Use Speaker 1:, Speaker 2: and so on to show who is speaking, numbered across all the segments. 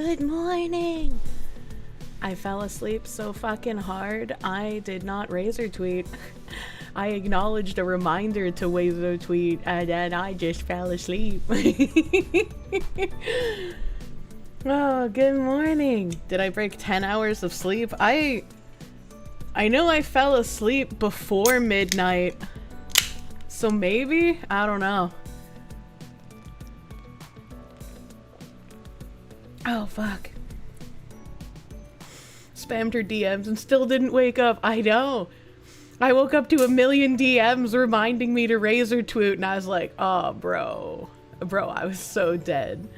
Speaker 1: Good morning. I fell asleep so fucking hard, I did not razor tweet. I acknowledged a reminder to razor tweet, and then I just fell asleep. Oh, good morning. Did I break 10 hours of sleep? I know I fell asleep before midnight. So maybe? I don't know. Oh, fuck. Spammed her DMs and still didn't wake up. I know. I woke up to a million DMs reminding me to razor tweet, and I was like, oh, bro. Bro, I was so dead.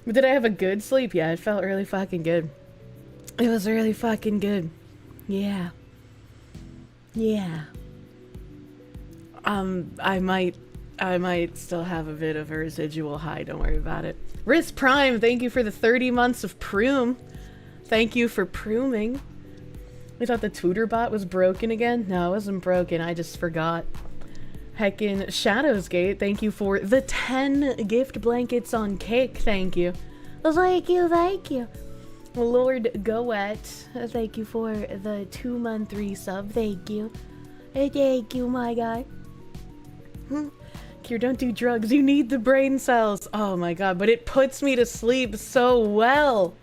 Speaker 1: But did I have a good sleep? Yeah, it felt really fucking good. It was really fucking good. Yeah. Yeah. I might still have a bit of a residual high, don't worry about it. Riz Prime, thank you for the 30 months of Proom. Thank you for prooming. I thought the Twitter bot was broken again. No, it wasn't broken, I just forgot. Heckin' Shadowsgate, thank you for the 10 gift blankets on cake, thank you. Thank you, thank you. Lord Goet, thank you for the 2-month resub, thank you. Thank you, my guy. Kier, don't do drugs, you need the brain cells. Oh my god, but it puts me to sleep so well.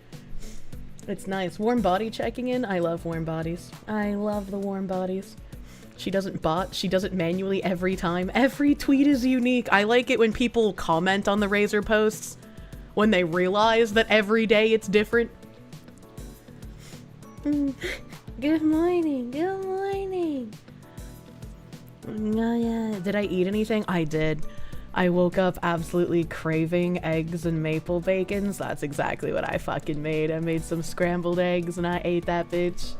Speaker 1: It's nice. Warm body checking in. I love warm bodies. I love the warm bodies. She doesn't bot. She does it manually every time. Every tweet is unique. I like it when people comment on the Razor posts when they realize that every day it's different. Good morning. Good morning. Oh, yeah. Did I eat anything? I did. I woke up absolutely craving eggs and maple bacon, so that's exactly what I fucking made. I made some scrambled eggs and I ate that bitch.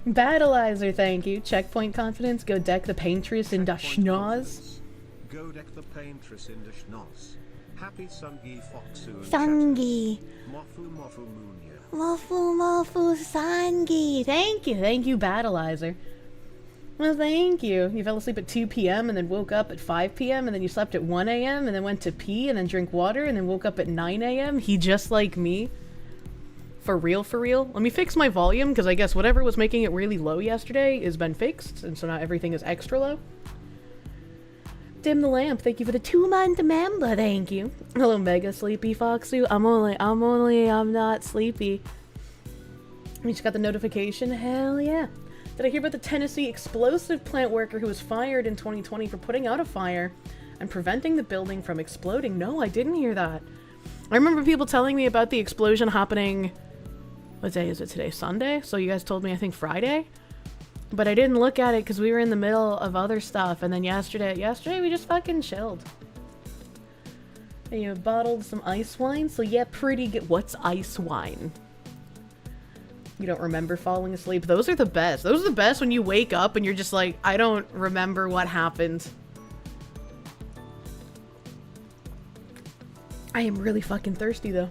Speaker 1: Battleizer, thank you. Checkpoint confidence, go deck the paintress in the schnoz.
Speaker 2: Go deck the paintress in the schnoz. Happy Sungi Foxu.
Speaker 1: Sungi.
Speaker 2: Mofu Mofu Munya.
Speaker 1: Mofu Mofu Sangi. Thank you, Battleizer. Well, thank you. You fell asleep at 2 p.m. and then woke up at 5 p.m. and then you slept at 1 a.m. and then went to pee and then drink water and then woke up at 9 a.m. He just like me. For real, for real. Let me fix my volume because I guess whatever was making it really low yesterday has been fixed and so now everything is extra low. Dim the lamp, thank you for the 2-month member, thank you. Hello, Mega Sleepy Foxu. I'm not sleepy. We just got the notification, hell yeah. Did I hear about the Tennessee explosive plant worker who was fired in 2020 for putting out a fire and preventing the building from exploding? No, I didn't hear that. I remember people telling me about the explosion happening... What day is it today? Sunday? So you guys told me, I think, Friday? But I didn't look at it because we were in the middle of other stuff. And then yesterday we just fucking chilled. And you bottled some ice wine? So yeah, pretty good. What's ice wine? You don't remember falling asleep? Those are the best. Those are the best when you wake up and you're just like, I don't remember what happened. I am really fucking thirsty though.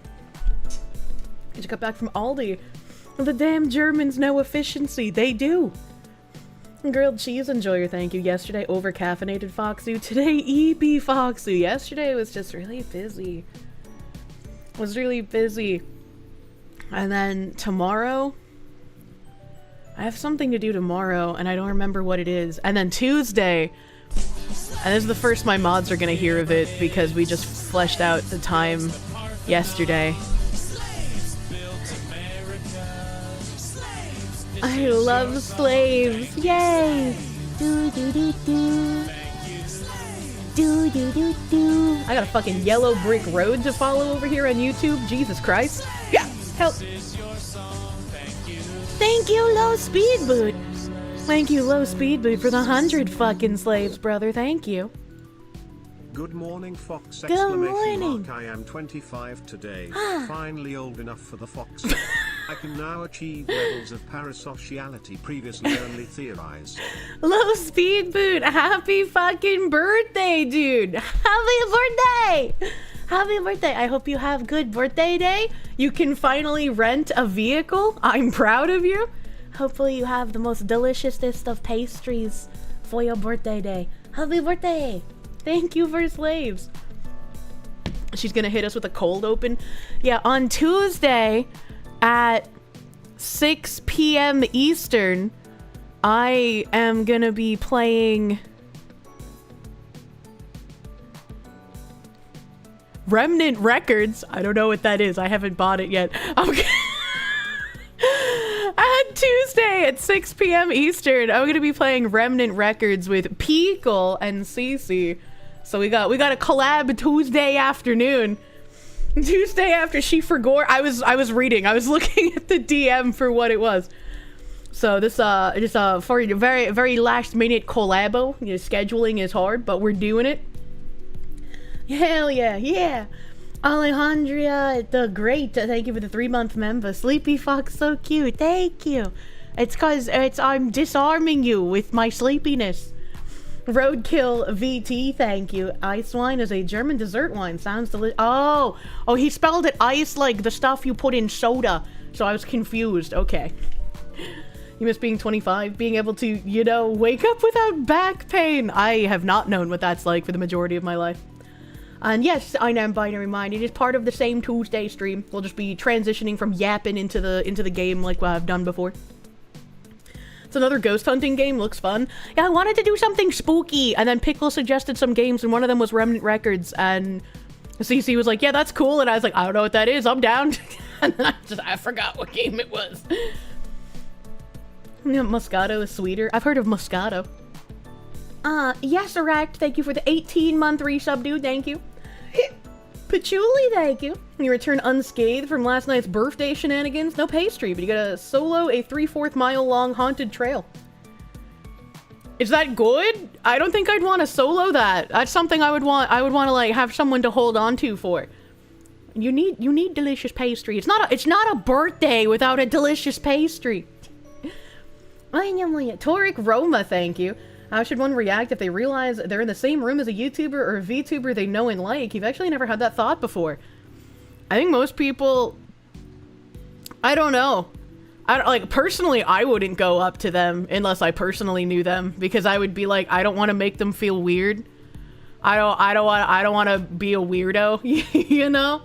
Speaker 1: I just got back from Aldi. The damn Germans know efficiency. They do. Grilled cheese enjoyer, thank you. Yesterday, over-caffeinated Foxu. Today, EB Foxu. Yesterday was just really busy. Was really busy. And then tomorrow, I have something to do tomorrow, and I don't remember what it is. And then Tuesday, and this is the first my mods are gonna hear of it because we just fleshed out the time yesterday. I love slaves! Yay! Do do do do. Do do do do. I got a fucking yellow brick road to follow over here on YouTube. Jesus Christ. Yeah! Help! Thank you, Low Speed Boot! Thank you, Low Speed Boot, for the 100 fucking slaves, brother. Thank you.
Speaker 2: Good morning, Fox!
Speaker 1: Good morning!
Speaker 2: I am 25 today. Finally old enough for the Fox. I can now achieve levels of parasociality previously only theorized.
Speaker 1: Low Speed Boot, happy fucking birthday, dude! Happy birthday! Happy birthday! I hope you have good birthday day. You can finally rent a vehicle. I'm proud of you. Hopefully you have the most deliciousest of pastries for your birthday day. Happy birthday! Thank you for slaves. She's gonna hit us with a cold open. Yeah, on Tuesday at 6 p.m. Eastern, I am gonna be playing Remnant Records. I don't know what that is. I haven't bought it yet. Okay. At Tuesday at 6 p.m. Eastern, I'm gonna be playing Remnant Records with Peekle and Cece. So we got a collab Tuesday afternoon. Tuesday after she forgot. I was reading. I was looking at the DM for what it was. So this for a very very last minute collabo. You know, scheduling is hard, but we're doing it. Hell yeah, yeah. Alejandria the Great, thank you for the 3-month member. Sleepy Fox, so cute, thank you. It's cause I'm disarming you with my sleepiness. Roadkill VT, thank you. Ice wine is a German dessert wine. Sounds delicious. Oh, he spelled it ice like the stuff you put in soda. So I was confused. Okay. You miss being 25, being able to, you know, wake up without back pain. I have not known what that's like for the majority of my life. And yes, I know Binary Mind. It is part of the same Tuesday stream. We'll just be transitioning from yapping into the game like what I've done before. It's another ghost hunting game. Looks fun. Yeah, I wanted to do something spooky, and then Pickle suggested some games, and one of them was Remnant Records, and CC was like, yeah, that's cool, and I was like, I don't know what that is. I'm down. And then I forgot what game it was. Yeah, Moscato is sweeter. I've heard of Moscato. Yes, Erect. Thank you for the 18-month resub, dude. Thank you. Patchouli, thank you. You return unscathed from last night's birthday shenanigans. No pastry, but you gotta solo a 3/4 mile long haunted trail. Is that good? I don't think I'd want to solo that. That's something I would want to like have someone to hold on to for. You need delicious pastry. It's not a birthday without a delicious pastry. Toric Roma, thank you. How should one react if they realize they're in the same room as a YouTuber or a VTuber they know and like? You've actually never had that thought before. I think most people... I don't know. Personally, I wouldn't go up to them unless I personally knew them, because I would be like, I don't want to make them feel weird. I don't want to be a weirdo, you know?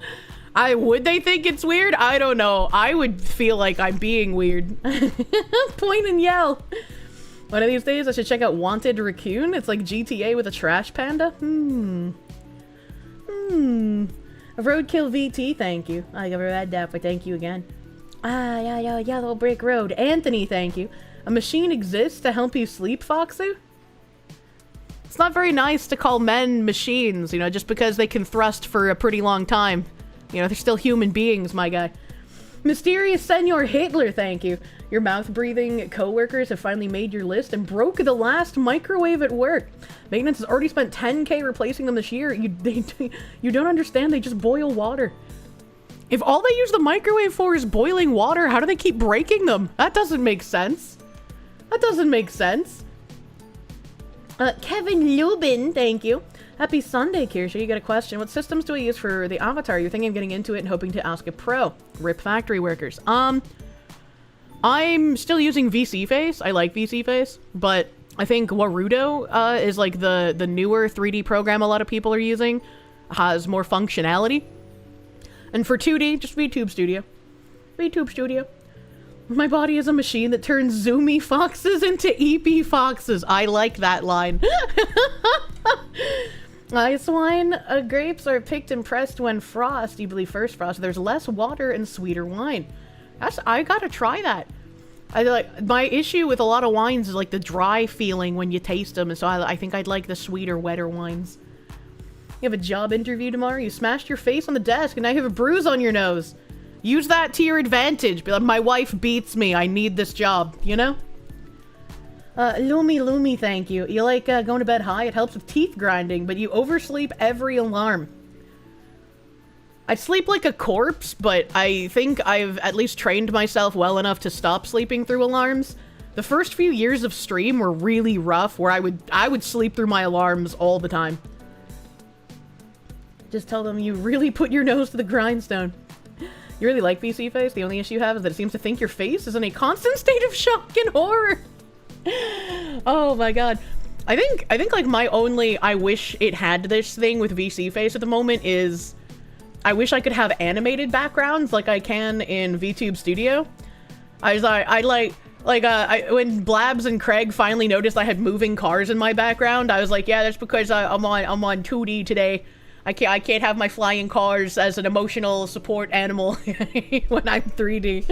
Speaker 1: Would they think it's weird? I don't know. I would feel like I'm being weird. Point and yell. One of these days, I should check out Wanted Raccoon. It's like GTA with a trash panda. Roadkill VT, thank you. I never had that, but thank you again. Yeah, Yellow Brick Road. Anthony, thank you. A machine exists to help you sleep, Foxu? It's not very nice to call men machines, you know, just because they can thrust for a pretty long time. You know, they're still human beings, my guy. Mysterious Senor Hitler, thank you. Your mouth-breathing co-workers have finally made your list and broke the last microwave at work. Maintenance has already spent 10K replacing them this year. You don't understand, they just boil water. If all they use the microwave for is boiling water, how do they keep breaking them? That doesn't make sense. That doesn't make sense. Kevin Lubin, thank you. Happy Sunday, Kirsche. You got a question. What systems do I use for the avatar? You're thinking of getting into it and hoping to ask a pro. RIP factory workers. I'm still using VC Face. I like VC Face, but I think Warudo is like the newer 3D program a lot of people are using. Has more functionality. And for 2D, just VTube Studio. VTube Studio. My body is a machine that turns zoomy foxes into EP foxes. I like that line. Ice wine grapes are picked and pressed when frost. You believe first frost. There's less water and sweeter wine. I gotta try that. My issue with a lot of wines is like the dry feeling when you taste them, and so I think I'd like the sweeter, wetter wines. You have a job interview tomorrow. You smashed your face on the desk, and now you have a bruise on your nose. Use that to your advantage. Be like, my wife beats me. I need this job. You know. Lumi, thank you. You like going to bed high? It helps with teeth grinding, but you oversleep every alarm. I sleep like a corpse, but I think I've at least trained myself well enough to stop sleeping through alarms. The first few years of stream were really rough, where I would sleep through my alarms all the time. Just tell them you really put your nose to the grindstone. You really like VC Face? The only issue you have is that it seems to think your face is in a constant state of shock and horror. Oh my god. I think like my only I wish it had this thing with VC Face at the moment is I wish I could have animated backgrounds like I can in VTube Studio. When Blabs and Craig finally noticed I had moving cars in my background, I was like, yeah, that's because I'm on 2D today. I can't have my flying cars as an emotional support animal when I'm 3D.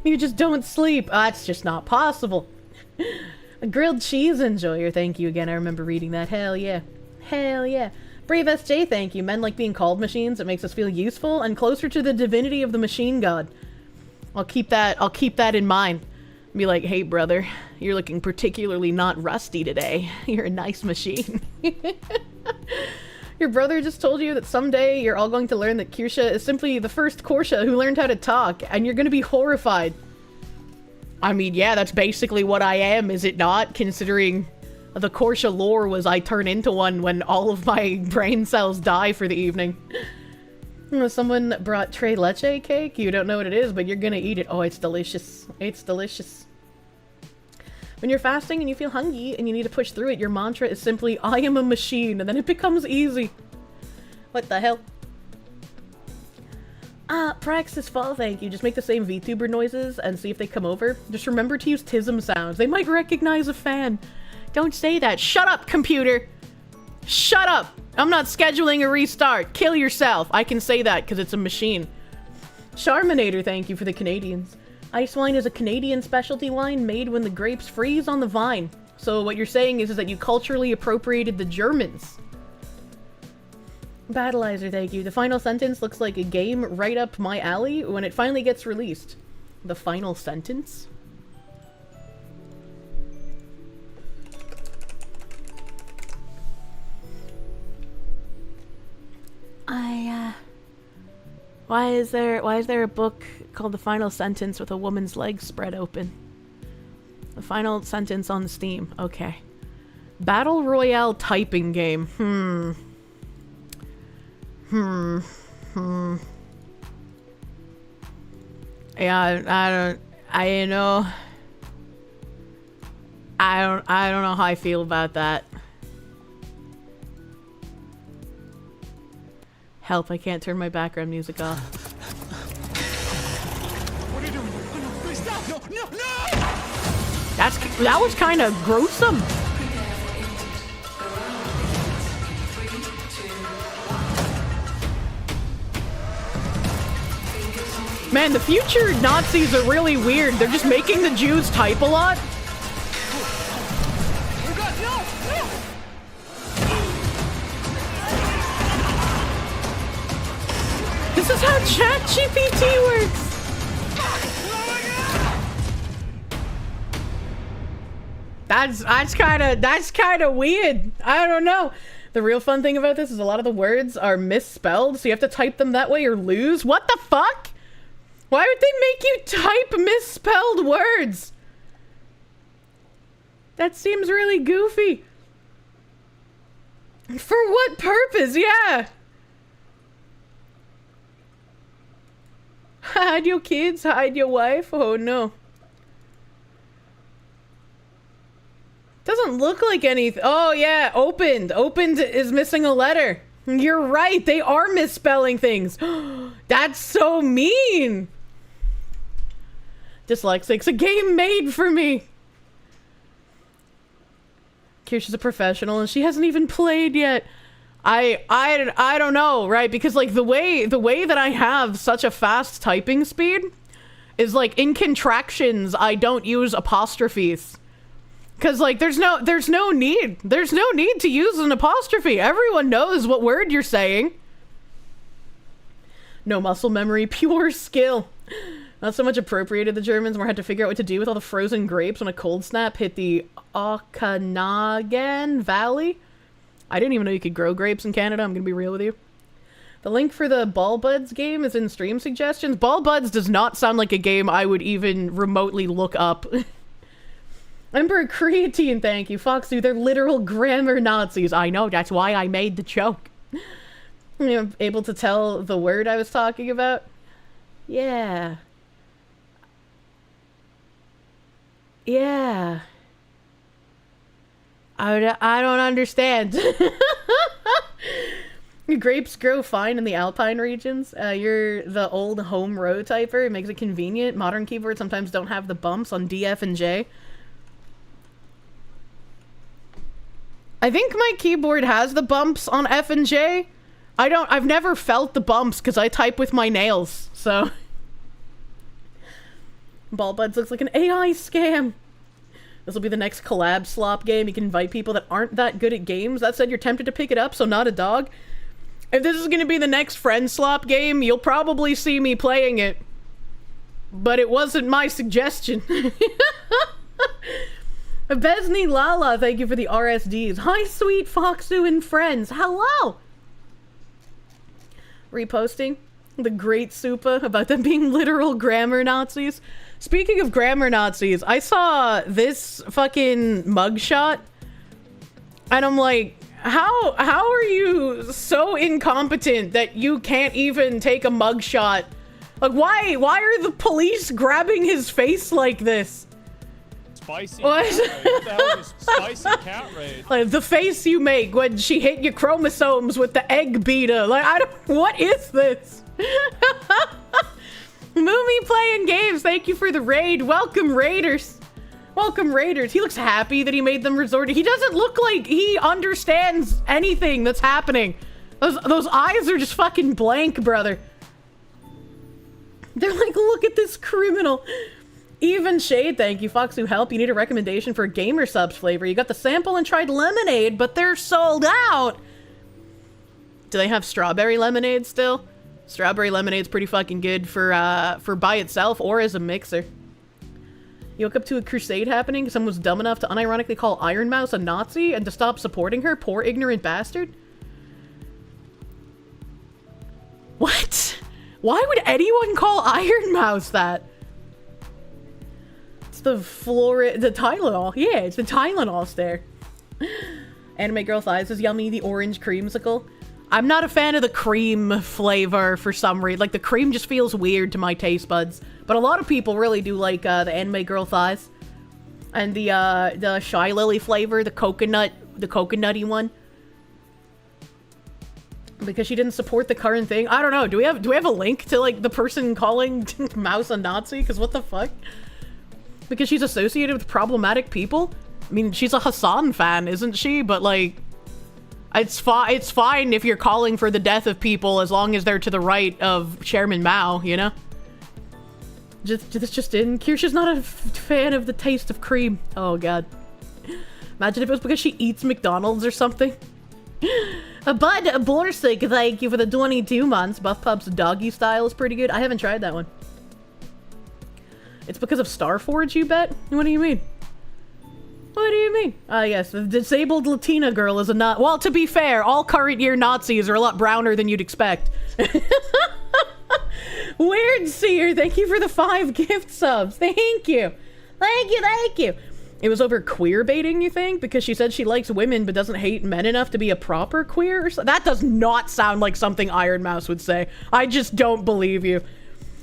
Speaker 1: You just don't sleep. That's just not possible. A grilled cheese enjoyer, thank you again. I remember reading that. Hell yeah. Hell yeah. Brave SJ, thank you. Men like being called machines. It makes us feel useful and closer to the divinity of the machine god. I'll keep that in mind. Be like, hey brother, you're looking particularly not rusty today. You're a nice machine. Your brother just told you that someday you're all going to learn that Kirsche is simply the first Kirsche who learned how to talk, and you're gonna be horrified. I mean, yeah, that's basically what I am, is it not? Considering the Kirsche lore was I turn into one when all of my brain cells die for the evening. Someone brought tres leche cake. You don't know what it is, but you're gonna eat it. Oh, it's delicious. It's delicious. When you're fasting and you feel hungry and you need to push through it, your mantra is simply, I am a machine, and then it becomes easy. What the hell? Praxis Fall, thank you. Just make the same VTuber noises and see if they come over. Just remember to use TISM sounds. They might recognize a fan. Don't say that. Shut up, computer! Shut up! I'm not scheduling a restart. Kill yourself. I can say that because it's a machine. Charminator, thank you for the Canadians. Ice wine is a Canadian specialty wine made when the grapes freeze on the vine. So what you're saying is that you culturally appropriated the Germans. Battleizer, thank you. The final sentence looks like a game right up my alley when it finally gets released. The final sentence? Why is there a book called The Final Sentence with a woman's legs spread open? The final sentence on Steam. Okay. Battle Royale typing game. Yeah, I don't know how I feel about that. Help, I can't turn my background music off.
Speaker 3: What are you doing? Oh, no, please stop! No, no, no!
Speaker 1: That was kind of gruesome. Man, the future Nazis are really weird. They're just making the Jews type a lot.
Speaker 3: Oh God, no! No!
Speaker 1: This is how ChatGPT works. That's kind of weird. I don't know. The real fun thing about this is a lot of the words are misspelled, so you have to type them that way or lose. What the fuck? Why would they make you type misspelled words? That seems really goofy. For what purpose? Yeah. Hide your kids, hide your wife. Oh no. Doesn't look like anything. Oh yeah, opened. Opened is missing a letter. You're right, they are misspelling things. That's so mean. Dyslexics, a game made for me. Kirsche is a professional and she hasn't even played yet. I don't know, right? Because like the way that I have such a fast typing speed is like in contractions I don't use apostrophes. Cause like there's no need to use an apostrophe. Everyone knows what word you're saying. No muscle memory, pure skill. Not so much appropriated the Germans, more had to figure out what to do with all the frozen grapes when a cold snap hit the Okanagan Valley. I didn't even know you could grow grapes in Canada, I'm gonna be real with you. The link for the Ball Buds game is in stream suggestions. Ball Buds does not sound like a game I would even remotely look up. Emperor Creatine, thank you. Foxu, they're literal grammar Nazis. I know, that's why I made the joke. You know, able to tell the word I was talking about? Yeah. Yeah. I don't understand. Grapes grow fine in the alpine regions. You're the old home row typer. It makes it convenient. Modern keyboards sometimes don't have the bumps on D, F, and J. I think my keyboard has the bumps on F and J. I've never felt the bumps because I type with my nails, so. Ball Buds looks like an AI scam. This will be the next collab slop game. You can invite people that aren't that good at games. That said, you're tempted to pick it up, so not a dog. If this is going to be the next friend slop game, you'll probably see me playing it. But it wasn't my suggestion. Besney Lala, thank you for the RSDs. Hi, sweet Foxu and friends. Hello! Reposting the great Supa about them being literal grammar Nazis. Speaking of grammar Nazis, I saw this fucking mugshot, and I'm like, how are you so incompetent that you can't even take a mugshot? Like, why are the police grabbing his face like this?
Speaker 3: Spicy
Speaker 1: What?
Speaker 3: cat raid. What the hell is spicy cat raid?
Speaker 1: Like, the face you make when she hit your chromosomes with the egg beater. Like, what is this? Movie playing games, thank you for the raid. Welcome, Raiders. Welcome, Raiders. He looks happy that he made them resort. He doesn't look like he understands anything that's happening. Those eyes are just fucking blank, brother. They're like, look at this criminal. Even Shade, thank you. Foxu help. You need a recommendation for a gamer subs flavor. You got the sample and tried lemonade, but they're sold out. Do they have strawberry lemonade still? Strawberry lemonade's pretty fucking good for by itself or as a mixer. You woke up to a crusade happening because someone was dumb enough to unironically call Iron Mouse a Nazi and to stop supporting her? Poor ignorant bastard. What? Why would anyone call Iron Mouse that? It's the Tylenol. Yeah, it's the Tylenol stare. Anime Girl Thighs is yummy. The orange creamsicle. I'm not a fan of the cream flavor for some reason. Like, the cream just feels weird to my taste buds. But a lot of people really do like the Anime Girl Thighs. And the Shy Lily flavor, the coconutty one. Because she didn't support the current thing. I don't know. Do we have a link to, like, the person calling Mouse a Nazi? Because what the fuck? Because she's associated with problematic people? I mean, she's a Hassan fan, isn't she? But, like, it's fine if you're calling for the death of people as long as they're to the right of Chairman Mao, you know? Just in. Kirsche's not a fan of the taste of cream. Oh, God. Imagine if it was because she eats McDonald's or something. Bud Borsig, thank you for the 22 months. Buff Pup's doggy style is pretty good. I haven't tried that one. It's because of Starforge, you bet? What do you mean? What do you mean? Yes, the disabled Latina girl is a not. Well, to be fair, all current year Nazis are a lot browner than you'd expect. Weird Seer, thank you for the 5 gift subs. Thank you. Thank you. It was over queer baiting, you think? Because she said she likes women but doesn't hate men enough to be a proper queer or that does not sound like something Iron Mouse would say. I just don't believe you.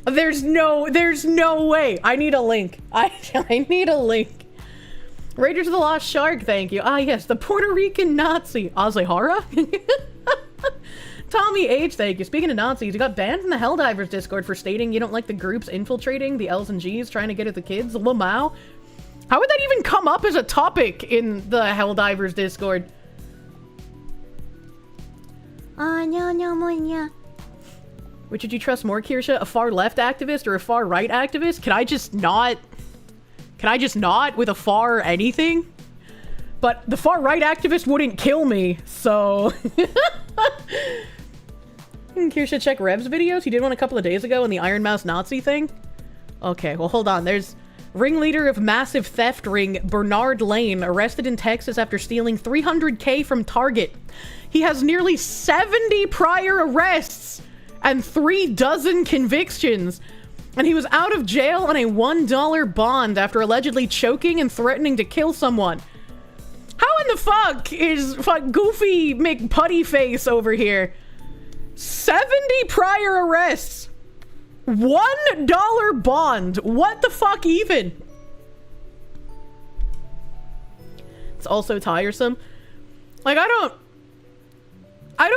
Speaker 1: There's no way. I need a link. I need a link. Raiders of the Lost Shark, thank you. Yes, the Puerto Rican Nazi. Azehara? Tommy H, thank you. Speaking of Nazis, you got banned from the Helldivers Discord for stating you don't like the groups infiltrating the L's and G's trying to get at the kids. Lamau? How would that even come up as a topic in the Helldivers Discord? No. Which would you trust more, Kirsche? A far left activist or a far right activist? Can I just not with a far anything? But the far right activist wouldn't kill me, so... Kirsche, check Rev's videos. He did one a couple of days ago on the Iron Mouse Nazi thing. Okay, well, hold on. There's ringleader of massive theft ring, Bernard Lane, arrested in Texas after stealing $300K from Target. He has nearly 70 prior arrests and 36 convictions. And he was out of jail on a $1 bond after allegedly choking and threatening to kill someone. How in the fuck is Goofy McPuttyface over here? 70 prior arrests. $1 bond. What the fuck even? It's also tiresome. Like, I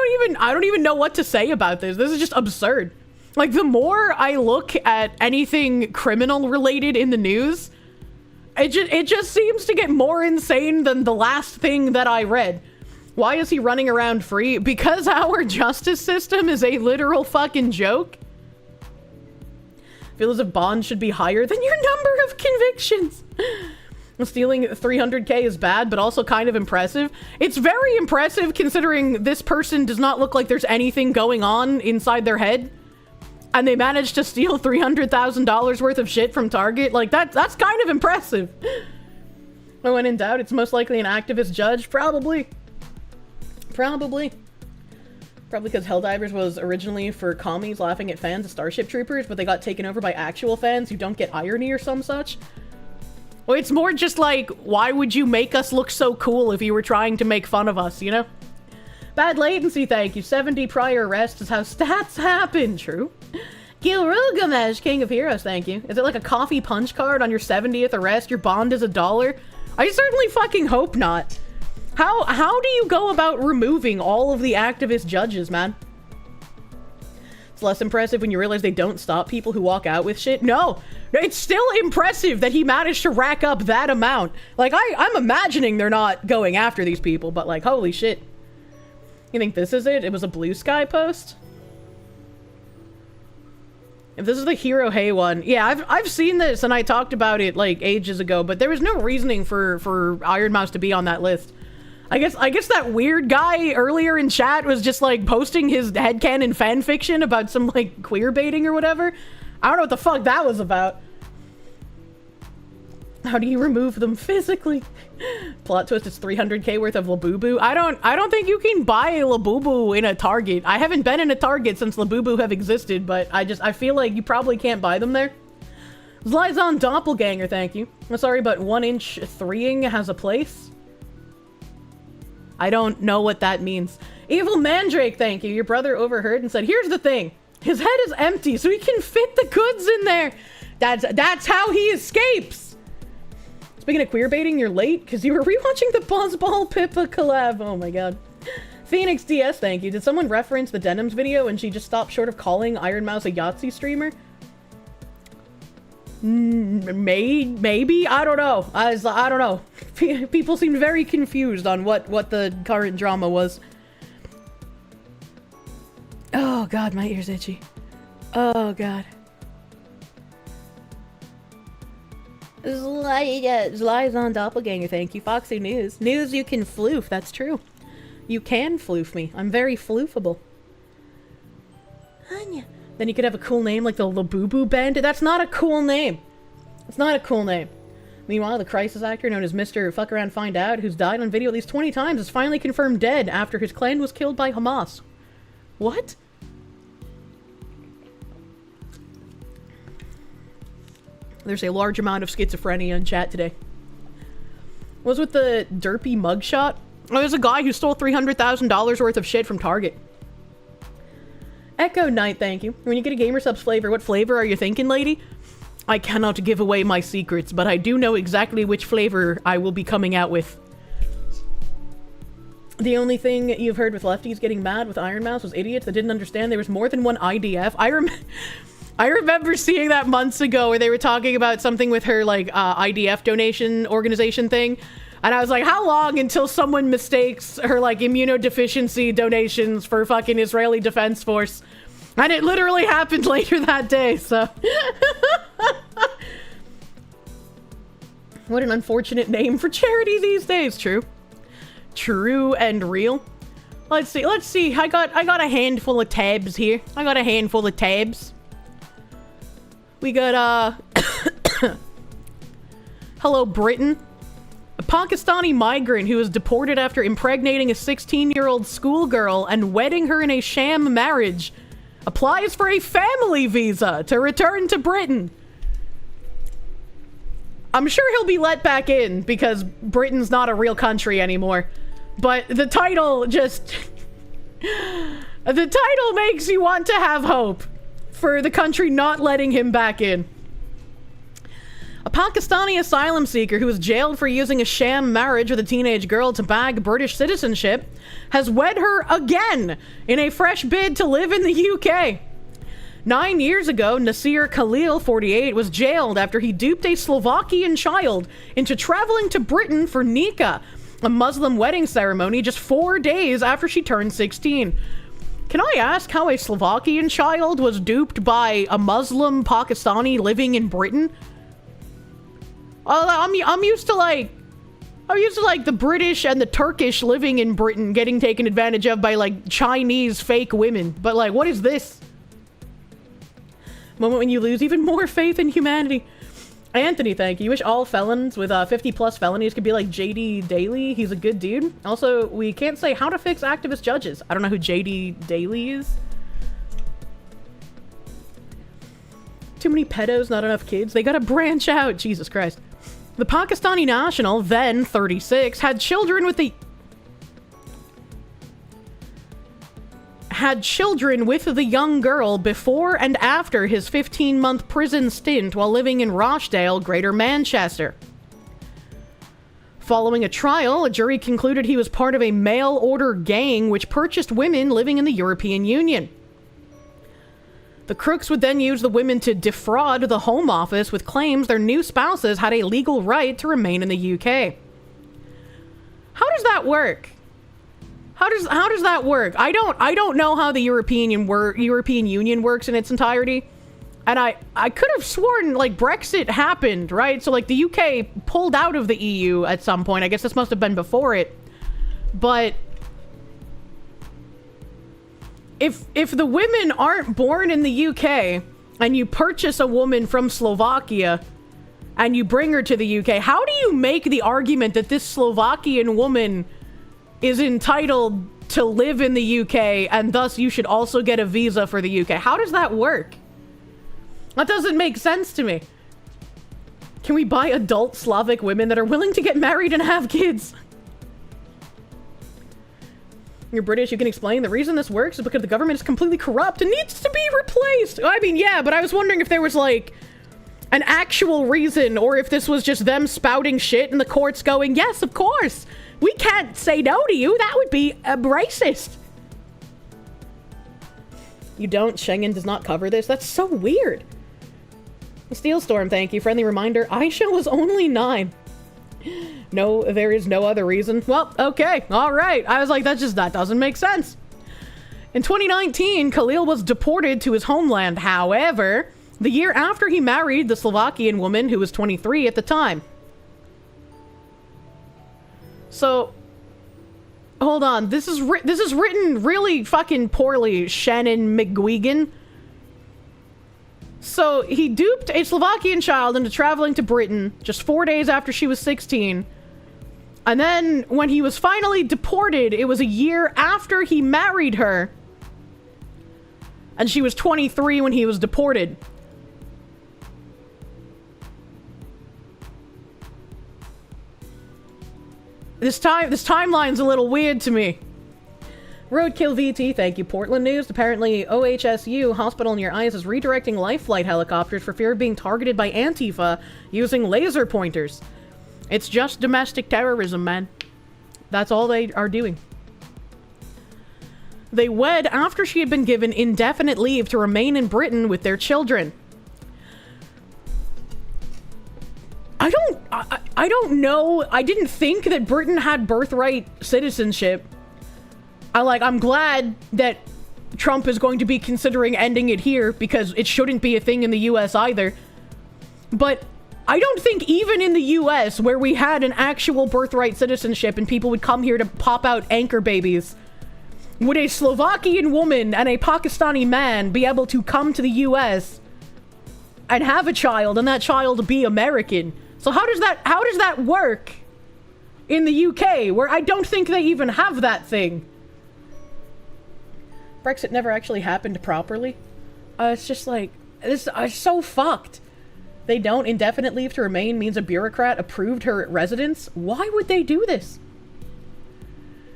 Speaker 1: don't even know what to say about this. This is just absurd. Like, the more I look at anything criminal related in the news, it just seems to get more insane than the last thing that I read. Why is he running around free? Because our justice system is a literal fucking joke. I feel as if bonds should be higher than your number of convictions. Stealing 300k is bad, but also kind of impressive. It's very impressive considering this person does not look like there's anything going on inside their head. And they managed to steal $300,000 worth of shit from Target. Like, that's kind of impressive. When in doubt, it's most likely an activist judge. Probably. Probably because Helldivers was originally for commies laughing at fans of Starship Troopers, but they got taken over by actual fans who don't get irony or some such. Well, it's more just like, why would you make us look so cool if you were trying to make fun of us, you know? Bad latency, thank you. 70 prior arrests is how stats happen. True. Gilrugamesh, King of Heroes, thank you. Is it like a coffee punch card on your 70th arrest? Your bond is $1? I certainly fucking hope not. How do you go about removing all of the activist judges, man? It's less impressive when you realize they don't stop people who walk out with shit. No, it's still impressive that he managed to rack up that amount. Like, I'm imagining they're not going after these people, but like, holy shit. You think this is it? It was a Blue Sky post? If this is the Hero Hey one, yeah, I've seen this and I talked about it like ages ago, but there was no reasoning for Iron Mouse to be on that list. I guess that weird guy earlier in chat was just like posting his headcanon fanfiction about some like queer baiting or whatever. I don't know what the fuck that was about. How do you remove them physically? Plot twist, it's 300k worth of Labubu. I don't think you can buy a Labubu in a Target. I haven't been in a Target since Labubu have existed, but I feel like you probably can't buy them there. Zlyzon Doppelganger, thank you. I'm sorry, but 1-inch 3ing has a place. I don't know what that means. Evil Mandrake, thank you. Your brother overheard and said, here's the thing. His head is empty, so he can fit the goods in there. That's how he escapes. Speaking of queer baiting, you're late because you were rewatching the Buzzball Pippa collab. Oh my god. Phoenix DS, thank you. Did someone reference the Denims video and she just stopped short of calling Iron Mouse a Yahtzee streamer? Maybe? I don't know. I don't know. People seemed very confused on what the current drama was. Oh god, my ear's itchy. Oh god. Zlyzon Doppelganger, thank you. Foxy News. News you can floof, that's true. You can floof me. I'm very floofable. Anya. Then you could have a cool name like the Labubu Bandit. That's not a cool name. It's not a cool name. Meanwhile, the crisis actor known as Mr. Fuck Around Find Out, who's died on video at least 20 times, is finally confirmed dead after his clan was killed by Hamas. What? There's a large amount of schizophrenia in chat today. What was with the derpy mugshot? Oh, there's a guy who stole $300,000 worth of shit from Target. Echo Knight, thank you. When you get a GamerSubs flavor, what flavor are you thinking, lady? I cannot give away my secrets, but I do know exactly which flavor I will be coming out with. The only thing you've heard with lefties getting mad with Iron Mouse was idiots that didn't understand there was more than one IDF. I remember seeing that months ago where they were talking about something with her, like, IDF donation organization thing. And I was like, how long until someone mistakes her, like, immunodeficiency donations for fucking Israeli Defense Force? And it literally happened later that day, so... What an unfortunate name for charity these days, true. True and real. Let's see. I got a handful of tabs here. We got, Hello, Britain. A Pakistani migrant who was deported after impregnating a 16-year-old schoolgirl and wedding her in a sham marriage applies for a family visa to return to Britain. I'm sure he'll be let back in because Britain's not a real country anymore. But the title just... the title makes you want to have hope for the country not letting him back in. A Pakistani asylum seeker who was jailed for using a sham marriage with a teenage girl to bag British citizenship has wed her again in a fresh bid to live in the UK. 9 years ago, Nasir Khalil, 48, was jailed after he duped a Slovakian child into traveling to Britain for Nikah, a Muslim wedding ceremony, just 4 days after she turned 16. Can I ask how a Slovakian child was duped by a Muslim Pakistani living in Britain? I'm used to like the British and the Turkish living in Britain getting taken advantage of by like Chinese fake women. But like, what is this? Moment when you lose even more faith in humanity. Anthony, thank you. You wish all felons with 50 plus felonies could be like JD Daly. He's a good dude. Also, we can't say how to fix activist judges. I don't know who JD Daly is. Too many pedos, not enough kids. They gotta branch out. Jesus Christ. The Pakistani national, then 36, had children with the young girl before and after his 15-month prison stint while living in Rochdale, Greater Manchester. Following a trial, a jury concluded he was part of a mail-order gang which purchased women living in the European Union. The crooks would then use the women to defraud the Home Office with claims their new spouses had a legal right to remain in the UK. How does that work? How does that work? I don't know how the European Union works in its entirety. And I could have sworn like Brexit happened, right? So like the UK pulled out of the EU at some point. I guess this must have been before it. But if the women aren't born in the UK and you purchase a woman from Slovakia and you bring her to the UK, how do you make the argument that this Slovakian woman is entitled to live in the UK and thus you should also get a visa for the UK? How does that work? That doesn't make sense to me. Can we buy adult Slavic women that are willing to get married and have kids? You're British, you can explain. The reason this works is because the government is completely corrupt and needs to be replaced. I mean, yeah, but I was wondering if there was like an actual reason or if this was just them spouting shit and the courts going, yes, of course. We can't say no to you. That would be racist. You don't? Schengen does not cover this? That's so weird. Steelstorm, thank you. Friendly reminder, Aisha was only 9. No, there is no other reason. Well, okay, all right. I was like, that doesn't make sense. In 2019, Khalil was deported to his homeland. However, the year after he married the Slovakian woman who was 23 at the time. So, hold on. This is written really fucking poorly, Shannon McGuigan. So, he duped a Slovakian child into traveling to Britain just 4 days after she was 16. And then, when he was finally deported, it was a year after he married her. And she was 23 when he was deported. This timeline's a little weird to me. Roadkill VT, thank you. Portland News. Apparently, OHSU, Hospital Near Ice, is redirecting life flight helicopters for fear of being targeted by Antifa using laser pointers. It's just domestic terrorism, man. That's all they are doing. They wed after she had been given indefinite leave to remain in Britain with their children. I don't know. I didn't think that Britain had birthright citizenship. I'm glad that Trump is going to be considering ending it here because it shouldn't be a thing in the US either. But I don't think even in the US, where we had an actual birthright citizenship and people would come here to pop out anchor babies, would a Slovakian woman and a Pakistani man be able to come to the US and have a child and that child be American? So how does that work in the UK, where I don't think they even have that thing? Brexit never actually happened properly. It's just like, this is so fucked. They don't. Indefinite leave to remain means a bureaucrat approved her residence. Why would they do this?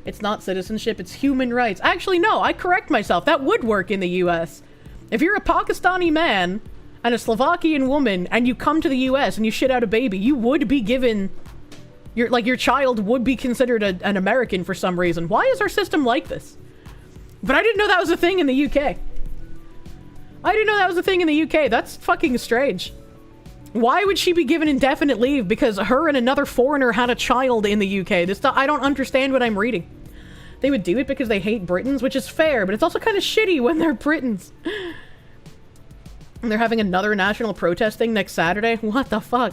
Speaker 1: It's not citizenship, it's human rights. Actually, no, I correct myself. That would work in the US. If you're a Pakistani man and a Slovakian woman, and you come to the US and you shit out a baby, you would be given... your child would be considered an American for some reason. Why is our system like this? But I didn't know that was a thing in the UK. I didn't know that was a thing in the UK. That's fucking strange. Why would she be given indefinite leave? Because her and another foreigner had a child in the UK. I don't understand what I'm reading. They would do it because they hate Britons, which is fair, but it's also kind of shitty when they're Britons. And they're having another national protest thing next Saturday. What the fuck?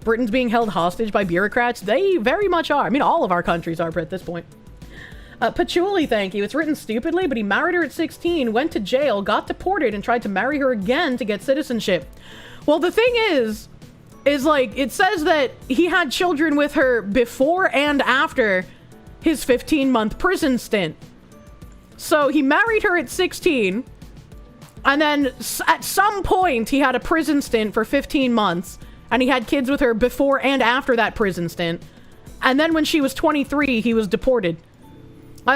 Speaker 1: Britain's being held hostage by bureaucrats? They very much are. I mean, all of our countries are at this point. Patchouli, thank you. It's written stupidly, but he married her at 16, went to jail, got deported, and tried to marry her again to get citizenship. Well, the thing is like, it says that he had children with her before and after his 15-month prison stint. So he married her at 16, and then at some point he had a prison stint for 15 months, and he had kids with her before and after that prison stint. And then when she was 23, he was deported.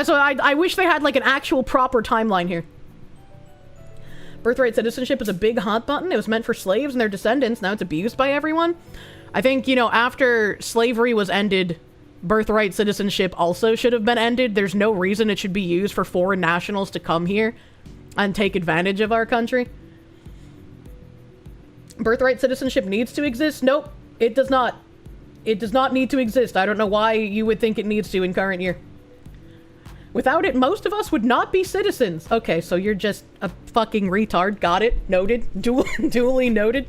Speaker 1: So I wish they had like an actual proper timeline here. Birthright citizenship is a big hot button. It was meant for slaves and their descendants. Now it's abused by everyone. I think, you know, after slavery was ended, birthright citizenship also should have been ended. There's no reason it should be used for foreign nationals to come here and take advantage of our country. Birthright citizenship needs to exist? Nope, it does not. It does not need to exist. I don't know why you would think it needs to in current year. Without it, most of us would not be citizens. Okay, so you're just a fucking retard. Got it. Noted. Duly noted.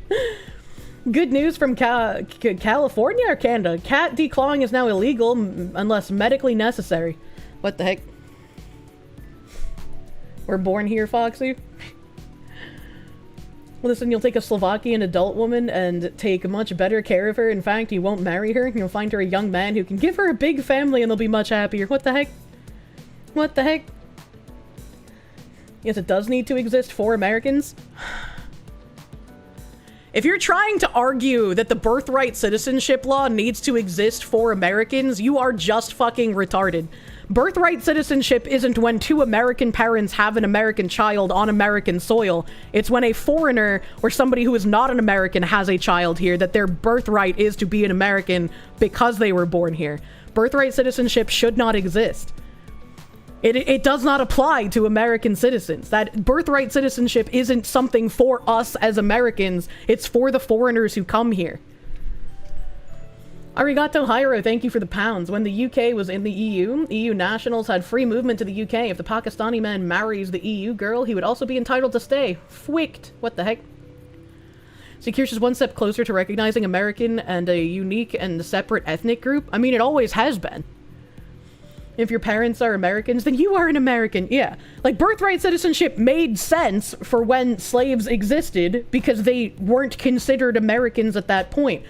Speaker 1: Good news from California or Canada. Cat declawing is now illegal unless medically necessary. What the heck? We're born here, Foxy. Listen, you'll take a Slovakian adult woman and take much better care of her. In fact, you won't marry her. You'll find her a young man who can give her a big family and they'll be much happier. What the heck? What the heck? Yes, it does need to exist for Americans. If you're trying to argue that the birthright citizenship law needs to exist for Americans, you are just fucking retarded. Birthright citizenship isn't when two American parents have an American child on American soil. It's when a foreigner or somebody who is not an American has a child here that their birthright is to be an American because they were born here. Birthright citizenship should not exist. It does not apply to American citizens. That birthright citizenship isn't something for us as Americans. It's for the foreigners who come here. Arigato Hyro, thank you for the pounds. When the UK was in the EU, EU nationals had free movement to the UK. If the Pakistani man marries the EU girl, he would also be entitled to stay. Fwicked. What the heck? See, Kirsche is one step closer to recognizing American and a unique and separate ethnic group. I mean, it always has been. If your parents are Americans, then you are an American. Yeah. Like, birthright citizenship made sense for when slaves existed because they weren't considered Americans at that point.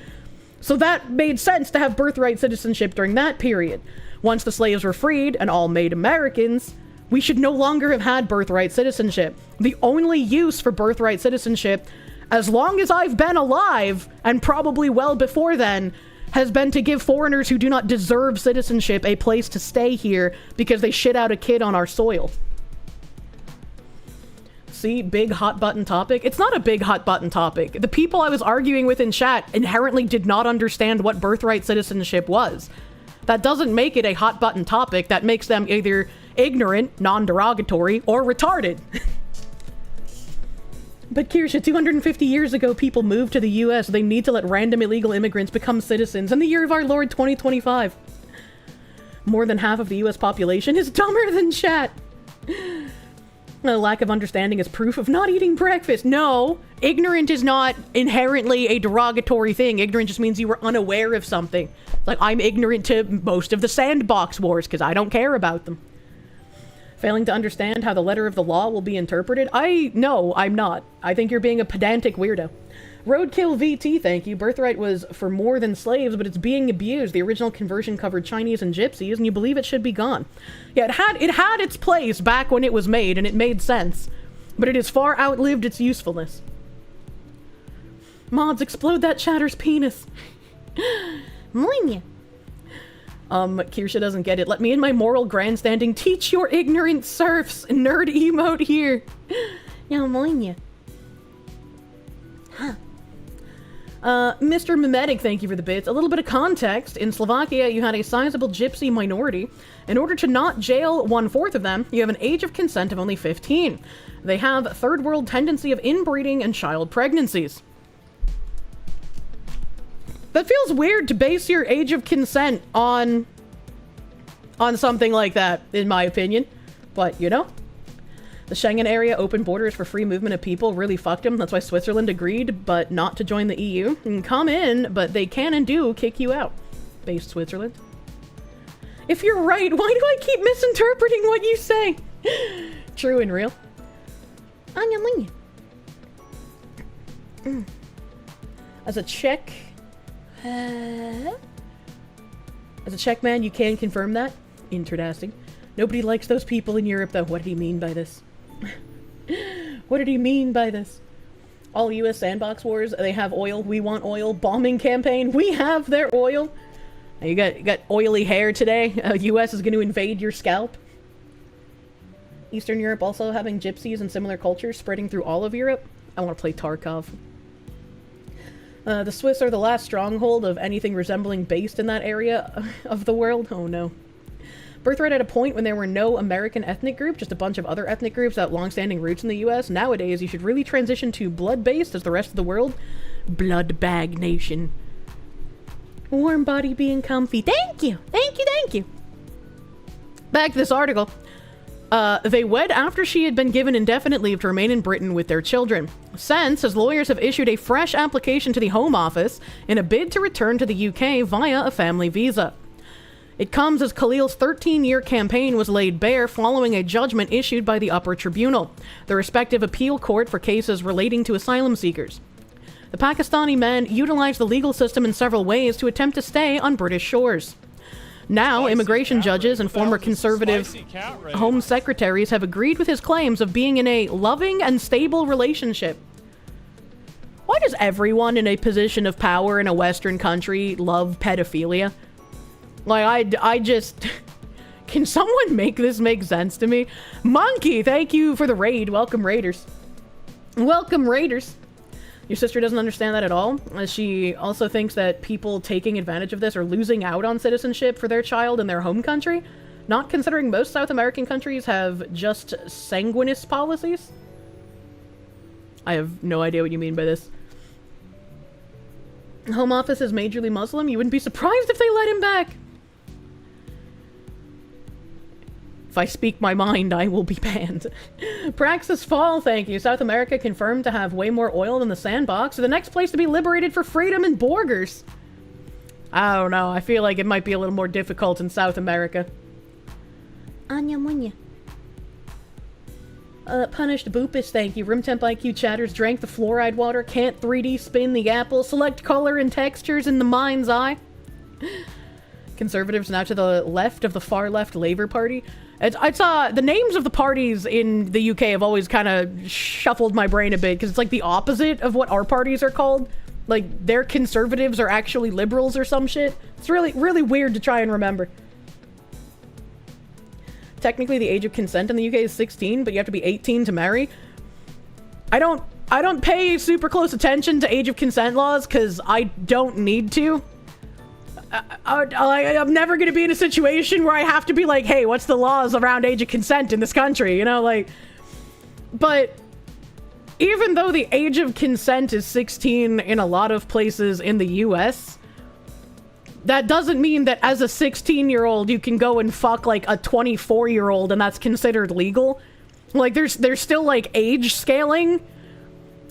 Speaker 1: So that made sense to have birthright citizenship during that period. Once the slaves were freed and all made Americans, we should no longer have had birthright citizenship. The only use for birthright citizenship, as long as I've been alive, and probably well before then, has been to give foreigners who do not deserve citizenship a place to stay here because they shit out a kid on our soil. See, big hot button topic. It's not a big hot button topic. The people I was arguing with in chat inherently did not understand what birthright citizenship was. That doesn't make it a hot button topic. That makes them either ignorant, non-derogatory, or retarded. But Kirsche, 250 years ago, people moved to the US. They need to let random illegal immigrants become citizens in the year of our Lord 2025. More than half of the US population is dumber than chat. A lack of understanding is proof of not eating breakfast. No, ignorant is not inherently a derogatory thing. Ignorant just means you were unaware of something. Like, I'm ignorant to most of the sandbox wars because I don't care about them. Failing to understand how the letter of the law will be interpreted? No, I'm not. I think you're being a pedantic weirdo. Roadkill VT, thank you. Birthright was for more than slaves, but it's being abused. The original conversion covered Chinese and gypsies, and you believe it should be gone. Yeah, it had its place back when it was made, and it made sense. But it has far outlived its usefulness. Mods, explode that chatter's penis. Moinya. Kirsche doesn't get it. Let me in my moral grandstanding teach your ignorant serfs. Nerd emote here. Yeah, moinya. Mr. Mimetic, thank you for the bits. A little bit of context. In Slovakia, you had a sizable gypsy minority. In order to not jail 1/4 of them, you have an age of consent of only 15. They have third world tendency of inbreeding and child pregnancies. That feels weird to base your age of consent on something like that, in my opinion. But, you know. The Schengen area open borders for free movement of people really fucked them. That's why Switzerland agreed, but not to join the EU. You can come in, but they can and do kick you out. Based Switzerland. If you're right, why do I keep misinterpreting what you say? True and real. As a Czech... As a Czech man, you can confirm that? Interesting. Nobody likes those people in Europe, though. What did he mean by this? What did he mean by this? All US sandbox wars, they have oil. We want oil. Bombing campaign, we have their oil. You got oily hair today. US is going to invade your scalp. Eastern Europe also having gypsies and similar cultures spreading through all of Europe. I want to play Tarkov. The Swiss are the last stronghold of anything resembling based in that area of the world. Oh no. Birthright at a point when there were no American ethnic group, just a bunch of other ethnic groups that have long-standing roots in the US. Nowadays, you should really transition to blood-based as the rest of the world. Blood bag nation. Warm body being comfy. Thank you! Thank you, thank you! Back to this article. They wed after she had been given indefinite leave to remain in Britain with their children. Since, his lawyers have issued a fresh application to the Home Office in a bid to return to the UK via a family visa. It comes as Khalil's 13-year campaign was laid bare following a judgment issued by the upper tribunal, the respective appeal court for cases relating to asylum seekers. The Pakistani man utilized the legal system in several ways to attempt to stay on British shores. Now, immigration judges and former conservative home secretaries have agreed with his claims of being in a loving and stable relationship. Why does everyone in a position of power in a Western country love pedophilia? Like, I just... Can someone make this make sense to me? Monkey, thank you for the raid. Welcome, Raiders. Welcome, Raiders. Your sister doesn't understand that at all. She also thinks that people taking advantage of this are losing out on citizenship for their child in their home country, not considering most South American countries have just sanguineous policies. I have no idea what you mean by this. Home Office is majorly Muslim. You wouldn't be surprised if they let him back. If I speak my mind, I will be banned. Praxis Fall, thank you. South America confirmed to have way more oil than the sandbox. So the next place to be liberated for freedom and burgers. I don't know. I feel like it might be a little more difficult in South America. Anya Munya. Punished Boopus, thank you. Room temp IQ chatters drank the fluoride water. Can't 3D spin the apple. Select color and textures in the mind's eye. Conservatives now to the left of the far left Labour Party. I saw the names of the parties in the UK have always kind of shuffled my brain a bit because it's like the opposite of what our parties are called. Like their conservatives are actually liberals or some shit. It's really, really weird to try and remember. Technically, the age of consent in the UK is 16, but you have to be 18 to marry. I don't pay super close attention to age of consent laws because I don't need to. I'm never going to be in a situation where I have to be like, hey, what's the laws around age of consent in this country? You know, like, but even though the age of consent is 16 in a lot of places in the US, that doesn't mean that as a 16-year-old you can go and fuck like a 24-year-old and that's considered legal. Like there's still like age scaling.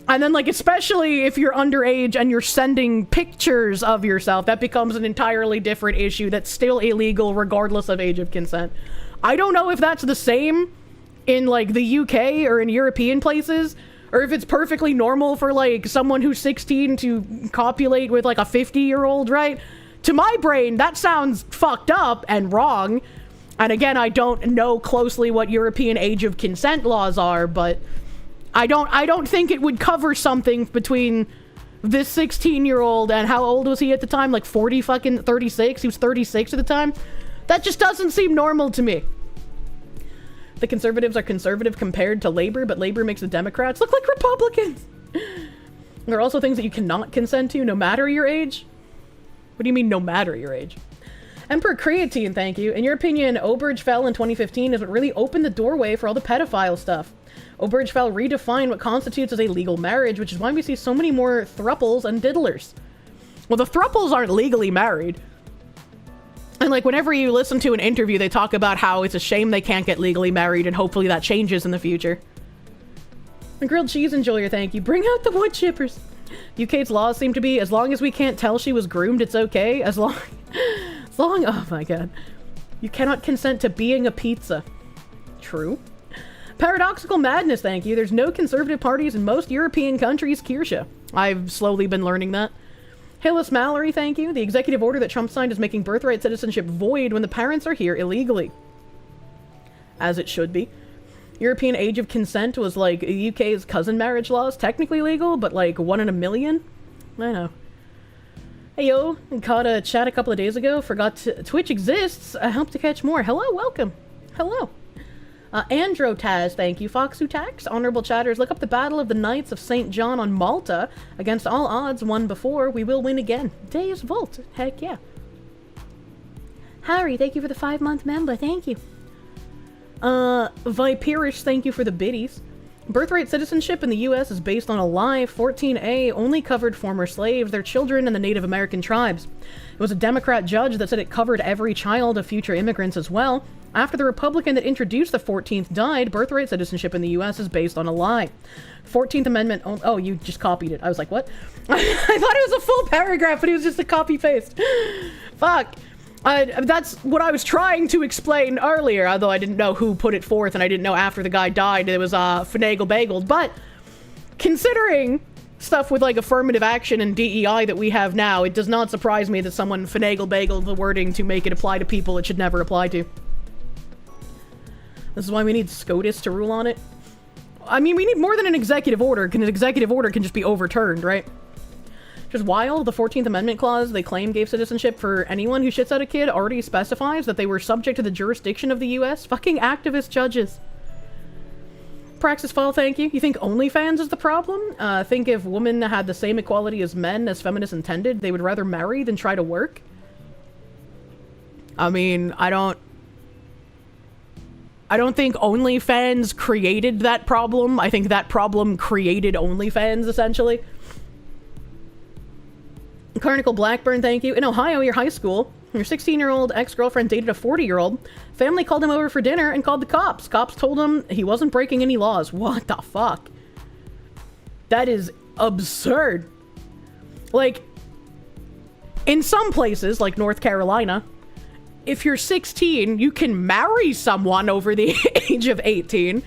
Speaker 1: And then, like, especially if you're underage and you're sending pictures of yourself, that becomes an entirely different issue that's still illegal regardless of age of consent. I don't know if that's the same in, like, the UK or in European places, or if it's perfectly normal for, like, someone who's 16 to copulate with, like, a 50-year-old, right? To my brain, that sounds fucked up and wrong. And again, I don't know closely what European age of consent laws are, but... I don't think it would cover something between this 16-year-old and how old was he at the time? Like 40 fucking 36? He was 36 at the time? That just doesn't seem normal to me. The conservatives are conservative compared to Labour, but Labour makes the Democrats look like Republicans. There are also things that you cannot consent to, no matter your age. What do you mean, no matter your age? Emperor Creatine, thank you. In your opinion, Obergefell in 2015 is what really opened the doorway for all the pedophile stuff. Obergefell redefined what constitutes as a legal marriage, which is why we see so many more thruples and diddlers. Well, the thruples aren't legally married. And, like, whenever you listen to an interview, they talk about how it's a shame they can't get legally married, and hopefully that changes in the future. The grilled cheese enjoyer, thank you. Bring out the wood chippers. UK's laws seem to be, as long as we can't tell she was groomed, it's okay. As long, oh my god. You cannot consent to being a pizza. True. Paradoxical madness, thank you. There's no conservative parties in most European countries, Kirsche. I've slowly been learning that. Hillis Mallory, thank you. The executive order that Trump signed is making birthright citizenship void when the parents are here illegally. As it should be. European age of consent was like UK's cousin marriage laws, technically legal, but like 1 in a million? I know. Hey yo, caught a chat a couple of days ago, forgot Twitch exists, I hope to catch more. Hello, welcome. Hello. Androtaz, thank you. Foxutax, honorable chatters, look up the Battle of the Knights of St. John on Malta. Against all odds, won before, we will win again. Deus Volt, heck yeah. Harry, thank you for the 5-month member, thank you. Viperish, thank you for the biddies. Birthright citizenship in the US is based on a lie. 14A only covered former slaves, their children, and the Native American tribes. It was a Democrat judge that said it covered every child of future immigrants as well. After the Republican that introduced the 14th died, birthright citizenship in the US is based on a lie. 14th Amendment, oh, you just copied it. I was like, what? I thought it was a full paragraph, but it was just a copy-paste. Fuck. That's what I was trying to explain earlier, although I didn't know who put it forth, and I didn't know after the guy died it was finagle-bageled. But considering stuff with like affirmative action and DEI that we have now, it does not surprise me that someone finagle-bageled the wording to make it apply to people it should never apply to. This is why we need SCOTUS to rule on it. I mean, we need more than an executive order, because an executive order can just be overturned, right? Just wild, the 14th Amendment clause they claim gave citizenship for anyone who shits out a kid already specifies that they were subject to the jurisdiction of the US. Fucking activist judges. Praxis Fall, thank you. You think OnlyFans is the problem? Think if women had the same equality as men as feminists intended, they would rather marry than try to work? I mean, I don't think OnlyFans created that problem. I think that problem created OnlyFans, essentially. Carnicle Blackburn, thank you. In Ohio, your high school, your 16-year-old ex-girlfriend dated a 40-year-old. Family called him over for dinner and called the cops. Cops told him he wasn't breaking any laws. What the fuck? That is absurd. Like, in some places, like North Carolina, if you're 16, you can marry someone over the age of 18,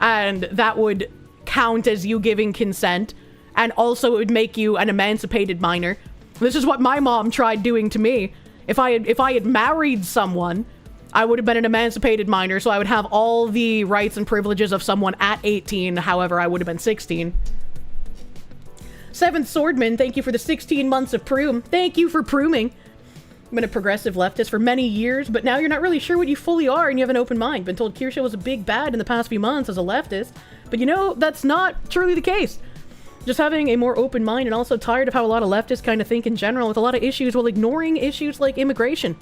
Speaker 1: and that would count as you giving consent, and also it would make you an emancipated minor. This is what my mom tried doing to me. If I had married someone, I would have been an emancipated minor, so I would have all the rights and privileges of someone at 18, however, I would have been 16. Seventh Swordman, thank you for the 16 months of Proom. Thank you for Prooming. I've been a progressive leftist for many years, but now you're not really sure what you fully are and you have an open mind. Been told Kirsche was a big bad in the past few months as a leftist, but you know, that's not truly the case. Just having a more open mind and also tired of how a lot of leftists kind of think in general with a lot of issues while ignoring issues like immigration.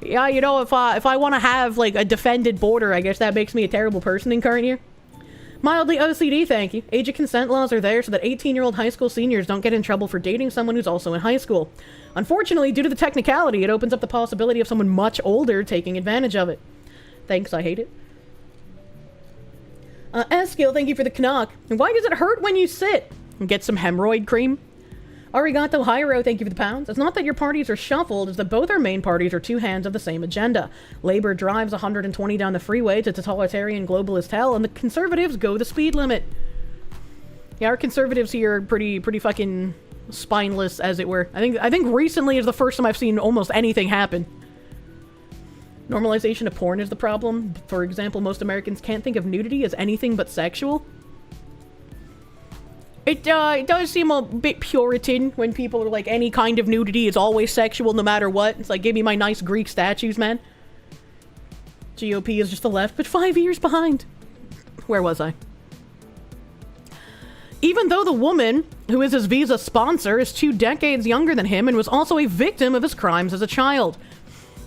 Speaker 1: Yeah, you know, if I want to have like a defended border, I guess that makes me a terrible person in current year. Mildly OCD, thank you. Age of consent laws are there so that 18-year-old high school seniors don't get in trouble for dating someone who's also in high school. Unfortunately, due to the technicality, it opens up the possibility of someone much older taking advantage of it. Thanks, I hate it. Eskill, thank you for the knock. And why does it hurt when you sit? Get some hemorrhoid cream. Arigato Hyro, thank you for the pounds. It's not that your parties are shuffled, it's that both our main parties are two hands of the same agenda. Labor drives 120 down the freeway to totalitarian globalist hell, and the conservatives go the speed limit. Yeah, our conservatives here are pretty fucking spineless, as it were. I think recently is the first time I've seen almost anything happen. Normalization of porn is the problem. For example, most Americans can't think of nudity as anything but sexual. It does seem a bit Puritan when people are like, any kind of nudity is always sexual no matter what. It's like, give me my nice Greek statues, man. GOP is just the left, but 5 years behind. Where was I? Even though the woman, who is his visa sponsor, is 2 decades younger than him and was also a victim of his crimes as a child.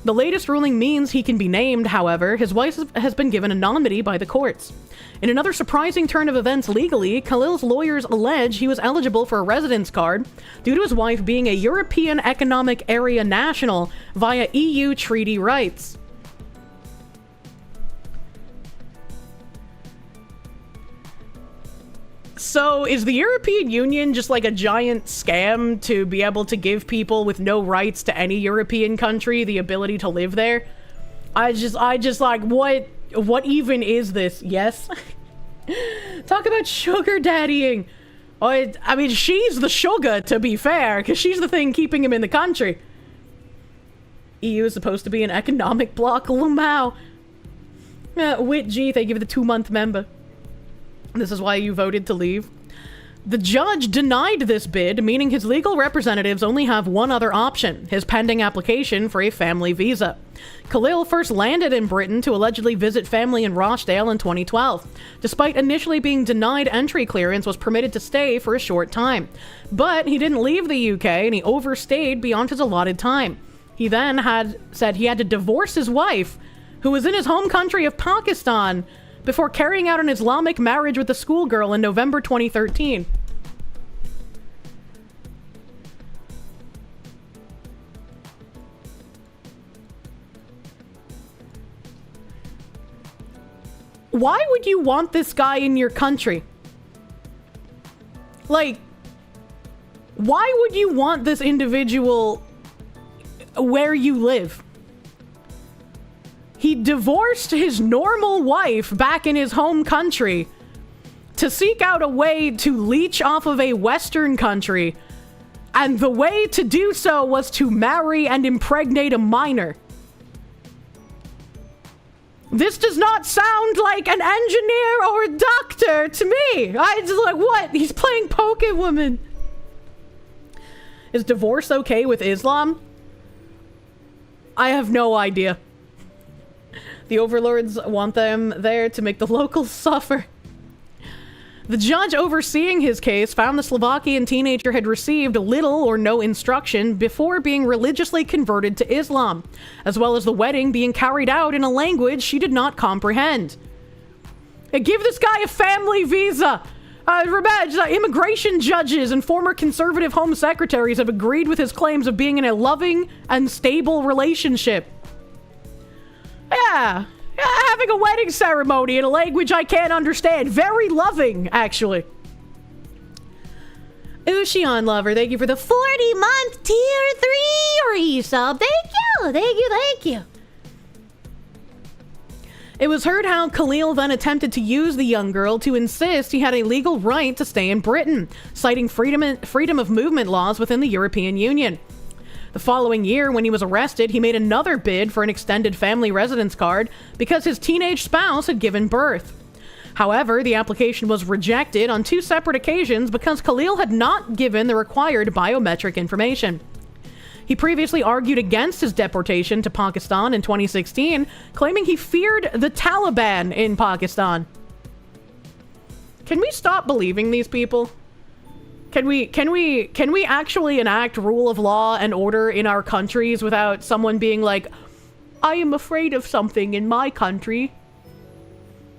Speaker 1: The latest ruling means he can be named, however. His wife has been given anonymity by the courts. In another surprising turn of events legally, Khalil's lawyers allege he was eligible for a residence card due to his wife being a European Economic Area national via EU treaty rights. So, is the European Union just like a giant scam to be able to give people with no rights to any European country the ability to live there? I just like, what even is this? Yes? Talk about sugar daddying. I mean, she's the sugar, to be fair, because she's the thing keeping him in the country. EU is supposed to be an economic bloc, Lumao. Wit G, thank you for the 2-month member. This is why you voted to leave. The judge denied this bid, meaning his legal representatives only have one other option, his pending application for a family visa. Khalil first landed in Britain to allegedly visit family in Rochdale in 2012. Despite initially being denied entry clearance, was permitted to stay for a short time. But he didn't leave the UK and he overstayed beyond his allotted time. He then said he had to divorce his wife, who was in his home country of Pakistan, before carrying out an Islamic marriage with a schoolgirl in November 2013. Why would you want this guy in your country? Like, why would you want this individual where you live? He divorced his normal wife back in his home country to seek out a way to leech off of a Western country, and the way to do so was to marry and impregnate a minor. This does not sound like an engineer or a doctor to me. I just like, what? He's playing Pokewoman. Is divorce okay with Islam? I have no idea. The overlords want them there to make the locals suffer. The judge overseeing his case found the Slovakian teenager had received little or no instruction before being religiously converted to Islam, as well as the wedding being carried out in a language she did not comprehend. Hey, give this guy a family visa! Immigration judges and former conservative home secretaries have agreed with his claims of being in a loving and stable relationship. Yeah, having a wedding ceremony in a language I can't understand. Very loving, actually. Ushion Lover, thank you for the 40-month tier 3 resub. Thank you. It was heard how Khalil then attempted to use the young girl to insist he had a legal right to stay in Britain, citing freedom of movement laws within the European Union. The following year, when he was arrested, he made another bid for an extended family residence card because his teenage spouse had given birth. However, the application was rejected on 2 separate occasions because Khalil had not given the required biometric information. He previously argued against his deportation to Pakistan in 2016, claiming he feared the Taliban in Pakistan. Can we stop believing these people? Can we actually enact rule of law and order in our countries without someone being like, I am afraid of something in my country.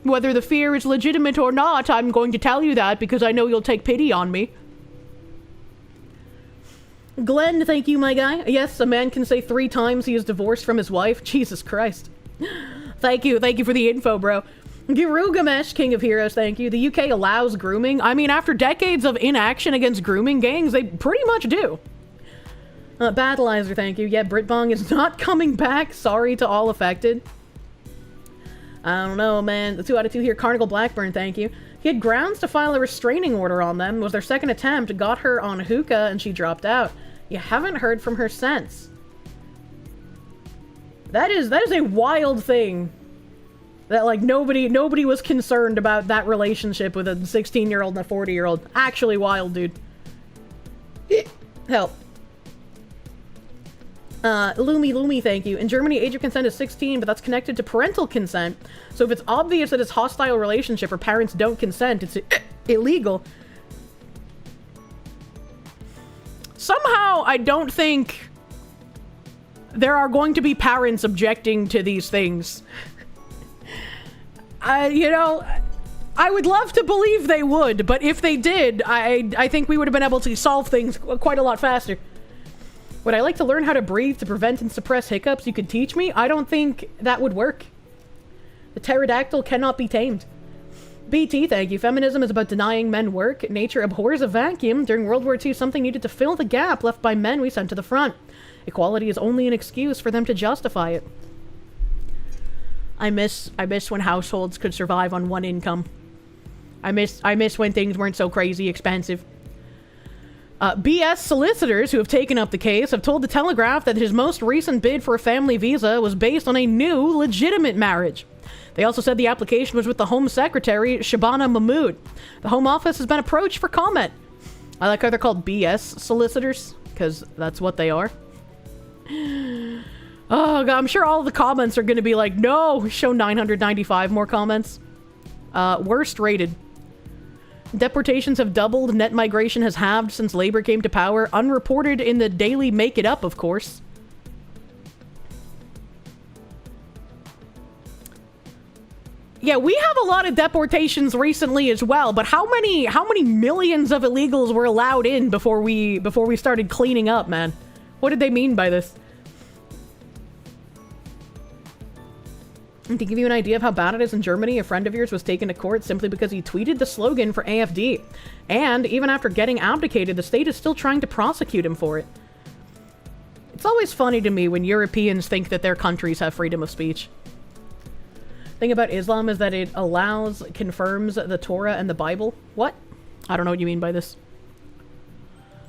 Speaker 1: Whether the fear is legitimate or not, I'm going to tell you that because I know you'll take pity on me. Glenn, thank you, my guy. Yes, a man can say 3 times he is divorced from his wife. Jesus Christ. Thank you for the info, bro. Girugamesh, King of Heroes, thank you. The UK allows grooming. I mean, after decades of inaction against grooming gangs, they pretty much do. Battleizer, thank you. Yeah, Britbong is not coming back. Sorry to all affected. I don't know, man. The 2 out of 2 here. Carnival Blackburn, thank you. He had grounds to file a restraining order on them. It was their second attempt. Got her on hookah and she dropped out. You haven't heard from her since. That is a wild thing. That, like, nobody was concerned about that relationship with a 16-year-old and a 40-year-old. Actually wild, dude. Help. Lumi, thank you. In Germany, age of consent is 16, but that's connected to parental consent. So if it's obvious that it's a hostile relationship or parents don't consent, it's illegal. Somehow, I don't think there are going to be parents objecting to these things. You know, I would love to believe they would, but if they did, I think we would have been able to solve things quite a lot faster. Would I like to learn how to breathe to prevent and suppress hiccups? You could teach me? I don't think that would work. The pterodactyl cannot be tamed. BT, thank you. Feminism is about denying men work. Nature abhors a vacuum. During World War II, something needed to fill the gap left by men we sent to the front. Equality is only an excuse for them to justify it. I miss when households could survive on one income. I miss when things weren't so crazy expensive. BS solicitors who have taken up the case have told the Telegraph that his most recent bid for a family visa was based on a new, legitimate marriage. They also said the application was with the Home Secretary, Shabana Mahmood. The Home Office has been approached for comment. I like how they're called BS solicitors, because that's what they are. Oh, God, I'm sure all the comments are going to be like, no, show 995 more comments. Worst rated. Deportations have doubled, net migration has halved since Labour came to power. Unreported in the Daily Make It Up, of course. Yeah, we have a lot of deportations recently as well, but how many millions of illegals were allowed in before we started cleaning up, man? What did they mean by this? And to give you an idea of how bad it is in Germany, a friend of yours was taken to court simply because he tweeted the slogan for AfD. And even after getting abdicated, the state is still trying to prosecute him for it. It's always funny to me when Europeans think that their countries have freedom of speech. The thing about Islam is that it confirms the Torah and the Bible. What? I don't know what you mean by this.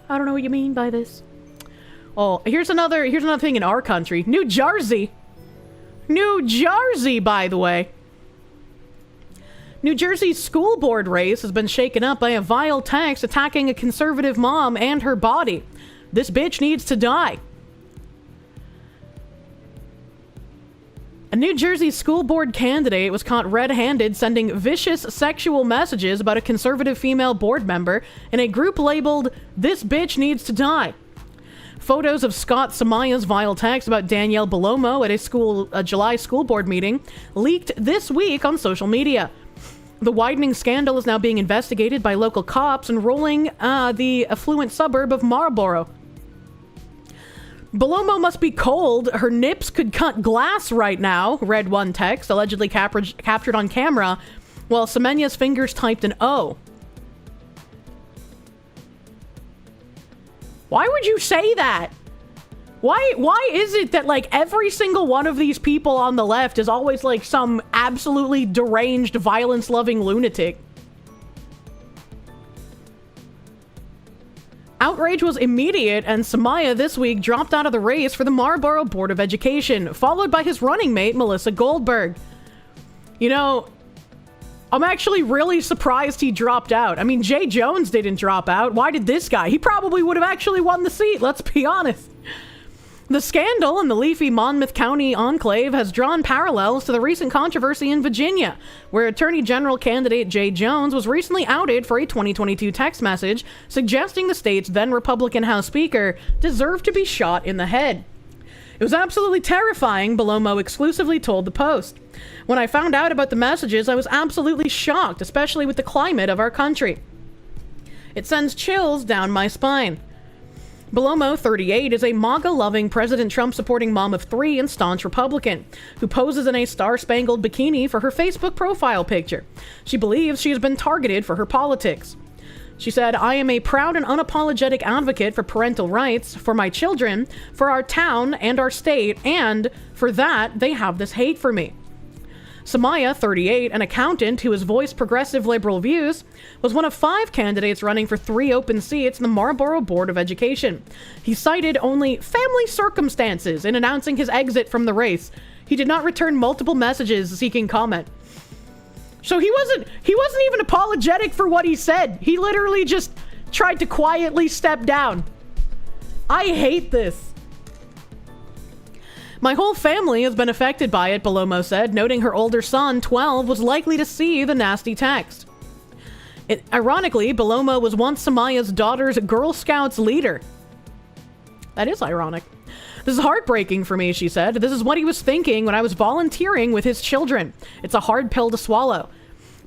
Speaker 1: I don't know what you mean by this. Oh, here's another thing in our country. New Jersey, by the way. New Jersey's school board race has been shaken up by a vile text attacking a conservative mom and her body. This bitch needs to die. A New Jersey school board candidate was caught red-handed sending vicious sexual messages about a conservative female board member in a group labeled, "This bitch needs to die." Photos of Scott Samaya's vile text about Danielle Belomo at a July school board meeting leaked this week on social media. The widening scandal is now being investigated by local cops enrolling the affluent suburb of Marlboro. Belomo must be cold. Her nips could cut glass right now, read one text, allegedly captured on camera, while Semenya's fingers typed an O. Why would you say that? Why is it that, like, every single one of these people on the left is always, like, some absolutely deranged, violence-loving lunatic? Outrage was immediate, and Samaya this week dropped out of the race for the Marlboro Board of Education, followed by his running mate, Melissa Goldberg. You know, I'm actually really surprised he dropped out. I mean, Jay Jones didn't drop out. Why did this guy? He probably would have actually won the seat, let's be honest. The scandal in the leafy Monmouth County enclave has drawn parallels to the recent controversy in Virginia, where Attorney General candidate Jay Jones was recently outed for a 2022 text message suggesting the state's then Republican House Speaker deserved to be shot in the head. It was absolutely terrifying, Belomo exclusively told the Post. When I found out about the messages, I was absolutely shocked, especially with the climate of our country. It sends chills down my spine. Belomo, 38, is a MAGA-loving, President Trump-supporting mom of 3 and staunch Republican, who poses in a star-spangled bikini for her Facebook profile picture. She believes she has been targeted for her politics. She said, "I am a proud and unapologetic advocate for parental rights, for my children, for our town and our state, and for that, they have this hate for me." Samaya, 38, an accountant who has voiced progressive liberal views, was one of 5 candidates running for 3 open seats in the Marlboro Board of Education. He cited only family circumstances in announcing his exit from the race. He did not return multiple messages seeking comment. So he wasn't even apologetic for what he said. He literally just tried to quietly step down. I hate this. My whole family has been affected by it, Belomo said, noting her older son, 12, was likely to see the nasty text. Ironically, Belomo was once Samaya's daughter's Girl Scouts leader. That is ironic. This is heartbreaking for me, she said. This is what he was thinking when I was volunteering with his children. It's a hard pill to swallow.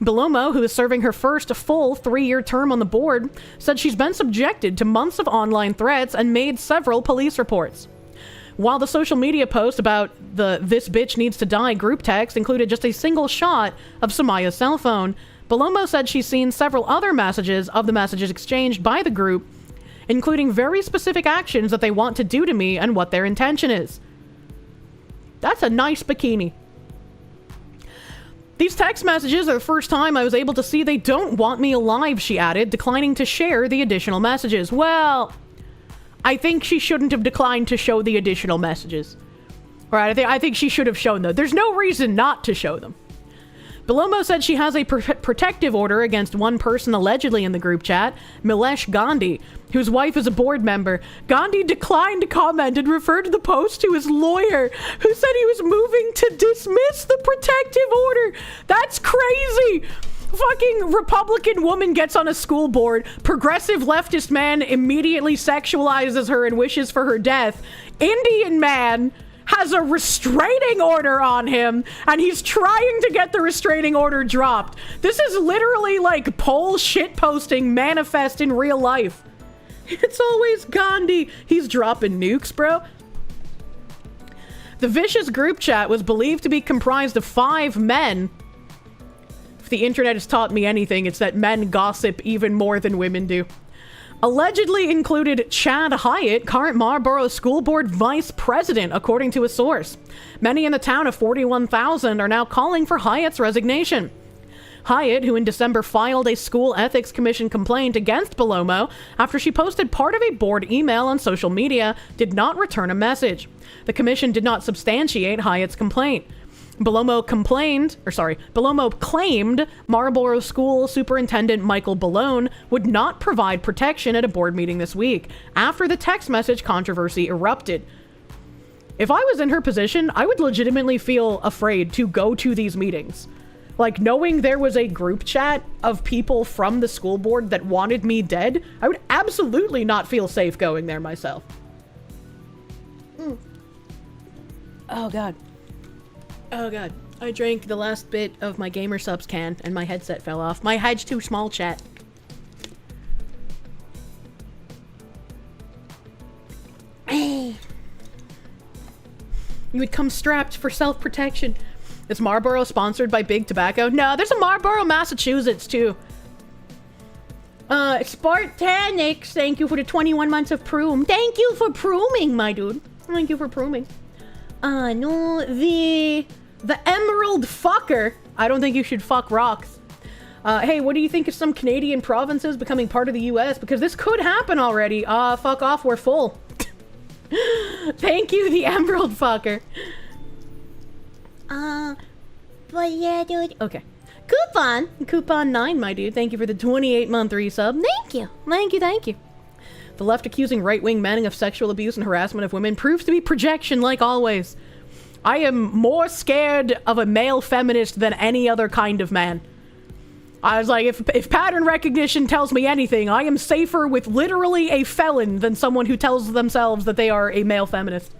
Speaker 1: Belomo, who is serving her first full 3-year term on the board, said she's been subjected to months of online threats and made several police reports. While the social media post about the "this bitch needs to die" group text included just a single shot of Samaya's cell phone, Belomo said she's seen several other messages of the messages exchanged by the group, including very specific actions that they want to do to me and what their intention is. That's a nice bikini. These text messages are the first time I was able to see they don't want me alive, she added, declining to share the additional messages. Well, I think she shouldn't have declined to show the additional messages. Right, I think she should have shown them. There's no reason not to show them. Belomo said she has a protective order against one person allegedly in the group chat, Milesh Gandhi, whose wife is a board member. Gandhi declined to comment and referred the post to his lawyer, who said he was moving to dismiss the protective order. That's crazy! Fucking Republican woman gets on a school board, progressive leftist man immediately sexualizes her and wishes for her death. Indian man has a restraining order on him, and he's trying to get the restraining order dropped. This is literally like poll shitposting manifest in real life. It's always Gandhi. He's dropping nukes, bro. The vicious group chat was believed to be comprised of 5 men. If the internet has taught me anything, it's that men gossip even more than women do. Allegedly included Chad Hyatt, current Marlborough School Board Vice President, according to a source. Many in the town of 41,000 are now calling for Hyatt's resignation. Hyatt, who in December filed a school ethics commission complaint against Belomo after she posted part of a board email on social media, did not return a message. The commission did not substantiate Hyatt's complaint. Belomo claimed Marlborough School Superintendent Michael Ballone would not provide protection at a board meeting this week after the text message controversy erupted. If I was in her position, I would legitimately feel afraid to go to these meetings. Like, knowing there was a group chat of people from the school board that wanted me dead, I would absolutely not feel safe going there myself. Oh, God. Oh, God. I drank the last bit of my Gamer Subs can, and my headset fell off. My head's too small, chat. You would come strapped for self-protection. Is Marlboro sponsored by Big Tobacco? No, there's a Marlboro, Massachusetts, too. Spartanix, thank you for the 21 months of Proom. Thank you for Prooming, my dude. Thank you for Prooming. No, the Emerald Fucker. I don't think you should fuck rocks. Hey, what do you think of some Canadian provinces becoming part of the US? Because this could happen already. Fuck off, we're full. Thank you, the Emerald Fucker. But yeah, dude. Okay. Coupon 9, my dude. Thank you for the 28-month resub. Thank you. The left accusing right-wing men of sexual abuse and harassment of women proves to be projection, like always. I am more scared of a male feminist than any other kind of man. I was like, if pattern recognition tells me anything, I am safer with literally a felon than someone who tells themselves that they are a male feminist.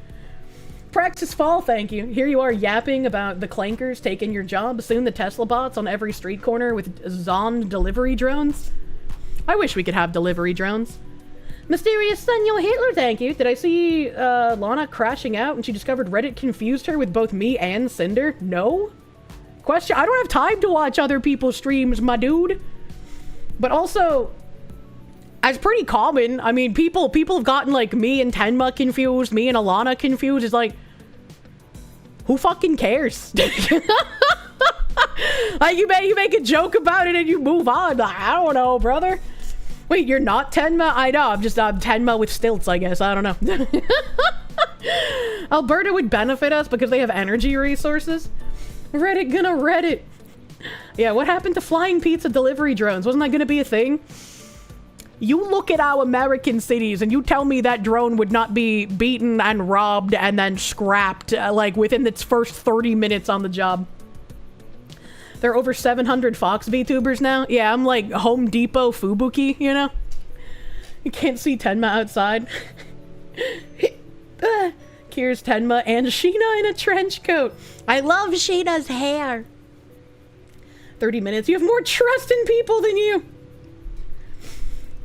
Speaker 1: Praxis Fall, thank you. Here you are yapping about the clankers taking your job. Soon the Tesla bots on every street corner with Zon delivery drones. I wish we could have delivery drones. Mysterious Senor Hitler, thank you. Did I see Lana crashing out and she discovered Reddit confused her with both me and Cinder? No? Question, I don't have time to watch other people's streams, my dude. But also, it's pretty common. I mean, people have gotten like me and Tenma confused, me and Alana confused. It's like, who fucking cares? Like, you make a joke about it and you move on. Like, I don't know, brother. Wait, you're not Tenma? I know, I'm Tenma with stilts, I guess. I don't know. Alberta would benefit us because they have energy resources. Reddit gonna Reddit. Yeah, what happened to flying pizza delivery drones? Wasn't that gonna be a thing? You look at our American cities and you tell me that drone would not be beaten and robbed and then scrapped, like, within its first 30 minutes on the job. There are over 700 Fox VTubers now. Yeah, I'm like Home Depot Fubuki, you know? You can't see Tenma outside. Kirs Tenma and Sheena in a trench coat. I love Sheena's hair. 30 minutes. You have more trust in people than you.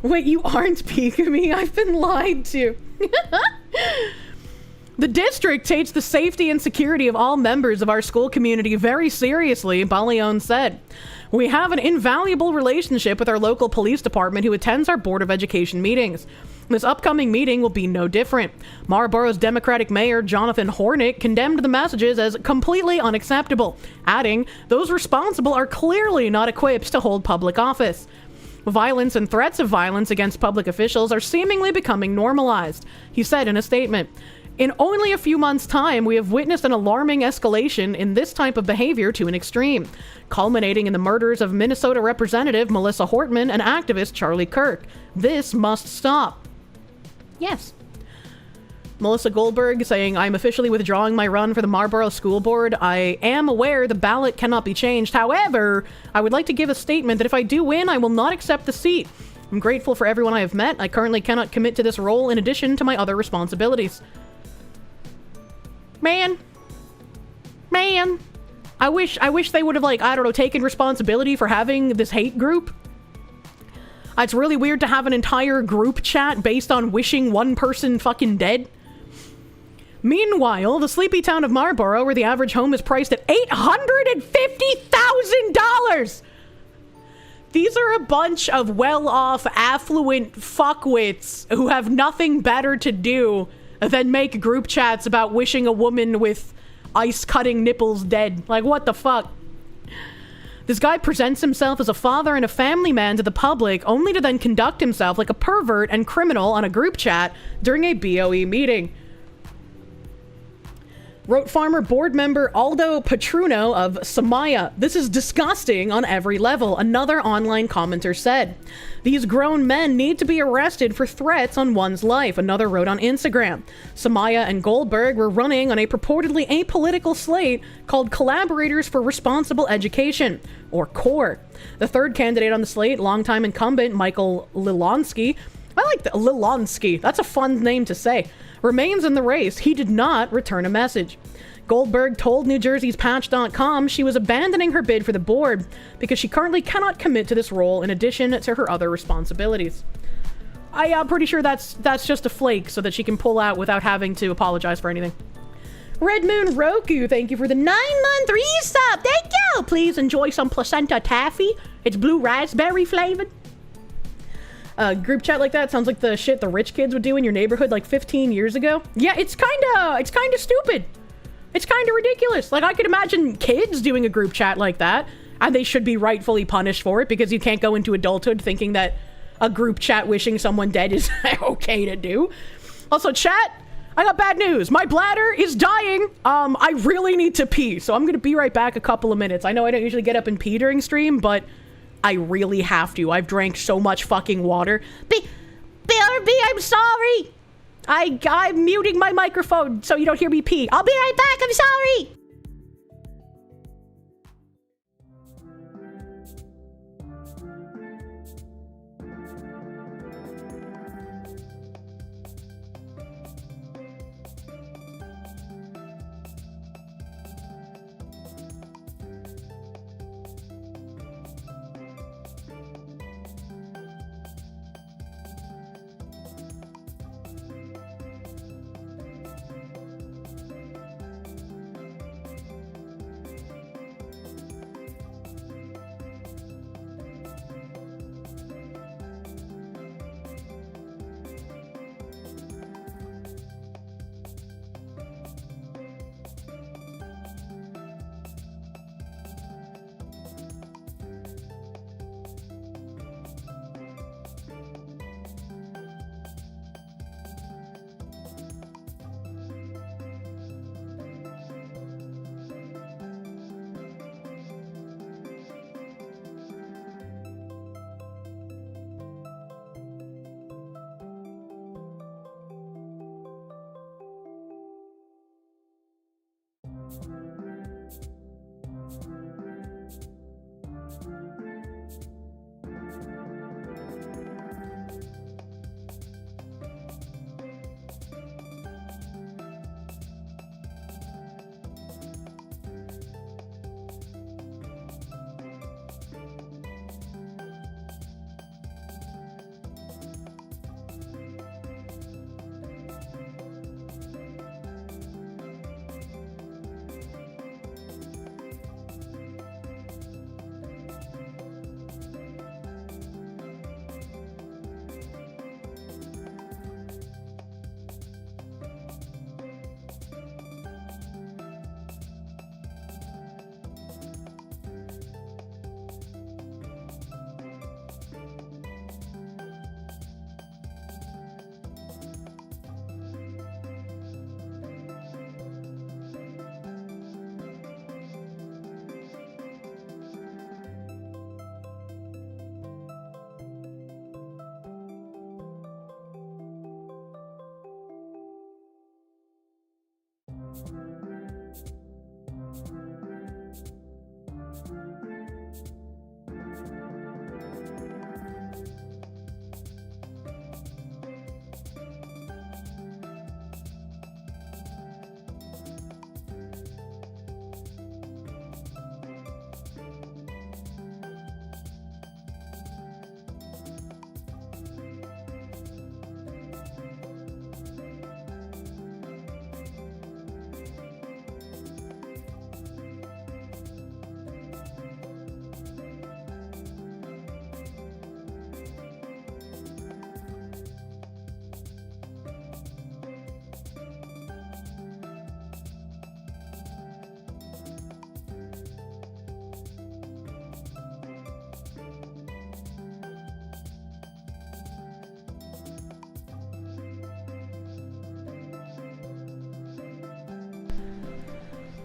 Speaker 1: Wait, you aren't Pikami. I've been lied to. The district takes the safety and security of all members of our school community very seriously, Baleon said. We have an invaluable relationship with our local police department who attends our Board of Education meetings. This upcoming meeting will be no different. Marlborough's Democratic Mayor, Jonathan Hornick, condemned the messages as completely unacceptable, adding, those responsible are clearly not equipped to hold public office. Violence and threats of violence against public officials are seemingly becoming normalized, he said in a statement. In only a few months' time, we have witnessed an alarming escalation in this type of behavior to an extreme, culminating in the murders of Minnesota Representative Melissa Hortman and activist Charlie Kirk. This must stop. Yes. Melissa Goldberg saying, I'm officially withdrawing my run for the Marlborough School Board. I am aware the ballot cannot be changed. However, I would like to give a statement that if I do win, I will not accept the seat. I'm grateful for everyone I have met. I currently cannot commit to this role in addition to my other responsibilities. Man, I wish they would have, like, I don't know, taken responsibility for having this hate group. It's really weird to have an entire group chat based on wishing one person fucking dead. Meanwhile, the sleepy town of Marlborough, where the average home is priced at $850,000. These are a bunch of well-off, affluent fuckwits who have nothing better to do than make group chats about wishing a woman with ice-cutting nipples dead. Like, what the fuck? This guy presents himself as a father and a family man to the public, only to then conduct himself like a pervert and criminal on a group chat during a BOE meeting. Wrote farmer board member Aldo Petruno of Samaya. This is disgusting on every level, another online commenter said. These grown men need to be arrested for threats on one's life, another wrote on Instagram. Samaya and Goldberg were running on a purportedly apolitical slate called Collaborators for Responsible Education, or CORE. The third candidate on the slate, longtime incumbent Michael Lilonsky, I like that, Lilonsky, that's a fun name to say, remains in the race. He did not return a message. Goldberg told New Jersey's Patch.com she was abandoning her bid for the board because she currently cannot commit to this role in addition to her other responsibilities. I'm pretty sure that's just a flake so that she can pull out without having to apologize for anything. Red Moon Roku, thank you for the 9-month resub. Thank you. Please enjoy some placenta taffy. It's blue raspberry flavored. Group chat like that sounds like the shit the rich kids would do in your neighborhood like 15 years ago. Yeah, it's kind of stupid. It's kind of ridiculous. Like, I could imagine kids doing a group chat like that, and they should be rightfully punished for it because you can't go into adulthood thinking that a group chat wishing someone dead is okay to do. Also, chat, I got bad news. My bladder is dying. I really need to pee, so I'm gonna be right back a couple of minutes. I know I don't usually get up and pee during stream, but I really have to. I've drank so much fucking water. BRB, I'm sorry. I'm muting my microphone so you don't hear me pee. I'll be right back. I'm sorry.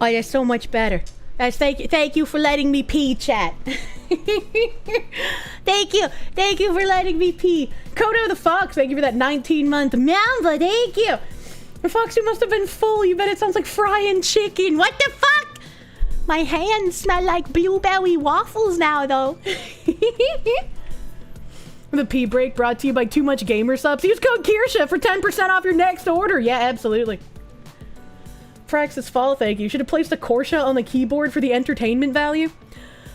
Speaker 1: Oh, that's so much better. Thank you for letting me pee, chat. Thank you for letting me pee. Kodo the Fox, thank you for that 19-month member. Thank you. The Fox, you must have been full. You bet it sounds like frying chicken. What the fuck? My hands smell like blueberry waffles now, though. The pee break brought to you by Too Much Gamer Subs. Use code Kirsche for 10% off your next order. Yeah, absolutely. Praxis Fall, thank you. Should have placed a Kirsche on the keyboard for the entertainment value.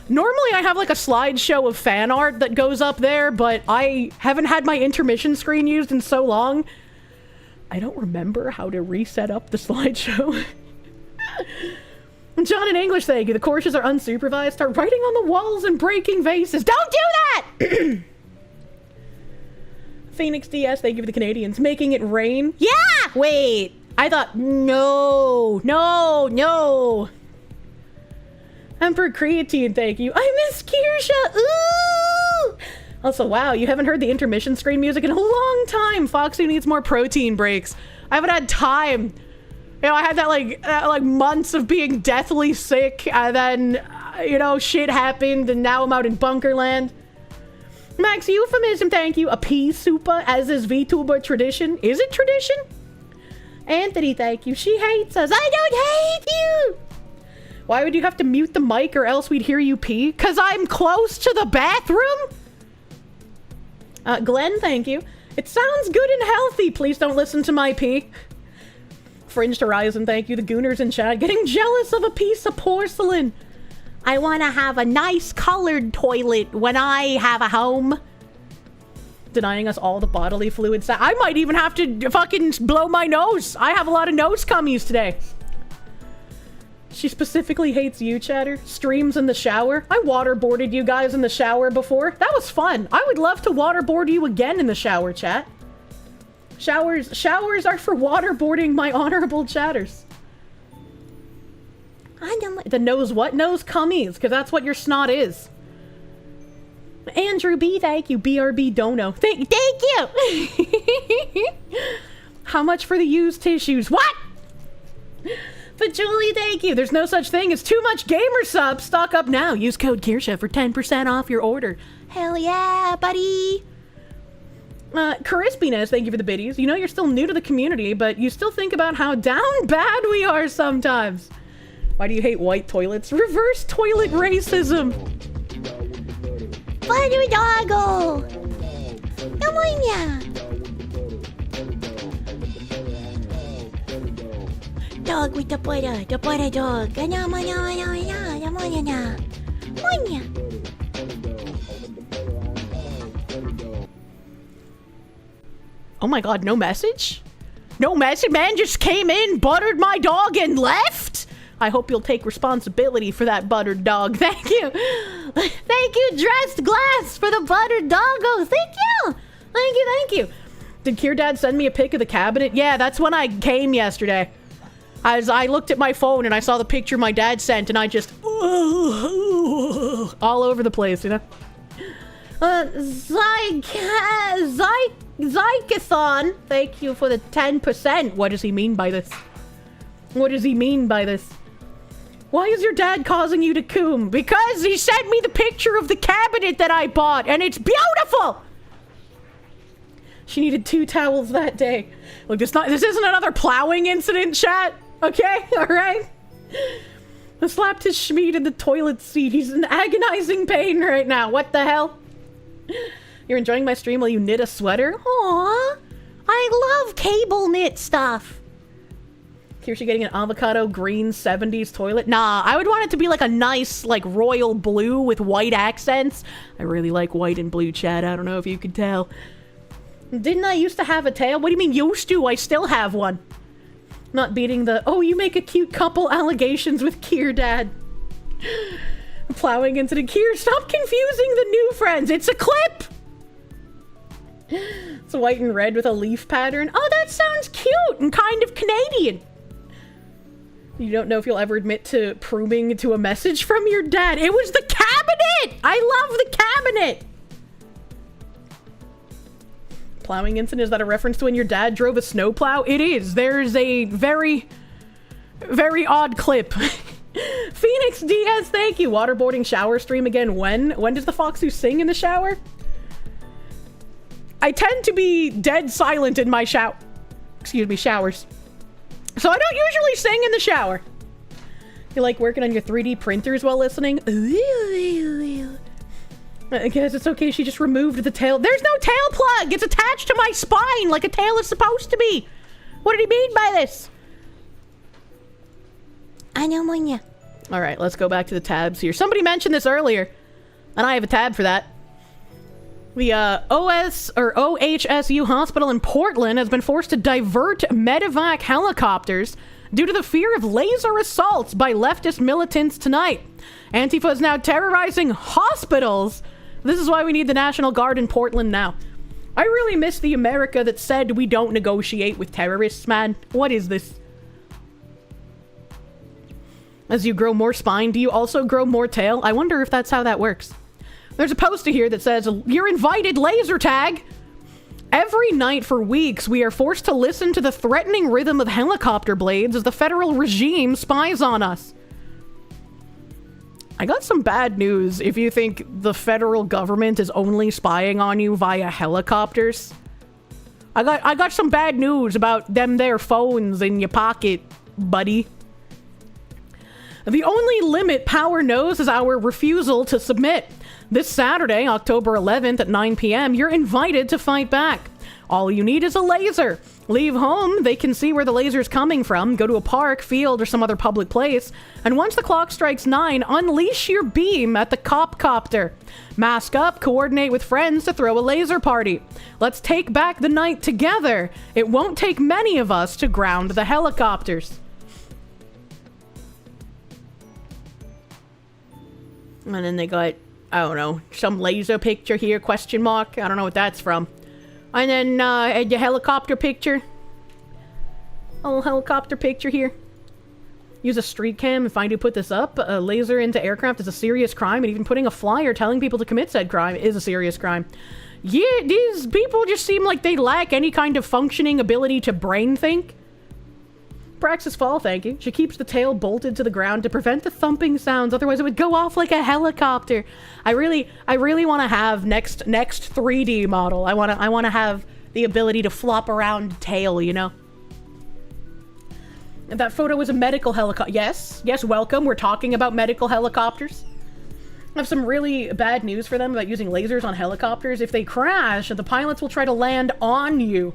Speaker 1: Normally I have like a slideshow of fan art that goes up there, but I haven't had my intermission screen used in so long. I don't remember how to reset up the slideshow. John in English, thank you. The Kirsches are unsupervised. Start writing on the walls and breaking vases. Don't do that! Phoenix DS, thank you for the Canadians. Making it rain. Yeah! Wait. I thought, no. Emperor Creatine, thank you. I miss Kirsche. Ooh! Also, wow, you haven't heard the intermission screen music in a long time. Foxy needs more protein breaks. I haven't had time. You know, I had that like months of being deathly sick, and then, you know, shit happened, and now I'm out in Bunkerland. Max Euphemism, thank you. A pea super, as is VTuber tradition. Is it tradition? Anthony, thank you. She hates us. I don't hate you! Why would you have to mute the mic or else we'd hear you pee? 'Cause I'm close to the bathroom? Glenn, thank you. It sounds good and healthy. Please don't listen to my pee. Fringed Horizon, thank you. The Gooners in chat getting jealous of a piece of porcelain. I want to have a nice colored toilet when I have a home. Denying us all the bodily fluids. I might even have to fucking blow my nose. I have a lot of nose cummies today. She specifically hates you, Chatter. Streams in the shower. I waterboarded you guys in the shower before. That was fun. I would love to waterboard you again in the shower, chat. Showers are for waterboarding my honorable chatters. I don't. The nose what? Nose cummies, because that's what your snot is. Andrew B, thank you. BRB Dono. Thank you! How much for the used tissues? What? But Julie, thank you. There's no such thing as too much gamer subs. Stock up now. Use code Kirsche for 10% off your order. Hell yeah, buddy. Crispiness, thank you for the biddies. You know you're still new to the community, but you still think about how down bad we are sometimes. Why do you hate white toilets? Reverse toilet racism. Butter doggo! Namonya! Dog with the butter dog. Namonya. Oh my god, no message? No message? Man just came in, buttered my dog, and left? I hope you'll take responsibility for that buttered dog. Thank you. Thank you, Dressed Glass, for the buttered doggo. Thank you. Thank you. Did Kier Dad send me a pic of the cabinet? Yeah, that's when I came yesterday. As I looked at my phone and I saw the picture my dad sent, and I just all over the place, you know? Zykathon, thank you for the 10%. What does he mean by this? What does he mean by this? Why is your dad causing you to coom? Because he sent me the picture of the cabinet that I bought, and it's beautiful! She needed 2 towels that day. Look, this isn't another plowing incident, chat. Okay? Alright? I slapped his schmeat in the toilet seat. He's in agonizing pain right now. What the hell? You're enjoying my stream while you knit a sweater? Aww. I love cable knit stuff. Kirsche getting an avocado green 70s toilet? Nah, I would want it to be like a nice, like, royal blue with white accents. I really like white and blue, chat. I don't know if you could tell. Didn't I used to have a tail? What do you mean used to? I still have one. Not beating the, oh, you make a cute couple allegations with Kier Dad. Plowing into the Kier. Stop confusing the new friends. It's a clip. It's white and red with a leaf pattern. Oh, that sounds cute and kind of Canadian. You don't know if you'll ever admit to proving to a message from your dad. It was the cabinet! I love the cabinet! Plowing incident, is that a reference to when your dad drove a snowplow? It is. There's a very very odd clip. Phoenix Diaz, thank you. Waterboarding shower stream again. When does the Foxu sing in the shower? I tend to be dead silent in my showers. So I don't usually sing in the shower. You like working on your 3D printers while listening? I guess it's okay, she just removed the tail. There's no tail plug! It's attached to my spine like a tail is supposed to be! What did he mean by this? I know when you. Alright, let's go back to the tabs here. Somebody mentioned this earlier, and I have a tab for that. The OHSU hospital in Portland has been forced to divert medevac helicopters due to the fear of laser assaults by leftist militants tonight. Antifa is now terrorizing hospitals. This is why we need the National Guard in Portland now. I really miss the America that said we don't negotiate with terrorists, man. What is this? As you grow more spine, do you also grow more tail? I wonder if that's how that works. There's a poster here that says, "You're invited, laser tag!" Every night for weeks, we are forced to listen to the threatening rhythm of helicopter blades as the federal regime spies on us. I got some bad news if you think the federal government is only spying on you via helicopters. I got some bad news about them there phones in your pocket, buddy. The only limit power knows is our refusal to submit. This Saturday, October 11th at 9 p.m., you're invited to fight back. All you need is a laser. Leave home, they can see where the laser's coming from, go to a park, field, or some other public place, and once the clock strikes 9, unleash your beam at the copter. Mask up, coordinate with friends to throw a laser party. Let's take back the night together. It won't take many of us to ground the helicopters. And then they got, I don't know, some laser picture here, question mark. I don't know what that's from. And then the helicopter picture. A little helicopter picture here. Use a street cam and find who put this up. A laser into aircraft is a serious crime, and even putting a flyer telling people to commit said crime is a serious crime. Yeah, these people just seem like they lack any kind of functioning ability to brain think. Praxis Fall, thank you. She keeps the tail bolted to the ground to prevent the thumping sounds, otherwise it would go off like a helicopter. I really want to have next 3D model. I want to have the ability to flop around tail, you know? And that photo was a medical helicopter. Yes, welcome. We're talking about medical helicopters. I have some really bad news for them about using lasers on helicopters. If they crash, the pilots will try to land on you.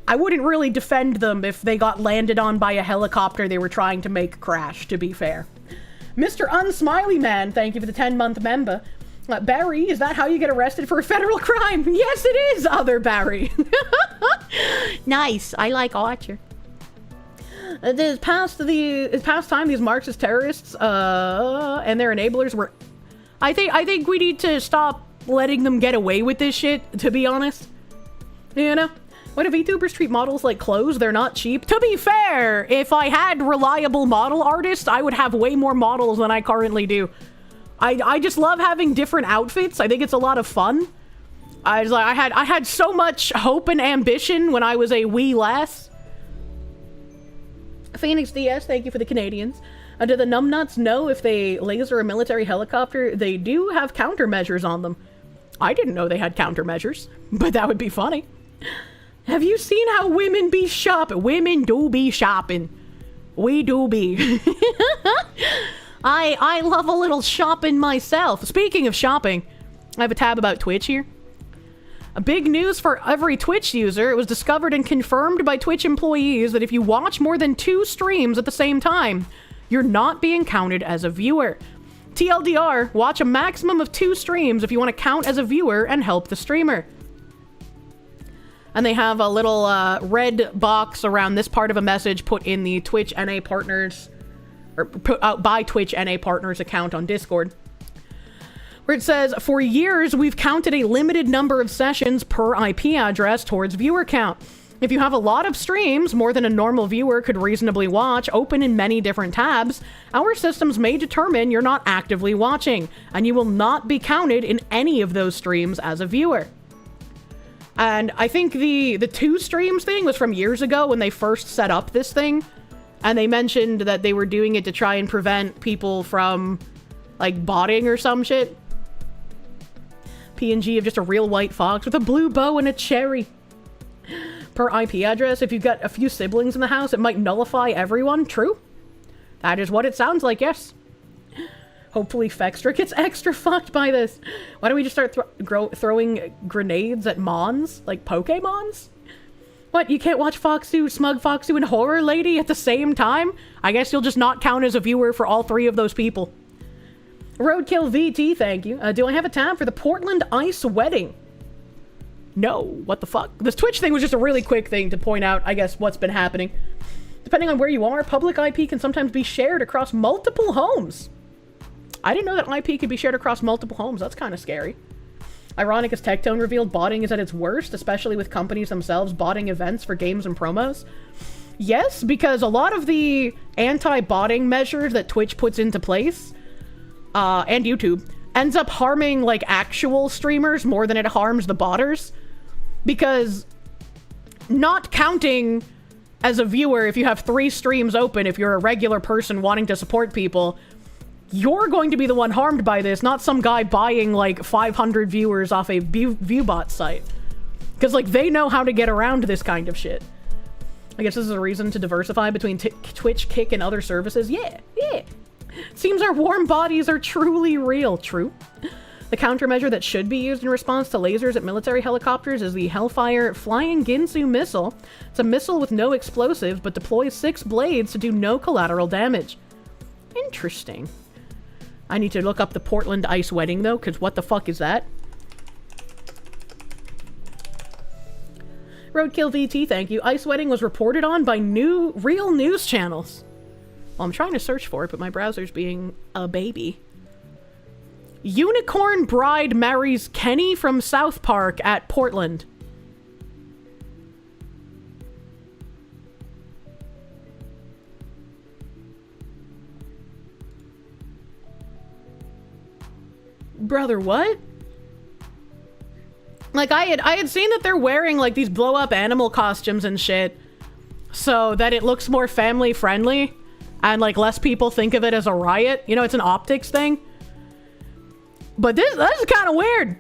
Speaker 1: I wouldn't really defend them if they got landed on by a helicopter they were trying to make crash, to be fair. Mr. Unsmiley Man, thank you for the 10-month member. Barry, is that how you get arrested for a federal crime? Yes, it is, other Barry. Nice. I like Archer. It's past time these Marxist terrorists and their enablers were... I think we need to stop letting them get away with this shit, to be honest. You know? Why do VTubers treat models like clothes? They're not cheap. To be fair, if I had reliable model artists, I would have way more models than I currently do. I just love having different outfits. I think it's a lot of fun. I had so much hope and ambition when I was a wee lass. Phoenix DS, thank you for the Canadians. Do the numbnuts know if they laser a military helicopter? They do have countermeasures on them. I didn't know they had countermeasures, but that would be funny. Have you seen how women be shopping? Women do be shopping. We do be. I love a little shopping myself. Speaking of shopping, I have a tab about Twitch here. A big news for every Twitch user. It was discovered and confirmed by Twitch employees that if you watch more than 2 streams at the same time, you're not being counted as a viewer. TLDR, watch a maximum of 2 streams if you want to count as a viewer and help the streamer. And they have a little red box around this part of a message put in the Twitch NA Partners, or put out by Twitch NA Partners account on Discord, where it says, for years, we've counted a limited number of sessions per IP address towards viewer count. If you have a lot of streams, more than a normal viewer could reasonably watch, open in many different tabs, our systems may determine you're not actively watching, and you will not be counted in any of those streams as a viewer. And I think the 2 streams thing was from years ago when they first set up this thing. And they mentioned that they were doing it to try and prevent people from, like, botting or some shit. PNG of just a real white fox with a blue bow and a cherry. Per IP address, if you've got a few siblings in the house, it might nullify everyone. True. That is what it sounds like, yes. Hopefully Fextra gets extra fucked by this. Why don't we just start throwing grenades at Mons? Like Pokemons? What, you can't watch Foxu, Smug Foxu, and Horror Lady at the same time? I guess you'll just not count as a viewer for all 3 of those people. Roadkill VT, thank you. Do I have a tab for the Portland Ice Wedding? No. What the fuck? This Twitch thing was just a really quick thing to point out, I guess, what's been happening. Depending on where you are, public IP can sometimes be shared across multiple homes. I didn't know that IP could be shared across multiple homes. That's kind of scary. Ironic as Tectone revealed, botting is at its worst, especially with companies themselves botting events for games and promos. Yes, because a lot of the anti-botting measures that Twitch puts into place, and YouTube, ends up harming, like, actual streamers more than it harms the botters. Because not counting as a viewer, if you have 3 streams open, if you're a regular person wanting to support people, you're going to be the one harmed by this, not some guy buying, like, 500 viewers off a ViewBot site. Because, like, they know how to get around this kind of shit. I guess this is a reason to diversify between Twitch, Kick, and other services. Yeah. Seems our warm bodies are truly real. True. The countermeasure that should be used in response to lasers at military helicopters is the Hellfire Flying Ginsu missile. It's a missile with no explosive, but deploys 6 blades to do no collateral damage. Interesting. I need to look up the Portland Ice Wedding, though, because what the fuck is that? Roadkill VT, thank you. Ice Wedding was reported on by real news channels. Well, I'm trying to search for it, but my browser's being a baby. Unicorn bride marries Kenny from South Park at Portland. Brother, what? Like, I had seen that they're wearing, like, these blow-up animal costumes and shit, so that it looks more family-friendly, and, like, less people think of it as a riot. You know, it's an optics thing. But this is kind of weird.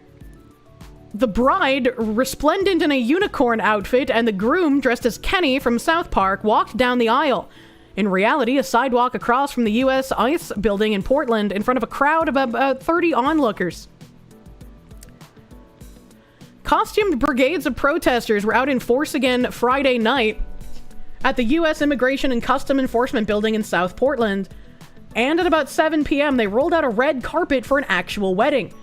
Speaker 1: The bride, resplendent in a unicorn outfit, and the groom, dressed as Kenny from South Park, walked down the aisle. In reality, a sidewalk across from the U.S. Ice building in Portland in front of a crowd of about 30 onlookers. Costumed brigades of protesters were out in force again Friday night at the U.S. Immigration and Custom Enforcement building in South Portland. And at about 7 p.m., they rolled out a red carpet for an actual wedding.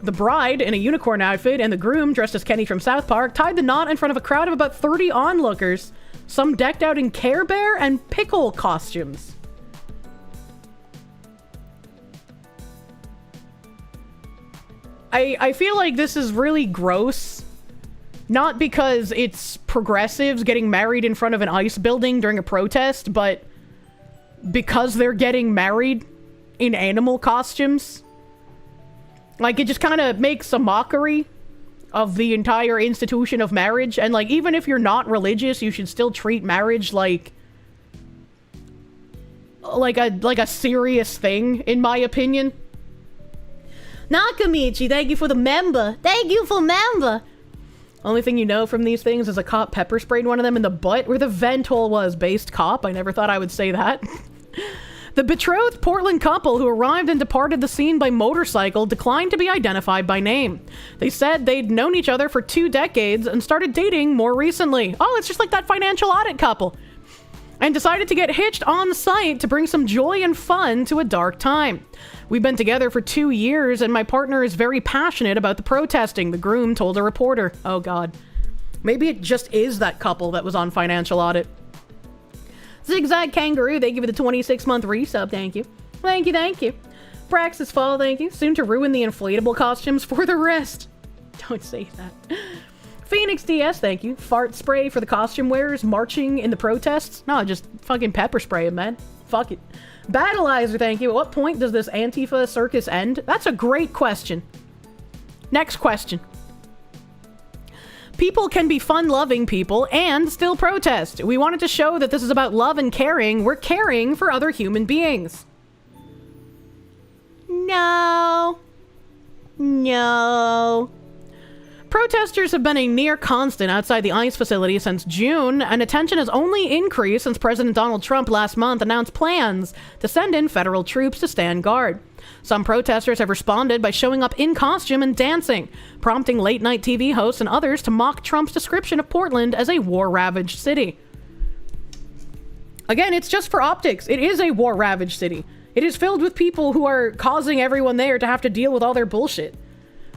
Speaker 1: The bride, in a unicorn outfit, and the groom, dressed as Kenny from South Park, tied the knot in front of a crowd of about 30 onlookers, some decked out in Care Bear and Pickle costumes. I feel like this is really gross. Not because it's progressives getting married in front of an ice building during a protest, but because they're getting married in animal costumes. Like, it just kind of makes a mockery of the entire institution of marriage. And, like, even if you're not religious, you should still treat marriage like a serious thing, in my opinion. Nakamichi, thank you for the member. Thank you for member. Only thing you know from these things is a cop pepper sprayed one of them in the butt where the vent hole was. Based cop. I never thought I would say that. The betrothed Portland couple who arrived and departed the scene by motorcycle declined to be identified by name. They said they'd known each other for 2 decades and started dating more recently. Oh, it's just like that financial audit couple. And decided to get hitched on site to bring some joy and fun to a dark time. We've been together for 2 years and my partner is very passionate about the protesting, the groom told a reporter. Oh God. Maybe it just is that couple that was on financial audit. Zigzag Kangaroo, thank you for the 26-month resub, thank you. Thank you, thank you. Praxis Fall, thank you. Soon to ruin the inflatable costumes for the rest. Don't say that. Phoenix DS, thank you. Fart spray for the costume wearers marching in the protests? No, just fucking pepper spray 'em, man. Fuck it. Battleizer, thank you. At what point does this Antifa circus end? That's a great question. Next question. People can be fun-loving people and still protest. We wanted to show that this is about love and caring. We're caring for other human beings. No. No. Protesters have been a near constant outside the ICE facility since June, and attention has only increased since President Donald Trump last month announced plans to send in federal troops to stand guard. Some protesters have responded by showing up in costume and dancing, prompting late-night TV hosts and others to mock Trump's description of Portland as a war-ravaged city. Again, it's just for optics. It is a war-ravaged city. It is filled with people who are causing everyone there to have to deal with all their bullshit.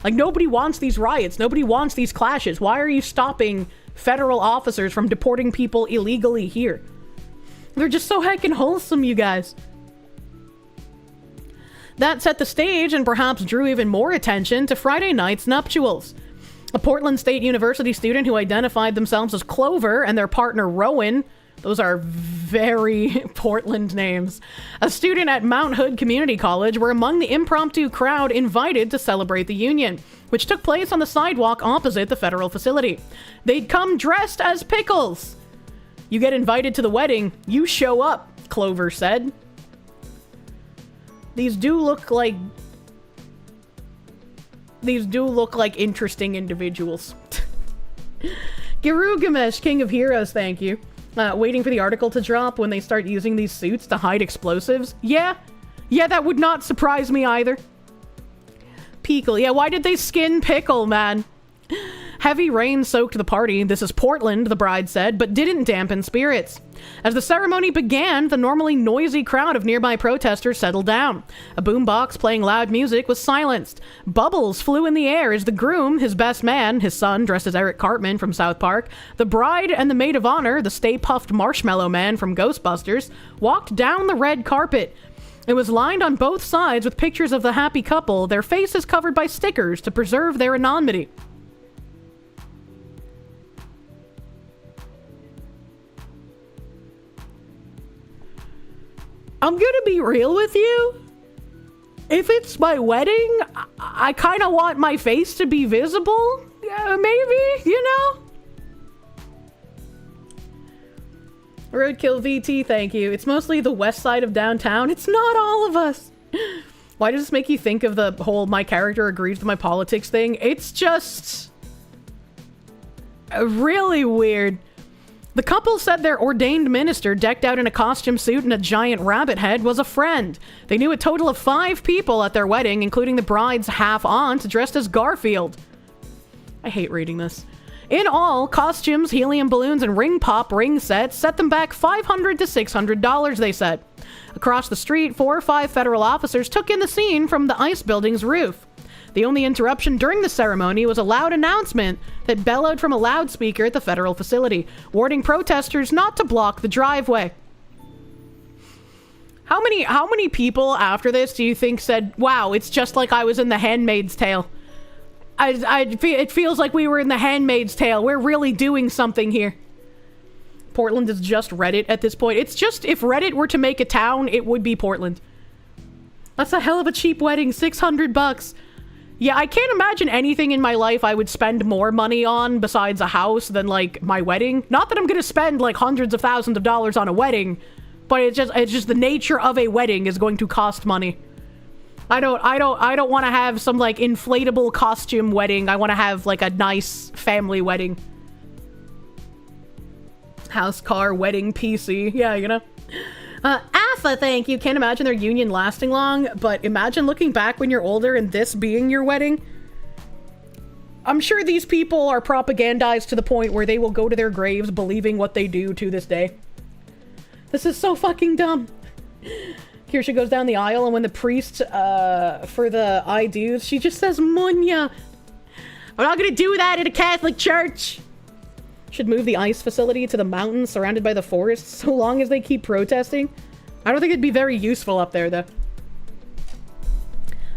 Speaker 1: Like, nobody wants these riots. Nobody wants these clashes. Why are you stopping federal officers from deporting people illegally here? They're just so heckin' wholesome, you guys. That set the stage and perhaps drew even more attention to Friday night's nuptials. A Portland State University student who identified themselves as Clover and their partner Rowan, those are very Portland names, a student at Mount Hood Community College, were among the impromptu crowd invited to celebrate the union, which took place on the sidewalk opposite the federal facility. They'd come dressed as pickles. You get invited to the wedding, you show up, Clover said. These do look like interesting individuals. Girugamesh, King of Heroes, thank you. Waiting for the article to drop when they start using these suits to hide explosives. Yeah, that would not surprise me either. Pickle, yeah, why did they skin Pickle, man? Heavy rain soaked the party. This is Portland, the bride said, but didn't dampen spirits. As the ceremony began, the normally noisy crowd of nearby protesters settled down. A boombox playing loud music was silenced. Bubbles flew in the air as the groom, his best man, his son dressed as Eric Cartman from South Park, the bride and the maid of honor, the Stay Puffed Marshmallow Man from Ghostbusters, walked down the red carpet. It was lined on both sides with pictures of the happy couple, their faces covered by stickers to preserve their anonymity. I'm gonna be real with you. If it's my wedding, I kind of want my face to be visible. Maybe, you know? Roadkill VT, thank you. It's mostly the west side of downtown. It's not all of us. Why does this make you think of the whole my character agrees with my politics thing? It's just really weird. The couple said their ordained minister, decked out in a costume suit and a giant rabbit head, was a friend. They knew a total of 5 people at their wedding, including the bride's half-aunt dressed as Garfield. I hate reading this. In all, costumes, helium balloons, and ring pop ring sets set them back $500 to $600, they said. Across the street, 4 or 5 federal officers took in the scene from the ICE building's roof. The only interruption during the ceremony was a loud announcement that bellowed from a loudspeaker at the federal facility, warning protesters not to block the driveway. How many people after this do you think said, wow, it's just like I was in The Handmaid's Tale? It feels like we were in The Handmaid's Tale. We're really doing something here. Portland is just Reddit at this point. It's just, if Reddit were to make a town, it would be Portland. That's a hell of a cheap wedding, $600. Yeah, I can't imagine anything in my life I would spend more money on besides a house than, like, my wedding. Not that I'm gonna spend, like, hundreds of thousands of dollars on a wedding, but it's just the nature of a wedding is going to cost money. I don't want to have some, like, inflatable costume wedding. I want to have, like, a nice family wedding. House, car, wedding, PC. Yeah, you know. Alpha, thank you. Can't imagine their union lasting long, but imagine looking back when you're older and this being your wedding. I'm sure these people are propagandized to the point where they will go to their graves believing what they do to this day. This is so fucking dumb. Kirsche goes down the aisle, and when the priest, for the I do's, she just says, Munya. I'm not gonna do that in a Catholic church. Should move the ICE facility to the mountains surrounded by the forest so long as they keep protesting. I don't think it'd be very useful up there, though.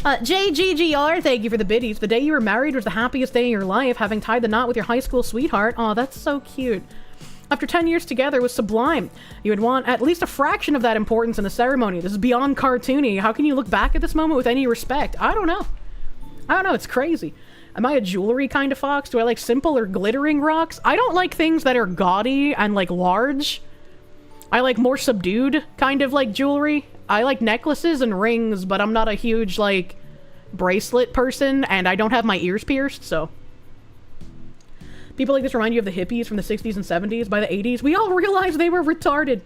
Speaker 1: JGGR, thank you for the biddies. The day you were married was the happiest day of your life, having tied the knot with your high school sweetheart. Aw, that's so cute. After 10 years together was sublime. You would want at least a fraction of that importance in the ceremony. This is beyond cartoony. How can you look back at this moment with any respect? I don't know. It's crazy. Am I a jewelry kind of fox? Do I like simple or glittering rocks? I don't like things that are gaudy and like large. I like more subdued kind of like jewelry. I like necklaces and rings, but I'm not a huge like bracelet person, and I don't have my ears pierced, so. People like this remind you of the hippies from the 60s and 70s. By the 80s, we all realized they were retarded.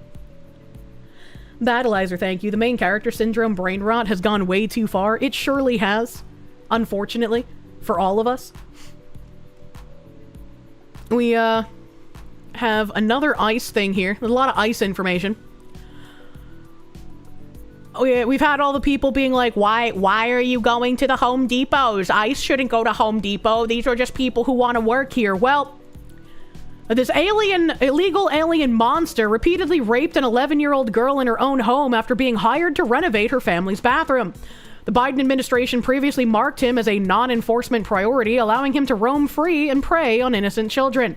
Speaker 1: Battleizer, thank you. The main character syndrome brain rot has gone way too far. It surely has, unfortunately, for all of us. We, have another ice thing here. There's a lot of ice information. We've had all the people being like, why are you going to the Home Depots? ICE shouldn't go to Home Depot. These are just people who want to work here. Well, this illegal alien monster repeatedly raped an 11-year-old girl in her own home after being hired to renovate her family's bathroom. The Biden administration previously marked him as a non-enforcement priority, allowing him to roam free and prey on innocent children.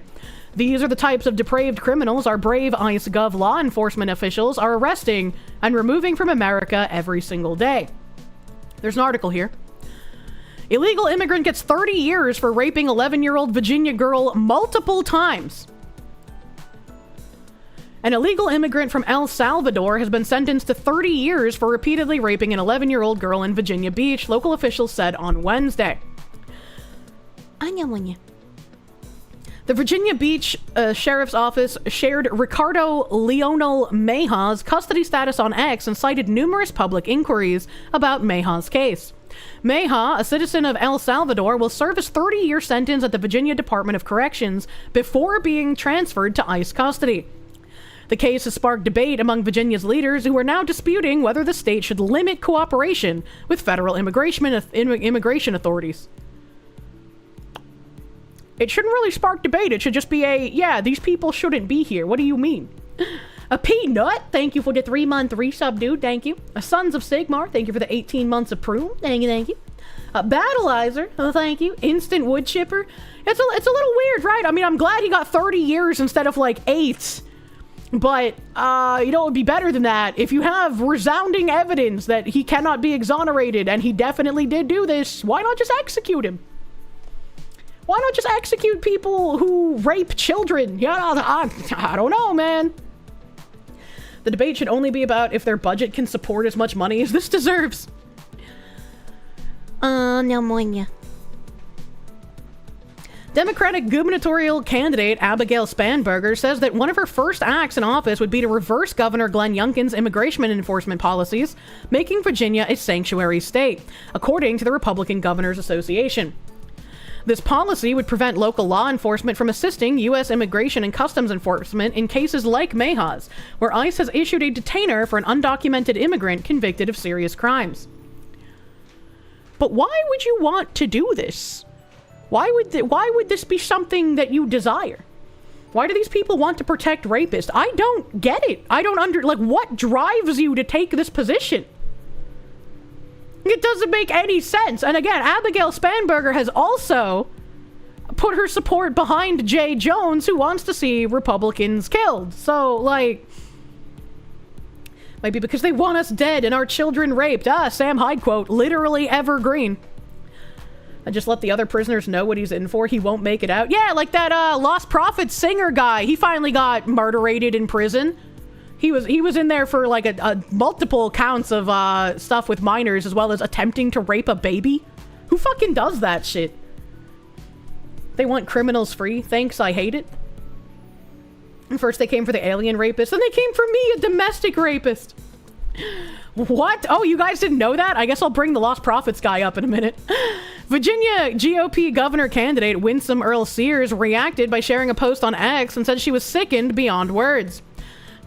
Speaker 1: These are the types of depraved criminals our brave ICE Gov law enforcement officials are arresting and removing from America every single day. There's an article here. Illegal immigrant gets 30 years for raping 11-year-old Virginia girl multiple times. An illegal immigrant from El Salvador has been sentenced to 30 years for repeatedly raping an 11-year-old girl in Virginia Beach, local officials said on Wednesday. The Virginia Beach Sheriff's Office shared Ricardo Leonel Meja's custody status on X and cited numerous public inquiries about Meja's case. Meja, a citizen of El Salvador, will serve his 30-year sentence at the Virginia Department of Corrections before being transferred to ICE custody. The case has sparked debate among Virginia's leaders, who are now disputing whether the state should limit cooperation with federal immigration authorities. It shouldn't really spark debate. It should just be yeah, these people shouldn't be here. What do you mean? A Peanut, thank you for the 3-month resub, dude. Thank you. A Sons of Sigmar, thank you for the 18 months of Prune. Thank you. Battleizer, thank you. Instant Wood Chipper. It's a little weird, right? I mean, I'm glad he got 30 years instead of like 8. But, it would be better than that. If you have resounding evidence that he cannot be exonerated and he definitely did do this, why not just execute him? Why not just execute people who rape children? Yeah, I don't know, man. The debate should only be about if their budget can support as much money as this deserves. Democratic gubernatorial candidate Abigail Spanberger says that one of her first acts in office would be to reverse Governor Glenn Youngkin's immigration enforcement policies, making Virginia a sanctuary state, according to the Republican Governors Association. This policy would prevent local law enforcement from assisting U.S. Immigration and Customs Enforcement in cases like Meja's, where ICE has issued a detainer for an undocumented immigrant convicted of serious crimes. But why would you want to do this? Why would this be something that you desire? Why do these people want to protect rapists? I don't get it. I don't what drives you to take this position? It doesn't make any sense. And again, Abigail Spanberger has also put her support behind Jay Jones, who wants to see Republicans killed. So, maybe because they want us dead and our children raped. Sam Hyde quote, literally evergreen. And just let the other prisoners know what he's in for. He won't make it out. Yeah, like that Lost Prophets singer guy. He finally got murderated in prison. He was in there for like a multiple counts of stuff with minors, as well as attempting to rape a baby. Who fucking does that shit? They want criminals free. Thanks, I hate it. And first they came for the alien rapist, then they came for me, a domestic rapist. What? Oh, you guys didn't know that? I guess I'll bring the Lost Prophets guy up in a minute. Virginia GOP governor candidate Winsome Earl Sears reacted by sharing a post on X and said she was sickened beyond words.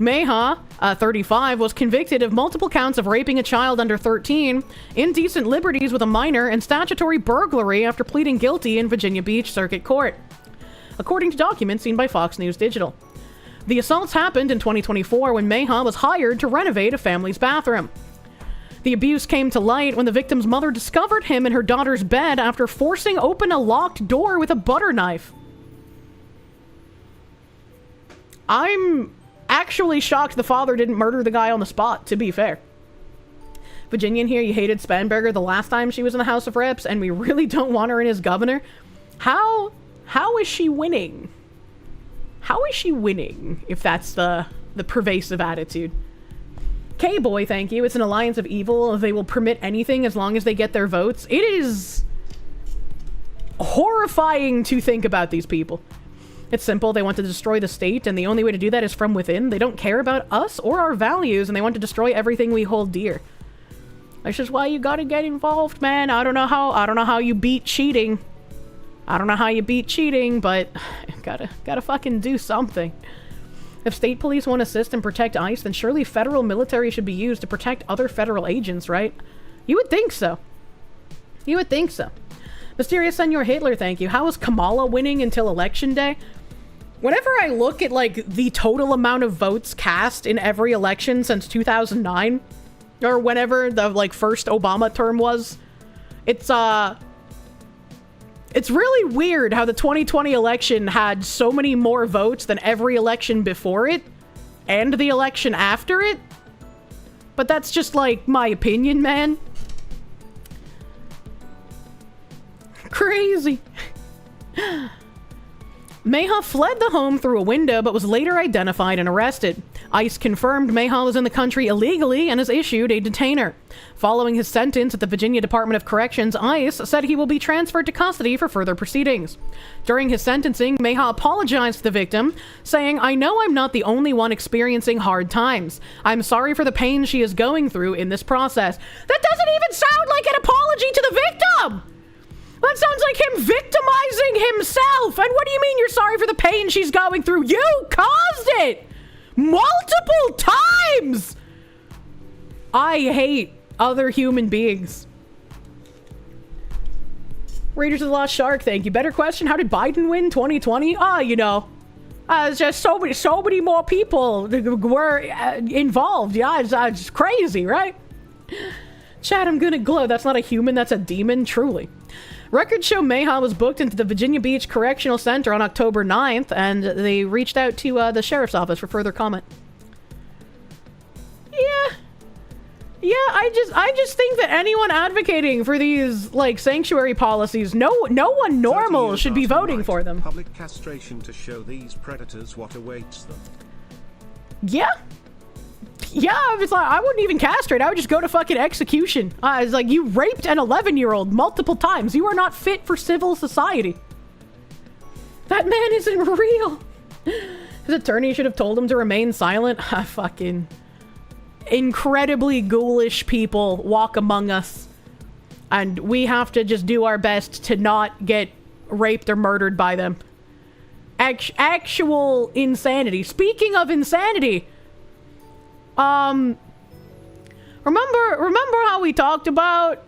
Speaker 1: Meja, 35, was convicted of multiple counts of raping a child under 13, indecent liberties with a minor, and statutory burglary after pleading guilty in Virginia Beach Circuit Court, according to documents seen by Fox News Digital. The assaults happened in 2024 when Meja was hired to renovate a family's bathroom. The abuse came to light when the victim's mother discovered him in her daughter's bed after forcing open a locked door with a butter knife. I'm actually shocked the father didn't murder the guy on the spot, to be fair. Virginian here, you hated Spanberger the last time she was in the House of Reps, and we really don't want her in as governor. How is she winning? How is she winning, if that's the pervasive attitude? K-Boy, thank you. It's an alliance of evil. They will permit anything as long as they get their votes. It is horrifying to think about these people. It's simple. They want to destroy the state, and the only way to do that is from within. They don't care about us or our values, and they want to destroy everything we hold dear. That's just why you gotta get involved, man. I don't know how you beat cheating. I don't know how you beat cheating, but gotta fucking do something. If state police won't assist and protect ICE, then surely federal military should be used to protect other federal agents, right? You would think so. You would think so. Mysterious Senor Hitler, thank you. How is Kamala winning until election day? Whenever I look at, like, the total amount of votes cast in every election since 2009, or whenever the, like, first Obama term was, it's really weird how the 2020 election had so many more votes than every election before it, and the election after it. But that's just, like, my opinion, man. Crazy. Mayha fled the home through a window, but was later identified and arrested. ICE confirmed Mayha was in the country illegally and has issued a detainer. Following his sentence at the Virginia Department of Corrections, ICE said he will be transferred to custody for further proceedings. During his sentencing, Mayha apologized to the victim, saying, "I know I'm not the only one experiencing hard times. I'm sorry for the pain she is going through in this process." That doesn't even sound like an apology to the victim! That sounds like him victimizing himself! And what do you mean you're sorry for the pain she's going through? You caused it! Multiple times! I hate other human beings. Raiders of the Lost Shark, thank you. Better question, how did Biden win 2020? It's just so many more people were involved. Yeah, it's crazy, right? Chad, I'm gonna glow. That's not a human, that's a demon, truly. Records show Mayha was booked into the Virginia Beach Correctional Center on October 9th, and they reached out to the sheriff's office for further comment. Yeah, I just think that anyone advocating for these, like, sanctuary policies, no one normal should be voting for them.
Speaker 2: Public castration to show these predators what awaits them.
Speaker 1: Yeah, it's like, I wouldn't even castrate. I would just go to fucking execution. It's like, you raped an 11-year-old multiple times. You are not fit for civil society. That man isn't real. His attorney should have told him to remain silent. Fucking incredibly ghoulish people walk among us. And we have to just do our best to not get raped or murdered by them. Actual insanity. Speaking of insanity... remember how we talked about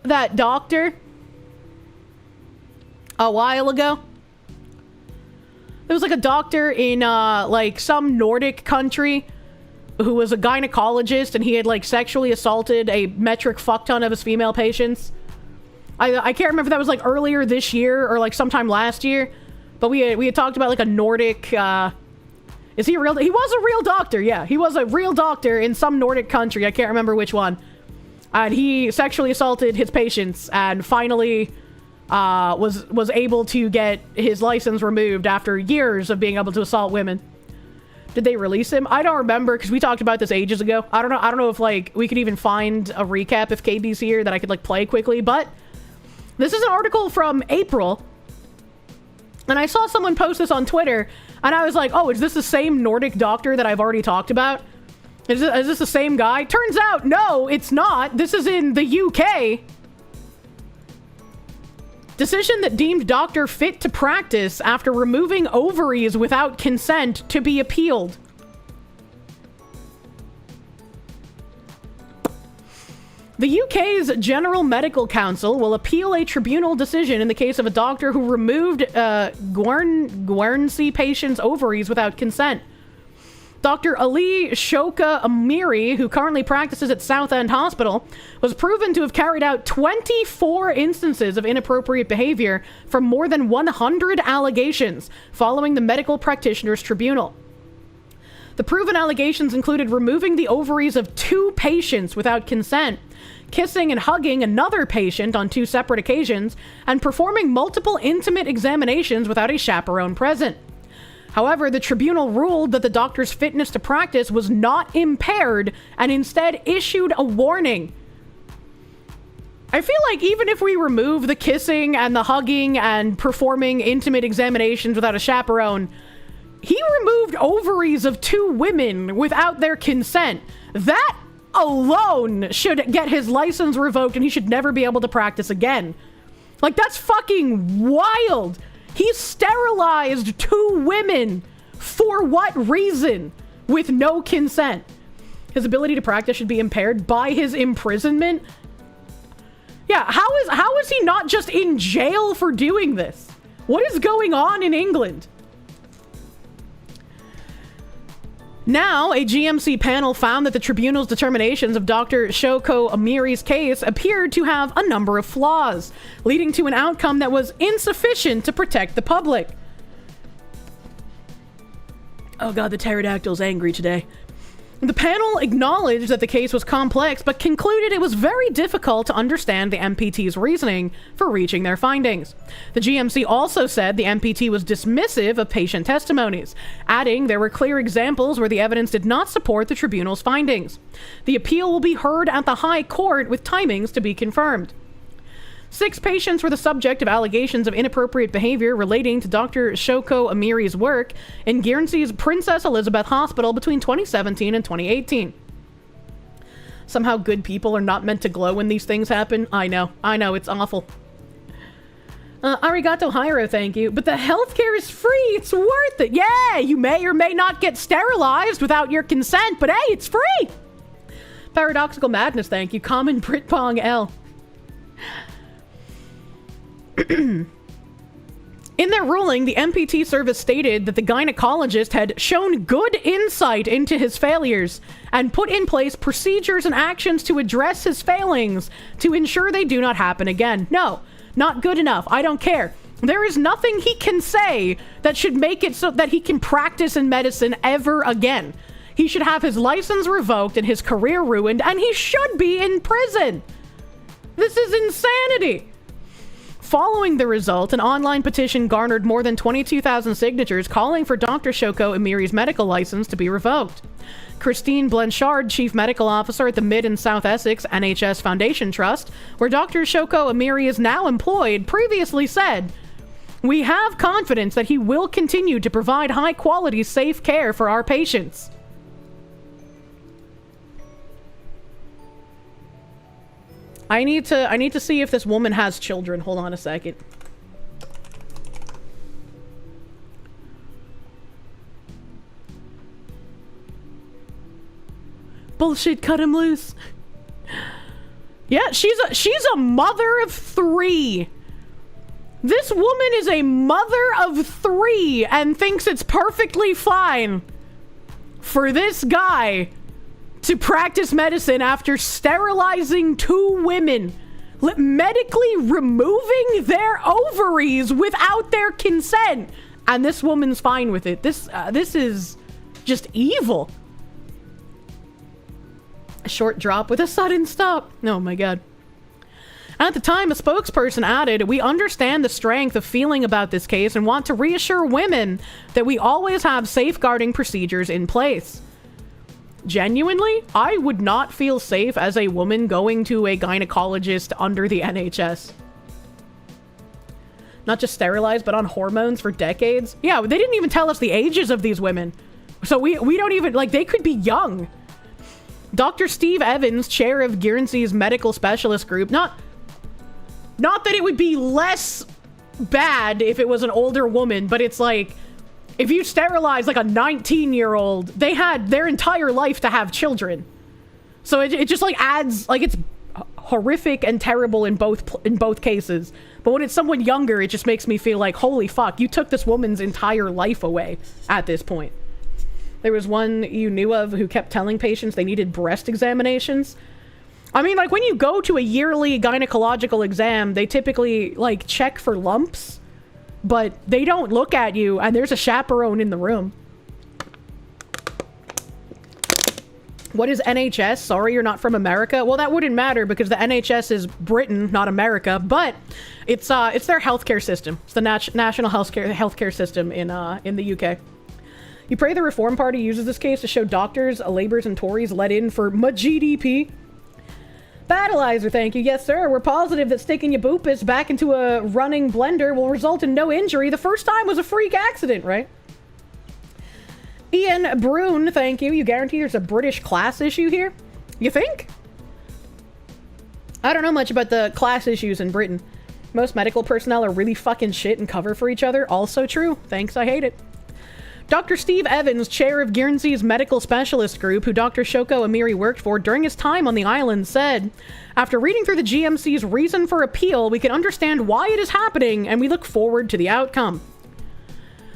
Speaker 1: that doctor a while ago? There was like a doctor in like some Nordic country who was a gynecologist, and he had like sexually assaulted a metric fuck ton of his female patients. I can't remember if that was like earlier this year or like sometime last year, but we had talked about like a Nordic is he a real... He was a real doctor, yeah. He was a real doctor in some Nordic country. I can't remember which one. And he sexually assaulted his patients and finally was able to get his license removed after years of being able to assault women. Did they release him? I don't remember, because we talked about this ages ago. I don't know if, like, we could even find a recap if KB's here that I could, like, play quickly. But this is an article from April. And I saw someone post this on Twitter, and I was like, oh, is this the same Nordic doctor that I've already talked about? Is this the same guy? Turns out, no, it's not. This is in the UK. Decision that deemed doctor fit to practice after removing ovaries without consent to be appealed. The UK's General Medical Council will appeal a tribunal decision in the case of a doctor who removed Guernsey patients' ovaries without consent. Dr. Ali Shoka Amiri, who currently practices at Southend Hospital, was proven to have carried out 24 instances of inappropriate behavior from more than 100 allegations following the Medical Practitioners Tribunal. The proven allegations included removing the ovaries of 2 patients without consent, kissing and hugging another patient on 2 separate occasions, and performing multiple intimate examinations without a chaperone present. However, the tribunal ruled that the doctor's fitness to practice was not impaired and instead issued a warning. I feel like even if we remove the kissing and the hugging and performing intimate examinations without a chaperone, he removed ovaries of 2 women without their consent. That alone should get his license revoked and he should never be able to practice again. Like, that's fucking wild. He sterilized 2 women. For what reason? With no consent. His ability to practice should be impaired by his imprisonment. Yeah, how is he not just in jail for doing this? What is going on in England? Now, a GMC panel found that the tribunal's determinations of Dr. Shoko Amiri's case appeared to have a number of flaws, leading to an outcome that was insufficient to protect the public. Oh god, the pterodactyl's angry today. The panel acknowledged that the case was complex, but concluded it was very difficult to understand the MPT's reasoning for reaching their findings. The GMC also said the MPT was dismissive of patient testimonies, adding there were clear examples where the evidence did not support the tribunal's findings. The appeal will be heard at the High Court with timings to be confirmed. 6 patients were the subject of allegations of inappropriate behavior relating to Dr. Shoko Amiri's work in Guernsey's Princess Elizabeth Hospital between 2017 and 2018. Somehow good people are not meant to glow when these things happen. I know, it's awful. Arigato Hiro, thank you. But the healthcare is free, it's worth it. Yeah, you may or may not get sterilized without your consent, but hey, it's free. Paradoxical Madness, thank you. Common Britpong L. In their ruling, the MPT service stated that the gynecologist had shown good insight into his failures and put in place procedures and actions to address his failings to ensure they do not happen again. No, not good enough. I don't care. There is nothing he can say that should make it so that he can practice in medicine ever again. He should have his license revoked and his career ruined, and he should be in prison. This is insanity. Following the result, an online petition garnered more than 22,000 signatures calling for Dr. Shoko Amiri's medical license to be revoked. Christine Blanchard, Chief Medical Officer at the Mid and South Essex NHS Foundation Trust, where Dr. Shoko Amiri is now employed, previously said, "We have confidence that he will continue to provide high-quality, safe care for our patients." I need to see if this woman has children. Hold on a second. Bullshit, cut him loose. Yeah, she's a mother of 3. This woman is a mother of 3 and thinks it's perfectly fine for this guy to practice medicine after sterilizing 2 women, medically removing their ovaries without their consent, and this woman's fine with it. This is just evil. A short drop with a sudden stop. Oh my god. At the time, a spokesperson added, "We understand the strength of feeling about this case and want to reassure women that we always have safeguarding procedures in place." Genuinely, I would not feel safe as a woman going to a gynecologist under the NHS. Not just sterilized, but on hormones for decades. Yeah, they didn't even tell us the ages of these women. So we don't even, like, they could be young. Dr. Steve Evans, chair of Guernsey's medical specialist group, not that it would be less bad if it was an older woman, but it's like, if you sterilize like a 19-year-old, they had their entire life to have children. So it just like adds, like, it's horrific and terrible in both cases. But when it's someone younger, it just makes me feel like, holy fuck, you took this woman's entire life away at this point. There was one you knew of who kept telling patients they needed breast examinations. I mean, like, when you go to a yearly gynecological exam, they typically like check for lumps. But they don't look at you, and there's a chaperone in the room. What is NHS? Sorry, you're not from America. Well, that wouldn't matter because the NHS is Britain, not America. But it's their healthcare system. It's the national healthcare system in the UK. You pray the Reform Party uses this case to show doctors, Labours, and Tories let in for GDP. Battleizer, thank you. Yes, sir. We're positive that sticking your boopus back into a running blender will result in no injury. The first time was a freak accident, right? Ian Brune, thank you. You guarantee there's a British class issue here? You think? I don't know much about the class issues in Britain. Most medical personnel are really fucking shit and cover for each other. Also true. Thanks, I hate it. Dr. Steve Evans, chair of Guernsey's medical specialist group, who Dr. Shoko Amiri worked for during his time on the island, said, after reading through the GMC's reason for appeal, we can understand why it is happening, and we look forward to the outcome.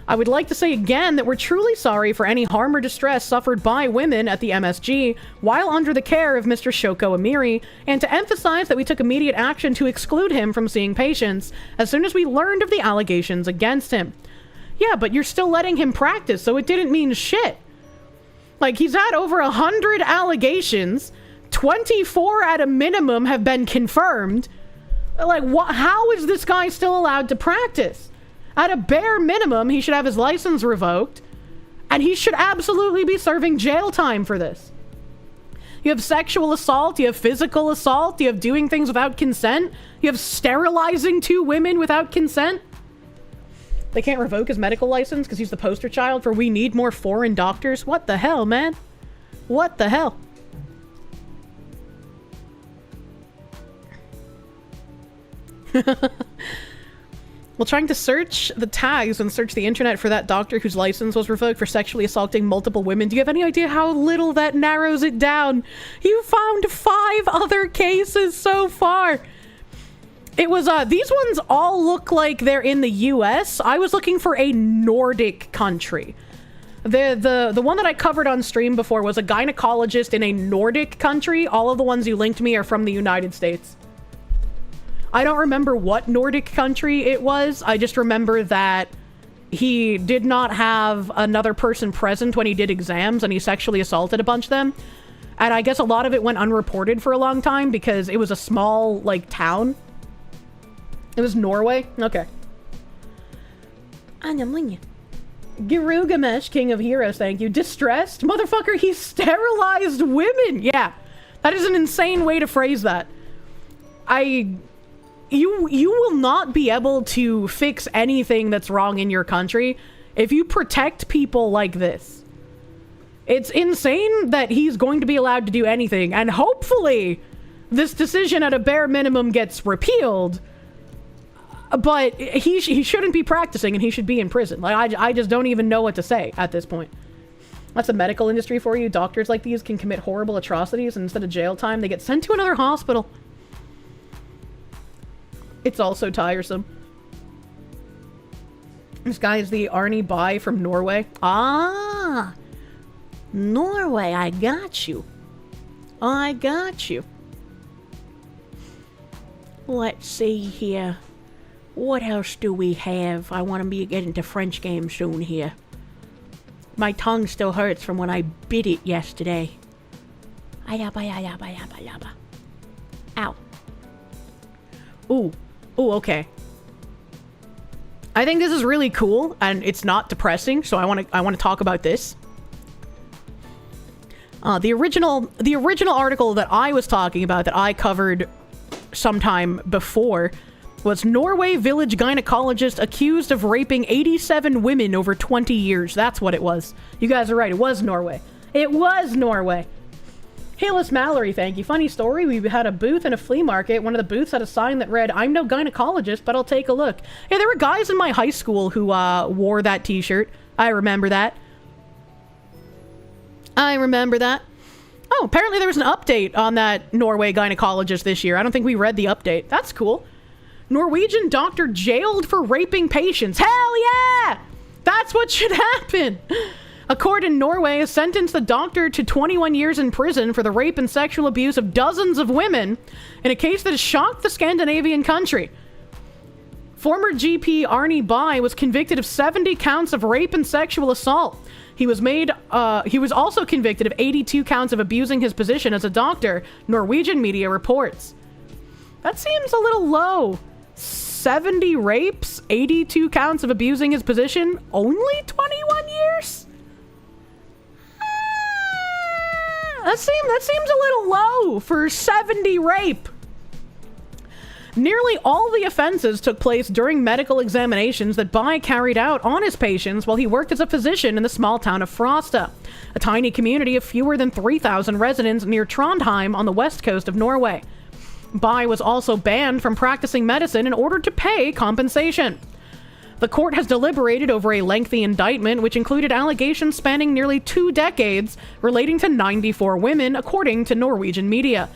Speaker 1: I would like to say again that we're truly sorry for any harm or distress suffered by women at the MSG while under the care of Mr. Shoko Amiri, and to emphasize that we took immediate action to exclude him from seeing patients as soon as we learned of the allegations against him. Yeah, but you're still letting him practice, so it didn't mean shit. Like, he's had over 100 allegations, 24 at a minimum have been confirmed. Like, how is this guy still allowed to practice? At a bare minimum, he should have his license revoked, and he should absolutely be serving jail time for this. You have sexual assault, you have physical assault, you have doing things without consent, you have sterilizing 2 women without consent. They can't revoke his medical license because he's the poster child for we need more foreign doctors. What the hell, man? What the hell? While trying to search the tags and search the internet for that doctor whose license was revoked for sexually assaulting multiple women, do you have any idea how little that narrows it down? You found 5 other cases so far. It was, these ones all look like they're in the US. I was looking for a Nordic country. The one that I covered on stream before was a gynecologist in a Nordic country. All of the ones you linked me are from the United States. I don't remember what Nordic country it was. I just remember that he did not have another person present when he did exams and he sexually assaulted a bunch of them. And I guess a lot of it went unreported for a long time because it was a small, like, town. It was Norway? Okay. Girugamesh, King of Heroes, thank you. Distressed? Motherfucker, he sterilized women! Yeah. That is an insane way to phrase that. You will not be able to fix anything that's wrong in your country if you protect people like this. It's insane that he's going to be allowed to do anything, and hopefully this decision at a bare minimum gets repealed. But he shouldn't be practicing and he should be in prison. Like, I just don't even know what to say at this point. That's the medical industry for you. Doctors like these can commit horrible atrocities and instead of jail time, they get sent to another hospital. It's also tiresome. This guy is the Arnie Bai from Norway. Ah! Norway, I got you. I got you. Let's see here. What else do we have? I want to be getting to French game soon here. My tongue still hurts from when I bit it yesterday. Ow. Ooh, okay. I think this is really cool, and it's not depressing, so I want to talk about this. The original article that I was talking about, that I covered sometime before, was Norway village gynecologist accused of raping 87 women over 20 years. That's what it was. You guys are right. It was Norway. It was Norway. Hayless Mallory, thank you. Funny story. We had a booth in a flea market. One of the booths had a sign that read, "I'm no gynecologist, but I'll take a look." Yeah, there were guys in my high school who wore that t-shirt. I remember that. Oh, apparently there was an update on that Norway gynecologist this year. I don't think we read the update. That's cool. Norwegian doctor jailed for raping patients. Hell yeah! That's what should happen. A court in Norway has sentenced the doctor to 21 years in prison for the rape and sexual abuse of dozens of women in a case that has shocked the Scandinavian country. Former GP Arnie Bai was convicted of 70 counts of rape and sexual assault. He was also convicted of 82 counts of abusing his position as a doctor, Norwegian media reports. That seems a little low. 70 rapes, 82 counts of abusing his position, only 21 years? That seems a little low for 70 rape. Nearly all the offenses took place during medical examinations that Bai carried out on his patients while he worked as a physician in the small town of Frosta, a tiny community of fewer than 3,000 residents near Trondheim on the west coast of Norway. Bai was also banned from practicing medicine in order to pay compensation. The court has deliberated over a lengthy indictment, which included allegations spanning nearly 2 decades relating to 94 women, according to Norwegian media.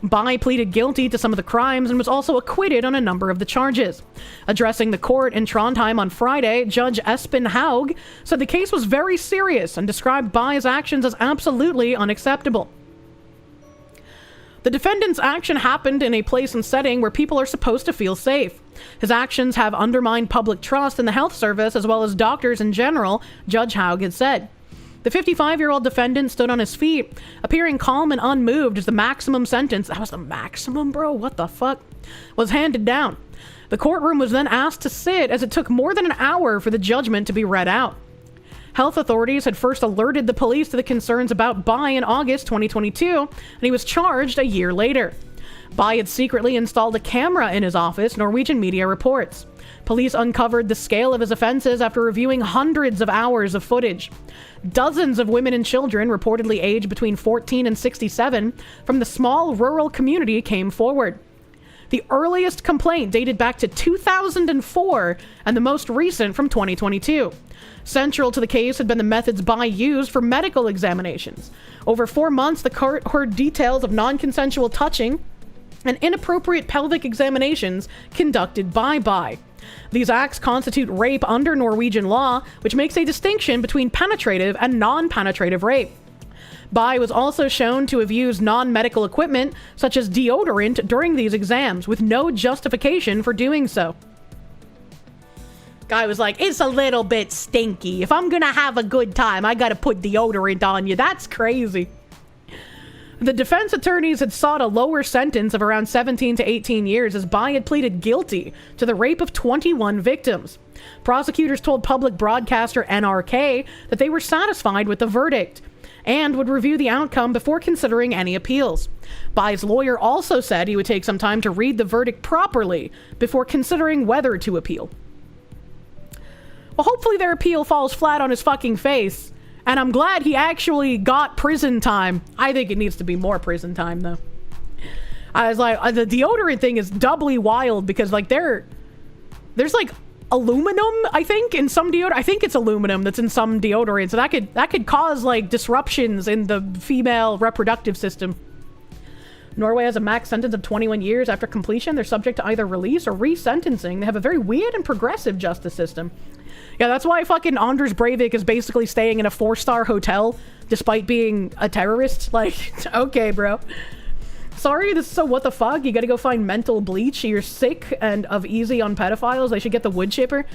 Speaker 1: Bai pleaded guilty to some of the crimes and was also acquitted on a number of the charges. Addressing the court in Trondheim on Friday, Judge Espen Haug said the case was very serious and described Bai's actions as absolutely unacceptable. The defendant's action happened in a place and setting where people are supposed to feel safe. His actions have undermined public trust in the health service as well as doctors in general, Judge Haug had said. The 55-year-old defendant stood on his feet, appearing calm and unmoved as the maximum sentence, that was the maximum, bro, what the fuck, was handed down. The courtroom was then asked to sit as it took more than an hour for the judgment to be read out. Health authorities had first alerted the police to the concerns about Bai in August 2022, and he was charged a year later. Bai had secretly installed a camera in his office, Norwegian media reports. Police uncovered the scale of his offenses after reviewing hundreds of hours of footage. Dozens of women and children, reportedly aged between 14 and 67, from the small rural community came forward. The earliest complaint dated back to 2004, and the most recent from 2022. Central to the case had been the methods Bai used for medical examinations. Over 4 months, the court heard details of non-consensual touching and inappropriate pelvic examinations conducted by Bai. These acts constitute rape under Norwegian law, which makes a distinction between penetrative and non-penetrative rape. Bai was also shown to have used non-medical equipment, such as deodorant, during these exams, with no justification for doing so. Guy was like, it's a little bit stinky. If I'm gonna have a good time, I gotta put deodorant on you. That's crazy. The defense attorneys had sought a lower sentence of around 17 to 18 years as Bai had pleaded guilty to the rape of 21 victims. Prosecutors told public broadcaster NRK that they were satisfied with the verdict and would review the outcome before considering any appeals. Bai's lawyer also said he would take some time to read the verdict properly before considering whether to appeal. Well, hopefully their appeal falls flat on his fucking face. And I'm glad he actually got prison time. I think it needs to be more prison time, though. I was like, the deodorant thing is doubly wild because, like, there's like aluminum, I think, in some deodorant. I think it's aluminum that's in some deodorant, so that could cause like disruptions in the female reproductive system. Norway has a max sentence of 21 years after completion. They're subject to either release or resentencing. They have a very weird and progressive justice system. Yeah, that's why fucking Anders Breivik is basically staying in a 4-star hotel despite being a terrorist. Like, okay, bro. Sorry, this is so what the fuck? You gotta go find mental bleach. You're sick and of easy on pedophiles. They should get the wood chipper.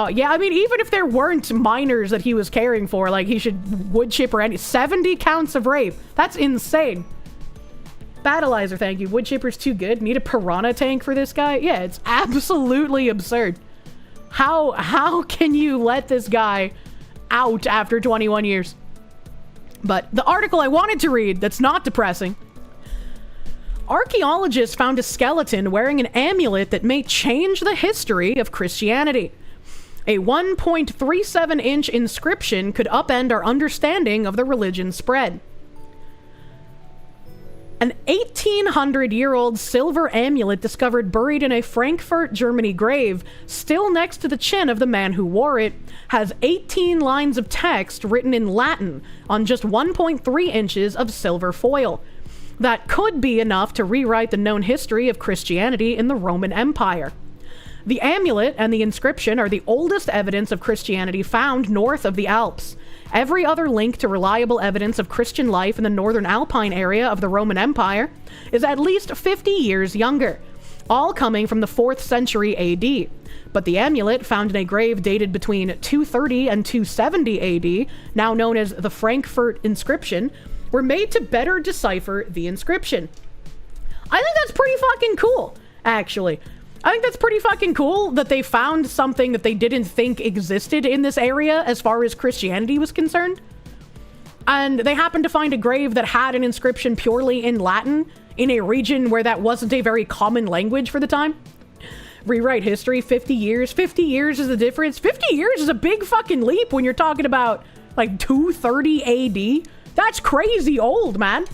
Speaker 1: Yeah, I mean, even if there weren't minors that he was caring for, like, he should wood chipper any 70 counts of rape. That's insane. Battleizer, thank you. Wood chipper's too good. Need a piranha tank for this guy? Yeah, it's absolutely absurd. How can you let this guy out after 21 years? But the article I wanted to read that's not depressing. Archaeologists found a skeleton wearing an amulet that may change the history of Christianity. A 1.37-inch inscription could upend our understanding of the religion's spread. An 1,800-year-old silver amulet discovered buried in a Frankfurt, Germany grave, still next to the chin of the man who wore it, has 18 lines of text written in Latin on just 1.3 inches of silver foil. That could be enough to rewrite the known history of Christianity in the Roman Empire. The amulet and the inscription are the oldest evidence of Christianity found north of the Alps. Every other link to reliable evidence of Christian life in the northern Alpine area of the Roman Empire is at least 50 years younger. all coming from the 4th century AD. But the amulet, found in a grave dated between 230 and 270 AD, now known as the Frankfurt inscription, were made to better decipher the inscription. I think that's pretty fucking cool, actually. I think that's pretty fucking cool that they found something that they didn't think existed in this area as far as Christianity was concerned. And they happened to find a grave that had an inscription purely in Latin in a region where that wasn't a very common language for the time. Rewrite history, 50 years. 50 years is the difference. 50 years is a big fucking leap when you're talking about like 230 AD. That's crazy old, man.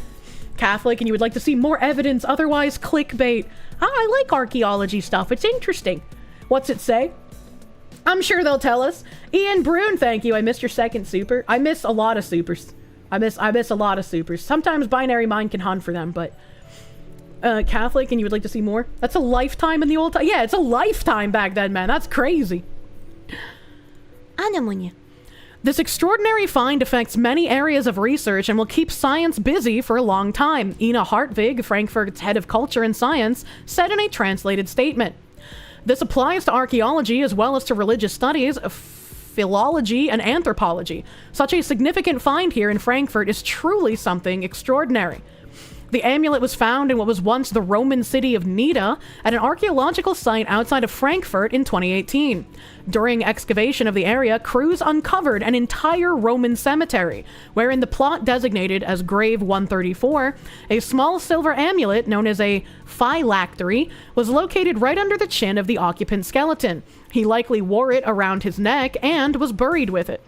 Speaker 1: Catholic, and you would like to see more evidence, otherwise clickbait. I like archaeology stuff. It's interesting. What's it say? I'm sure they'll tell us. Ian Brune, thank you. I missed your second super. I miss a lot of supers. I miss a lot of supers. Sometimes Binary Mind can hunt for them, but Catholic, and you would like to see more? That's a lifetime in the old time. Yeah, it's a lifetime back then, man. That's crazy. This extraordinary find affects many areas of research and will keep science busy for a long time, Ina Hartvig, Frankfurt's head of culture and science, said in a translated statement. This applies to archaeology as well as to religious studies, philology, and anthropology. Such a significant find here in Frankfurt is truly something extraordinary. The amulet was found in what was once the Roman city of Nida at an archaeological site outside of Frankfurt in 2018. During excavation of the area, crews uncovered an entire Roman cemetery, where in the plot designated as Grave 134, a small silver amulet known as a phylactery was located right under the chin of the occupant's skeleton. He likely wore it around his neck and was buried with it.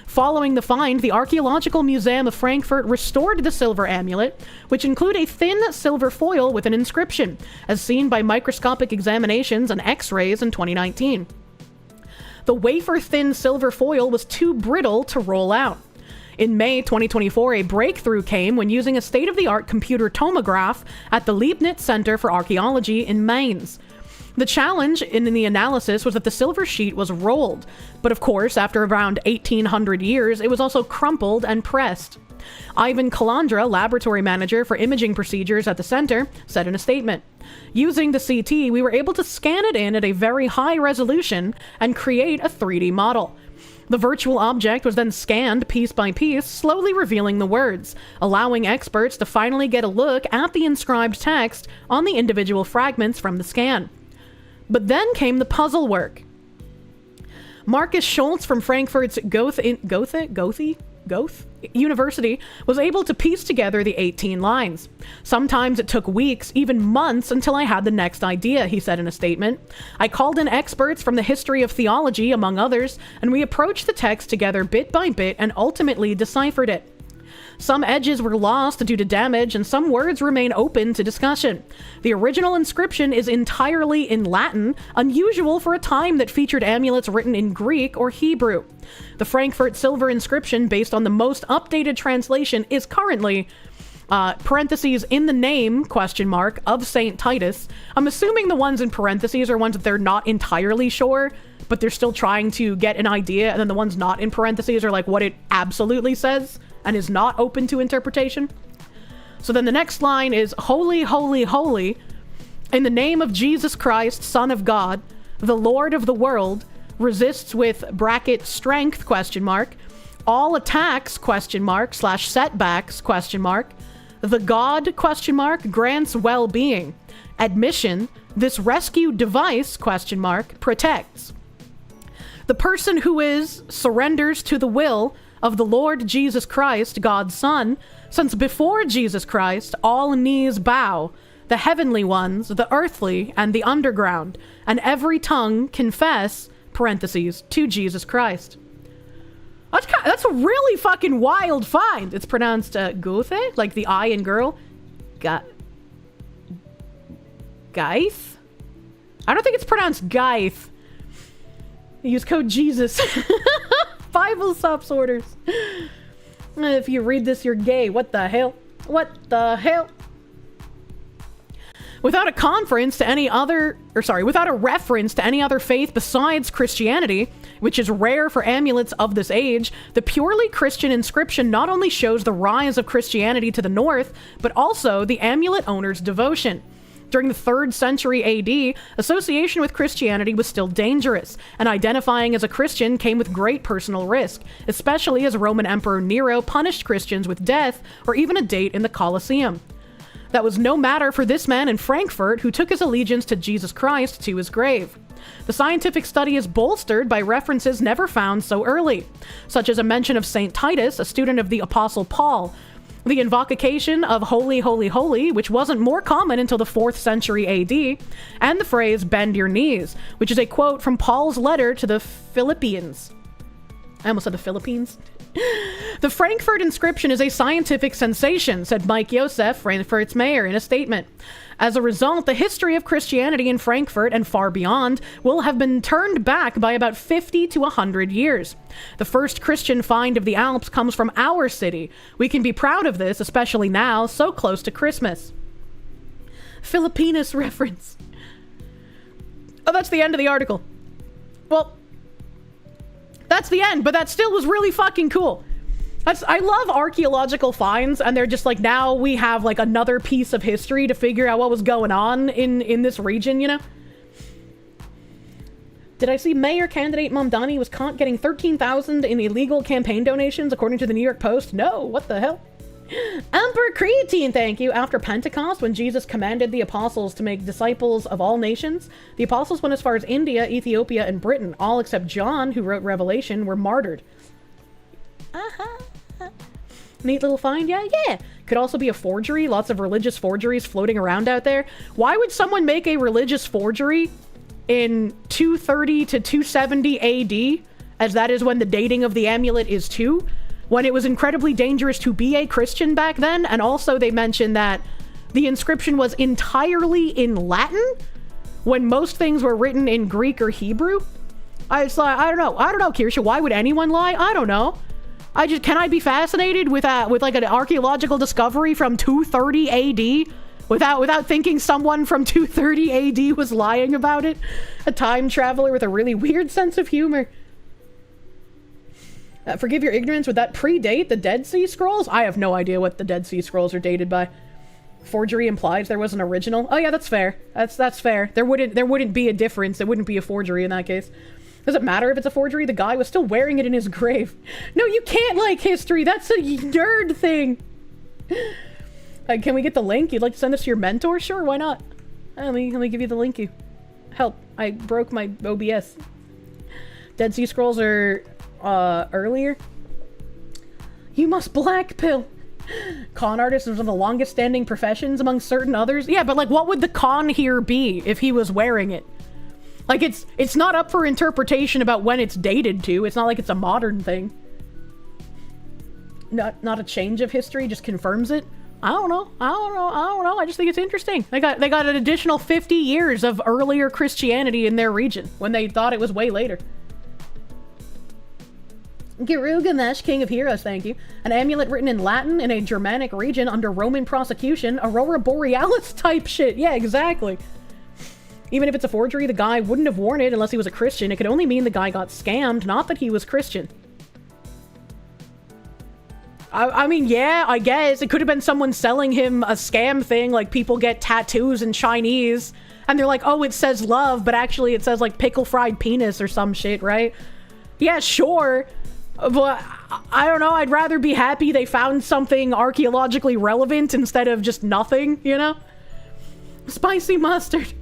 Speaker 1: Following the find, the Archaeological Museum of Frankfurt restored the silver amulet, which include a thin silver foil with an inscription, as seen by microscopic examinations and X-rays in 2019. The wafer-thin silver foil was too brittle to roll out. In May 2024, a breakthrough came when using a state-of-the-art computer tomograph at the Leibniz Center for Archaeology in Mainz. The challenge in the analysis was that the silver sheet was rolled, but of course, after around 1800 years, it was also crumpled and pressed. Ivan Kalandra, laboratory manager for imaging procedures at the center, said in a statement, "Using the CT, we were able to scan it in at a very high resolution and create a 3D model. The virtual object was then scanned piece by piece, slowly revealing the words, allowing experts to finally get a look at the inscribed text on the individual fragments from the scan. But then came the puzzle work. Marcus Schultz from Frankfurt's Goethe University was able to piece together the 18 lines. Sometimes it took weeks, even months, until I had the next idea," he said in a statement. "I called in experts from the history of theology, among others, and we approached the text together bit by bit and ultimately deciphered it. Some edges were lost due to damage, and some words remain open to discussion. The original inscription is entirely in Latin, unusual for a time that featured amulets written in Greek or Hebrew. The Frankfurt silver inscription, based on the most updated translation, is currently, parentheses, in the name, question mark, of St. Titus." I'm assuming the ones in parentheses are ones that they're not entirely sure, but they're still trying to get an idea, and then the ones not in parentheses are like what it absolutely says and is not open to interpretation. So then the next line is, "Holy, holy, holy, in the name of Jesus Christ, Son of God, the Lord of the world, resists with bracket strength, question mark, all attacks, question mark, / setbacks, question mark, the God, question mark, grants well-being. Admission, this rescue device, question mark, protects. The person who is, surrenders to the will of the Lord Jesus Christ, God's Son, since before Jesus Christ all knees bow, the heavenly ones, the earthly, and the underground, and every tongue confess, parentheses, to Jesus Christ." That's a really fucking wild find. It's pronounced Goethe, like the I in girl. Geith? I don't think it's pronounced Geith. Use code Jesus. Bible subs orders. If you read this, you're gay. What the hell? What the hell? Without a reference to any other faith besides Christianity, which is rare for amulets of this age, the purely Christian inscription not only shows the rise of Christianity to the north, but also the amulet owner's devotion. During the 3rd century AD, association with Christianity was still dangerous, and identifying as a Christian came with great personal risk, especially as Roman Emperor Nero punished Christians with death or even a date in the Colosseum. That was no matter for this man in Frankfurt who took his allegiance to Jesus Christ to his grave. The scientific study is bolstered by references never found so early, such as a mention of Saint Titus, a student of the Apostle Paul, the invocation of Holy, Holy, Holy, which wasn't more common until the 4th century AD, and the phrase bend your knees, which is a quote from Paul's letter to the Philippians. I almost said the Philippines. The Frankfurt inscription is a scientific sensation, said Mike Yosef, Frankfurt's mayor, in a statement. As a result, the history of Christianity in Frankfurt and far beyond will have been turned back by about 50 to 100 years. The first Christian find of the Alps comes from our city. We can be proud of this, especially now, so close to Christmas. Filipinas reference. Oh, that's the end of the article. Well, that's the end, but that still was really fucking cool. I love archaeological finds, and they're just like, now we have like another piece of history to figure out what was going on in this region, you know? Did I see Mayor candidate Mamdani was caught getting $13,000 in illegal campaign donations, according to the New York Post? No, what the hell? Emperor Creatine, thank you. After Pentecost, when Jesus commanded the apostles to make disciples of all nations, the apostles went as far as India, Ethiopia, and Britain. All except John, who wrote Revelation, were martyred. Neat little find, yeah. Could also be a forgery. Lots of religious forgeries floating around out there. Why would someone make a religious forgery in 230 to 270 AD, as that is when the dating of the amulet is 2, when it was incredibly dangerous to be a Christian back then? And also they mentioned that the inscription was entirely in Latin, when most things were written in Greek or Hebrew. I don't know, Kirsche. Why would anyone lie? I don't know. Can I be fascinated with like an archaeological discovery from 230 AD without thinking someone from 230 AD was lying about it? A time traveler with a really weird sense of humor. Forgive your ignorance, would that predate the Dead Sea Scrolls? I have no idea what the Dead Sea Scrolls are dated by. Forgery implies there was an original. Oh yeah, that's fair. That's fair. There wouldn't be a difference. It wouldn't be a forgery in that case. Does it matter if it's a forgery? The guy was still wearing it in his grave. No, you can't like history. That's a nerd thing. Can we get the link? You'd like to send this to your mentor? Sure, why not? Let me give you the link. Help. I broke my OBS. Dead Sea Scrolls are earlier. You must blackpill. Con artist is one of the longest standing professions among certain others. Yeah, but like what would the con here be if he was wearing it? Like, it's not up for interpretation about when it's dated to. It's not like it's a modern thing. Not a change of history, just confirms it. I don't know. I just think it's interesting. They got an additional 50 years of earlier Christianity in their region when they thought it was way later. Girugamesh, King of Heroes, thank you. An amulet written in Latin in a Germanic region under Roman prosecution. Aurora Borealis type shit. Yeah, exactly. Even if it's a forgery, the guy wouldn't have worn it unless he was a Christian. It could only mean the guy got scammed, not that he was Christian. I mean, yeah, I guess. It could have been someone selling him a scam thing, like people get tattoos in Chinese, and they're like, oh, it says love, but actually it says, like, pickle fried penis or some shit, right? Yeah, sure. But, I don't know, I'd rather be happy they found something archaeologically relevant instead of just nothing, you know? Spicy mustard.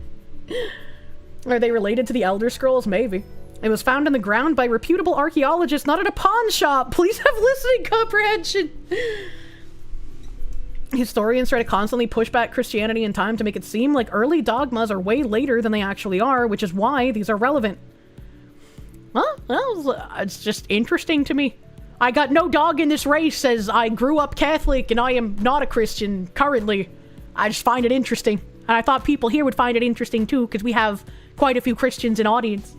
Speaker 1: Are they related to the Elder Scrolls? Maybe. It was found in the ground by reputable archaeologists, not at a pawn shop. Please have listening comprehension. Historians try to constantly push back Christianity in time to make it seem like early dogmas are way later than they actually are, which is why these are relevant. Well, it's just interesting to me. I got no dog in this race, says I grew up Catholic and I am not a Christian currently. I just find it interesting. And I thought people here would find it interesting too, because we have quite a few Christians in audience.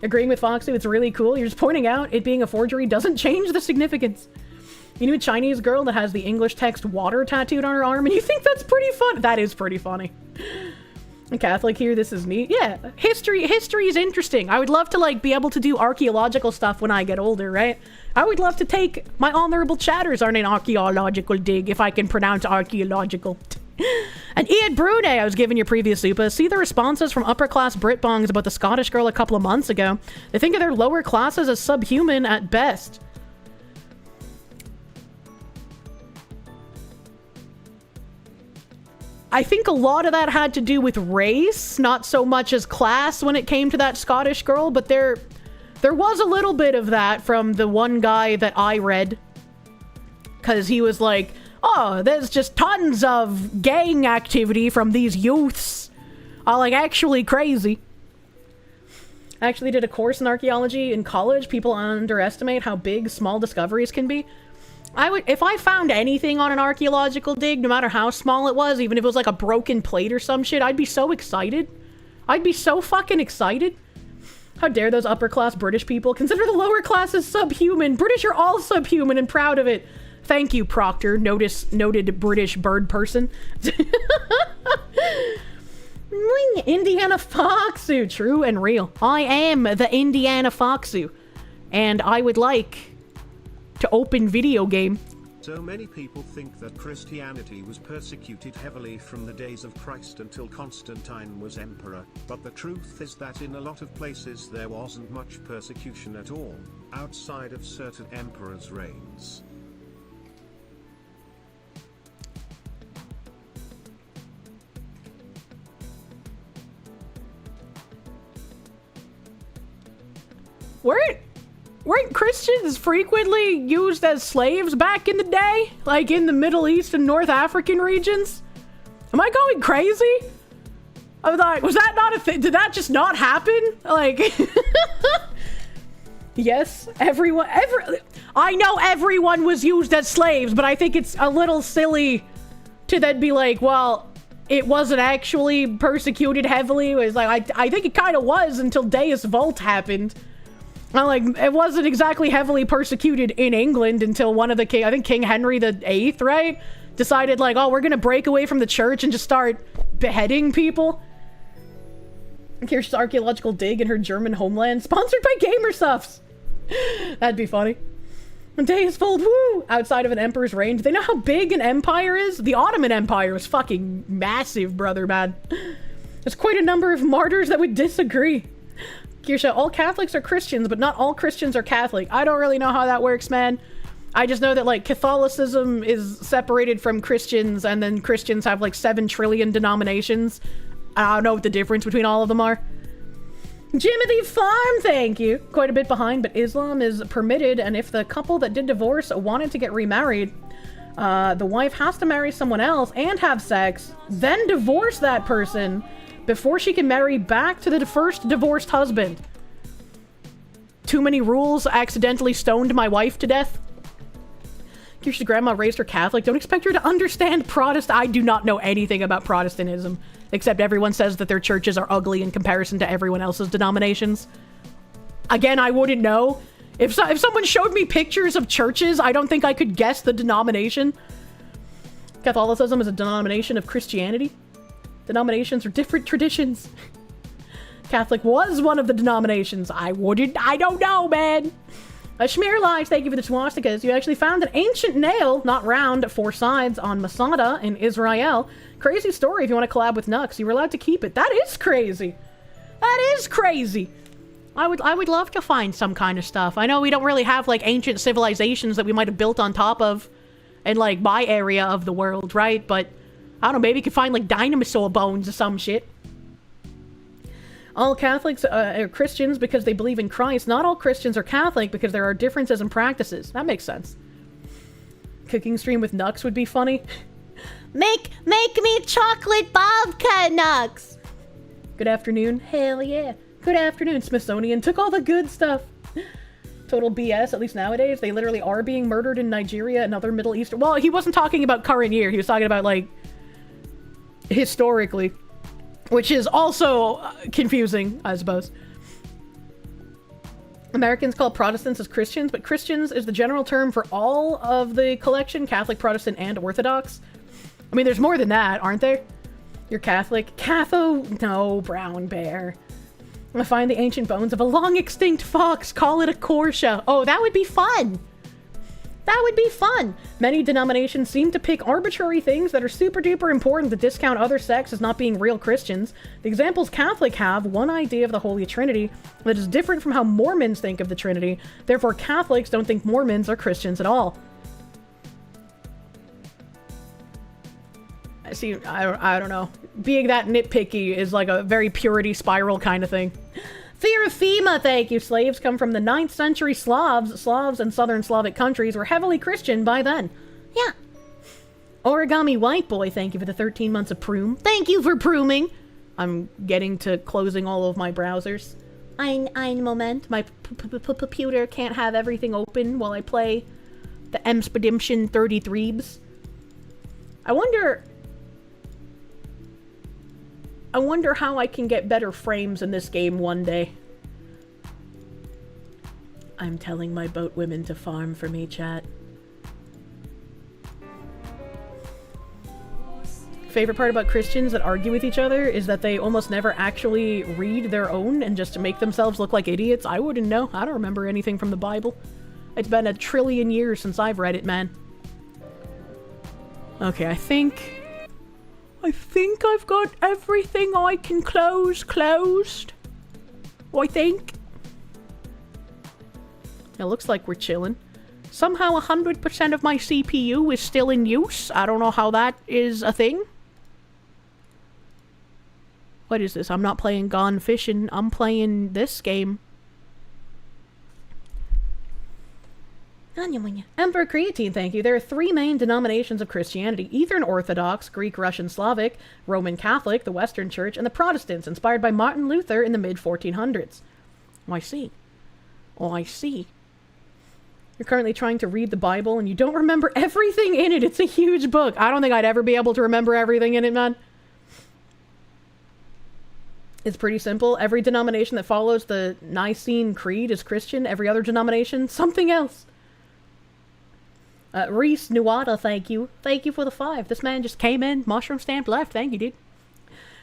Speaker 1: Agreeing with Foxy, it's really cool. You're just pointing out it being a forgery doesn't change the significance. You knew a Chinese girl that has the English text water tattooed on her arm, and you think that's pretty fun? That is pretty funny. A Catholic here, this is neat. Yeah, history is interesting. I would love to like be able to do archaeological stuff when I get older, right? I would love to take my honorable chatters on an archaeological dig, if I can pronounce archaeological. And Ian Brune, I was giving your previous Supa. See the responses from upper class Britbongs about the Scottish girl a couple of months ago. They think of their lower classes as subhuman at best. I think a lot of that had to do with race, not so much as class when it came to that Scottish girl, but there was a little bit of that from the one guy that I read. Because he was like, oh, there's just tons of gang activity from these youths. Like, actually crazy. I actually did a course in archaeology in college. People underestimate how big small discoveries can be. If I found anything on an archaeological dig, no matter how small it was, even if it was like a broken plate or some shit, I'd be so excited. I'd be so fucking excited. How dare those upper class British people consider the lower classes subhuman. British are all subhuman and proud of it. Thank you, Proctor, noted British bird person. Indiana Foxu, true and real. I am the Indiana Foxu, and I would like to open video game.
Speaker 2: So many people think that Christianity was persecuted heavily from the days of Christ until Constantine was emperor, but the truth is that in a lot of places there wasn't much persecution at all, outside of certain emperors' reigns.
Speaker 1: Weren't Christians frequently used as slaves back in the day? Like in the Middle East and North African regions? Am I going crazy? I was like, was that not a thing? Did that just not happen? Like, yes, I know everyone was used as slaves, but I think it's a little silly to then be like, well, it wasn't actually persecuted heavily. It was like, I think it kind of was until Deus Vult happened. Like, it wasn't exactly heavily persecuted in England until one of the king, I think King Henry VIII, right? Decided like, oh, we're gonna break away from the church and just start beheading people. Kirsche's archaeological dig in her German homeland, sponsored by Gamersofts. That'd be funny. Deus Vult, woo! Outside of an emperor's reign. Do they know how big an empire is? The Ottoman Empire was fucking massive, brother, man. There's quite a number of martyrs that would disagree. Kirsche, all Catholics are Christians, but not all Christians are Catholic. I don't really know how that works, man. I just know that, like, Catholicism is separated from Christians, and then Christians have, like, 7 trillion denominations. I don't know what the difference between all of them are. Jimothy Farm, thank you. Quite a bit behind, but Islam is permitted, and if the couple that did divorce wanted to get remarried, the wife has to marry someone else and have sex, then divorce that person before she can marry back to the first divorced husband. Too many rules, accidentally stoned my wife to death. Kirsche's grandma raised her Catholic. Don't expect her to understand Protestant. I do not know anything about Protestantism, except everyone says that their churches are ugly in comparison to everyone else's denominations. Again, I wouldn't know. If someone showed me pictures of churches, I don't think I could guess the denomination. Catholicism is a denomination of Christianity. Denominations are different traditions. Catholic was one of the denominations. I don't know, man. Schmear Lives, thank you for the swastikas. You actually found an ancient nail, not round, 4 sides, on Masada in Israel. Crazy story if you want to collab with Nux. You were allowed to keep it. That is crazy. That is crazy. I would love to find some kind of stuff. I know we don't really have, like, ancient civilizations that we might have built on top of in, like, my area of the world, right? But I don't know, maybe you could find, like, dinosaur bones or some shit. All Catholics are Christians because they believe in Christ. Not all Christians are Catholic because there are differences in practices. That makes sense. Cooking stream with Nux would be funny.
Speaker 4: Make me chocolate babka, Nux!
Speaker 1: Good afternoon. Hell yeah. Good afternoon, Smithsonian. Took all the good stuff. Total BS, at least nowadays. They literally are being murdered in Nigeria and other Middle Eastern... Well, he wasn't talking about current year. He was talking about, like, historically, which is also confusing, I suppose. Americans call Protestants as Christians, but Christians is the general term for all of the collection, Catholic, Protestant, and Orthodox. I mean, there's more than that, aren't there? You're Catholic. No, brown bear. I'm gonna find the ancient bones of a long extinct fox. Call it a Kirsche. Oh, that would be fun. That would be fun! Many denominations seem to pick arbitrary things that are super duper important to discount other sects as not being real Christians. The examples Catholic have one idea of the Holy Trinity that is different from how Mormons think of the Trinity. Therefore, Catholics don't think Mormons are Christians at all. See, I don't know. Being that nitpicky is like a very purity spiral kind of thing. Firafima, thank you. Slaves come from the 9th century Slavs. Slavs and southern Slavic countries were heavily Christian by then. Yeah. Origami White Boy, thank you for the 13 months of Proom. Thank you for Prooming. I'm getting to closing all of my browsers. Ein moment. My computer can't have everything open while I play the Emspedimtion 33s. I wonder how I can get better frames in this game one day. I'm telling my boat women to farm for me, chat. Favorite part about Christians that argue with each other is that they almost never actually read their own and just to make themselves look like idiots. I wouldn't know. I don't remember anything from the Bible. It's been a trillion years since I've read it, man. Okay, I think I've got everything I can closed. I think. It looks like we're chilling. Somehow 100% of my CPU is still in use. I don't know how that is a thing. What is this? I'm not playing Gone Fishing. I'm playing this game. Emperor Creatine, thank you. There are 3 main denominations of Christianity: Eastern Orthodox, Greek, Russian, Slavic, Roman Catholic, the Western Church, and the Protestants, inspired by Martin Luther in the mid-1400s. Oh, I see. Oh, I see. You're currently trying to read the Bible and you don't remember everything in it. It's a huge book. I don't think I'd ever be able to remember everything in it, man. It's pretty simple. Every denomination that follows the Nicene Creed is Christian. Every other denomination, something else. Reese Nuada, thank you. Thank you for the 5. This man just came in, mushroom stamped left. Thank you, dude.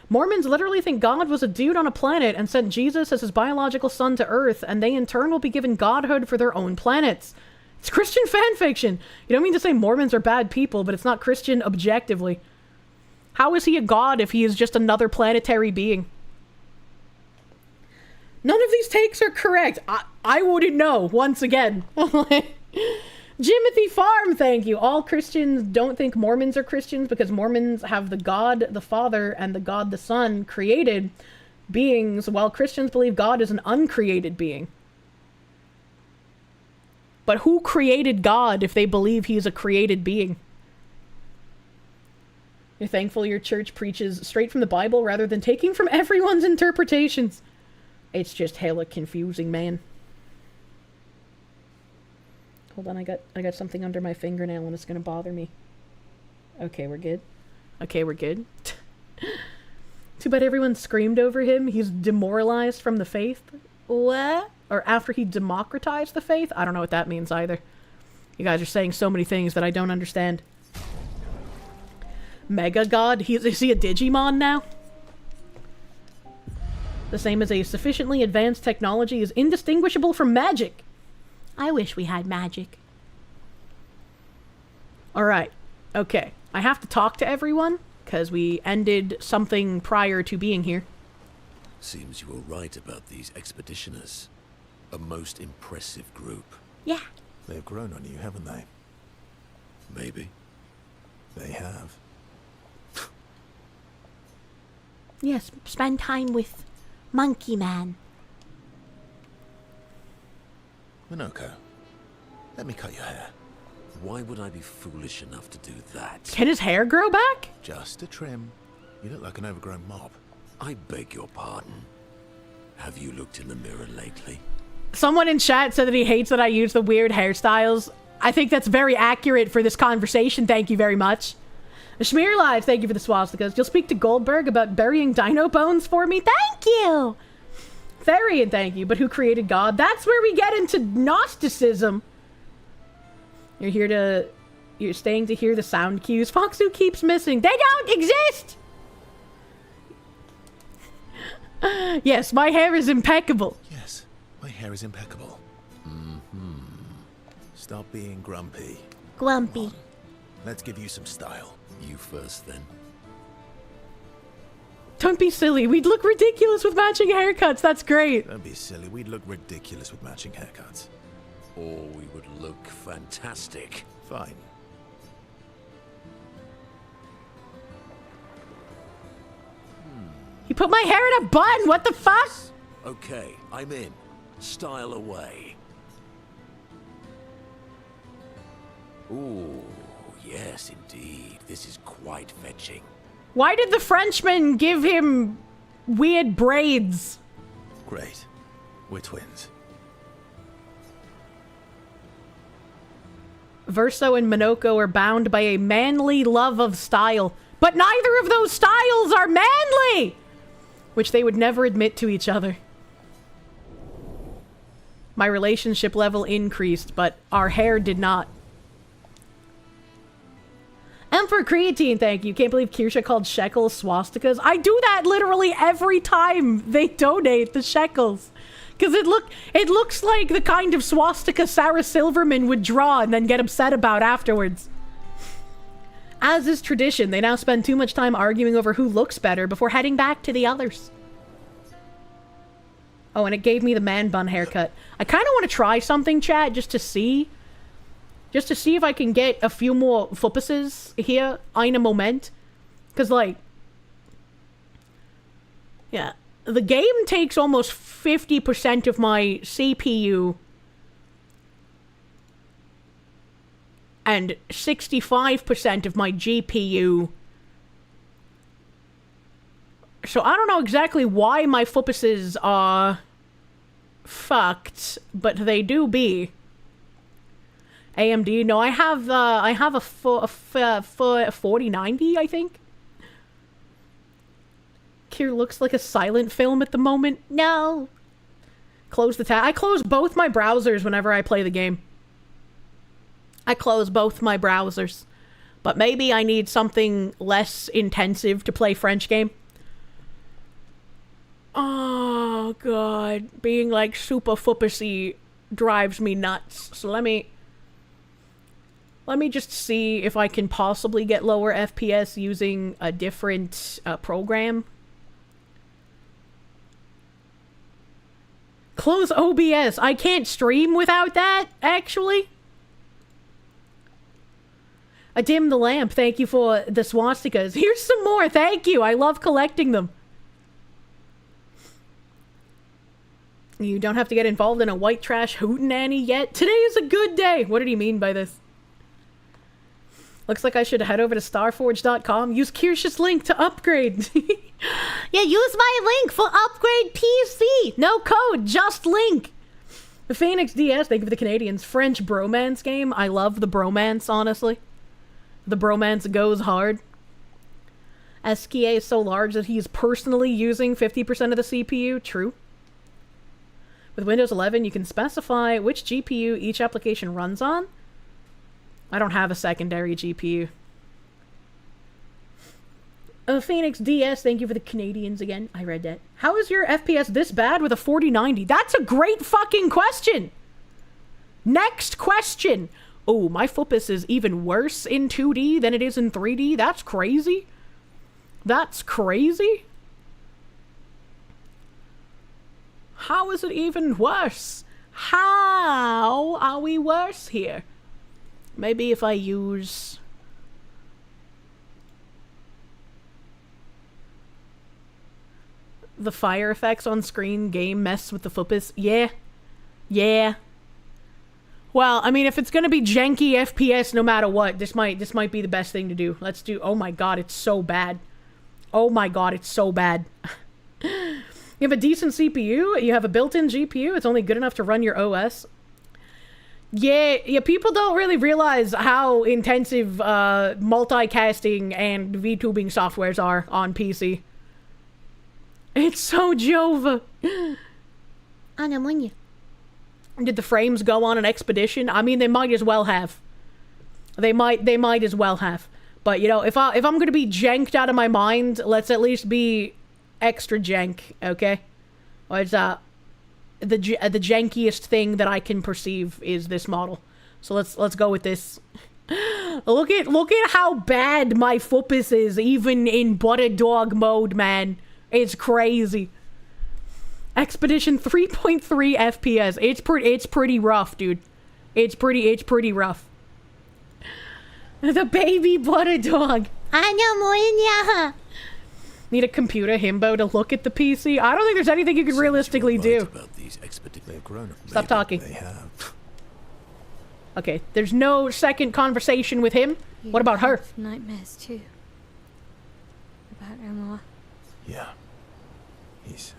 Speaker 1: Mormons literally think God was a dude on a planet and sent Jesus as his biological son to Earth, and they in turn will be given godhood for their own planets. It's Christian fanfiction. You don't mean to say Mormons are bad people, but it's not Christian objectively. How is he a god if he is just another planetary being? None of these takes are correct. I wouldn't know, once again. Jimothy Farm, thank you. All Christians don't think Mormons are Christians because Mormons have the God the Father and the God the Son created beings, while Christians believe God is an uncreated being. But who created God if they believe he's a created being? You're thankful your church preaches straight from the Bible rather than taking from everyone's interpretations. It's just hella confusing, man. Hold on, I got something under my fingernail and it's gonna bother me. Okay, we're good. Okay, we're good. Too bad everyone screamed over him. He's demoralized from the faith. What? Or after he democratized the faith? I don't know what that means either. You guys are saying so many things that I don't understand. Mega God? Is he a Digimon now? The same as a sufficiently advanced technology is indistinguishable from magic. I wish we had magic. Alright. Okay. I have to talk to everyone, because we ended something prior to being here.
Speaker 5: Seems you were right about these expeditioners. A most impressive group.
Speaker 1: Yeah.
Speaker 6: They've grown on you, haven't they?
Speaker 5: Maybe.
Speaker 6: They have.
Speaker 4: Yes, spend time with Monkey Man.
Speaker 6: Minoko, let me cut your hair.
Speaker 5: Why would I be foolish enough to do that?
Speaker 1: Can his hair grow back?
Speaker 6: Just a trim. You look like an overgrown mob.
Speaker 5: I beg your pardon. Have you looked in the mirror lately?
Speaker 1: Someone in chat said that he hates that I use the weird hairstyles. I think that's very accurate for this conversation. Thank you very much. Schmear Live, thank you for the swastikas. You'll speak to Goldberg about burying dino bones for me? Thank you! Therian, thank you. But who created God? That's where we get into Gnosticism. You're staying to hear the sound cues. Foxu keeps missing. They don't exist! Yes, my hair is impeccable.
Speaker 6: Yes, my hair is impeccable. Stop being grumpy.
Speaker 4: Grumpy.
Speaker 6: Let's give you some style.
Speaker 5: You first, then.
Speaker 1: Don't be silly. We'd look ridiculous with matching haircuts. That's great.
Speaker 6: Don't be silly. We'd look ridiculous with matching haircuts.
Speaker 5: Or we would look fantastic.
Speaker 6: Fine.
Speaker 1: You put my hair in a bun. What the fuck?
Speaker 5: Okay, I'm in. Style away. Ooh, yes, indeed. This is quite fetching.
Speaker 1: Why did the Frenchman give him weird braids?
Speaker 6: Great. We're twins.
Speaker 1: Verso and Minoko are bound by a manly love of style, but neither of those styles are manly, which they would never admit to each other. My relationship level increased, but our hair did not. Emperor Creatine, thank you. Can't believe Kirsche called shekels swastikas. I do that literally every time they donate the shekels. Because it looks like the kind of swastika Sarah Silverman would draw and then get upset about afterwards. As is tradition, they now spend too much time arguing over who looks better before heading back to the others. Oh, and it gave me the man bun haircut. I kind of want to try something, chat, just to see if I can get a few more fuppuses here in a moment. Because, like, yeah, the game takes almost 50% of my CPU and 65% of my GPU. So I don't know exactly why my fuppuses are fucked, but they do be. AMD, no, I have a 4090, I think. Kier looks like a silent film at the moment. No. Close the tab. I close both my browsers whenever I play the game. I close both my browsers. But maybe I need something less intensive to play French game. Oh, God. Being, like, super fuppusy drives me nuts. So let me just see if I can possibly get lower FPS using a different program. Close OBS. I can't stream without that, actually. Dim the lamp. Thank you for the swastikas. Here's some more. Thank you. I love collecting them. You don't have to get involved in a white trash hootenanny yet. Today is a good day. What did he mean by this? Looks like I should head over to starforge.com. Use Kirsche's link to upgrade.
Speaker 4: Yeah, use my link for upgrade PC.
Speaker 1: No code, just link. The Phoenix DS, thank you for the Canadians. French bromance game. I love the bromance, honestly. The bromance goes hard. SKA is so large that he's personally using 50% of the CPU. True. With Windows 11, you can specify which GPU each application runs on. I don't have a secondary GPU. Phoenix DS, thank you for the Canadians again. I read that. How is your FPS this bad with a 4090? That's a great fucking question! Next question! Oh, my fuppus is even worse in 2D than it is in 3D? That's crazy. That's crazy. How is it even worse? How are we worse here? Maybe if I use... the fire effects on screen game mess with the fuppus. Yeah. Yeah. Well, I mean, if it's gonna be janky FPS no matter what, this might be the best thing to do. Let's do... Oh my god, it's so bad. Oh my god, it's so bad. You have a decent CPU, you have a built-in GPU, it's only good enough to run your OS. Yeah, people don't really realize how intensive multicasting and VTubing softwares are on PC. It's so Jova. Did the frames go on an expedition? I mean, they might as well have. They might as well have. But, you know, if I'm gonna be janked out of my mind, let's at least be extra jank, okay? Or it's, the jankiest thing that I can perceive is this model. So let's go with this. Look at how bad my foopus is, even in butter dog mode, man. It's crazy. Expedition 3.3 FPS. It's pretty rough, dude. It's pretty rough. The baby butter dog. Need a computer himbo to look at the PC? I don't think there's anything you could realistically do.
Speaker 5: About these They've grown up.
Speaker 1: Stop talking.
Speaker 6: They have.
Speaker 1: Okay, there's no second conversation with him. What about her?
Speaker 7: Nightmares too. About Omar.
Speaker 6: Yeah. He's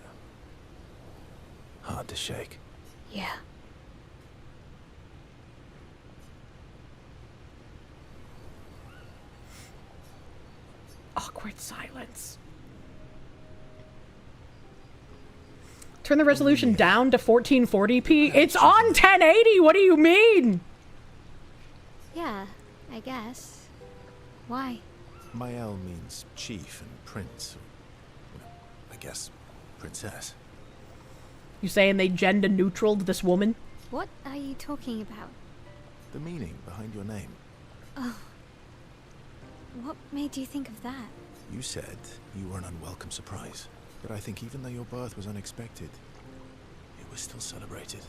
Speaker 6: hard to shake.
Speaker 7: Yeah.
Speaker 1: Awkward silence. Turn the resolution down to 1440p. It's on 1080. What do you mean?
Speaker 7: Yeah, I guess. Why?
Speaker 6: Mael means chief and prince. Or, I guess, princess.
Speaker 1: You saying they gender neutraled this woman?
Speaker 7: What are you talking about?
Speaker 6: The meaning behind your name.
Speaker 7: Oh. What made you think of that?
Speaker 6: You said you were an unwelcome surprise. But I think even though your birth was unexpected, it was still celebrated.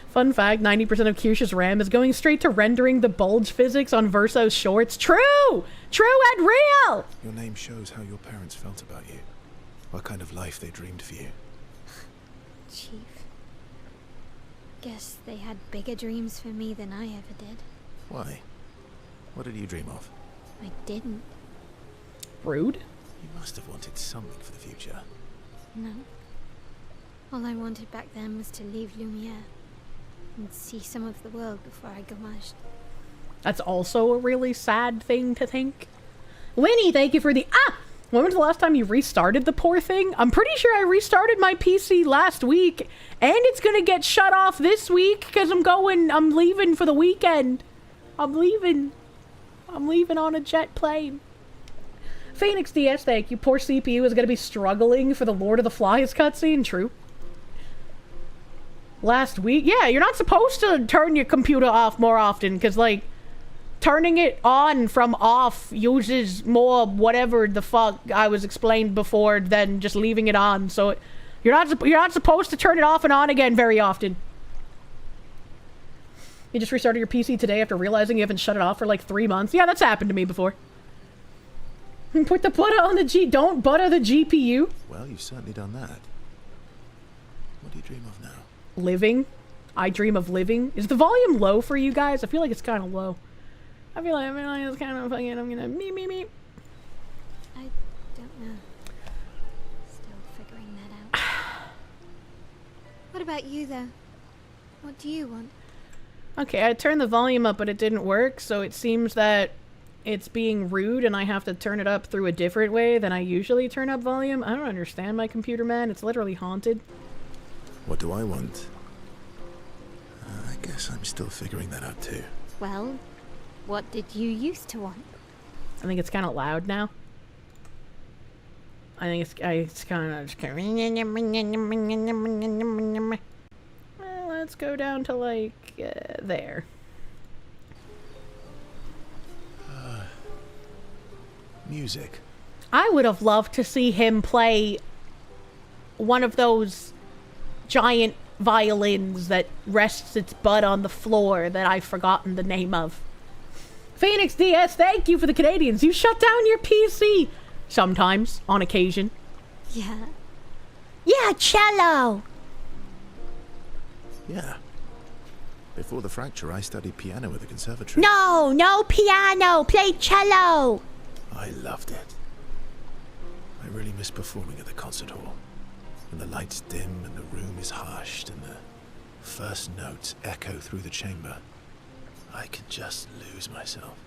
Speaker 1: Fun fact, 90% of Kirsche's RAM is going straight to rendering the bulge physics on Verso's shorts. True! True and real!
Speaker 6: Your name shows how your parents felt about you. What kind of life they dreamed for you.
Speaker 7: Chief. Guess they had bigger dreams for me than I ever did.
Speaker 6: Why? What did you dream of?
Speaker 7: I didn't.
Speaker 1: Rude.
Speaker 6: You must have wanted something for the future.
Speaker 7: No. All I wanted back then was to leave Lumiere and see some of the world before I gamaged.
Speaker 1: That's also a really sad thing to think. Winnie, thank you for the... When was the last time you restarted the poor thing? I'm pretty sure I restarted my PC last week, and it's gonna get shut off this week because I'm leaving for the weekend. I'm leaving on a jet plane. Phoenix DS, thank you. Poor CPU is gonna be struggling for the Lord of the Flies cutscene. True. Last week? Yeah, you're not supposed to turn your computer off more often, because, like, turning it on from off uses more whatever the fuck I was explained before than just leaving it on. So you're not supposed to turn it off and on again very often. You just restarted your PC today after realizing you haven't shut it off for like 3 months. Yeah, that's happened to me before. Put the butter on the don't butter the GPU.
Speaker 6: Well, you've certainly done that. What do you dream of now?
Speaker 1: Living. I dream of living. Is the volume low for you guys? I feel like it's kind of low. I feel like it's kind of fucking. I'm gonna me.
Speaker 7: I don't know. Still figuring that out. What about you, though? What do you want?
Speaker 1: Okay, I turned the volume up, but it didn't work, so it seems that it's being rude and I have to turn it up through a different way than I usually turn up volume. I don't understand my computer, man. It's literally haunted.
Speaker 6: What do I want? I guess I'm still figuring that out too.
Speaker 7: Well, what did you used to want?
Speaker 1: I think it's kind of loud now. I think it's kind of... Well, let's go down to, like, there.
Speaker 6: Music.
Speaker 1: I would have loved to see him play one of those giant violins that rests its butt on the floor that I've forgotten the name of. Phoenix DS, thank you for the Canadians. You shut down your PC. Sometimes, on occasion.
Speaker 7: Yeah.
Speaker 4: Yeah, cello.
Speaker 6: Yeah. Before the fracture, I studied piano at the conservatory.
Speaker 4: No piano. Play cello.
Speaker 6: I loved it. I really miss performing at the concert hall. When the lights dim and the room is hushed and the first notes echo through the chamber, I can just lose myself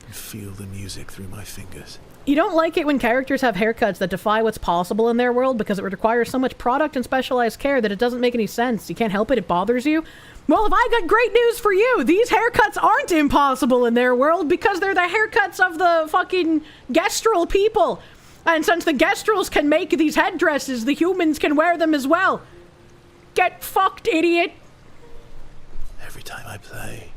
Speaker 6: and feel the music through my fingers.
Speaker 1: You don't like it when characters have haircuts that defy what's possible in their world because it requires so much product and specialized care that it doesn't make any sense. You can't help it, it bothers you. Well, if I got great news for you, these haircuts aren't impossible in their world because they're the haircuts of the fucking Gestrel people. And since the Gestrels can make these headdresses, the humans can wear them as well. Get fucked, idiot.
Speaker 6: Every time I play,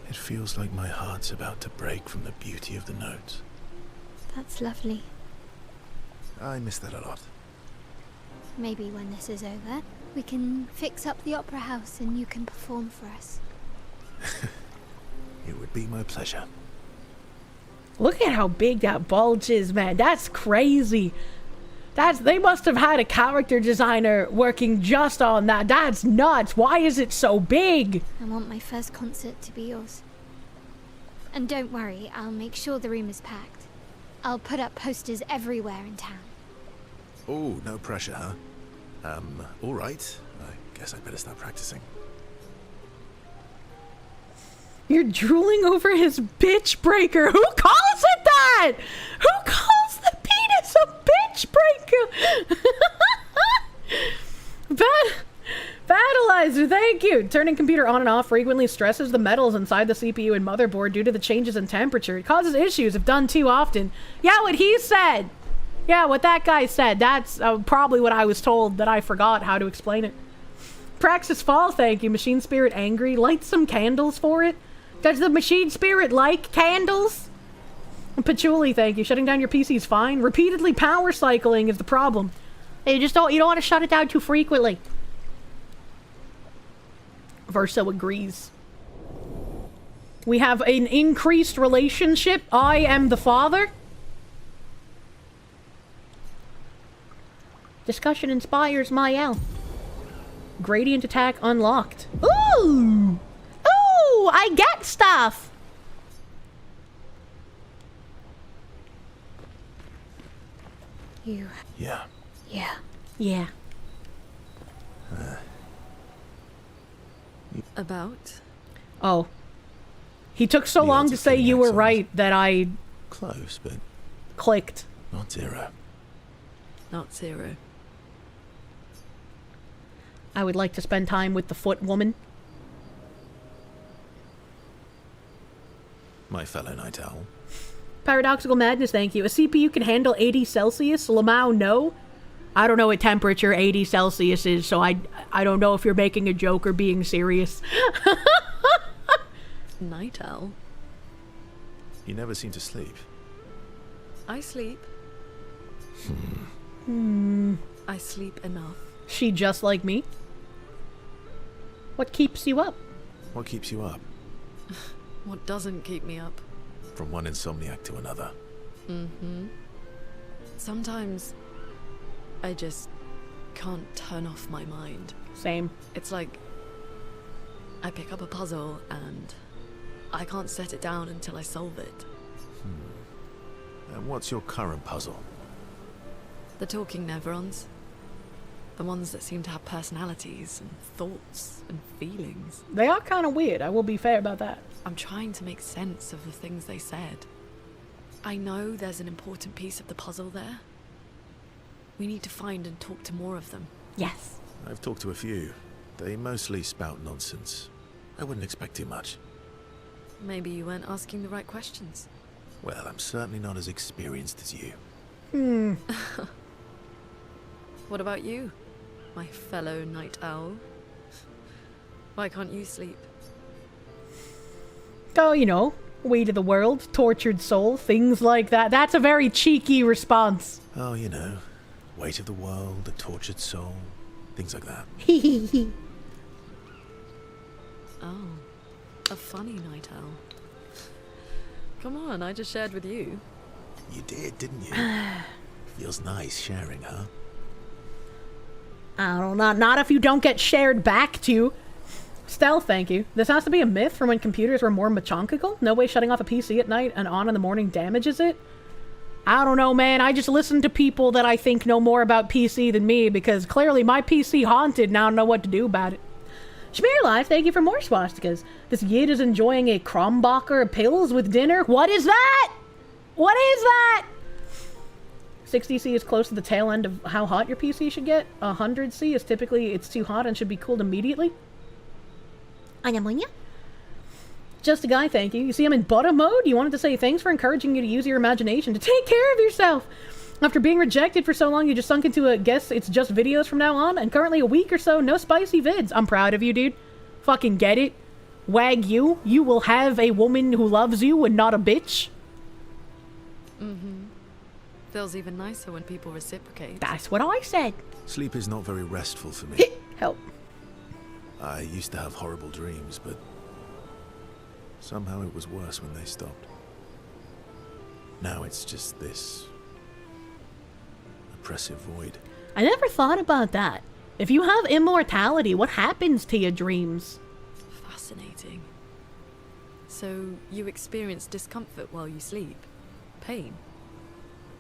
Speaker 6: it feels like my heart's about to break from the beauty of the notes.
Speaker 7: That's lovely.
Speaker 6: I miss that a lot.
Speaker 7: Maybe when this is over, we can fix up the opera house and you can perform for us.
Speaker 6: It would be my pleasure.
Speaker 1: Look at how big that bulge is, man. That's crazy. They must have had a character designer working just on that. That's nuts. Why is it so big?
Speaker 7: I want my first concert to be yours. And don't worry, I'll make sure the room is packed. I'll put up posters everywhere in town.
Speaker 6: Oh, no pressure, huh? All right. I guess I'd better start practicing.
Speaker 1: You're drooling over his bitch breaker. Who calls it that? Who calls the penis a bitch breaker? Battleizer, thank you. Turning computer on and off frequently stresses the metals inside the CPU and motherboard due to the changes in temperature. It causes issues if done too often. Yeah, what he said. Yeah, what that guy said. That's probably what I was told, that I forgot how to explain it. Praxis Fall, thank you. Machine Spirit angry. Light some candles for it. Does the Machine Spirit like candles? And Patchouli, thank you. Shutting down your PC is fine. Repeatedly power cycling is the problem. You don't want to shut it down too frequently. Verso agrees. We have an increased relationship. I am the father. Discussion inspires my L. Gradient attack unlocked. Ooh! Ooh! I get stuff!
Speaker 7: You...
Speaker 6: Yeah.
Speaker 7: Yeah.
Speaker 1: Yeah.
Speaker 8: About?
Speaker 1: Oh. He took so
Speaker 6: The
Speaker 1: long
Speaker 6: odds
Speaker 1: to
Speaker 6: of
Speaker 1: say
Speaker 6: getting
Speaker 1: you were
Speaker 6: axons.
Speaker 1: right that I
Speaker 6: Close, but
Speaker 1: clicked.
Speaker 6: not zero.
Speaker 8: Not zero.
Speaker 1: I would like to spend time with the foot woman.
Speaker 6: My fellow night owl.
Speaker 1: Paradoxical Madness, thank you. A CPU can handle 80 Celsius. Lamau, no. I don't know what temperature 80 Celsius is, so I don't know if you're making a joke or being serious.
Speaker 8: Night owl?
Speaker 6: You never seem to sleep.
Speaker 8: I sleep. I sleep enough.
Speaker 1: She just like me? What keeps you up?
Speaker 6: What keeps you up?
Speaker 8: What doesn't keep me up?
Speaker 6: From one insomniac to another.
Speaker 8: Sometimes I just can't turn off my mind.
Speaker 1: Same.
Speaker 8: It's like I pick up a puzzle and I can't set it down until I solve it.
Speaker 6: And what's your current puzzle?
Speaker 8: The talking nevrons. The ones that seem to have personalities and thoughts and feelings.
Speaker 1: They are kind of weird, I will be fair about that.
Speaker 8: I'm trying to make sense of the things they said. I know there's an important piece of the puzzle there. We need to find and talk to more of them.
Speaker 1: Yes.
Speaker 6: I've talked to a few. They mostly spout nonsense. I wouldn't expect too much.
Speaker 8: Maybe you weren't asking the right questions.
Speaker 6: Well, I'm certainly not as experienced as you.
Speaker 8: What about you, my fellow night owl? Why can't you sleep?
Speaker 1: Oh, you know, weight of the world, tortured soul, things like that. That's a very cheeky response.
Speaker 6: Oh, you know, weight of the world, a tortured soul, things like that.
Speaker 8: Oh, a funny night owl. Come on, I just shared with you.
Speaker 6: You did, didn't you? Feels nice sharing, huh?
Speaker 1: I don't know, not if you don't get shared back to. Stealth, thank you. This has to be a myth from when computers were more machonkical. No way shutting off a PC at night and on in the morning damages it. I don't know, man. I just listen to people that I think know more about PC than me, because clearly my PC haunted and I don't know what to do about it. Schmear Life, thank you for more swastikas. This Yid is enjoying a Krombacher pills with dinner. What is that? What is that? 60C is close to the tail end of how hot your PC should get. 100C is typically it's too hot and should be cooled immediately.
Speaker 4: Anamonia?
Speaker 1: Just a guy, thank you. You see, I'm in butter mode. You wanted to say thanks for encouraging you to use your imagination to take care of yourself. After being rejected for so long, you just sunk into a guess it's just videos from now on, and currently a week or so, no spicy vids. I'm proud of you, dude. Fucking get it? Wagyu, you will have a woman who loves you and not a bitch.
Speaker 8: Feels even nicer when people reciprocate.
Speaker 1: That's what I said.
Speaker 6: Sleep is not very restful for me.
Speaker 1: Help.
Speaker 6: I used to have horrible dreams, but somehow it was worse when they stopped. Now it's just this oppressive void.
Speaker 1: I never thought about that. If you have immortality, what happens to your dreams?
Speaker 8: Fascinating. So, you experience discomfort while you sleep? Pain?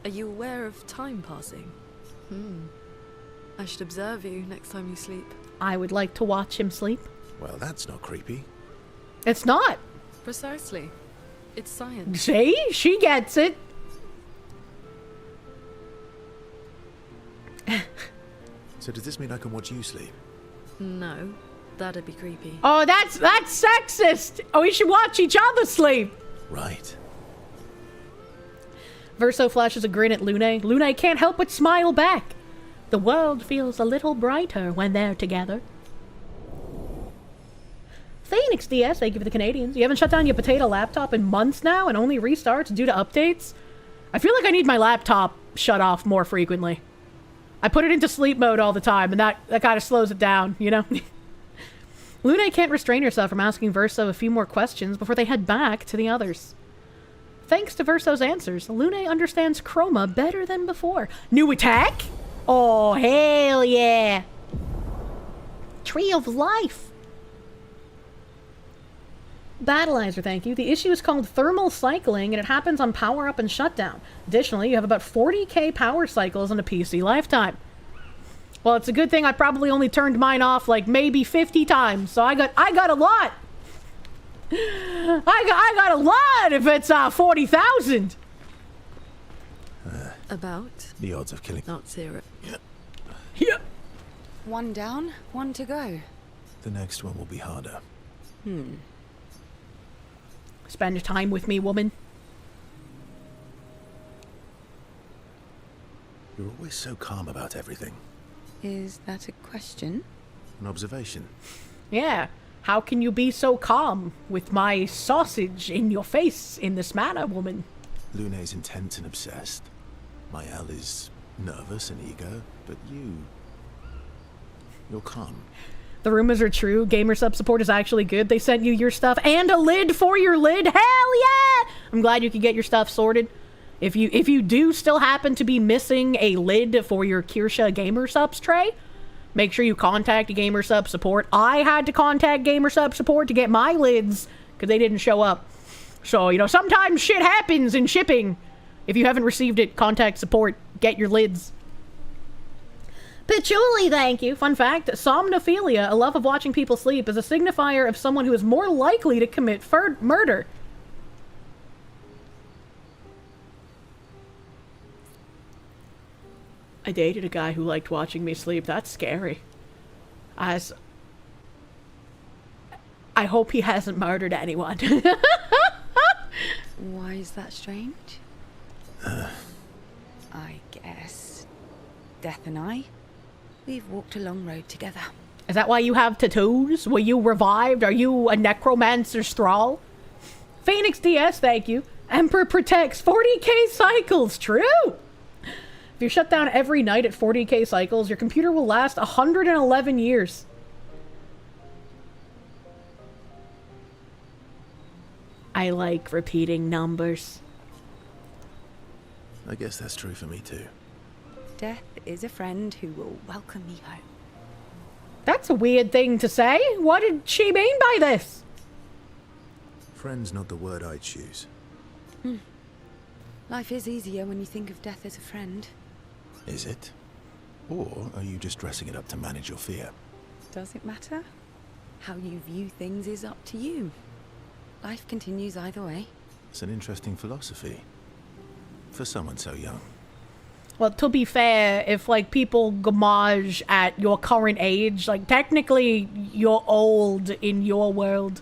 Speaker 8: Are you aware of time passing? I should observe you next time you sleep.
Speaker 1: I would like to watch him sleep.
Speaker 6: Well, that's not creepy.
Speaker 1: It's not.
Speaker 8: Precisely. It's science.
Speaker 1: See? She gets it.
Speaker 6: So does this mean I can watch you sleep?
Speaker 8: No, that'd be creepy.
Speaker 1: Oh, that's sexist. Oh, we should watch each other sleep.
Speaker 6: Right.
Speaker 1: Verso flashes a grin at Lune. Lune can't help but smile back. The world feels a little brighter when they're together. Phoenix DS, thank you for the Canadians. You haven't shut down your potato laptop in months now and only restarts due to updates? I feel like I need my laptop shut off more frequently. I put it into sleep mode all the time, and that kind of slows it down, you know? Lune can't restrain herself from asking Verso a few more questions before they head back to the others. Thanks to Verso's answers, Lune understands Chroma better than before. New attack? Oh, hell yeah! Tree of Life! Battleizer, thank you. The issue is called thermal cycling, and it happens on power up and shutdown. Additionally, you have about 40k power cycles in a PC lifetime. Well, it's a good thing I probably only turned mine off like maybe 50 times, so I got a lot. I got a lot if it's 40,000.
Speaker 8: About?
Speaker 6: The odds of killing...
Speaker 8: Not zero.
Speaker 1: Yeah.
Speaker 9: One down, one to go.
Speaker 6: The next one will be harder.
Speaker 1: Spend time with me, woman.
Speaker 6: You're always so calm about everything.
Speaker 9: Is that a question?
Speaker 6: An observation.
Speaker 1: Yeah. How can you be so calm with my sausage in your face in this manner, woman?
Speaker 6: Lune's intense and obsessed. Mael is nervous and eager, but you're calm.
Speaker 1: The rumors are true. Gamersub support is actually good. They sent you your stuff and a lid for your lid. Hell yeah! I'm glad you could get your stuff sorted. If you do still happen to be missing a lid for your Kirsche Gamersubs tray, make sure you contact Gamersub support. I had to contact Gamersub support to get my lids because they didn't show up. So, you know, sometimes shit happens in shipping. If you haven't received it, contact support. Get your lids. Patchouli, thank you. Fun fact, somnophilia, a love of watching people sleep, is a signifier of someone who is more likely to commit murder. I dated a guy who liked watching me sleep. That's scary. I hope he hasn't murdered anyone.
Speaker 9: Why is that strange? I guess Death and I, we've walked a long road together.
Speaker 1: Is that why you have tattoos? Were you revived? Are you a necromancer's thrall? Phoenix DS, thank you. Emperor protects 40k cycles. True! If you're shut down every night at 40k cycles, your computer will last 111 years. I like repeating numbers.
Speaker 6: I guess that's true for me too.
Speaker 9: Death is a friend who will welcome me home.
Speaker 1: That's a weird thing to say. What did she mean by this?
Speaker 6: Friend's not the word I choose.
Speaker 9: Life is easier when you think of death as a friend.
Speaker 6: Is it? Or are you just dressing it up to manage your fear?
Speaker 9: Does it matter? How you view things is up to you. Life continues either way.
Speaker 6: It's an interesting philosophy. For someone so young.
Speaker 1: Well, to be fair, if, like, people gamage at your current age, like, technically, you're old in your world.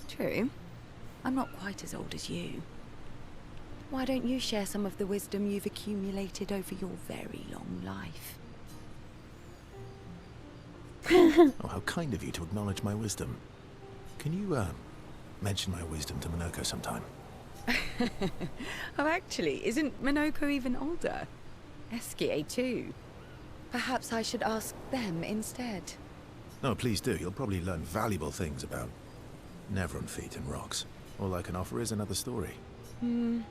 Speaker 9: True. I'm not quite as old as you. Why don't you share some of the wisdom you've accumulated over your very long life?
Speaker 6: Oh, how kind of you to acknowledge my wisdom. Can you, mention my wisdom to Minoko sometime?
Speaker 9: Oh, actually, isn't Minoko even older? Eskie too. Perhaps I should ask them instead.
Speaker 6: No, please do. You'll probably learn valuable things about Nevron feet and rocks. All I can offer is another story.
Speaker 9: I'm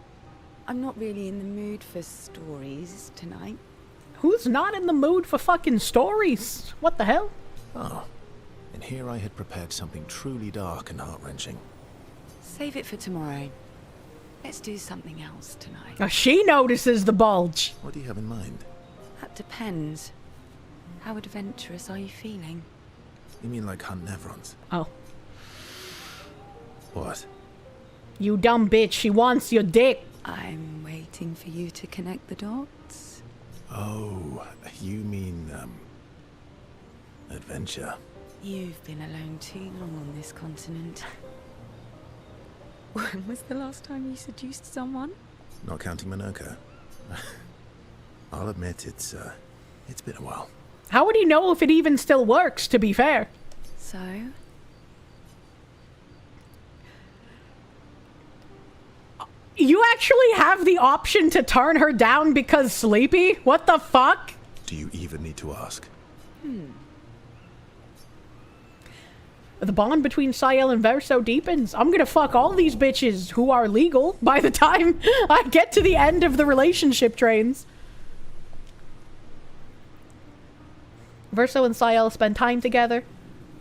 Speaker 9: not really in the mood for stories tonight.
Speaker 1: Who's not in the mood for fucking stories? What the hell?
Speaker 6: Oh, and here I had prepared something truly dark and heart-wrenching.
Speaker 9: Save it for tomorrow. Let's do something else tonight.
Speaker 1: Oh, she notices the bulge.
Speaker 6: What do you have in mind?
Speaker 9: That depends. How adventurous are you feeling?
Speaker 6: You mean like hunt Nevrons?
Speaker 1: Oh.
Speaker 6: What?
Speaker 1: You dumb bitch, she wants your dick.
Speaker 9: I'm waiting for you to connect the dots.
Speaker 6: Oh, you mean, adventure.
Speaker 9: You've been alone too long on this continent. When was the last time you seduced someone?
Speaker 6: Not counting Minoko. I'll admit it's been a while.
Speaker 1: How would he know if it even still works, to be fair?
Speaker 9: So?
Speaker 1: You actually have the option to turn her down because sleepy? What the fuck?
Speaker 6: Do you even need to ask?
Speaker 1: The bond between Sael and Verso deepens. I'm gonna fuck all these bitches who are legal by the time I get to the end of the relationship trains. Verso and Sael spend time together,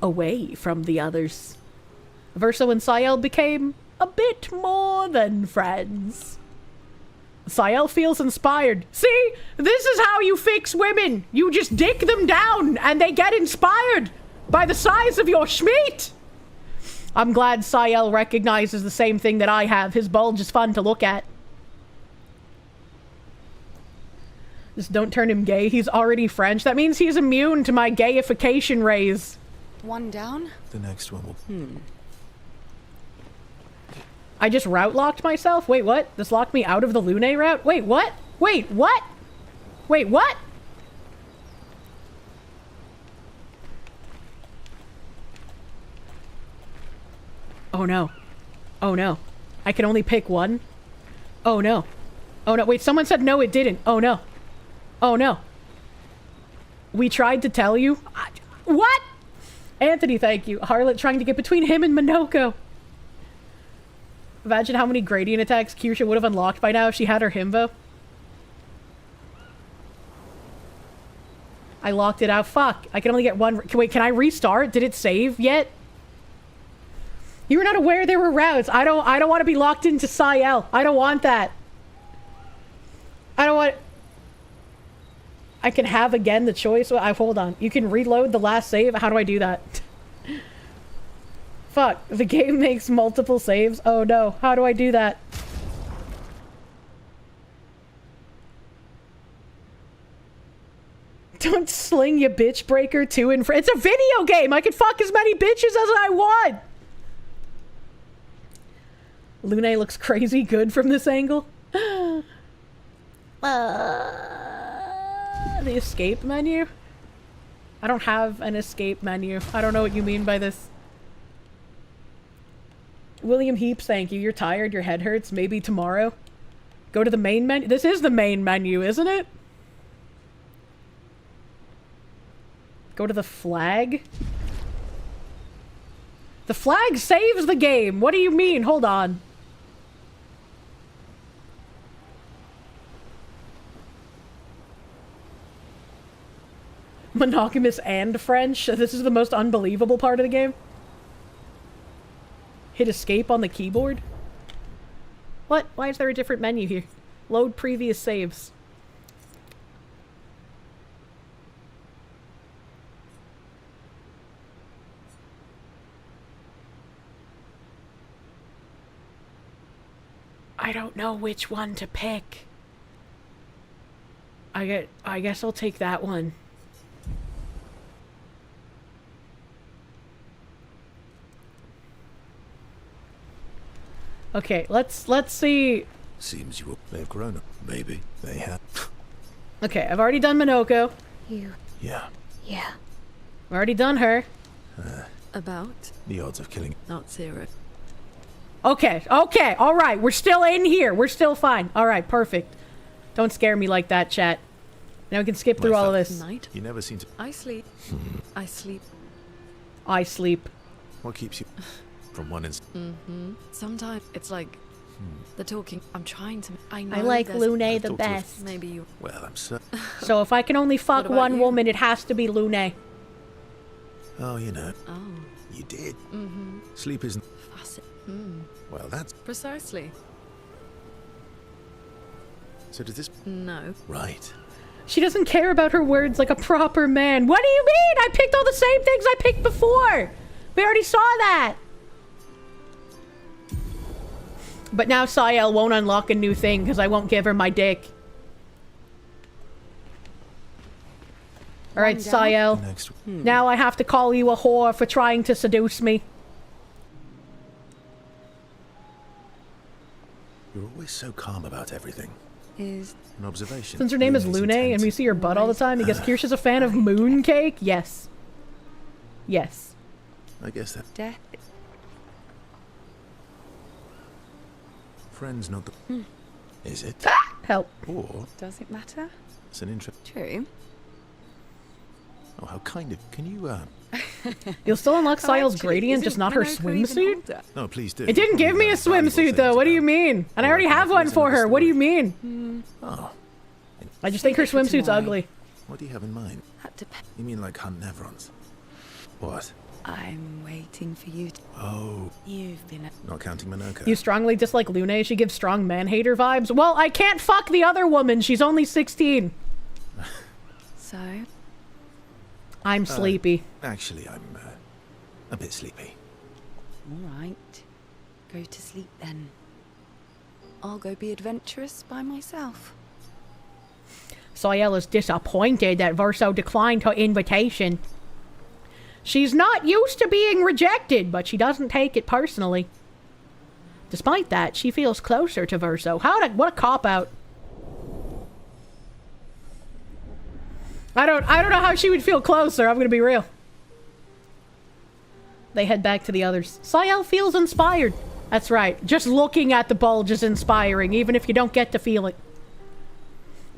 Speaker 1: away from the others. Verso and Sael became a bit more than friends. Sael feels inspired. See? This is how you fix women. You just dick them down and they get inspired by the size of your schmeat. I'm glad Sael recognizes the same thing that I have. His bulge is fun to look at. Just don't turn him gay. He's already French. That means he's immune to my gayification rays.
Speaker 9: One down?
Speaker 6: The next one will...
Speaker 1: I just route locked myself? Wait, what? This locked me out of the Lune route? Wait, what? Wait, what? Wait, what? Oh no. Oh no. I can only pick one? Oh no. Oh no. Wait, someone said no, it didn't. Oh no. Oh no. We tried to tell you. What? Anthony, thank you. Harlot trying to get between him and Minoko. Imagine how many gradient attacks Kirsche would have unlocked by now if she had her himbo. I locked it out. Fuck. I can only get one. Wait, can I restart? Did it save yet? You were not aware there were routes. I don't want to be locked into Sael. I don't want that. I don't want... I can have again the choice. Hold on. You can reload the last save. How do I do that? Fuck. The game makes multiple saves. Oh no. How do I do that? Don't sling your bitch breaker to and fro. It's a video game. I can fuck as many bitches as I want. Lune looks crazy good from this angle. The escape menu? I don't have an escape menu. I don't know what you mean by this. William Heaps, thank you. You're tired, your head hurts. Maybe tomorrow. Go to the main menu. This is the main menu, isn't it? Go to the flag. The flag saves the game. What do you mean? Hold on. Monogamous and French. This is the most unbelievable part of the game. Hit escape on the keyboard. What? Why is there a different menu here? Load previous saves. I don't know which one to pick. I guess I'll take that one. Okay, let's see.
Speaker 6: Seems you will. They've grown up. Maybe they have.
Speaker 1: Okay, I've already done Minoko.
Speaker 7: You.
Speaker 6: Yeah.
Speaker 7: Yeah.
Speaker 1: Already done her.
Speaker 8: About?
Speaker 6: The odds of killing.
Speaker 8: Not 0.
Speaker 1: Okay, okay, alright. We're still in here. We're still fine. Alright, perfect. Don't scare me like that, chat. Now we can skip through all of this.
Speaker 8: Night?
Speaker 6: You never seem to.
Speaker 8: I sleep. I sleep.
Speaker 1: I sleep.
Speaker 6: What keeps you from one instant?
Speaker 8: Sometimes it's like the talking. I'm trying to. I know
Speaker 4: I like
Speaker 8: there's-
Speaker 4: Lune the
Speaker 6: talked to a-
Speaker 4: best.
Speaker 8: Maybe you.
Speaker 6: Well, I'm certain.
Speaker 1: So if I can only fuck
Speaker 8: about
Speaker 1: one
Speaker 8: you?
Speaker 1: woman, it has to be Lune.
Speaker 6: Oh, you know.
Speaker 8: Oh.
Speaker 6: You did. Sleep isn't. Well, that's.
Speaker 8: Precisely.
Speaker 6: So does this.
Speaker 8: No.
Speaker 6: Right.
Speaker 1: She doesn't care about her words like a proper man. What do you mean? I picked all the same things I picked before. We already saw that. But now Sayel won't unlock a new thing because I won't give her my dick. Alright, Sayel.
Speaker 6: Next.
Speaker 1: Now I have to call you a whore for trying to seduce me.
Speaker 6: You're always so calm about everything.
Speaker 9: Is
Speaker 6: An observation.
Speaker 1: Since her name is
Speaker 6: Lune's
Speaker 1: Lune and
Speaker 6: intent.
Speaker 1: we see her butt all the time, I guess Kirsche is a fan of mooncake? Yes. Yes.
Speaker 6: I guess that.
Speaker 9: death?
Speaker 6: Friends, not the. Is it?
Speaker 1: Help.
Speaker 6: Or
Speaker 9: Does it matter?
Speaker 6: it's an interest.
Speaker 9: True.
Speaker 6: Oh, how kind of. Can you,
Speaker 1: You'll still unlock
Speaker 9: Oh,
Speaker 1: Sayel's
Speaker 9: actually,
Speaker 1: gradient,
Speaker 9: isn't
Speaker 1: just not her
Speaker 9: Minoko even
Speaker 1: swimsuit?
Speaker 9: older?
Speaker 6: No, please do.
Speaker 1: It didn't give me a swimsuit though, what do you mean? And I already have one for her, what do you mean?
Speaker 6: Oh,
Speaker 1: I just think her
Speaker 9: Take it to
Speaker 1: swimsuit's
Speaker 9: why.
Speaker 1: ugly.
Speaker 6: what do you have in mind?
Speaker 9: That depends.
Speaker 6: You mean like hunt nevrons? What?
Speaker 9: I'm waiting for you.
Speaker 6: Oh,
Speaker 9: You've been.
Speaker 6: not counting Minoko.
Speaker 1: You strongly dislike Lune, she gives strong man-hater vibes? Well, I can't fuck the other woman, she's only 16.
Speaker 9: So,
Speaker 1: I'm sleepy.
Speaker 6: Actually, I'm a bit sleepy.
Speaker 9: all right. Go to sleep then. I'll go be adventurous by myself.
Speaker 1: Sayel is disappointed that Verso declined her invitation. She's not used to being rejected, but she doesn't take it personally. Despite that, she feels closer to Verso. What a cop-out. I don't know how she would feel closer, I'm gonna be real. They head back to the others. Sayel feels inspired. That's right. Just looking at the bulge is inspiring, even if you don't get to feel it.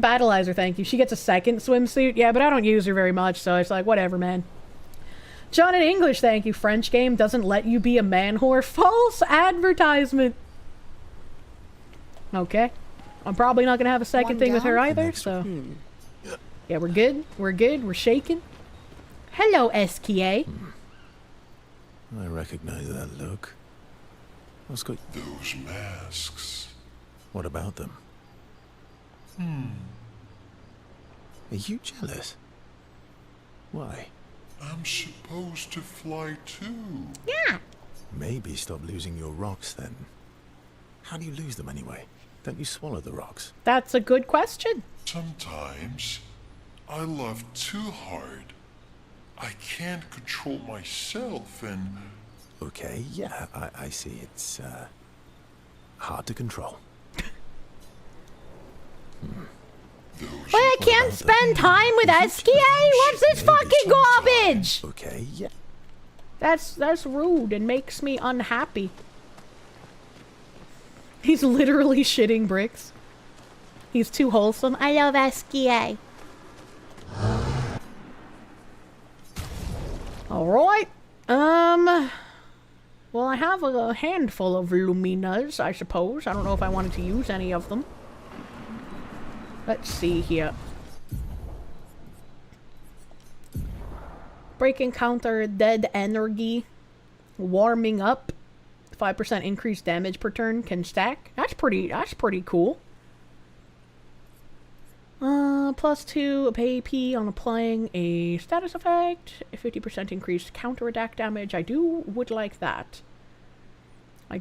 Speaker 1: Battleizer, thank you. She gets a second swimsuit. Yeah, but I don't use her very much, so it's like, whatever, man. John in English, thank you. French game doesn't let you be a man whore. False advertisement. Okay. I'm probably not gonna have a second
Speaker 9: One
Speaker 1: thing with her
Speaker 9: down.
Speaker 1: either, so... Yeah, we're good. We're good. We're shaking. Hello, SKA.
Speaker 6: I recognize that look. What's good?
Speaker 10: Those masks.
Speaker 6: What about them? Are you jealous? Why?
Speaker 10: I'm supposed to fly too.
Speaker 4: Yeah.
Speaker 6: Maybe stop losing your rocks then. How do you lose them anyway? Don't you swallow the rocks?
Speaker 1: That's a good question.
Speaker 10: Sometimes I love too hard. I can't control myself and
Speaker 6: Okay, yeah, I see. It's hard to control.
Speaker 10: those
Speaker 4: But I can't spend time with SKA? What's this fucking garbage?
Speaker 6: Okay, yeah.
Speaker 1: That's rude and makes me unhappy. He's literally shitting bricks. He's too wholesome.
Speaker 4: I love SKA.
Speaker 1: Alright. Well, I have a handful of Luminas, I suppose. I don't know if I wanted to use any of them. Let's see here. Breaking counter, dead energy, warming up, 5% increased damage per turn can stack. That's pretty cool. +2 AP on applying a status effect, a 50% increased counter attack damage. I would like that. I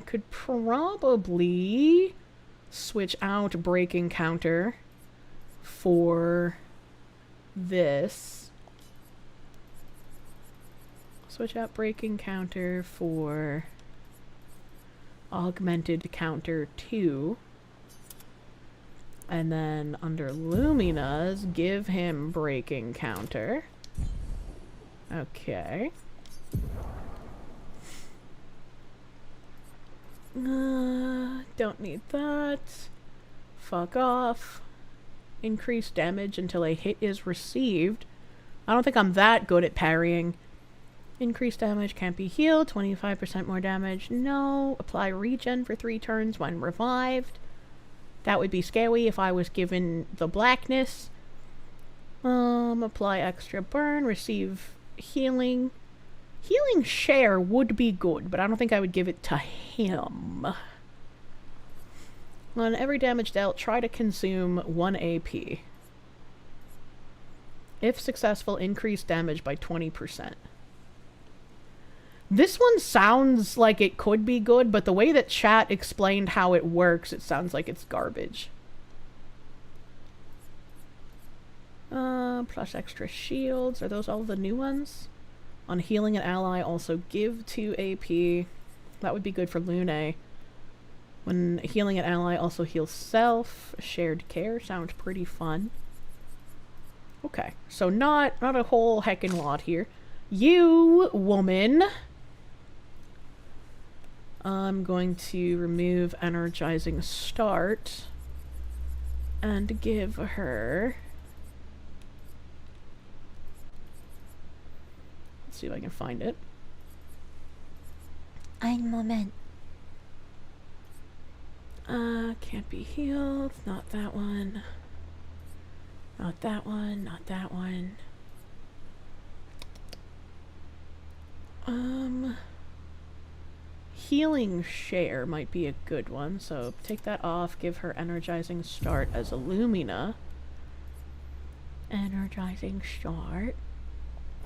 Speaker 1: could probably switch out breaking counter for this. Switch out breaking counter for augmented counter 2. And then under Lumina's, give him breaking counter. Okay. Don't need that. Fuck off. Increase damage until a hit is received. I don't think I'm that good at parrying. Increase damage, can't be healed. 25% more damage. No. Apply regen for 3 turns when revived. That would be scary if I was given the blackness. Apply extra burn. Receive healing. Healing share would be good, but I don't think I would give it to him. On every damage dealt, try to consume 1 AP. If successful, increase damage by 20%. This one sounds like it could be good, but the way that chat explained how it works, it sounds like it's garbage. Plus extra shields. Are those all the new ones? On healing an ally, also give 2 AP. That would be good for Lune. When healing an ally, also heal self. Shared care sounds pretty fun. Okay, so not a whole heckin' lot here. You, woman. I'm going to remove energizing start and give her... Let's see if I can find it.
Speaker 4: Ein Moment.
Speaker 1: Can't be healed. Not that one. Not that one. Not that one. Healing share might be a good one, so take that off, give her energizing start as Illumina. Energizing start.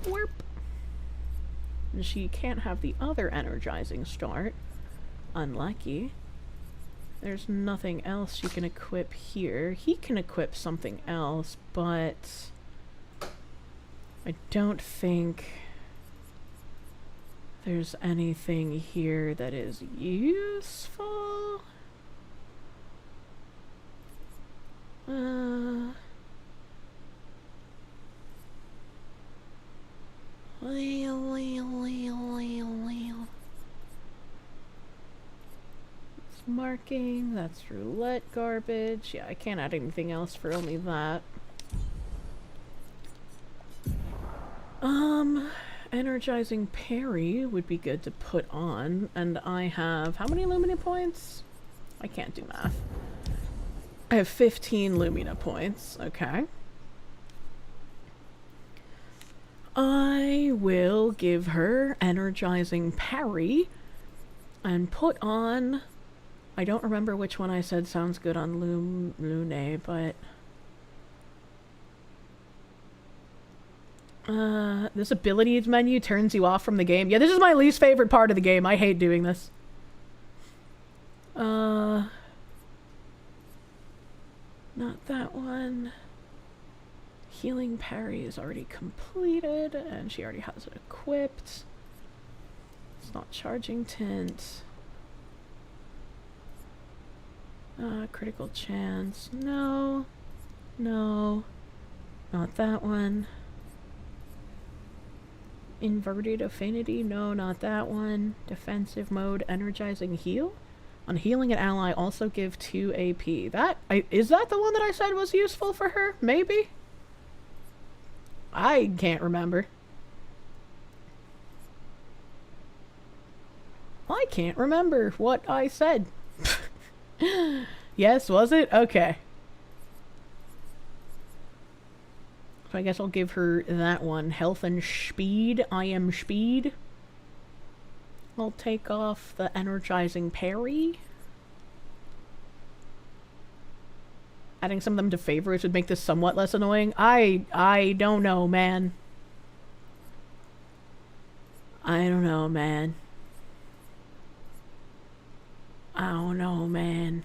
Speaker 1: Warp. And she can't have the other energizing start. Unlucky. There's nothing else she can equip here. He can equip something else, but I don't think there's anything here that is useful. It's marking, that's roulette garbage. Yeah, I can't add anything else for only that. Energizing parry would be good to put on, and I have how many Lumina points? I can't do math. I have 15 Lumina points, okay. I will give her energizing parry and put on, I don't remember which one I said sounds good on Lune, but this abilities menu turns you off from the game. Yeah, this is my least favorite part of the game. I hate doing this. Not that one. Healing parry is already completed, and she already has it equipped. It's not charging tint. Critical chance. No. No. Not that one. Inverted affinity. No, not that one. Defensive mode. Energizing heal. On healing an ally, also give 2 AP. Is that the one that I said was useful for her? Maybe? I can't remember. I can't remember what I said. Yes, was it? Okay. So I guess I'll give her that one. Health and speed. I am speed. I'll take off the energizing parry. Adding some of them to favorites would make this somewhat less annoying. I don't know, man. I don't know, man. I don't know, man.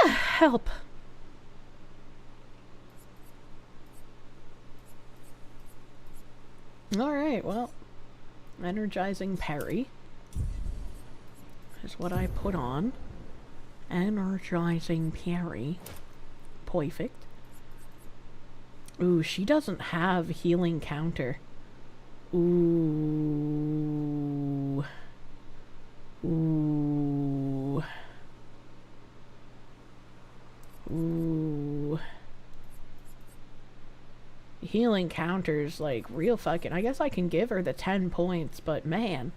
Speaker 1: Help. Alright, well. Energizing parry is what I put on. Energizing parry. Perfect. Ooh, she doesn't have healing counter. Ooh. Ooh. Ooh. Healing counters, like, real fucking... I guess I can give her the 10 points, but man.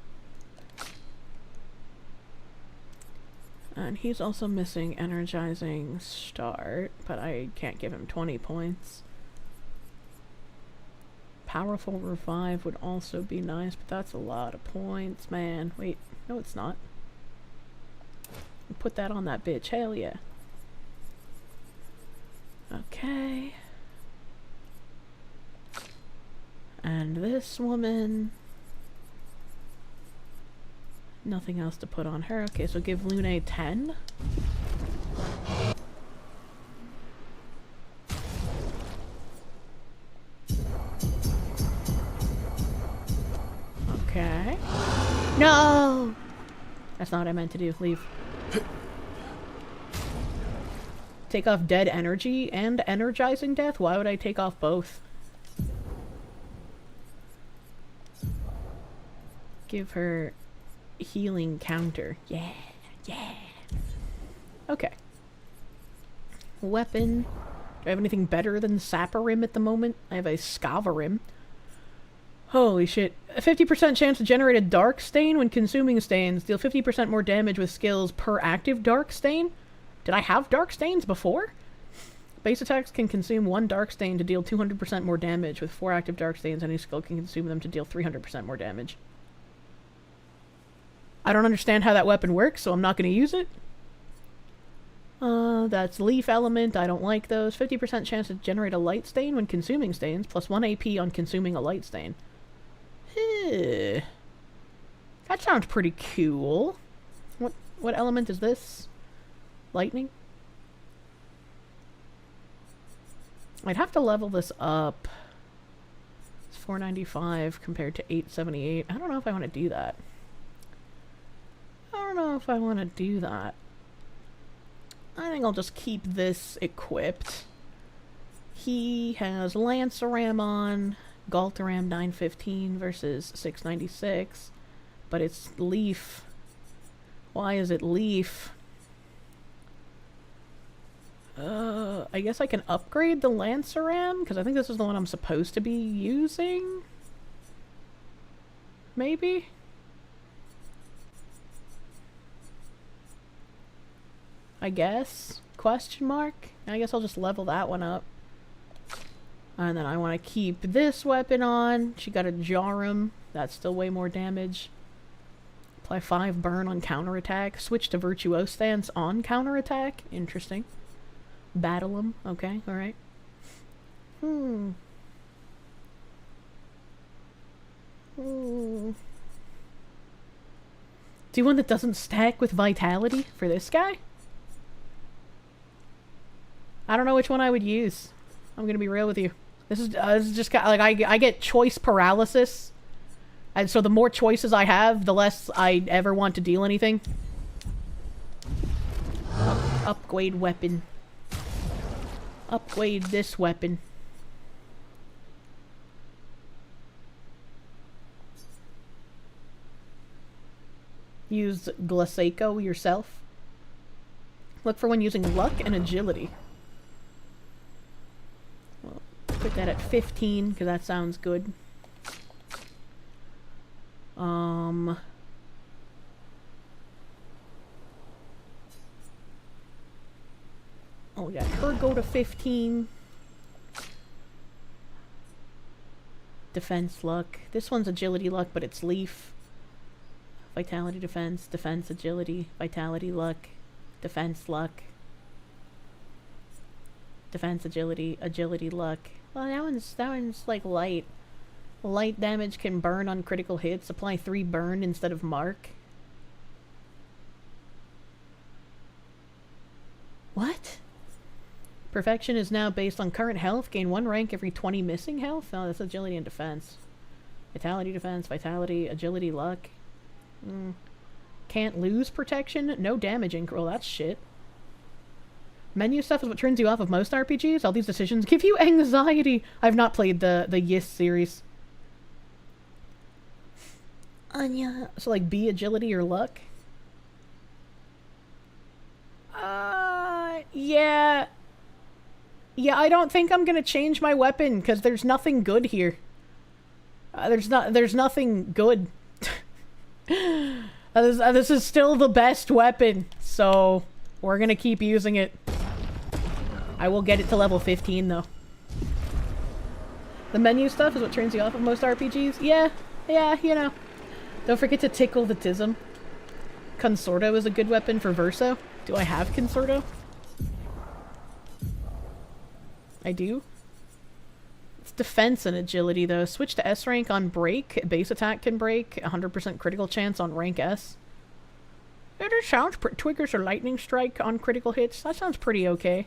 Speaker 1: And he's also missing energizing start, but I can't give him 20 points. Powerful revive would also be nice, but that's a lot of points, man. Wait, no it's not. Put that on that bitch, hell yeah. Okay. And this woman... Nothing else to put on her. Okay, so give Lune 10. Okay. No! That's not what I meant to do. Leave. Take off dead energy and energizing death? Why would I take off both? Give her healing counter. Yeah, yeah. Okay. Weapon. Do I have anything better than Saparim at the moment? I have a Scavarim. Holy shit. A 50% chance to generate a dark stain when consuming stains. Deal 50% more damage with skills per active dark stain? Did I have dark stains before? Base attacks can consume 1 dark stain to deal 200% more damage. With 4 active dark stains, any skill can consume them to deal 300% more damage. I don't understand how that weapon works, so I'm not going to use it. That's leaf element. I don't like those. 50% chance to generate a light stain when consuming stains, plus 1 AP on consuming a light stain. That sounds pretty cool. What element is this? Lightning? I'd have to level this up. It's 495 compared to 878. I don't know if I want to do that. I don't know if I want to do that. I think I'll just keep this equipped. He has Lanceram on, Galtaram 915 versus 696, but it's Leaf. Why is it Leaf? I guess I can upgrade the Lanceram, because I think this is the one I'm supposed to be using? Maybe? I guess? Question mark? I guess I'll just level that one up. And then I want to keep this weapon on. She got a Jarum. That's still way more damage. Apply 5 burn on counterattack. Switch to Virtuose Stance on counterattack. Interesting. Battle him. Okay, alright. Do one that doesn't stack with Vitality for this guy? I don't know which one I would use. I'm gonna be real with you. This is just kind of like I get choice paralysis, and so the more choices I have, the less I ever want to deal anything. Upgrade weapon. Upgrade this weapon. Use Glaseco yourself. Look for when using luck and agility. Well, put that at 15 because that sounds good. Oh, we got her go to 15. Defense luck. This one's agility luck, but it's leaf. Vitality defense, defense agility, vitality luck, defense luck. Defense agility, agility luck. Well, that one's like light. Light damage can burn on critical hits. Apply 3 burn instead of mark. What? Perfection is now based on current health. Gain 1 rank every 20 missing health. Oh, that's agility and defense. Vitality, defense, vitality, agility, luck. Can't lose protection, no damaging. Well, that's shit. Menu stuff is what turns you off of most RPGs. All these decisions give you anxiety. I've not played the Ys series.
Speaker 4: Anya.
Speaker 1: So like B, agility, or luck? Yeah. Yeah, I don't think I'm gonna change my weapon, because there's nothing good here. There's nothing good. This is still the best weapon, so we're gonna keep using it. I will get it to level 15, though. The menu stuff is what turns you off of most RPGs? Yeah, you know. Don't forget to tickle the tism. Consorto is a good weapon for Verso. Do I have Consorto? I do. It's defense and agility, though. Switch to S rank on break. Base attack can break. 100% critical chance on rank S. It sounds triggers a lightning strike on critical hits. That sounds pretty okay.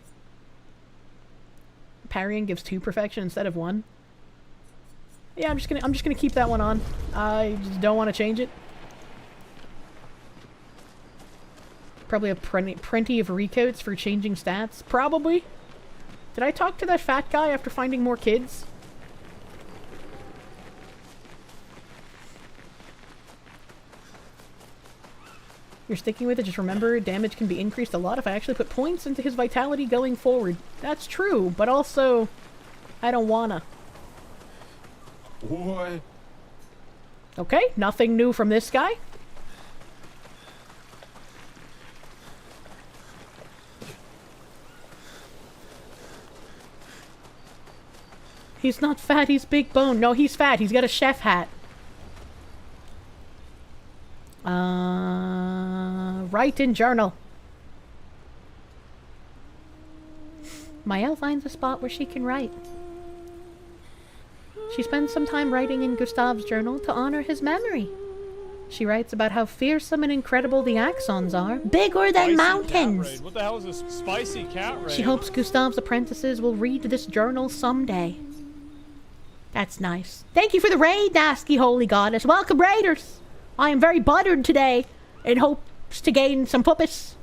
Speaker 1: Parrying gives 2 perfection instead of 1. Yeah, I'm just gonna keep that one on. I just don't want to change it. Probably have plenty of recoats for changing stats. Probably. Did I talk to that fat guy after finding more kids? You're sticking with it, just remember, damage can be increased a lot if I actually put points into his vitality going forward. That's true, but also, I don't wanna.
Speaker 3: What?
Speaker 1: Okay, nothing new from this guy. He's not fat, he's big bone. No, he's fat, he's got a chef hat. Write in journal.
Speaker 4: Mael finds a spot where she can write. She spends some time writing in Gustav's journal to honor his memory. She writes about how fearsome and incredible the Axons are, bigger than mountains.
Speaker 3: What the hell is this spicy cat raid?
Speaker 4: She hopes Gustav's apprentices will read this journal someday. That's nice. Thank you for the raid, Nasky Holy Goddess. Welcome, raiders. I am very buttered today in hopes to gain some puppies.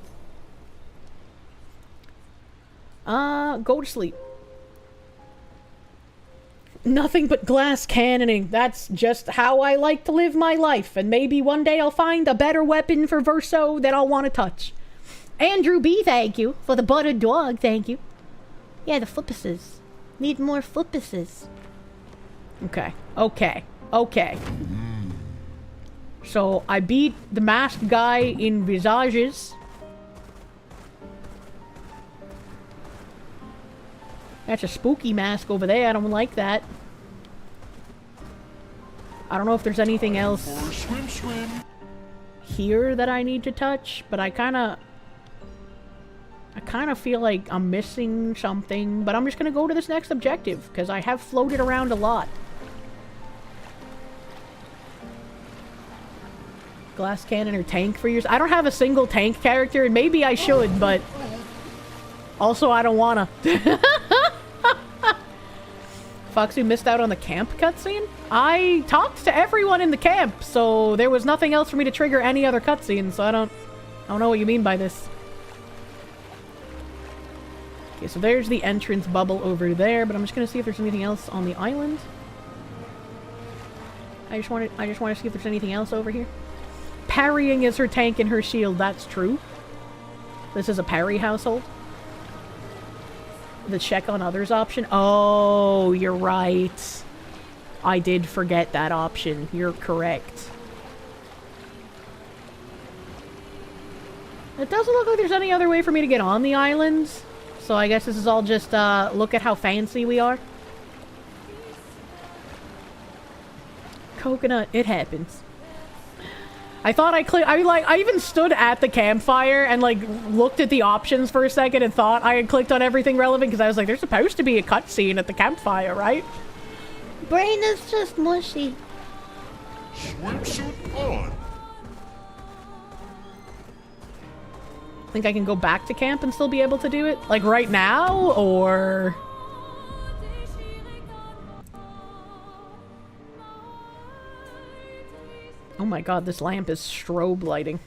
Speaker 1: Go to sleep. Nothing but glass cannoning. That's just how I like to live my life. And maybe one day I'll find a better weapon for Verso that I'll want to touch.
Speaker 4: Andrew B, thank you. For the buttered dog, thank you. Yeah, the flippuses. Need more flippuses.
Speaker 1: Okay. So, I beat the masked guy in Visages. That's a spooky mask over there. I don't like that. I don't know if there's anything else here that I need to touch, but I kind of feel like I'm missing something, but I'm just gonna go to this next objective, because I have floated around a lot. Glass cannon or tank for yours? I don't have a single tank character, and maybe I should, but also I don't wanna. Foxy missed out on the camp cutscene? I talked to everyone in the camp, so there was nothing else for me to trigger any other cutscene, so I don't know what you mean by this. Okay, so there's the entrance bubble over there, but I'm just gonna see if there's anything else on the island. I just want to see if there's anything else over here. Parrying is her tank and her shield, that's true. This is a parry household. The check on others option. Oh, you're right. I did forget that option. You're correct. It doesn't look like there's any other way for me to get on the island. So I guess this is all just, look at how fancy we are. Coconut, it happens. I thought I even stood at the campfire and like looked at the options for a second and thought I had clicked on everything relevant because I was like, there's supposed to be a cutscene at the campfire, right?
Speaker 4: Brain is just mushy.
Speaker 10: Swimsuit on.
Speaker 1: Think I can go back to camp and still be able to do it? Like right now, or... my god, this lamp is strobe lighting.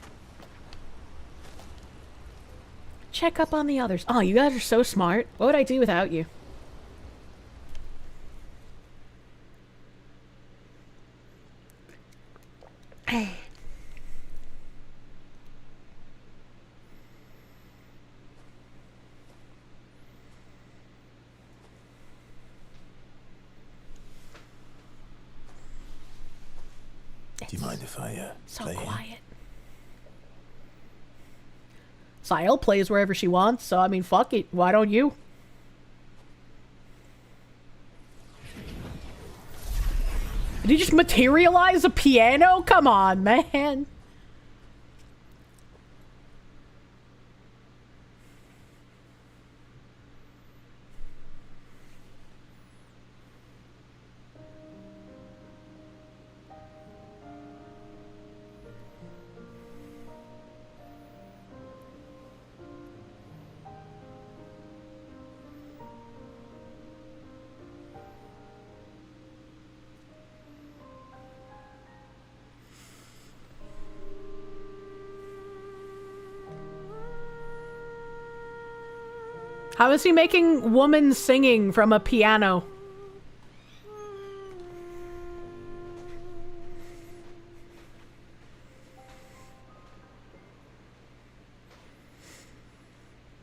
Speaker 1: Check up on the others. Oh, you guys are so smart. What would I do without you?
Speaker 6: Do you mind if I
Speaker 1: So
Speaker 6: play
Speaker 1: quiet. Sile plays wherever she wants, so I mean, fuck it. Why don't you? Did you just materialize a piano? Come on, man. How is he making woman singing from a piano?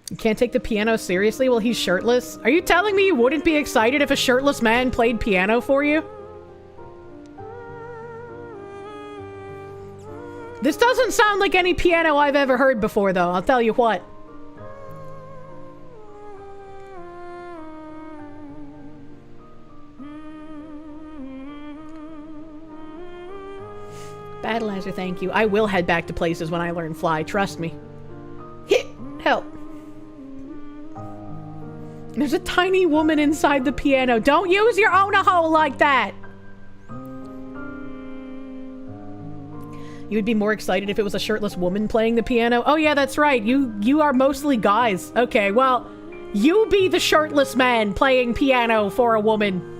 Speaker 1: You can't take the piano seriously while he's shirtless? Are you telling me you wouldn't be excited if a shirtless man played piano for you? This doesn't sound like any piano I've ever heard before, though, I'll tell you what. Battleizer, thank you. I will head back to places when I learn fly, trust me. Hit! Help. There's a tiny woman inside the piano. Don't use your own hole like that! You would be more excited if it was a shirtless woman playing the piano? Oh yeah, that's right. You are mostly guys. Okay, well, you be the shirtless man playing piano for a woman.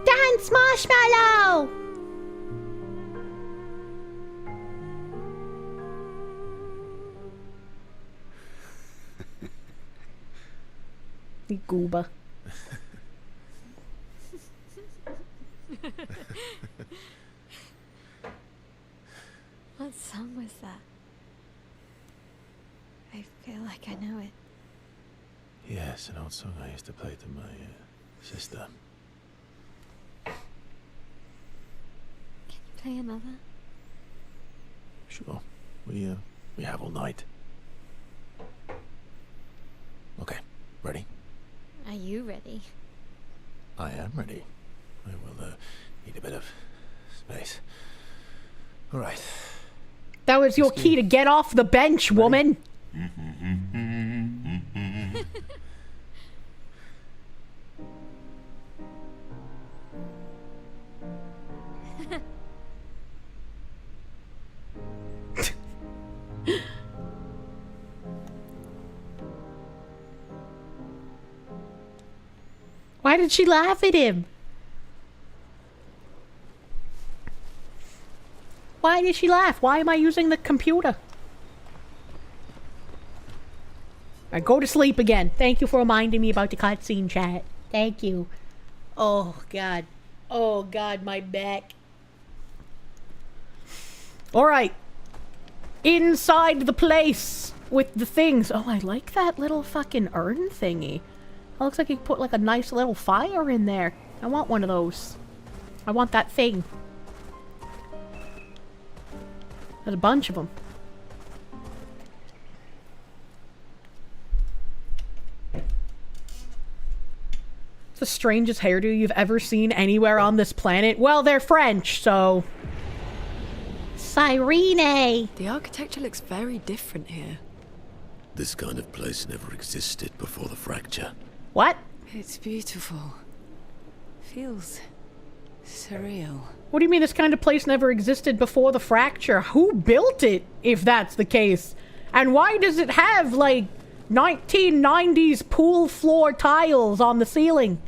Speaker 1: Dance, Marshmallow! You goober.
Speaker 7: What song was that? I feel like I know it.
Speaker 6: Yes, an old song I used to play to my sister.
Speaker 7: Can you play another?
Speaker 6: Sure. We have all night. Okay, ready?
Speaker 7: Are you ready?
Speaker 6: I am ready. I will need a bit of space. All right.
Speaker 1: That was your key to get off the bench, woman. Why did she laugh at him? Why did she laugh? Why am I using the computer? Alright, go to sleep again. Thank you for reminding me about the cutscene, chat. Thank you. Oh, God. Oh, God, my back. Alright. Inside the place with the things. Oh, I like that little fucking urn thingy. It looks like you put like a nice little fire in there. I want one of those. I want that thing. There's a bunch of them. It's the strangest hairdo you've ever seen anywhere on this planet. Well, they're French, so... Cyrene!
Speaker 8: The architecture looks very different here.
Speaker 5: This kind of place never existed before the fracture.
Speaker 1: What?
Speaker 9: It's beautiful. Feels surreal.
Speaker 1: What do you mean this kind of place never existed before the fracture? Who built it, if that's the case? And why does it have, like,
Speaker 4: 1990s pool floor tiles on the ceiling.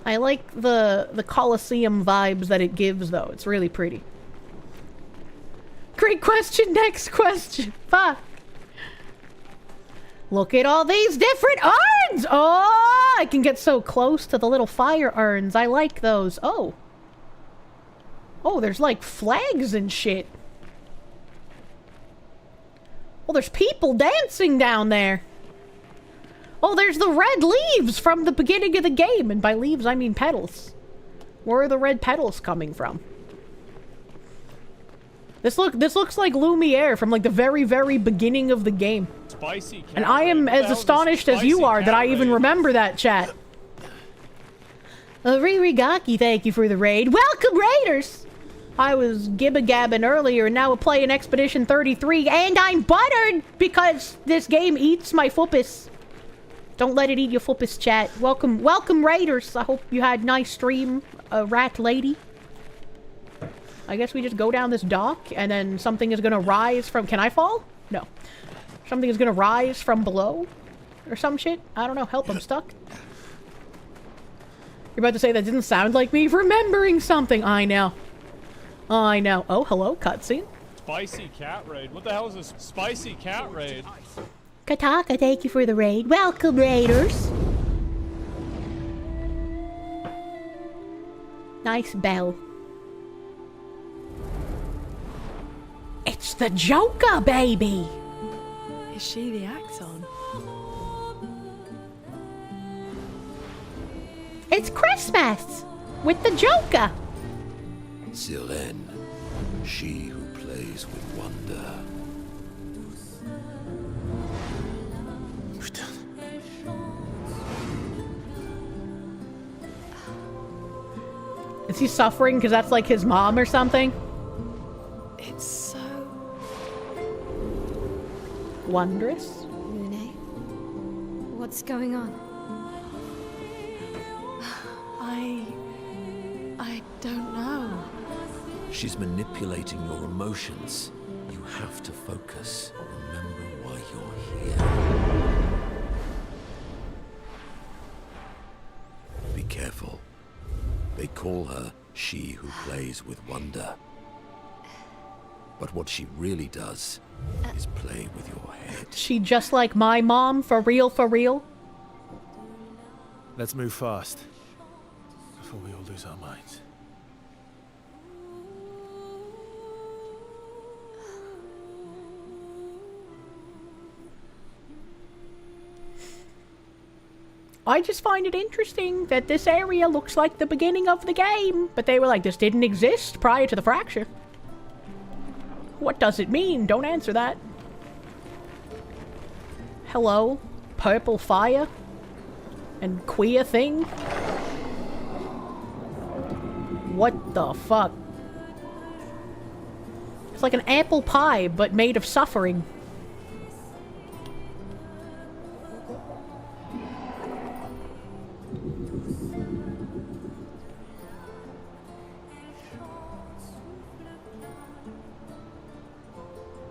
Speaker 4: I like the Colosseum vibes that it gives, though. It's really pretty. Great question, next question. Fuck. Look at all these different urns! Oh, I can get so close to the little fire urns. I like those. Oh. Oh, there's like flags and shit. Oh, there's people dancing down there. Oh, there's the red leaves from the beginning of the game. And by leaves, I mean petals. Where are the red petals coming from? This looks like Lumiere from like the very, very beginning of the game.
Speaker 3: Spicy cat
Speaker 4: and I am as astonished as you are that I even remember that chat. Ririgaki, thank you for the raid. Welcome, raiders! I was gibba-gabbing earlier and now we're playing Expedition 33 and I'm buttered because this game eats my foopus. Don't let it eat your foopus, chat. Welcome, raiders. I hope you had a nice stream, rat lady. I guess we just go down this dock, and then something is gonna rise from... Can I fall? No. Something is gonna rise from below? Or some shit? I don't know. Help, I'm stuck. You're about to say that didn't sound like me remembering something. I know. I know. Oh, hello, cutscene.
Speaker 3: Spicy cat raid. What the hell is this spicy cat raid?
Speaker 4: Kataka, thank you for the raid. Welcome, raiders. Nice bell. It's the Joker, baby!
Speaker 8: Is she the Axon?
Speaker 4: It's Christmas! With the Joker!
Speaker 5: Zilen, she who plays with wonder.
Speaker 4: Is he suffering because that's like his mom or something?
Speaker 8: It's so...
Speaker 4: wondrous.
Speaker 7: Rune, what's going on?
Speaker 8: I don't know.
Speaker 5: She's manipulating your emotions. You have to focus. Remember why you're here. Be careful. They call her she who plays with wonder. But what she really does is play with your head.
Speaker 4: She just like my mom, for real, for real?
Speaker 6: Let's move fast. Before we all lose our minds.
Speaker 4: I just find it interesting that this area looks like the beginning of the game. But they were like, this didn't exist prior to the fracture. What does it mean? Don't answer that. Hello? Purple fire? And queer thing? What the fuck? It's like an apple pie, but made of suffering.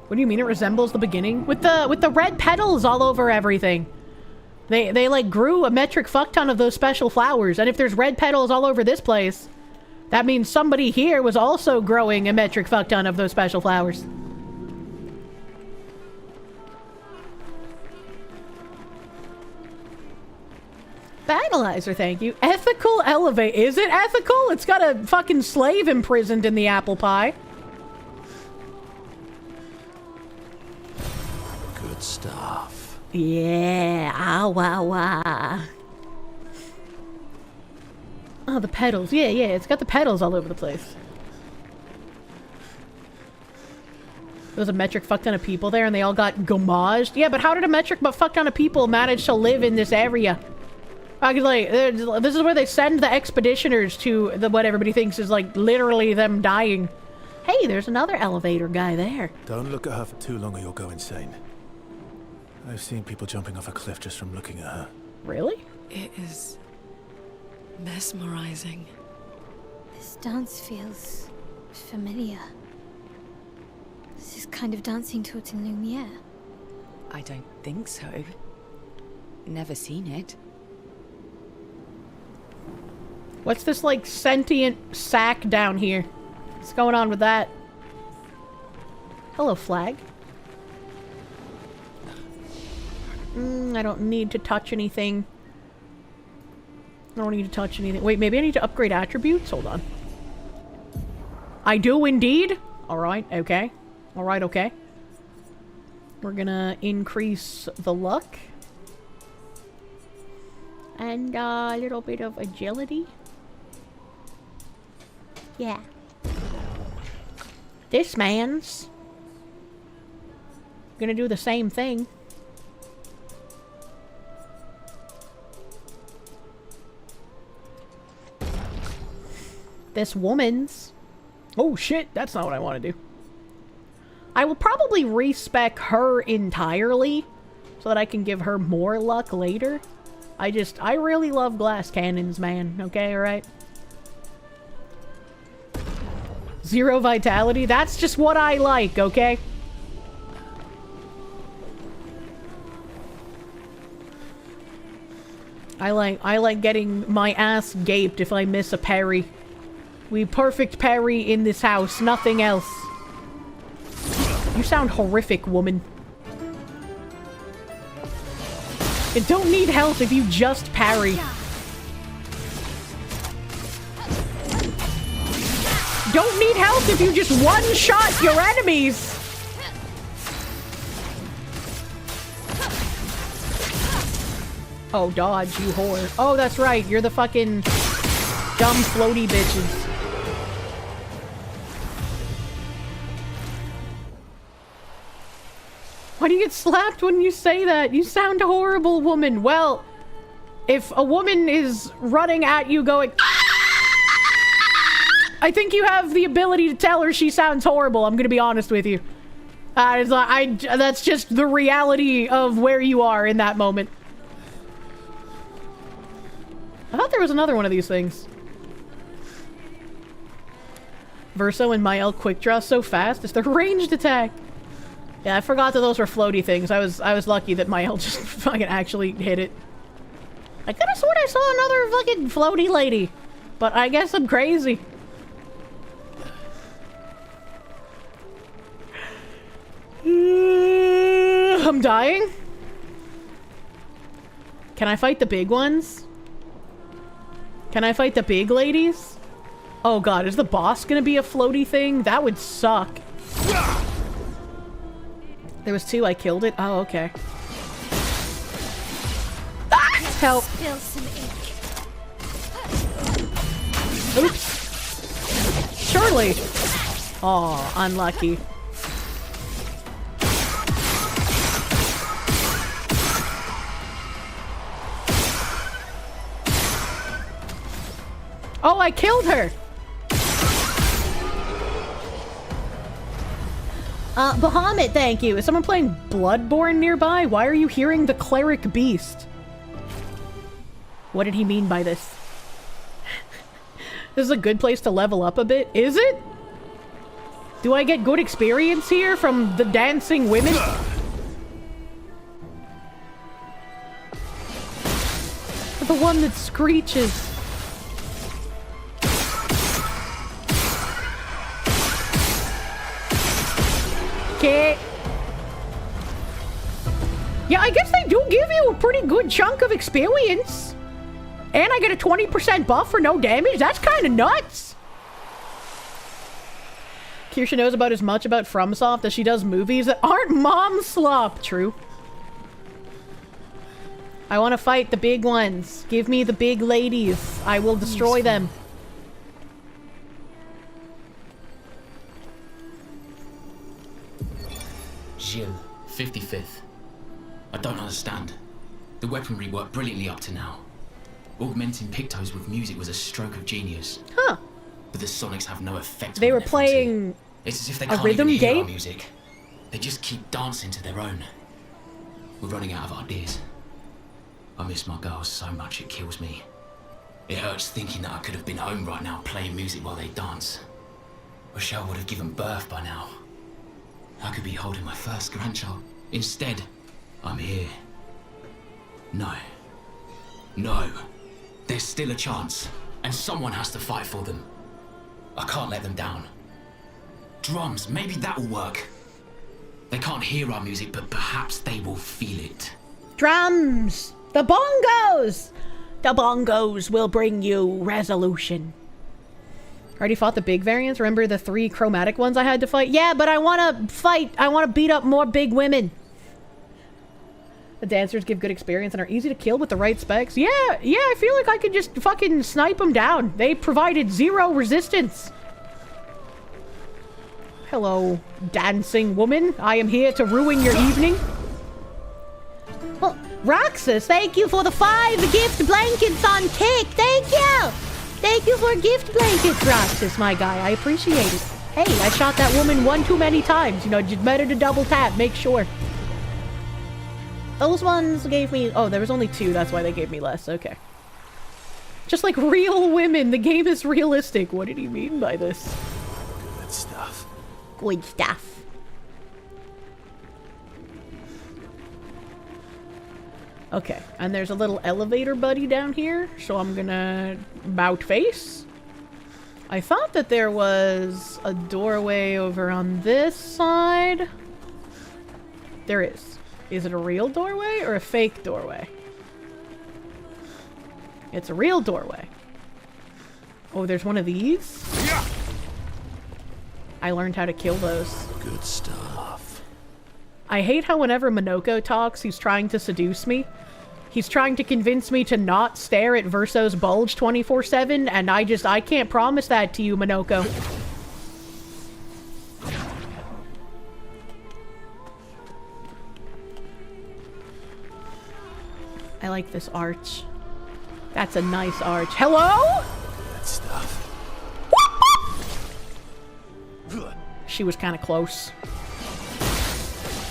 Speaker 4: What do you mean it resembles the beginning? With the red petals all over everything. They like grew a metric fuck ton of those special flowers, and if there's red petals all over this place, that means somebody here was also growing a metric fuck ton of those special flowers. Battleizer, thank you. Ethical elevate. Is it ethical? It's got a fucking slave imprisoned in the apple pie.
Speaker 5: Good stuff.
Speaker 4: Yeah, ah, wah, wah. Oh, the petals. Yeah, it's got the petals all over the place. There was a metric fuck ton of people there and they all got gommaged. Yeah, but how did a metric fuck ton of people manage to live in this area? Like, this is where they send the expeditioners to what everybody thinks is like literally them dying. Hey, there's another elevator guy there.
Speaker 6: Don't look at her for too long or you'll go insane. I've seen people jumping off a cliff just from looking at her.
Speaker 4: Really?
Speaker 8: It is mesmerizing.
Speaker 7: This dance feels familiar. Is this kind of dancing taught in Lumiere?
Speaker 9: I don't think so. Never seen it.
Speaker 4: What's this, like, sentient sack down here? What's going on with that? Hello, flag. I don't need to touch anything. I don't need to touch anything. Wait, maybe I need to upgrade attributes? Hold on. I do indeed. Alright, okay. Alright, okay. We're gonna increase the luck. And a little bit of agility. Yeah. This man's gonna do the same thing. This woman's... Oh shit, that's not what I want to do. I will probably respec her entirely so that I can give her more luck later. I really love glass cannons, man. Okay, alright? 0 vitality? That's just what I like, okay? I like getting my ass gaped if I miss a parry. We perfect parry in this house, nothing else. You sound horrific, woman. You don't need health if you just parry. Don't need health if you just one-shot your enemies. Oh, dodge, you whore. Oh, that's right. You're the fucking dumb floaty bitches. Why do you get slapped when you say that? You sound horrible, woman. Well, if a woman is running at you going... I think you have the ability to tell her she sounds horrible. I'm gonna be honest with you. That's just the reality of where you are in that moment. I thought there was another one of these things. Verso and Mael quick draw so fast. It's their ranged attack. Yeah, I forgot that those were floaty things. I was lucky that Mael just fucking actually hit it. I could have sworn I saw another fucking floaty lady. But I guess I'm crazy. I'm dying. Can I fight the big ones? Can I fight the big ladies? Oh god, is the boss gonna be a floaty thing? That would suck. There was 2, I killed it? Oh, okay. Ah! Help.
Speaker 7: Spill some ink.
Speaker 4: Oops. Surely. Aw, unlucky. Oh, I killed her! Bahamut, thank you. Is someone playing Bloodborne nearby? Why are you hearing the cleric beast? What did he mean by this? This is a good place to level up a bit. Is it? Do I get good experience here from the dancing women? The one that screeches. Okay. Yeah, I guess they do give you a pretty good chunk of experience. And I get a 20% buff for no damage. That's kind of nuts. Kirsche knows about as much about FromSoft as she does movies that aren't mom slop. True. I want to fight the big ones. Give me the big ladies. I will destroy them.
Speaker 11: Gilles, 55th. I don't understand. The weaponry worked brilliantly up to now. Augmenting Pictos with music was a stroke of genius.
Speaker 4: Huh.
Speaker 11: But the sonics have no effect.
Speaker 4: They were playing
Speaker 11: it's as if they
Speaker 4: a
Speaker 11: can't
Speaker 4: rhythm
Speaker 11: even hear
Speaker 4: game?
Speaker 11: our music. They just keep dancing to their own. We're running out of ideas. I miss my girls so much it kills me. It hurts thinking that I could have been home right now playing music while they dance. Rochelle would have given birth by now. I could be holding my first grandchild. Instead, I'm here. No. No. There's still a chance, and someone has to fight for them. I can't let them down. Drums, maybe that will work. They can't hear our music, but perhaps they will feel it.
Speaker 4: Drums! The bongos! The bongos will bring you resolution.
Speaker 1: Already fought the big variants? Remember the 3 chromatic ones I had to fight? Yeah, but I want to fight. I want to beat up more big women. The dancers give good experience and are easy to kill with the right specs. Yeah, I feel like I could just fucking snipe them down. They provided 0 resistance. Hello, dancing woman. I am here to ruin your evening.
Speaker 4: Well, Roxas, thank you for the 5 gift blankets on Kick. Thank you. Thank you for gift blankets, Roxas, my guy. I appreciate it. Hey, I shot that woman 1 too many times. You know, just better to double tap. Make sure.
Speaker 1: Those ones gave me... Oh, there was only 2. That's why they gave me less. Okay. Just like real women. The game is realistic. What did he mean by this?
Speaker 6: Good stuff.
Speaker 4: Good stuff.
Speaker 1: Okay, and there's a little elevator buddy down here, so I'm gonna bout face. I thought that there was a doorway over on this side. There is. Is it a real doorway or a fake doorway? It's a real doorway. Oh, there's one of these? Yeah. I learned how to kill those.
Speaker 5: Good stuff.
Speaker 1: I hate how whenever Minoko talks, he's trying to seduce me. He's trying to convince me to not stare at Verso's bulge 24/7, and I can't promise that to you, Minoko. I like this arch. That's a nice arch. Hello?
Speaker 6: Good stuff.
Speaker 1: She was kind of close.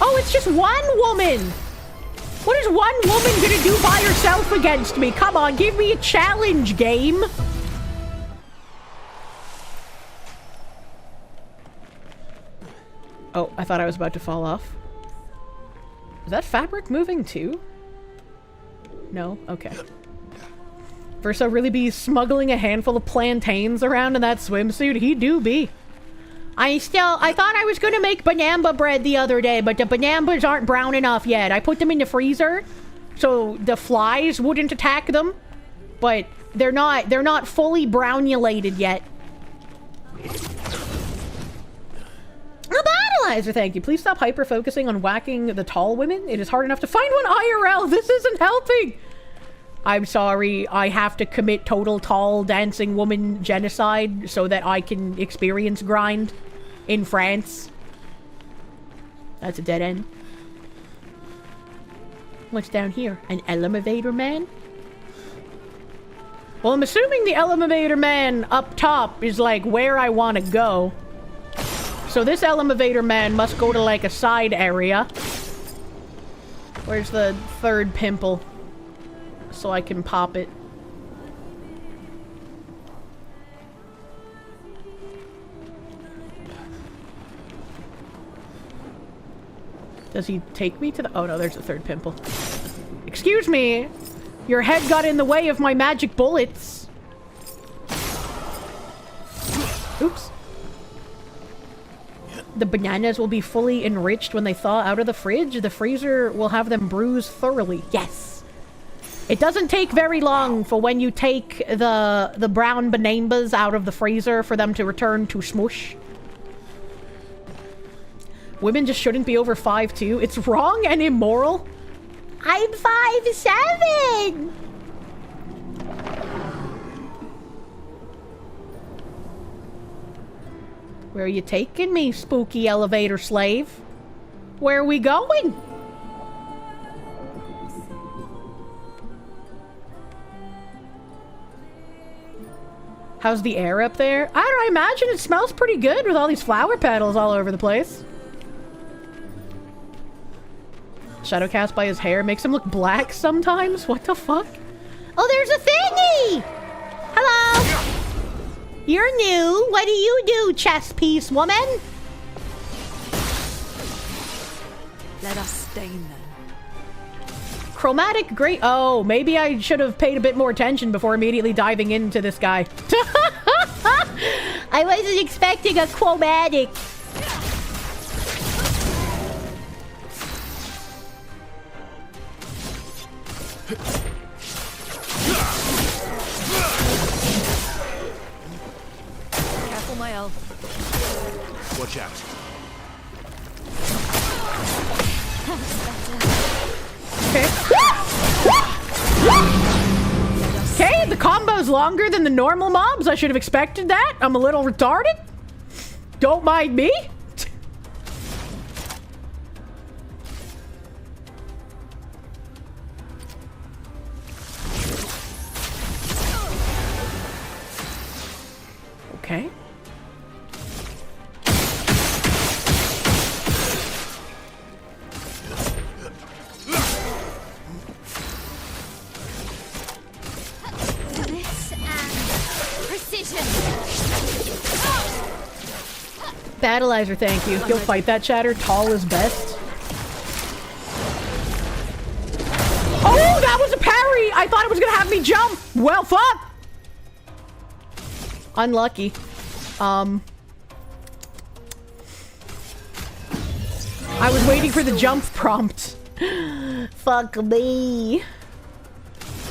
Speaker 4: Oh, it's just one woman! What is one woman gonna do by herself against me? Come on, give me a challenge, game!
Speaker 1: Oh, I thought I was about to fall off. Is that fabric moving too? No? Okay. Verso really be smuggling a handful of plantains around in that swimsuit? He do be.
Speaker 4: I thought I was gonna make banamba bread the other day, but the banambas aren't brown enough yet. I put them in the freezer so the flies wouldn't attack them, but they're not fully brownulated yet.
Speaker 1: A battleizer, thank you. Please stop hyper-focusing on whacking the tall women. It is hard enough to find one IRL. This isn't helping. I'm sorry, I have to commit total tall dancing woman genocide so that I can experience grind in France. That's a dead end. What's down here? An elevator man? Well, I'm assuming the elevator man up top is like where I want to go. So this elevator man must go to like a side area. Where's the 3rd pimple? So I can pop it. Does he take me to the... Oh no, there's the 3rd pimple. Excuse me! Your head got in the way of my magic bullets! Oops. The bananas will be fully enriched when they thaw out of the fridge. The freezer will have them bruise thoroughly. Yes! It doesn't take very long for when you take the brown bananas out of the freezer for them to return to smush. Women just shouldn't be over 5'2". It's wrong and immoral.
Speaker 4: I'm 5'7".
Speaker 1: Where are you taking me, spooky elevator slave? Where are we going? How's the air up there? I don't know, I imagine it smells pretty good with all these flower petals all over the place. Shadow cast by his hair makes him look black sometimes? What the fuck?
Speaker 4: Oh, there's a thingy! Hello! You're new. What do you do, chess piece woman?
Speaker 8: Let us stain them.
Speaker 1: Chromatic great. Oh, maybe I should have paid a bit more attention before immediately diving into this guy.
Speaker 4: I wasn't expecting a chromatic.
Speaker 8: Careful, my elf.
Speaker 6: Watch out.
Speaker 1: Okay, the combo's longer than the normal mobs. I should have expected that. I'm a little retarded. Don't mind me. Okay. Battleizer, thank you. You'll fight that chatter. Tall is best. Oh, that was a parry! I thought it was gonna have me jump! Well, fuck! Unlucky. I was waiting for the jump prompt. Fuck me.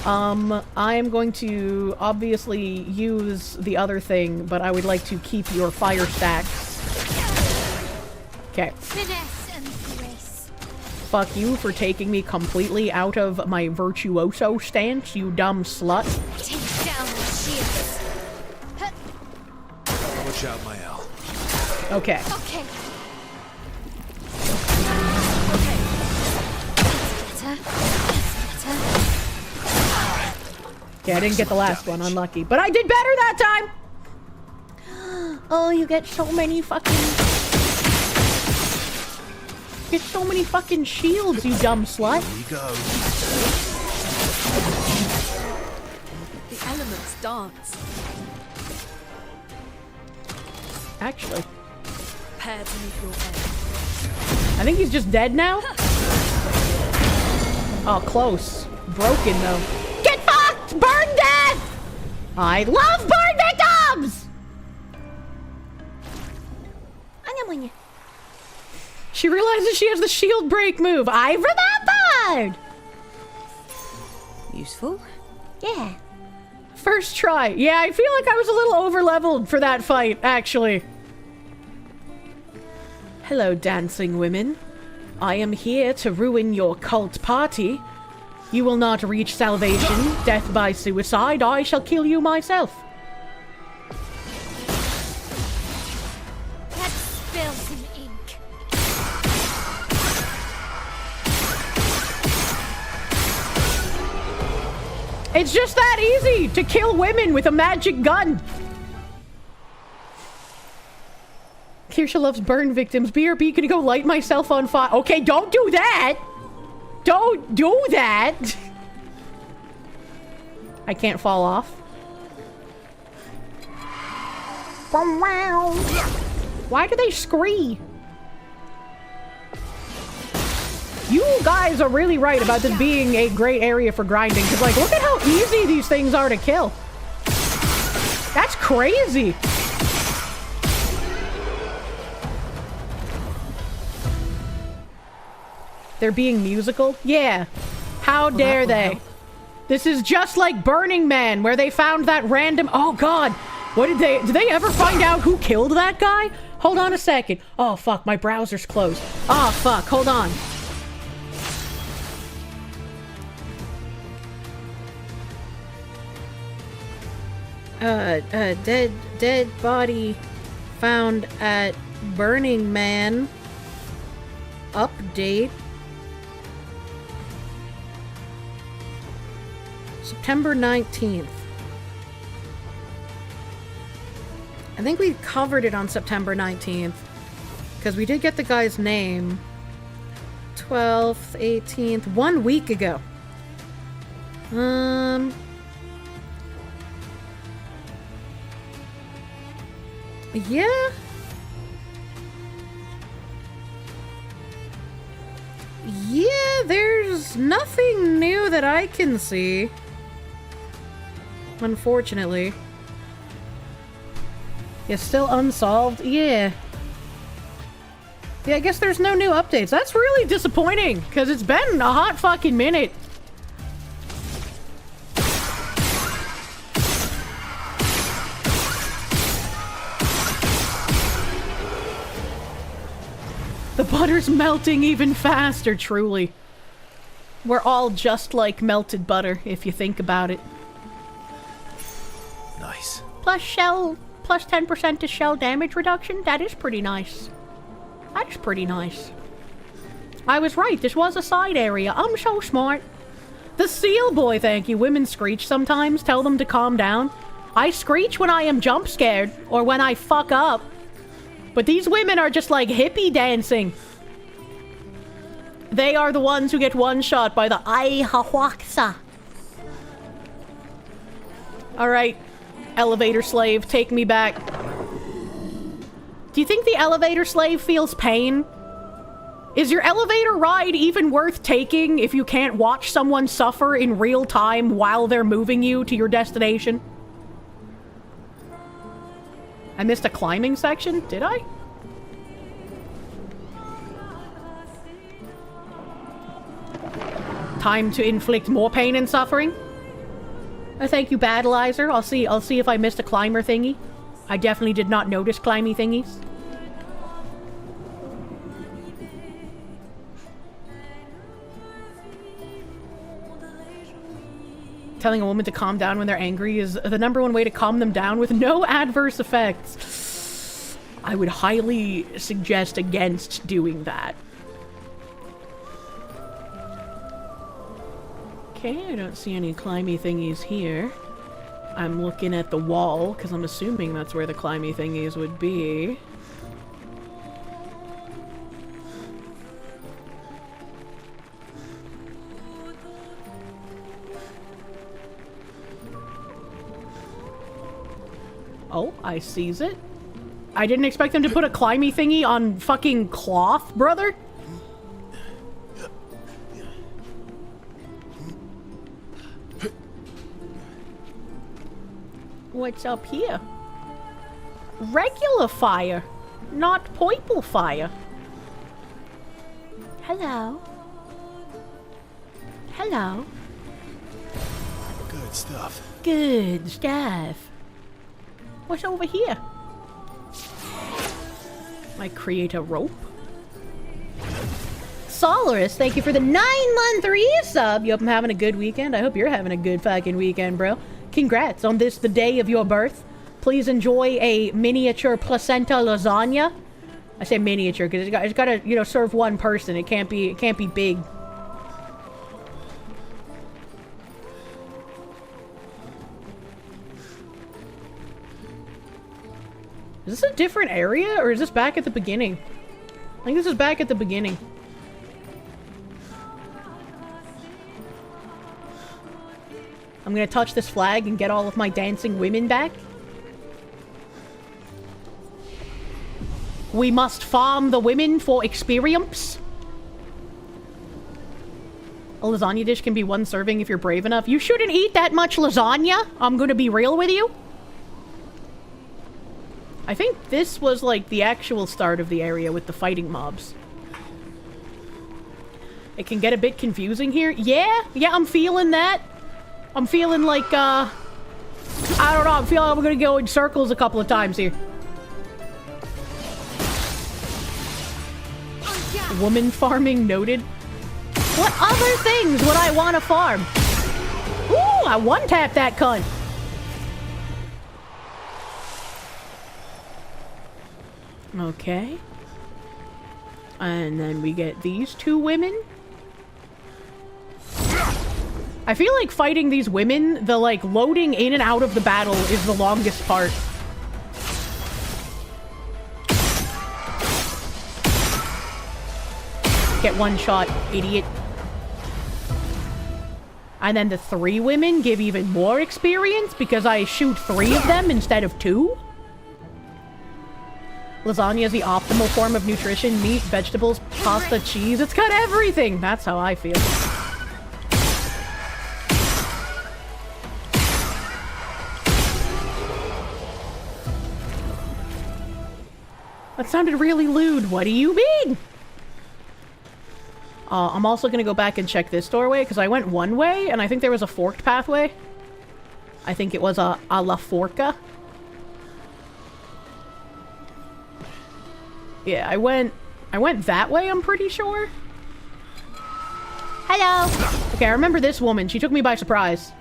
Speaker 1: I am going to obviously use the other thing, but I would like to keep your fire stacks. Okay.
Speaker 7: Finesse and grace.
Speaker 1: Fuck you for taking me completely out of my virtuoso stance, you dumb slut.
Speaker 7: Take down the shields.
Speaker 6: Watch out, my owl.
Speaker 1: Okay.
Speaker 7: Okay. That's better.
Speaker 1: Okay, I didn't get the last one, unlucky. But I did better that time! Oh, you get so many fucking... Get so many fucking shields, you dumb slut.
Speaker 6: Here we go.
Speaker 8: The elements dance.
Speaker 1: Actually.
Speaker 8: Prepare to meet your end.
Speaker 1: I think he's just dead now. Oh, close. Broken, though. Get fucked! Burn death! I love burn victims! She realizes she has the shield break move. I remembered!
Speaker 9: Useful?
Speaker 4: Yeah.
Speaker 1: First try. Yeah, I feel like I was a little over-leveled for that fight, actually. Hello, dancing women. I am here to ruin your cult party. You will not reach salvation. Death by suicide. I shall kill you myself.
Speaker 7: Let's spill some ink.
Speaker 1: It's just that easy to kill women with a magic gun. Kirsche loves burn victims. BRB, gonna go light myself on fire. Okay, don't do that. Don't do that. I can't fall off. Why do they scream? You guys are really right about this being a great area for grinding. Because, like, look at how easy these things are to kill. That's crazy. They're being musical? Yeah. How dare they? This is just like Burning Man, where they found that random... Oh, God. What did they ever find out who killed that guy? Hold on a second. Oh, fuck. My browser's closed. Oh, fuck. Hold on. Dead body found at Burning Man. Update. September 19th. I think we covered it on September 19th. Because we did get the guy's name. 12th, 18th, 1 week ago. Yeah. Yeah, there's nothing new that I can see. Unfortunately. It's still unsolved? Yeah. Yeah, I guess there's no new updates. That's really disappointing, because it's been a hot fucking minute. The butter's melting even faster, truly. We're all just like melted butter, if you think about it.
Speaker 6: Nice.
Speaker 4: Plus 10% to shell damage reduction? That is pretty nice. That is pretty nice. I was right, this was a side area. I'm so smart. The seal boy, thank you. Women screech sometimes. Tell them to calm down. I screech when I am jump scared, or when I fuck up. But these women are just like hippie dancing. They are the ones who get one-shot by the Ayahuasca. Alright, elevator slave, take me back. Do you think the elevator slave feels pain? Is your elevator ride even worth taking if you can't watch someone suffer in real time while they're moving you to your destination? I missed a climbing section, did I? Time to inflict more pain and suffering? Oh, thank you, Battleizer. I'll see if I missed a climber thingy. I definitely did not notice climby thingies. Telling a woman to calm down when they're angry is the #1 way to calm them down with no adverse effects. I would highly suggest against doing that. Okay, I don't see any climby thingies here. I'm looking at the wall, because I'm assuming that's where the climby thingies would be. Oh, I sees it. I didn't expect them to put a climby thingy on fucking cloth, brother. What's up here? Regular fire, not purple fire. Hello. Hello.
Speaker 6: Good stuff.
Speaker 4: Good stuff. What's over here?
Speaker 1: I create a rope.
Speaker 4: Solaris, thank you for the 9-month resub. You hope I'm having a good weekend. I hope you're having a good fucking weekend, bro. Congrats on this, the day of your birth. Please enjoy a miniature placenta lasagna. I say miniature because it's got to, you know, serve one person. It can't be big.
Speaker 1: Is this a different area, or is this back at the beginning? I think this is back at the beginning. I'm gonna touch this flag and get all of my dancing women back. We must farm the women for experience. A lasagna dish can be one serving if you're brave enough. You shouldn't eat that much lasagna. I'm gonna be real with you. I think this was like the actual start of the area with the fighting mobs. It can get a bit confusing here. Yeah, I'm feeling that. I'm feeling like, I don't know, I'm feeling like I'm gonna go in circles a couple of times here. Woman farming noted. What other things would I want to farm? Ooh, I one-tapped that cunt. Okay. And then we get these two women. I feel like fighting these women, the like loading in and out of the battle is the longest part. Get one shot, idiot. And then the 3 women give even more experience because I shoot 3 of them instead of 2. Lasagna is the optimal form of nutrition. Meat, vegetables, pasta, cheese. It's got everything. That's how I feel. That sounded really lewd. What do you mean? I'm also gonna go back and check this doorway, because I went one way, and I think there was a forked pathway. I think it was a la forca. Yeah, I went that way, I'm pretty sure. Hello! Okay, I remember this woman. She took me by surprise.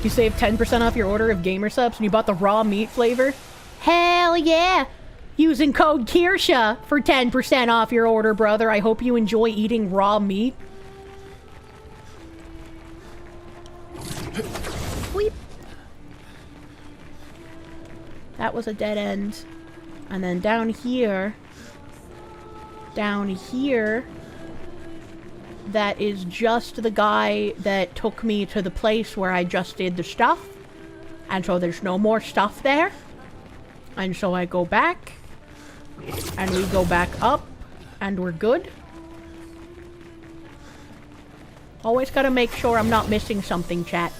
Speaker 1: You saved 10% off your order of gamer subs and you bought the raw meat flavor? Hell yeah! Using code Kirsche for 10% off your order, brother. I hope you enjoy eating raw meat. Weep. That was a dead end. And then down here, that is just the guy that took me to the place where I just did the stuff. And so there's no more stuff there. And so I go back. And we go back up. And we're good. Always gotta make sure I'm not missing something, chat.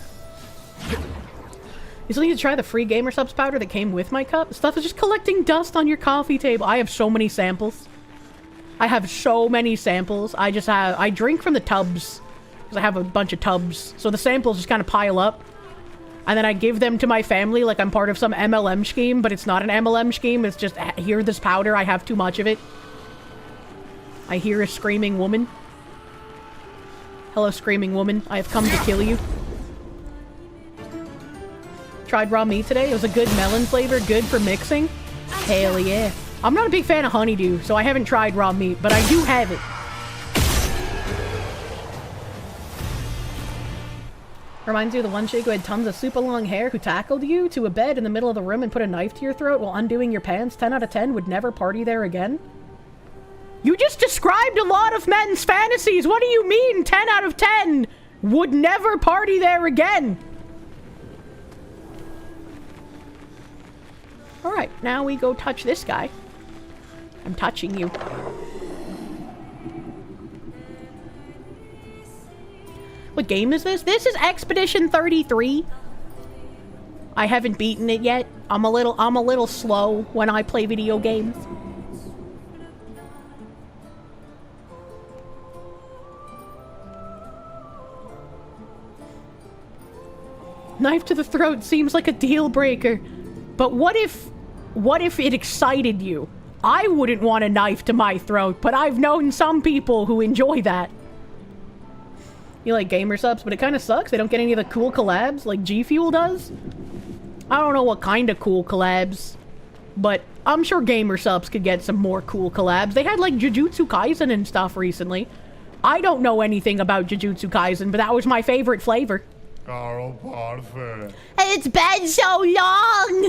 Speaker 1: You still need to try the free gamer subs powder that came with my cup. Stuff is just collecting dust on your coffee table. I have so many samples. I drink from the tubs. Because I have a bunch of tubs. So the samples just kind of pile up. And then I give them to my family like I'm part of some MLM scheme. But it's not an MLM scheme. It's just, here, this powder. I have too much of it. I hear a screaming woman. Hello, screaming woman. I have come to kill you. Tried raw meat today. It was a good melon flavor. Good for mixing. Hell yeah. I'm not a big fan of honeydew, so I haven't tried raw meat, but I do have it. Reminds you of the one chick who had tons of super long hair who tackled you to a bed in the middle of the room and put a knife to your throat while undoing your pants. 10 out of 10 would never party there again. You just described a lot of men's fantasies. What do you mean 10 out of 10 would never party there again? Alright, now we go touch this guy. I'm touching you. What game is this? This is Expedition 33. I haven't beaten it yet. I'm a little slow when I play video games. Knife to the throat seems like a deal breaker. But what if it excited you? I wouldn't want a knife to my throat, but I've known some people who enjoy that. You like gamer subs, but it kind of sucks. They don't get any of the cool collabs like G Fuel does. I don't know what kind of cool collabs, but I'm sure gamer subs could get some more cool collabs. They had like Jujutsu Kaisen and stuff recently. I don't know anything about Jujutsu Kaisen, but that was my favorite flavor. It's been so long!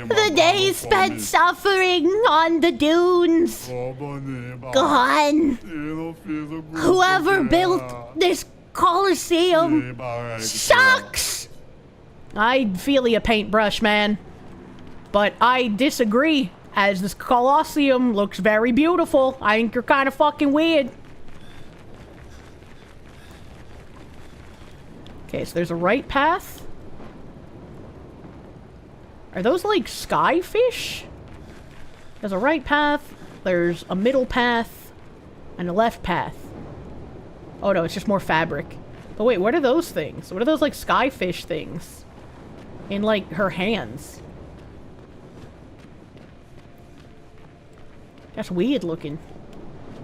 Speaker 1: The days spent suffering on the dunes. Gone. Whoever built this Colosseum sucks! I'd feel you a paintbrush, man. But I disagree, as this Colosseum looks very beautiful. I think you're kind of fucking weird. Okay, so there's a right path. Are those like sky fish? There's a right path, there's a middle path, and a left path. Oh no, it's just more fabric. But wait, what are those things? What are those like sky fish things? In like her hands. That's weird looking.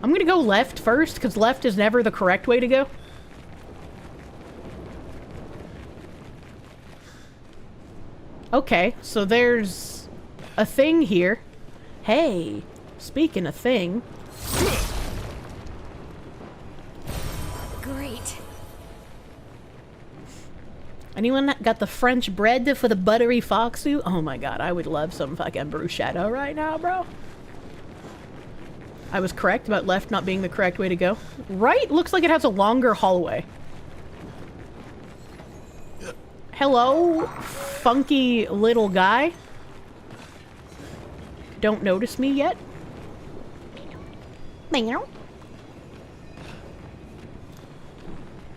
Speaker 1: I'm gonna go left first, because left is never the correct way to go. Okay, so there's a thing here. Hey, speaking of thing.
Speaker 7: Great.
Speaker 1: Anyone got the French bread for the buttery fox soup? Oh my god, I would love some fucking bruschetta right now, bro. I was correct about left not being the correct way to go. Right looks like it has a longer hallway. Hello, funky little guy. Don't notice me yet? Meow.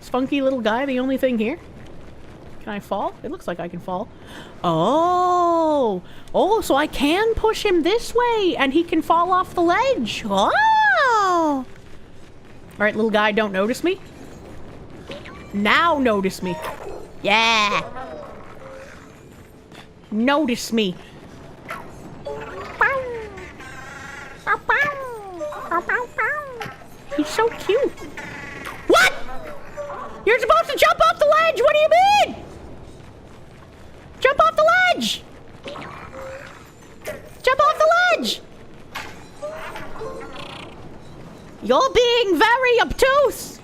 Speaker 1: Is funky little guy the only thing here? Can I fall? It looks like I can fall. Oh! Oh, so I can push him this way and he can fall off the ledge. Oh! Alright, little guy, don't notice me. Now notice me. Yeah! Notice me. He's so cute. What? You're supposed to jump off the ledge! What do you mean? Jump off the ledge! Jump off the ledge! You're being very obtuse!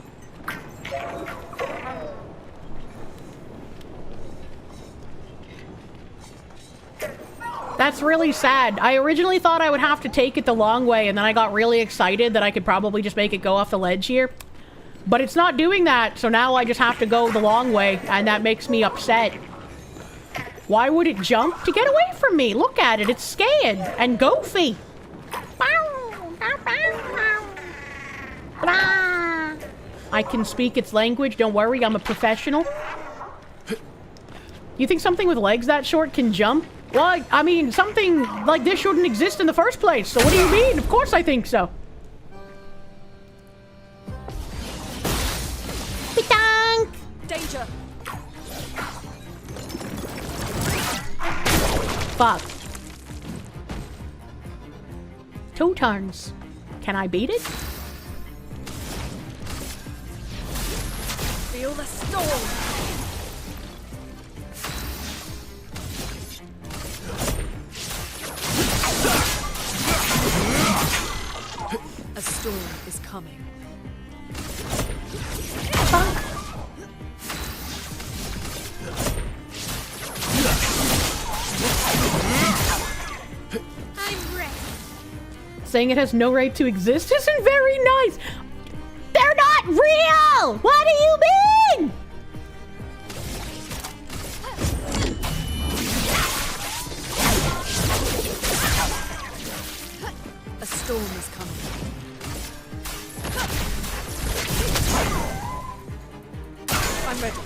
Speaker 1: That's really sad. I originally thought I would have to take it the long way, and then I got really excited that I could probably just make it go off the ledge here. But it's not doing that, so now I just have to go the long way, and that makes me upset. Why would it jump? To get away from me! Look at it, it's scared and goofy. I can speak its language, don't worry, I'm a professional. You think something with legs that short can jump? Well, I mean, something like this shouldn't exist in the first place, so what do you mean? Of course I think so. Pitang!
Speaker 8: Danger!
Speaker 1: Fuck. 2 turns. Can I beat it?
Speaker 8: Feel the storm! A storm is coming.
Speaker 1: Fuck.
Speaker 7: I'm ready.
Speaker 1: Saying it has no right to exist isn't very nice. They're not real! What do you mean?
Speaker 8: A storm is coming. I'm ready.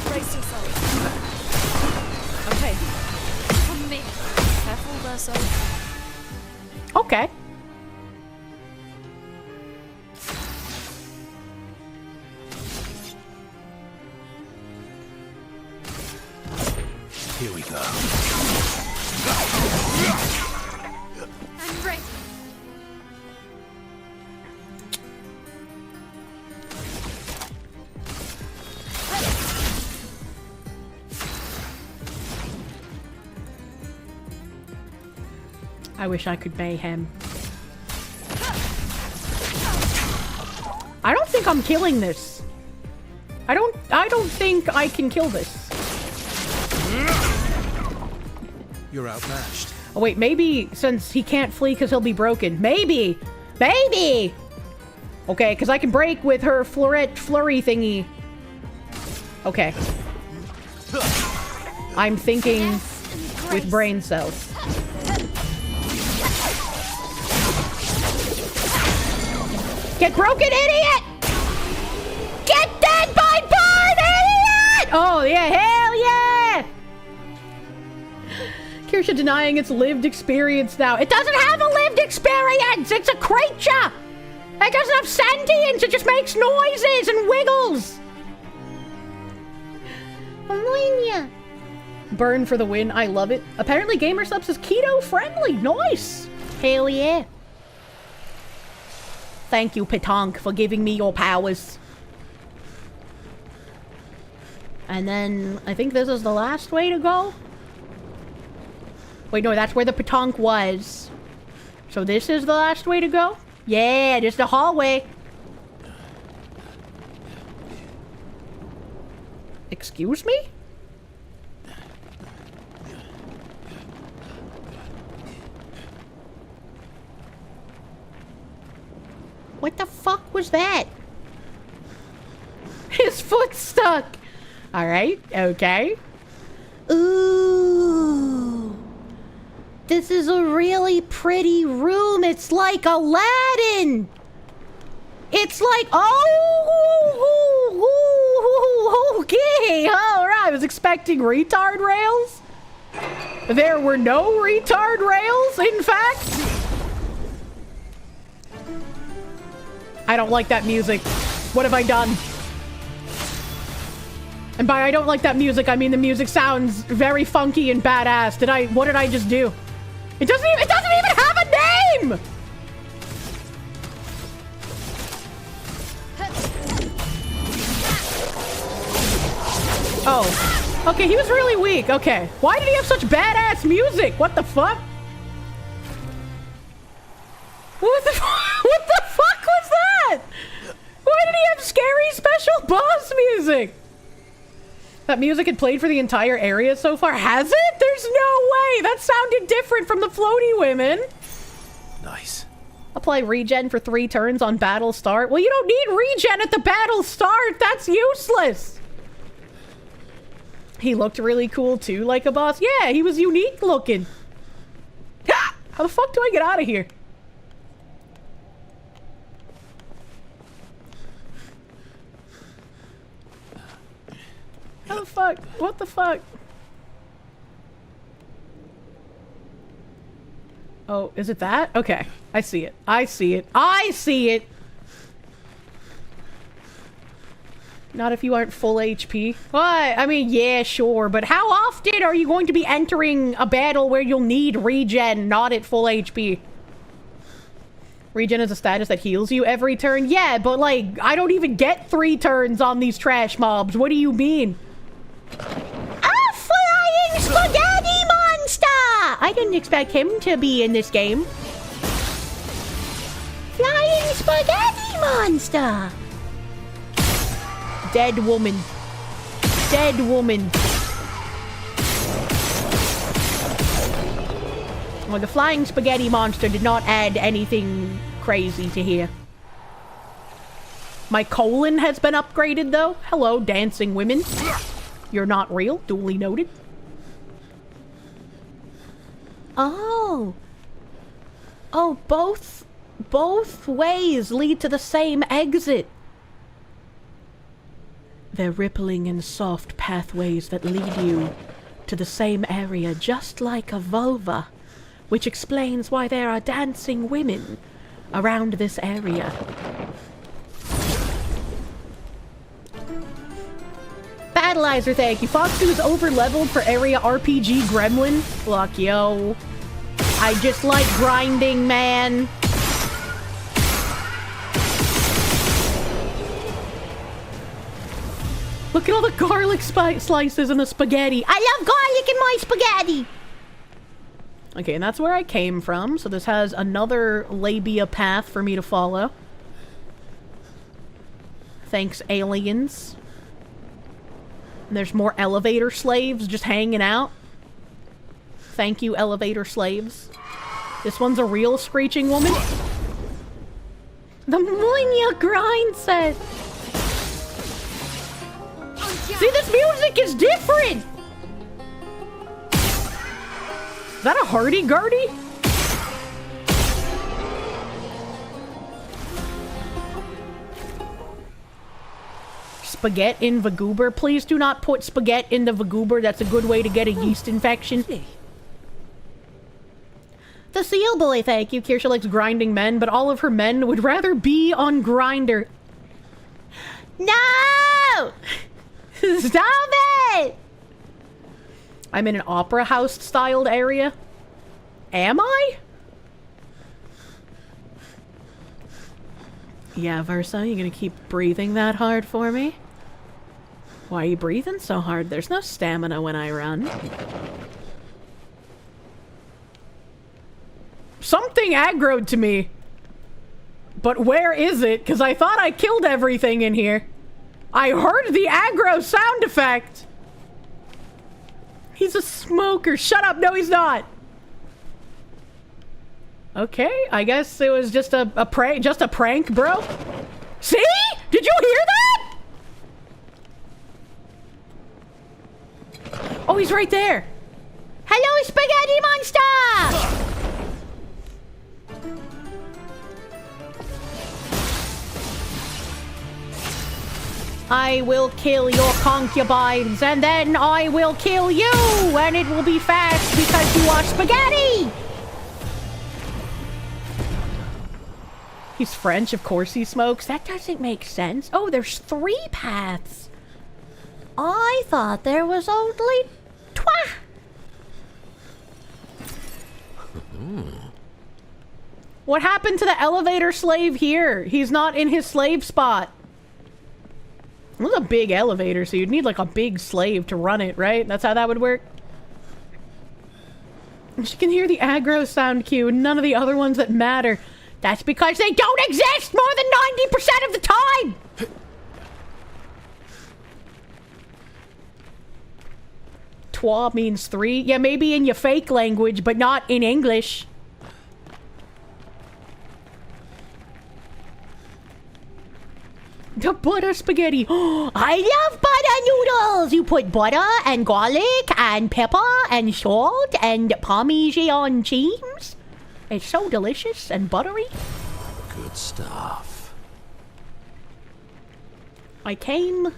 Speaker 8: Brace yourself. Okay.
Speaker 7: On me.
Speaker 8: Careful, Verso.
Speaker 1: Okay.
Speaker 6: Here we go.
Speaker 7: I'm ready.
Speaker 1: I wish I could mayhem. I don't think I'm killing this. I don't think I can kill this.
Speaker 6: You're outmatched.
Speaker 1: Oh wait, maybe since he can't flee because he'll be broken. Maybe! Maybe! Okay, because I can break with her flurry thingy. Okay. I'm thinking with brain cells. Get broken, idiot! Get dead by bird, idiot! Oh, yeah, hell yeah! Kirsche denying its lived experience now. It doesn't have a lived experience! It's a creature! It doesn't have sentience! It just makes noises and wiggles! Burn for the win. I love it. Apparently GamerSubs is keto friendly. Nice! Hell yeah. Thank you, Petanque, for giving me your powers. And then, I think this is the last way to go? Wait, no, that's where the Petanque was. So this is the last way to go? Yeah, just the hallway. Excuse me? What the fuck was that? His foot's stuck!
Speaker 4: Alright, okay. Ooh. This is a really pretty room. It's like Aladdin. It's like, okay. Alright, I was expecting retard rails. There were no retard rails, in fact. I don't like that music. What have I done? And by I don't like that music, I mean the music sounds very funky and badass. What did I just do? It doesn't even have a name! Oh. Okay, he was really weak. Okay. Why did he have such badass music? What the fuck? What the fuck was that? Why did he have scary special boss music? That music had played for the entire area so far. Has it? There's no way. That sounded different from the floaty women.
Speaker 6: Nice.
Speaker 4: Apply regen for 3 turns on battle start. Well, you don't need regen at the battle start. That's useless. He looked really cool too, like a boss. Yeah, he was unique looking. How the fuck do I get out of here? How the fuck? What the fuck? Oh, is it that? Okay. I see it. I see it. I see it! Not if you aren't full HP. What? I mean, yeah, sure. But how often are you going to be entering a battle where you'll need regen, not at full HP? Regen is a status that heals you every turn? Yeah, but like, I don't even get 3 turns on these trash mobs. What do you mean? A flying spaghetti monster! I didn't expect him to be in this game. Flying spaghetti monster! Dead woman. Dead woman. Well, the flying spaghetti monster did not add anything crazy to here. My colon has been upgraded, though. Hello, dancing women. You're not real. Duly noted. Oh. Oh, both ways lead to the same exit. They're rippling and soft pathways that lead you to the same area, just like a vulva, which explains why there are dancing women around this area. Battleizer, thank you. Fox 2 is over-leveled for area RPG gremlin. Fuck, yo. I just like grinding, man. Look at all the garlic slices in the spaghetti. I love garlic in my spaghetti! Okay, and that's where I came from, so this has another labia path for me to follow. Thanks, aliens. And there's more elevator slaves just hanging out. Thank you, elevator slaves. This one's a real screeching woman. The Munya grind set! See, this music is different! Is that a hardy-gurdy? Spaghetti in Vagoober. Please do not put spaghetti in the Vagoober. That's a good way to get a yeast infection. The Seal Boy, thank you. Kirsche likes grinding men, but all of her men would rather be on Grinder. No! Stop it! I'm in an opera house styled area. Am I? Yeah, Versa, you gonna keep breathing that hard for me? Why are you breathing so hard? There's no stamina when I run. Something aggroed to me. But where is it? Because I thought I killed everything in here. I heard the aggro sound effect. He's a smoker. Shut up. No, he's not. Okay, I guess it was just a prank, bro. See? Did you hear that? he's right there. Hello, spaghetti monster! I will kill your concubines, and then I will kill you, and it will be fast because you are spaghetti! He's French, of course he smokes. That doesn't make sense. Oh, there's 3 paths. I thought there was only 2. What happened to the elevator slave here? He's not in his slave spot. It was a big elevator, so you'd need like a big slave to run it, right? That's how that would work. She can hear the aggro sound cue and none of the other ones that matter. That's because they don't exist more than 90% of the time! Trois means 3. Yeah, maybe in your fake language, but not in English. The butter spaghetti. I love butter noodles. You put butter and garlic and pepper and salt and Parmesan cheese. It's so delicious and buttery.
Speaker 5: Good stuff.
Speaker 4: I came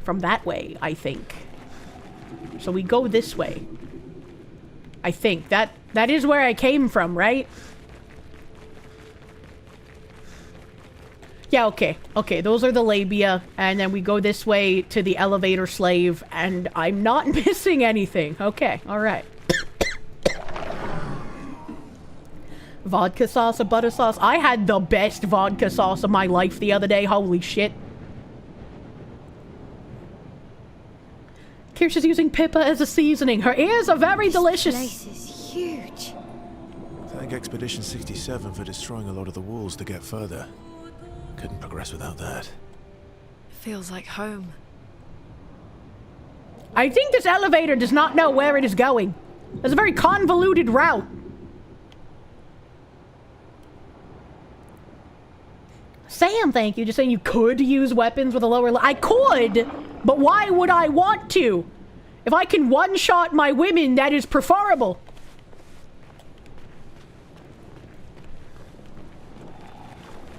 Speaker 4: from that way, I think. So we go this way. I think. That is where I came from, right? Yeah, okay. Okay, those are the labia. And then we go this way to the elevator slave. And I'm not missing anything. Okay, alright. Vodka sauce or butter sauce? I had the best vodka sauce of my life the other day. Holy shit. Kirsche is using pippa as a seasoning. Her ears are very delicious.
Speaker 7: This place is huge.
Speaker 6: Thank Expedition 67 for destroying a lot of the walls to get further. Couldn't progress without that.
Speaker 8: Feels like home.
Speaker 4: I think this elevator does not know where it is going. It's a very convoluted route. Sam, thank you. Just saying you could use weapons with a lower... I could, but why would I want to? If I can one-shot my women, that is preferable.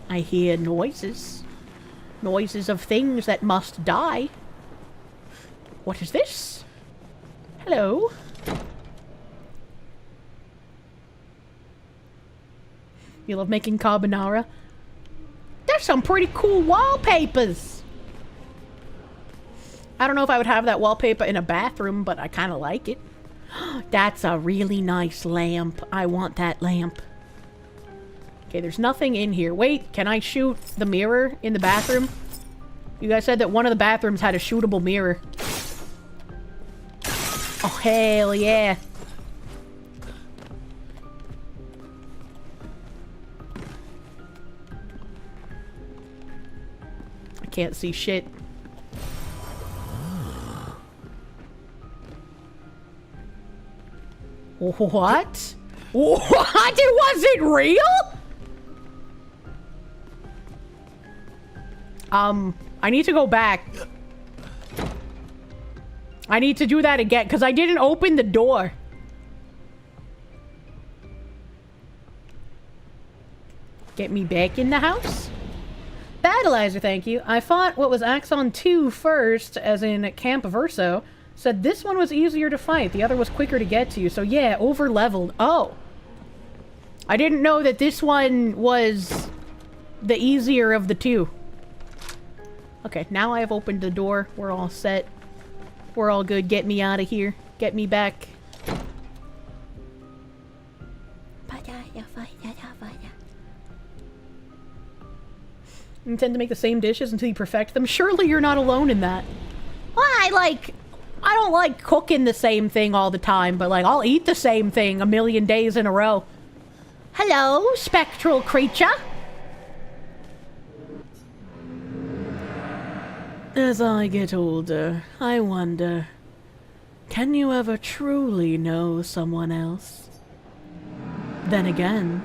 Speaker 4: I hear noises. Noises of things that must die. What is this? Hello? You love making carbonara? There's some pretty cool wallpapers. I don't know if I would have that wallpaper in a bathroom, but I kind of like it. That's a really nice lamp. I want that lamp. Okay, there's nothing in here. Wait, can I shoot the mirror in the bathroom? You guys said that one of the bathrooms had a shootable mirror. Oh, hell yeah. I can't see shit. What? What? It wasn't real? I need to go back. I need to do that again, because I didn't open the door. Get me back in the house? Battleizer, thank you. I fought what was Axon 2 first, as in Camp Verso. Said this one was easier to fight, the other was quicker to get to. So yeah, over-leveled. Oh. I didn't know that this one was the easier of the two. Okay, now I have opened the door. We're all set. We're all good. Get me out of here. Get me back. You intend to make the same dishes until you perfect them? Surely you're not alone in that. Well, I don't like cooking the same thing all the time, but like, I'll eat the same thing a million days in a row. Hello, spectral creature. As I get older, I wonder, can you ever truly know someone else? Then again,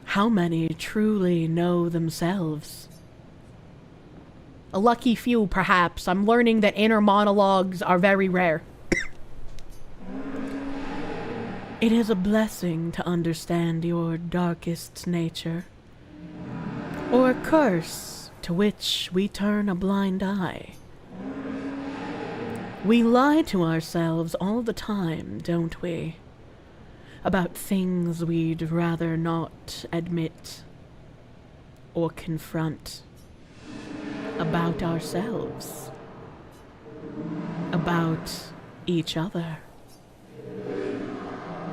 Speaker 4: how many truly know themselves? A lucky few, perhaps. I'm learning that inner monologues are very rare. It is a blessing to understand your darkest nature, or a curse to which we turn a blind eye. We lie to ourselves all the time, don't we? About things we'd rather not admit or confront. About ourselves. About each other.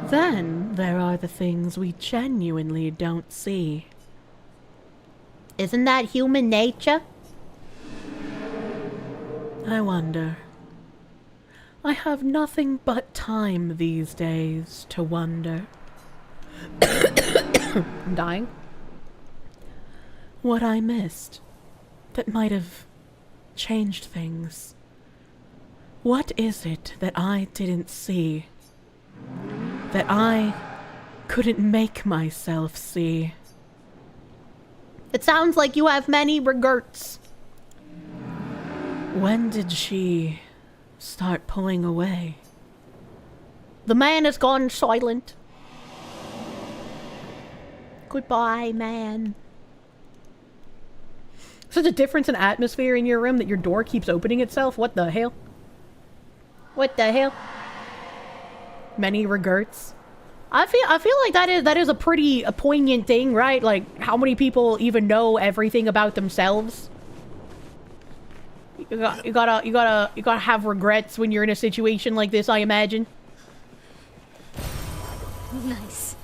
Speaker 4: Then there are the things we genuinely don't see.
Speaker 1: Isn't that human nature?
Speaker 4: I wonder. I have nothing but time these days to wonder.
Speaker 1: I'm dying.
Speaker 4: What I missed that might have changed things. What is it that I didn't see? That I couldn't make myself see?
Speaker 1: It sounds like you have many regrets.
Speaker 4: When did she start pulling away?
Speaker 1: The man has gone silent. Goodbye, man. Such a difference in atmosphere in your room that your door keeps opening itself. What the hell? What the hell? Many regrets. I feel like that is a pretty poignant thing, right? Like, how many people even know everything about themselves? You gotta have regrets when you're in a situation like this, I imagine.
Speaker 7: Nice.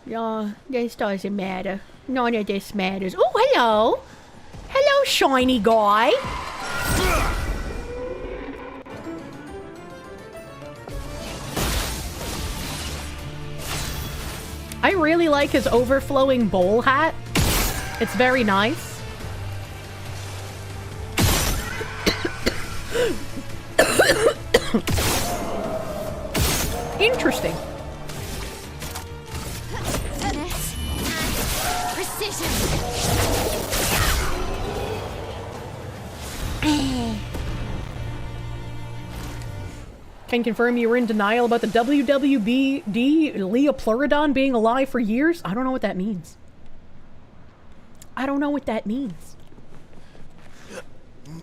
Speaker 1: No, this doesn't matter. None of this matters. Oh, hello! Hello, shiny guy! I really like his overflowing bowl hat. It's very nice. Interesting.
Speaker 7: Finesse and precision.
Speaker 1: Can confirm you were in denial about the WWBD Leopleurodon being alive for years. I don't know what that means. I don't know what that means.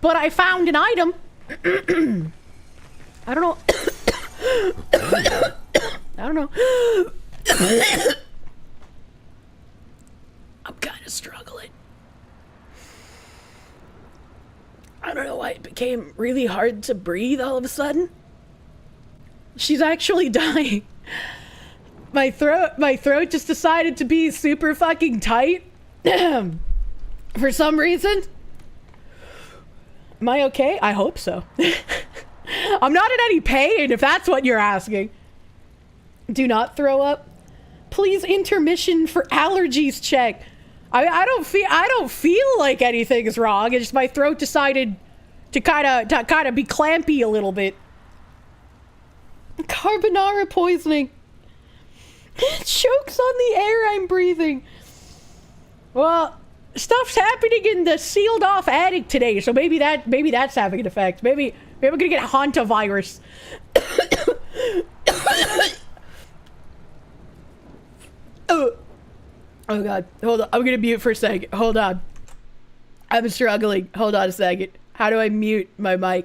Speaker 1: But I found an item. I don't know. I don't know. I'm kind of struggling. I don't know why it became really hard to breathe all of a sudden. She's actually dying. My throat just decided to be super fucking tight. For some reason. Am I okay? I hope so. I'm not in any pain, if that's what you're asking. Do not throw up. Please intermission for allergies check. I don't feel like anything is wrong. It's just my throat decided to kind of be clampy a little bit. Carbonara poisoning. It chokes on the air I'm breathing. Well, stuff's happening in the sealed off attic today, so maybe that's having an effect. Maybe I'm gonna get hantavirus. Oh god, hold on. I'm gonna mute for a second. Hold on. I'm struggling. Hold on a second. How do I mute my mic?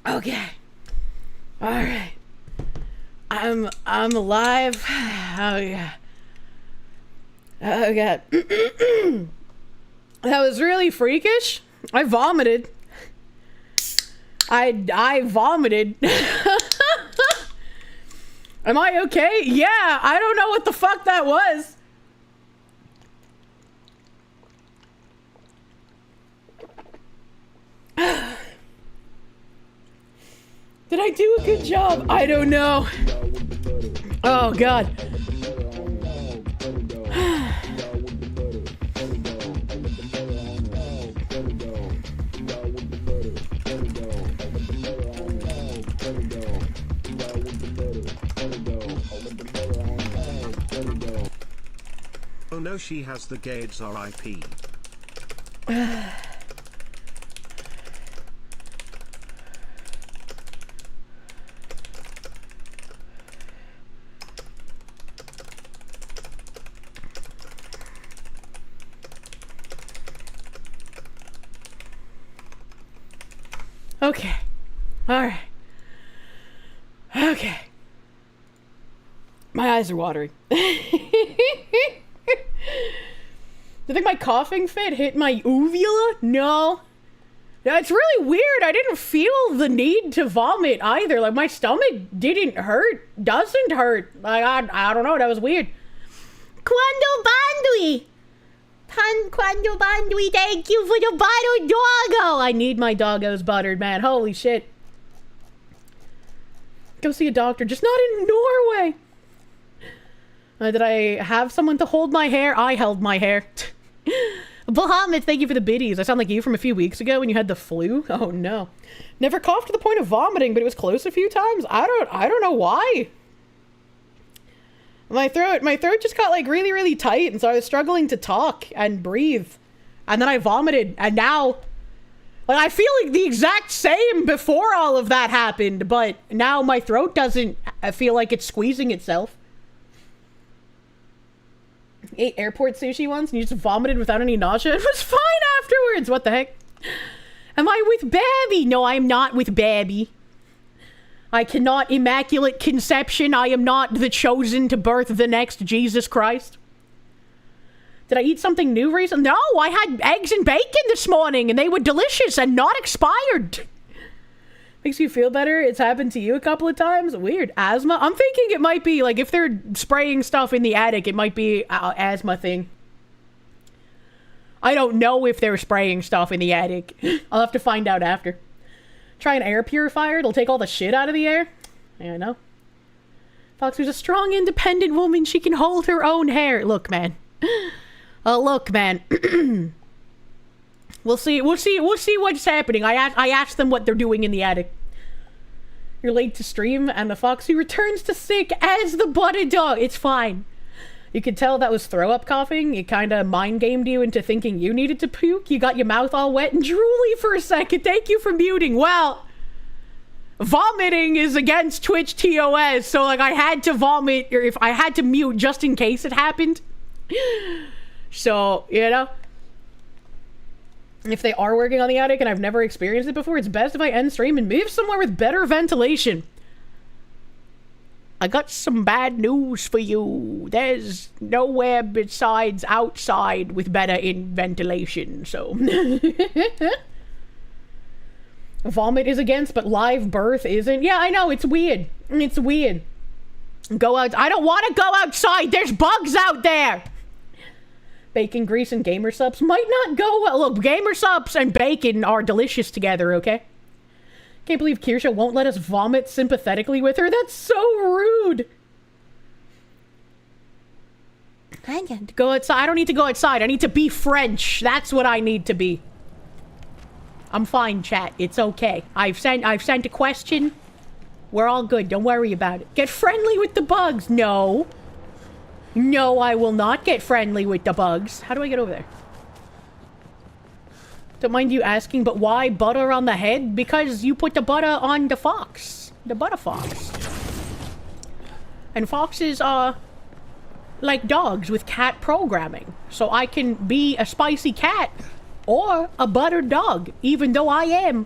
Speaker 1: Okay. Alright. I'm alive. Oh yeah. Oh god. That was really freakish. I vomited. I vomited. Am I okay? Yeah, I don't know what the fuck that was. Did I do a good job? I don't know. Oh god.
Speaker 2: Oh no, she has the Gades RIP.
Speaker 1: Okay. Alright. Okay. My eyes are watering. Do you think my coughing fit hit my uvula? No. Yeah, it's really weird. I didn't feel the need to vomit either. Like, my stomach didn't hurt. Doesn't hurt. Like, I don't know. That was weird. Quando bandui! Quando bandui, thank you for the buttered doggo! I need my doggos buttered, man. Holy shit. Go see a doctor. Just not in Norway. Did I have someone to hold my hair? I held my hair. Bahamut, thank you for the biddies. I sound like you from a few weeks ago when you had the flu. Oh no. Never coughed to the point of vomiting, but it was close a few times. I don't know why. My throat just got like really, really tight, and so I was struggling to talk and breathe. And then I vomited, and now, like, I feel like the exact same before all of that happened, but now my throat doesn't feel like it's squeezing itself. Ate airport sushi once and you just vomited without any nausea. It was fine afterwards. What the heck? Am I with Babby? No, I am not with Babby. I cannot immaculate conception. I am not the chosen to birth the next Jesus Christ. Did I eat something new recently? No, I had eggs and bacon this morning and they were delicious and not expired. Makes you feel better? It's happened to you a couple of times? Weird. Asthma? I'm thinking it might be, like, if they're spraying stuff in the attic, it might be an asthma thing. I don't know if they're spraying stuff in the attic. I'll have to find out after. Try an air purifier. It'll take all the shit out of the air. I know. Foxy's a strong, independent woman. She can hold her own hair. Look, man. Look, man. We'll see what's happening. I asked them what they're doing in the attic. You're late to stream, and the Foxy returns to sick as the butted dog. It's fine. You could tell that was throw-up coughing. It kind of mind-gamed you into thinking you needed to puke. You got your mouth all wet and drooly for a second. Thank you for muting. Well, vomiting is against Twitch TOS, so, like, I had to vomit, or if I had to mute just in case it happened. So, you know. If they are working on the attic and I've never experienced it before, it's best if I end stream and move somewhere with better ventilation. I got some bad news for you. There's nowhere besides outside with better ventilation, so. Vomit is against, but live birth isn't. Yeah, I know, it's weird. It's weird. Go out. I don't want to go outside. There's bugs out there. Bacon, grease, and gamer subs might not go well. Look, gamer subs and bacon are delicious together, okay? Can't believe Kirsche won't let us vomit sympathetically with her. That's so rude. I can't go outside. I don't need to go outside. I need to be French. That's what I need to be. I'm fine, chat. It's okay. I've sent a question. We're all good. Don't worry about it. Get friendly with the bugs. No. No, I will not get friendly with the bugs. How do I get over there? Don't mind you asking, but why butter on the head? Because you put the butter on the fox. The butter fox. And foxes are like dogs with cat programming. So I can be a spicy cat or a buttered dog, even though I am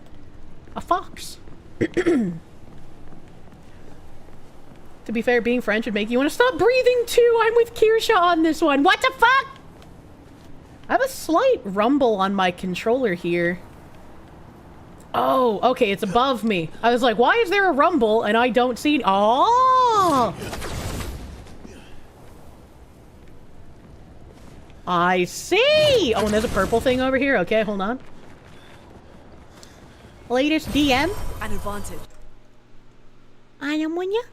Speaker 1: a fox. To be fair, being French would make you want to stop breathing too. I'm with Kirsche on this one. What the fuck? I have a slight rumble on my controller here. Oh, okay, it's above me. I was like, why is there a rumble and I don't see... Oh! I see! Oh, and there's a purple thing over here. Okay, hold on. Latest DM?
Speaker 8: An advantage.
Speaker 4: I am when you.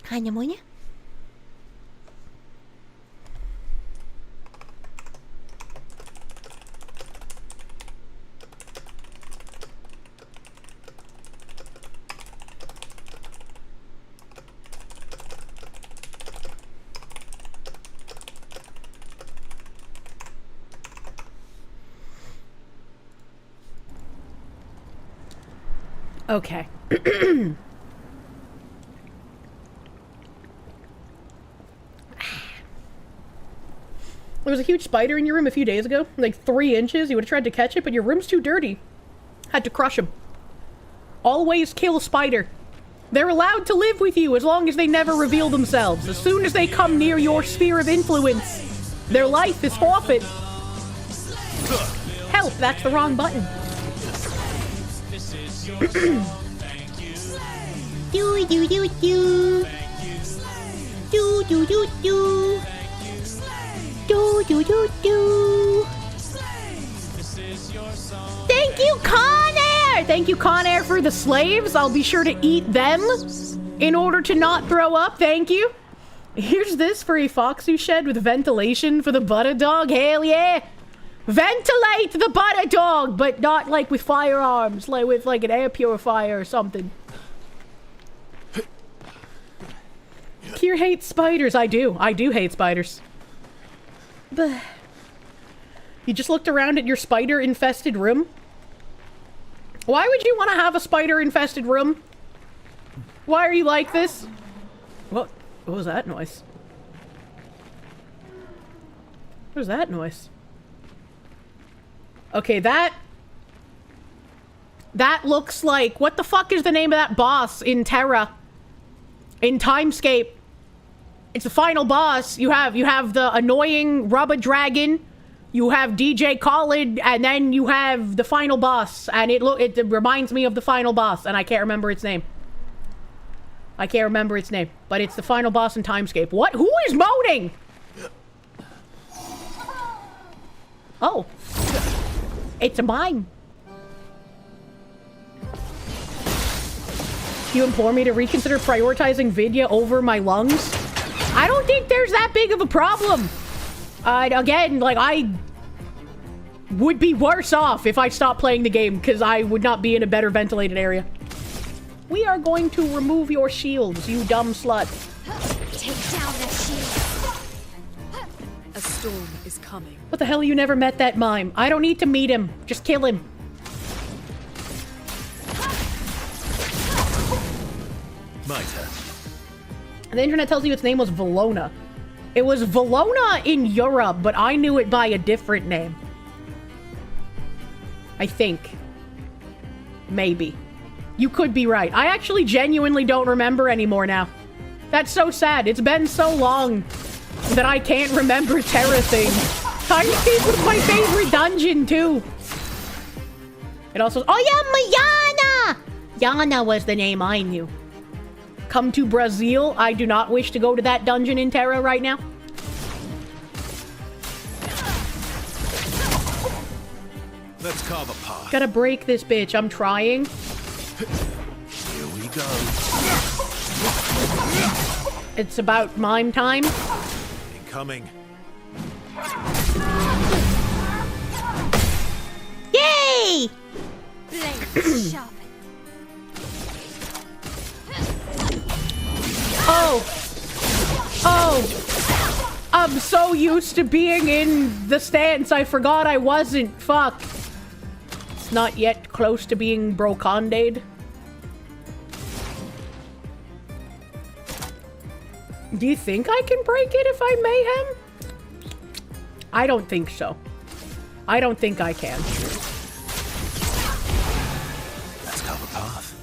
Speaker 4: Hanya mo niya?
Speaker 1: Okay. There was a huge spider in your room a few days ago, like 3 inches. You would have tried to catch it, but your room's too dirty. Had to crush him. Always kill spider. They're allowed to live with you as long as they never reveal themselves. As soon as they come near your sphere of influence, their life is forfeit. Help, that's the wrong button.
Speaker 4: Do do do do. Do do do do. Do do do do.
Speaker 1: Thank you, Con Air! Thank you, Con Air, for the slaves. I'll be sure to eat them in order to not throw up. Thank you. Here's this for a foxy shed with ventilation for the butter dog. Hell yeah! Ventilate the butter dog, but not like with firearms, like with like an air purifier or something. Kier hates spiders. I do hate spiders. But you just looked around at your spider-infested room? Why would you want to have a spider-infested room? Why are you like this? What was that noise? What was that noise? Okay, that looks like... What the fuck is the name of that boss in Terra? In Timescape? It's the final boss. You have the annoying rubber dragon. You have DJ Khaled, and then you have the final boss. And it reminds me of the final boss, and I can't remember its name. I can't remember its name, but it's the final boss in Timescape. What? Who is moaning? Oh. It's a mime. You implore me to reconsider prioritizing Vidya over my lungs? I don't think there's that big of a problem. Again, like, I would be worse off if I stopped playing the game, because I would not be in a better ventilated area. We are going to remove your shields, you dumb slut.
Speaker 7: Take down the shield.
Speaker 8: A storm is coming.
Speaker 1: What the hell, you never met that mime? I don't need to meet him. Just kill him.
Speaker 6: My turn.
Speaker 1: The internet tells you its name was Valona. It was Valona in Europe, but I knew it by a different name. I think. Maybe. You could be right. I actually genuinely don't remember anymore now. That's so sad. It's been so long that I can't remember Terra things. Timescape was my favorite dungeon, too. It also... Oh, yeah, Mayana! Yana was the name I knew. Come to Brazil. I do not wish to go to that dungeon in Terra right now.
Speaker 6: Let's carve a path.
Speaker 1: Gotta break this bitch. I'm trying.
Speaker 6: Here we go.
Speaker 1: It's about mime time.
Speaker 6: Incoming.
Speaker 4: Yay!
Speaker 7: Blade sharp.
Speaker 1: Oh! I'm so used to being in the stance, I forgot I wasn't. Fuck. It's not yet close to being brocanded. Do you think I can break it if I mayhem? I don't think so. I don't think I can.
Speaker 6: Let's carve a path.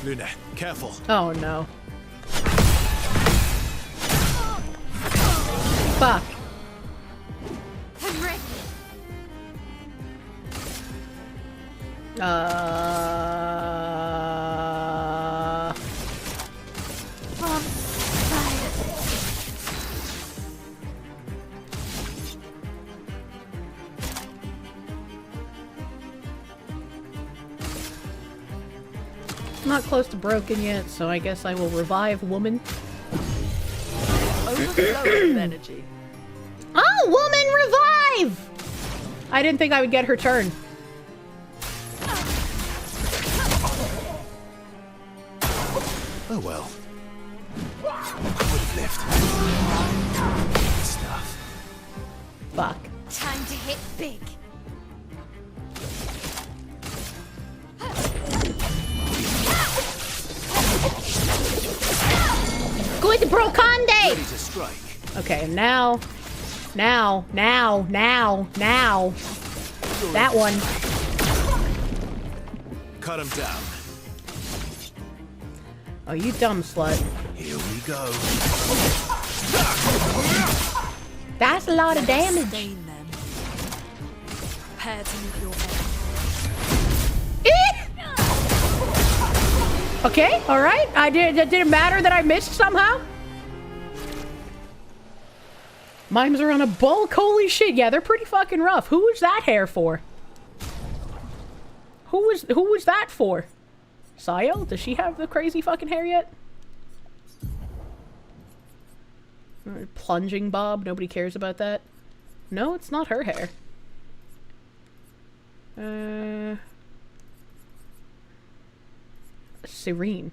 Speaker 6: Luna, careful.
Speaker 1: Oh no. Fuck.
Speaker 7: I'm ready.
Speaker 1: Not close to broken yet, so I guess I will revive woman.
Speaker 8: Overflow of energy.
Speaker 1: Oh, woman revive! I didn't think I would get her turn.
Speaker 6: Oh well. I would have lived. Good stuff.
Speaker 1: Fuck.
Speaker 7: Time to hit big.
Speaker 4: Good brocande!
Speaker 6: Ready to strike.
Speaker 1: Okay, now. That one.
Speaker 6: Cut him down.
Speaker 1: Oh, you dumb slut.
Speaker 6: Here we go.
Speaker 4: That's a lot of damage.
Speaker 8: Sustain them. Prepare to meet your end.
Speaker 1: Okay, alright. Did it matter that I missed somehow? Mimes are on a bulk? Holy shit, yeah, they're pretty fucking rough. Who was that hair for? Who was that for? Sayo? Does she have the crazy fucking hair yet? Plunging bob? Nobody cares about that. No, it's not her hair. Serene.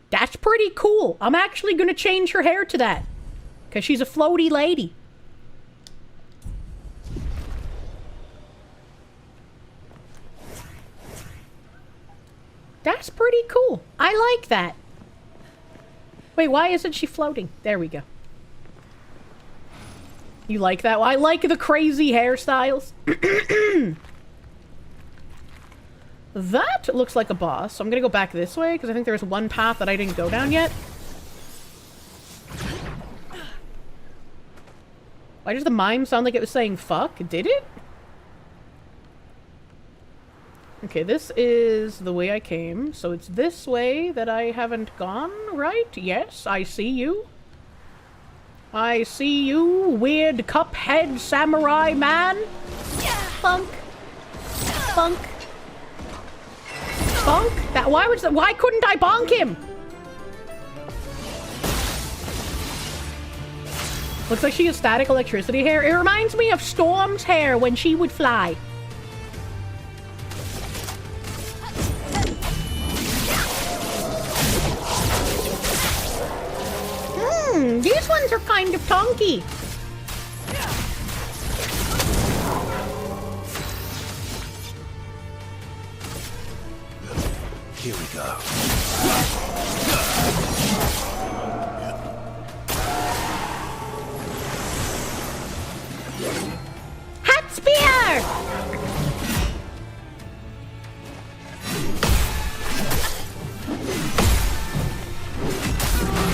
Speaker 1: That's pretty cool. I'm actually gonna change her hair to that. Because she's a floaty lady. That's pretty cool. I like that. Wait, why isn't she floating? There we go. You like that? I like the crazy hairstyles. That looks like a boss, so I'm gonna go back this way, because I think there's one path that I didn't go down yet. Why does the mime sound like it was saying fuck? Did it? Okay, this is the way I came, so it's this way that I haven't gone, right? Yes, I see you. I see you, weird cuphead samurai man. Funk. Funk. Bonk? Why couldn't I bonk him? Looks like she has static electricity hair. It reminds me of Storm's hair when she would fly. These ones are kind of tonky.
Speaker 6: Here we go.
Speaker 4: Hat spear!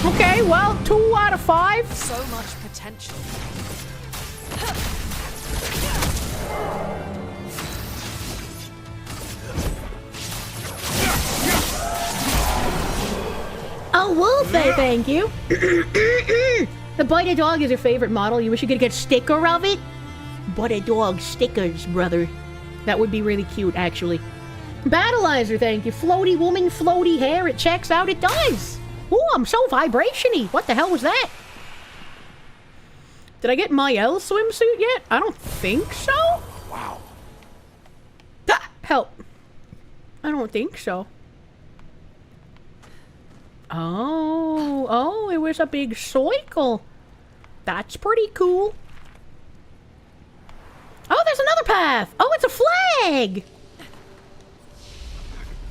Speaker 1: Okay, well, 2 out of 5.
Speaker 8: So much potential.
Speaker 4: A wolf, thank you. The Butter Dog is your favorite model. You wish you could get a sticker of it? Butter Dog stickers, brother.
Speaker 1: That would be really cute, actually. Battleizer, thank you. Floaty woman, floaty hair. It checks out. It does. Ooh, I'm so vibration-y. What the hell was that? Did I get Mael swimsuit yet? I don't think so.
Speaker 6: Wow.
Speaker 1: Ah, help. I don't think so. Oh, it was a big circle.
Speaker 4: That's pretty cool. Oh, there's another path! Oh, it's a flag!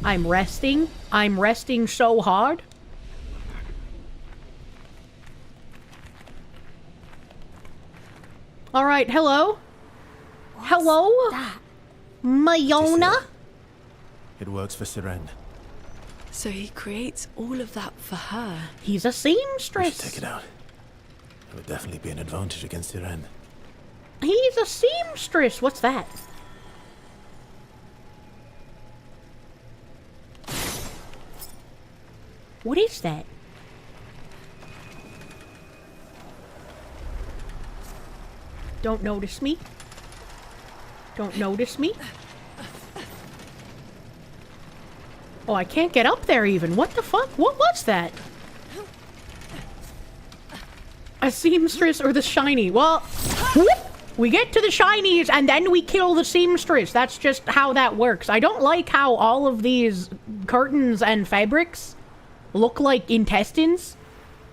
Speaker 4: I'm resting. I'm resting so hard. Alright, hello? Hello?
Speaker 7: That?
Speaker 4: Mayona?
Speaker 6: It works for Siren.
Speaker 8: So he creates all of that for her.
Speaker 4: He's a
Speaker 6: We should
Speaker 4: seamstress.
Speaker 6: take it out. It would definitely be an advantage against Siren.
Speaker 4: He's a seamstress. What's that? What is that? Don't notice me. Don't notice me. Oh, I can't get up there even. What the fuck? What was that? A seamstress or the shiny? Well, whoop, we get to the shinies and then we kill the seamstress. That's just how that works. I don't like how all of these curtains and fabrics look like intestines.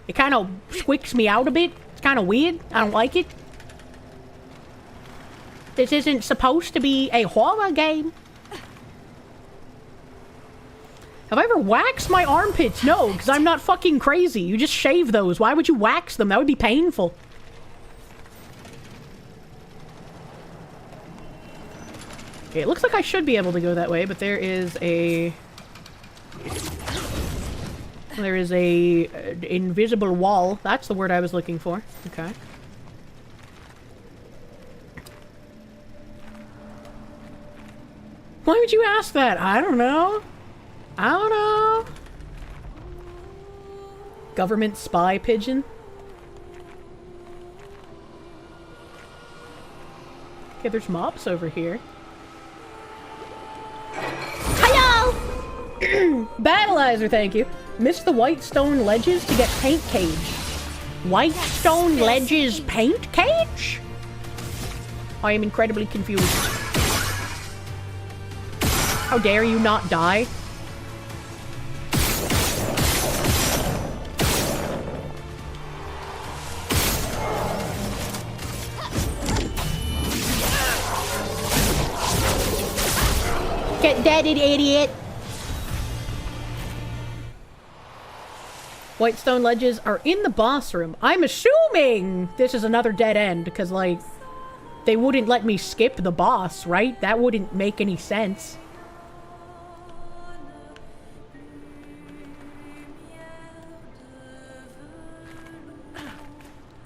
Speaker 4: It kind of squicks me out a bit. It's kind of weird. I don't like it. This isn't supposed to be a horror game. Have I ever waxed my armpits? No, because I'm not fucking crazy. You just shave those. Why would you wax them? That would be painful. Okay, it looks like I should be able to go that way, but there is a... There is a invisible wall. That's the word I was looking for. Okay. Why would you ask that? I don't know. I don't know. Government spy pigeon? Okay, there's mops over here. Hello! Battleizer, thank you. Missed the white stone ledges to get paint cage. White stone ledges paint cage? I am incredibly confused. How dare you not die? Get deaded, idiot! White stone ledges are in the boss room. I'm assuming this is another dead end, because, like, they wouldn't let me skip the boss, right? That wouldn't make any sense.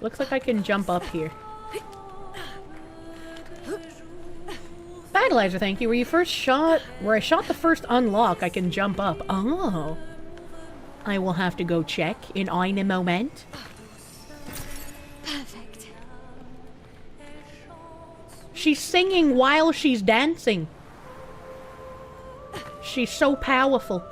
Speaker 4: Looks like I can jump up here. Battleizer, thank you. Where I shot the first unlock, I can jump up. Oh. I will have to go check in eine Moment.
Speaker 7: Perfect.
Speaker 4: She's singing while she's dancing. She's so powerful.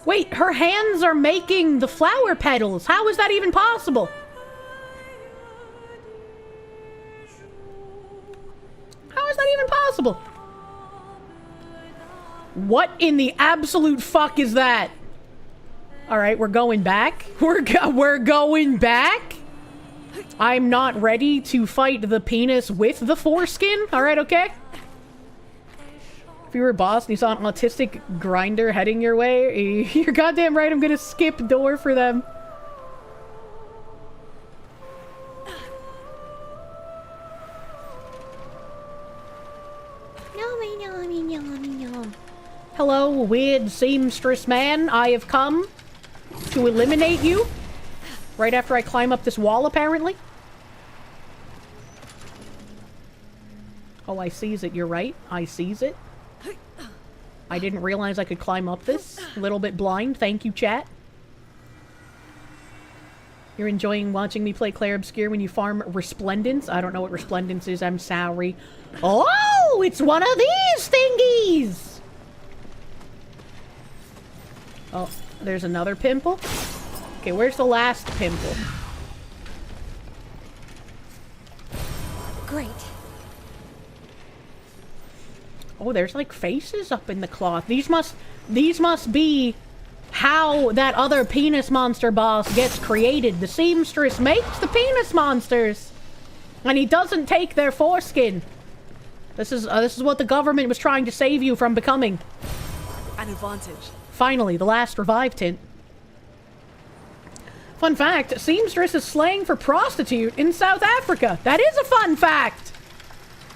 Speaker 4: Wait, her hands are making the flower petals. How is that even possible? How is that even possible? What in the absolute fuck is that? Alright, we're going back. We're going back? I'm not ready to fight the penis with the foreskin. Alright, okay? If you were a boss and you saw an autistic grinder heading your way, you're goddamn right, I'm gonna skip door for them. Hello, weird seamstress man. I have come to eliminate you. Right after I climb up this wall, apparently. Oh, I sees it. You're right. I sees it. I didn't realize I could climb up this. A little bit blind. Thank you, chat. You're enjoying watching me play Claire Obscure when you farm Resplendence? I don't know what Resplendence is. I'm sorry. Oh, it's one of these thingies! Oh, there's another pimple. Okay, where's the last pimple?
Speaker 7: Great.
Speaker 4: Oh, there's like faces up in the cloth. These must be how that other penis monster boss gets created. The seamstress makes the penis monsters, and he doesn't take their foreskin. This is what the government was trying to save you from becoming.
Speaker 8: An advantage.
Speaker 4: Finally, the last revive tint. Fun fact, seamstress is slang for prostitute in South Africa. That is a fun fact.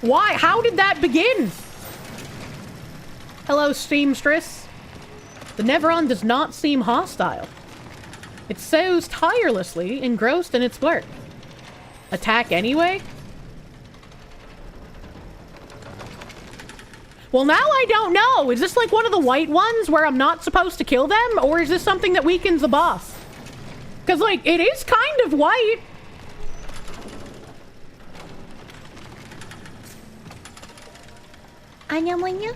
Speaker 4: Why? How did that begin? Hello, seamstress. The Neveron does not seem hostile. It sews tirelessly, engrossed in its work. Attack anyway? Well, now I don't know. Is this like one of the white ones where I'm not supposed to kill them? Or is this something that weakens the boss? Because, like, it is kind of white.
Speaker 7: Anya.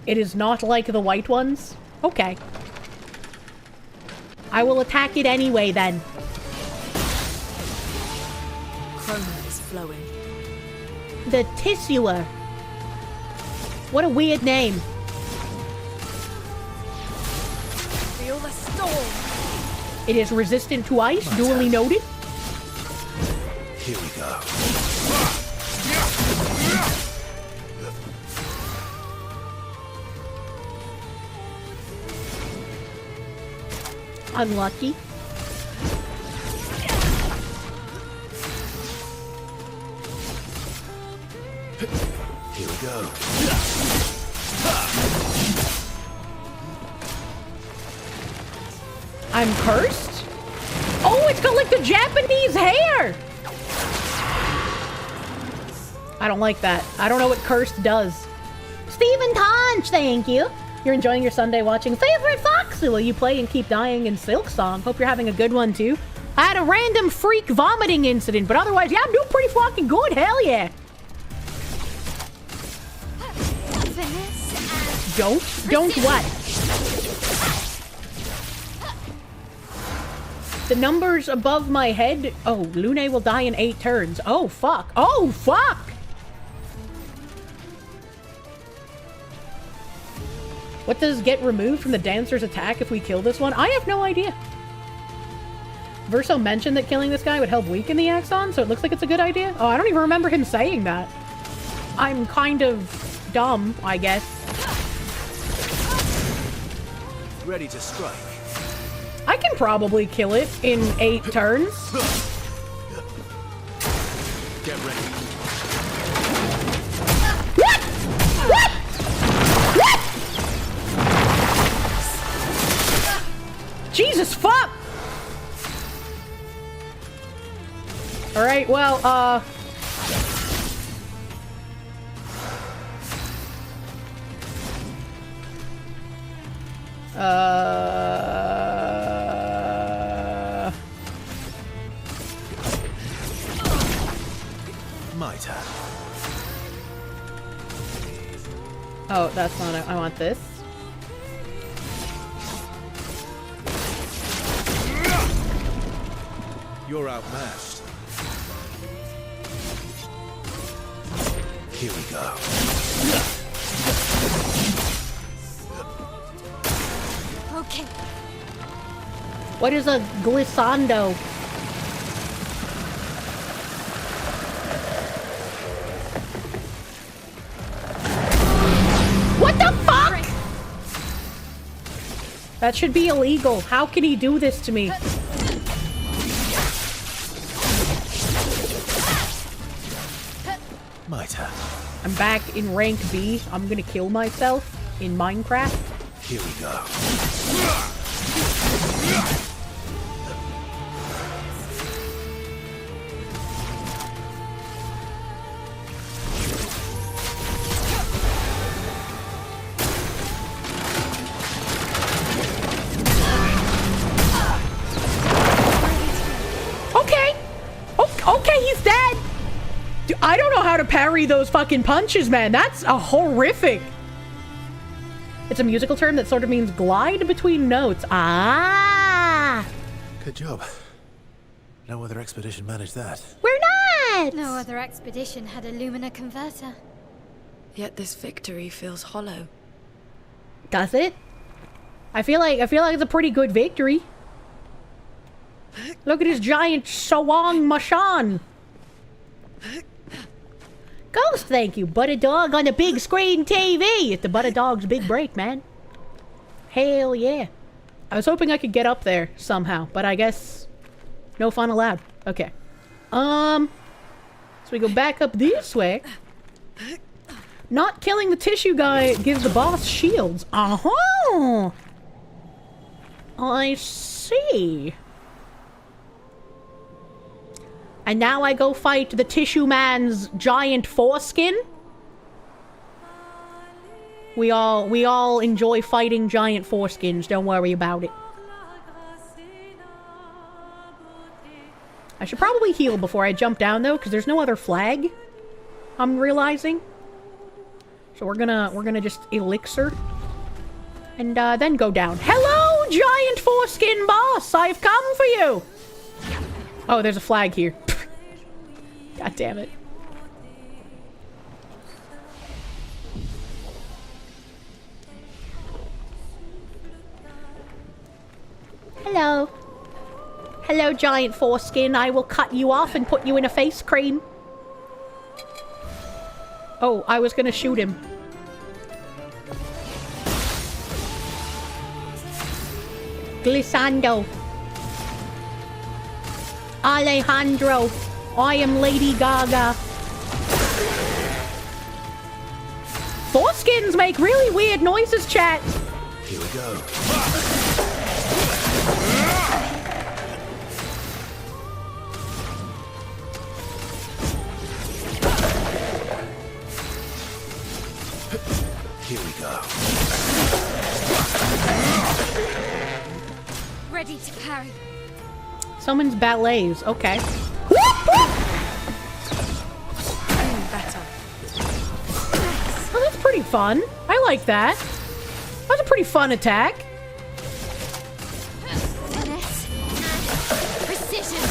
Speaker 4: It is not like the white ones? Okay. I will attack it anyway, then.
Speaker 8: Chroma is flowing.
Speaker 4: The Tissuer. What a weird name.
Speaker 8: Feel the storm.
Speaker 4: It is resistant to ice, duly noted.
Speaker 6: Here we go.
Speaker 4: Unlucky.
Speaker 6: Here we go.
Speaker 4: I'm cursed? Oh, it's got like the Japanese hair! I don't like that. I don't know what cursed does. Stephen Tonch, thank you. You're enjoying your Sunday watching Favorite Foxy while you play and keep dying in Silk Song. Hope you're having a good one too. I had a random freak vomiting incident, but otherwise, yeah, I'm doing pretty fucking good. Hell yeah. Don't what? The numbers above my head. Oh, Lune will die in 8 turns. Oh, fuck. Oh, fuck! What does get removed from the dancer's attack if we kill this one? I have no idea. Verso mentioned that killing this guy would help weaken the Axon, so it looks like it's a good idea. Oh, I don't even remember him saying that. I'm kind of dumb, I guess.
Speaker 6: Ready to strike.
Speaker 4: I can probably kill it in 8 turns.
Speaker 6: Get ready.
Speaker 4: What? What? What? Jesus fuck! Alright, well,
Speaker 6: My turn.
Speaker 4: oh, that's not it. I want this.
Speaker 6: You're outmatched. Here we go.
Speaker 7: Okay.
Speaker 4: What is a glissando? What the fuck? That should be illegal. How can he do this to me?
Speaker 6: My turn.
Speaker 4: I'm back in rank B. I'm gonna kill myself in Minecraft.
Speaker 6: Here we go.
Speaker 4: Okay. Okay, he's dead. Dude, I don't know how to parry those fucking punches, man. That's a horrific. It's a musical term that sort of means glide between notes. Ah!
Speaker 6: Good job. No other expedition managed that.
Speaker 4: We're not!
Speaker 7: No other expedition had a Lumina converter.
Speaker 8: Yet this victory feels hollow.
Speaker 4: Does it? I feel like it's a pretty good victory. Look at his giant Sawang Mashan. Ghost, thank you. Butt a dog on the big screen TV. It's the Butt a Dog's big break, man. Hell yeah. I was hoping I could get up there somehow, but I guess no fun allowed. Okay. So we go back up this way. Not killing the tissue guy gives the boss shields. Uh-huh. I see. And now I go fight the tissue man's giant foreskin? We all enjoy fighting giant foreskins, don't worry about it. I should probably heal before I jump down though, because there's no other flag, I'm realizing. So we're gonna just elixir. And then go down. Hello, giant foreskin boss! I've come for you! Oh, there's a flag here. God damn it. Hello. Hello, giant foreskin. I will cut you off and put you in a face cream. Oh, I was gonna shoot him. Glissando. Alejandro. I am Lady Gaga. Foreskins make really weird noises, chat.
Speaker 6: Here we go. Here we go.
Speaker 7: Ready to parry.
Speaker 4: Summons ballets. Okay.
Speaker 8: Better.
Speaker 4: Oh, that's pretty fun. I like that. That's a pretty fun attack.
Speaker 7: Finesse and precision.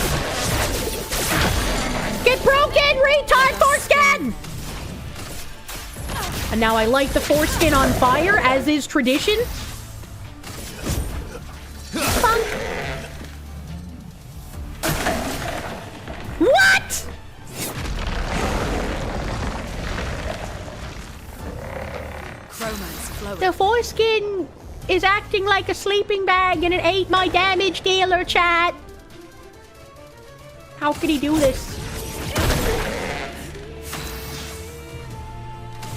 Speaker 4: Get broken, retard foreskin! And now I light the foreskin on fire, as is tradition. Funk. What?
Speaker 8: Chroma's flowing.
Speaker 4: The foreskin is acting like a sleeping bag and it ate my damage dealer, chat. How could he do this?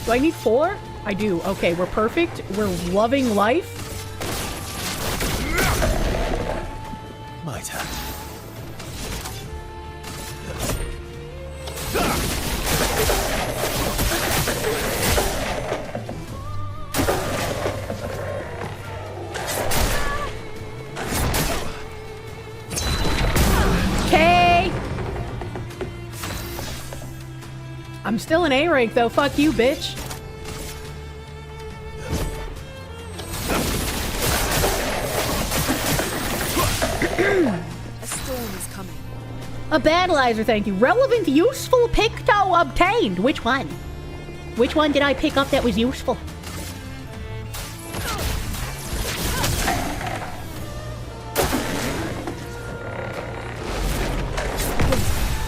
Speaker 4: Do I need 4? I do. Okay, we're perfect. We're loving life.
Speaker 6: My turn.
Speaker 4: Okay. I'm still in A rank though. Fuck you, bitch.
Speaker 8: A storm is coming.
Speaker 4: A battleizer, thank you. Relevant, useful picto obtained. Which one? Which one did I pick up that was useful?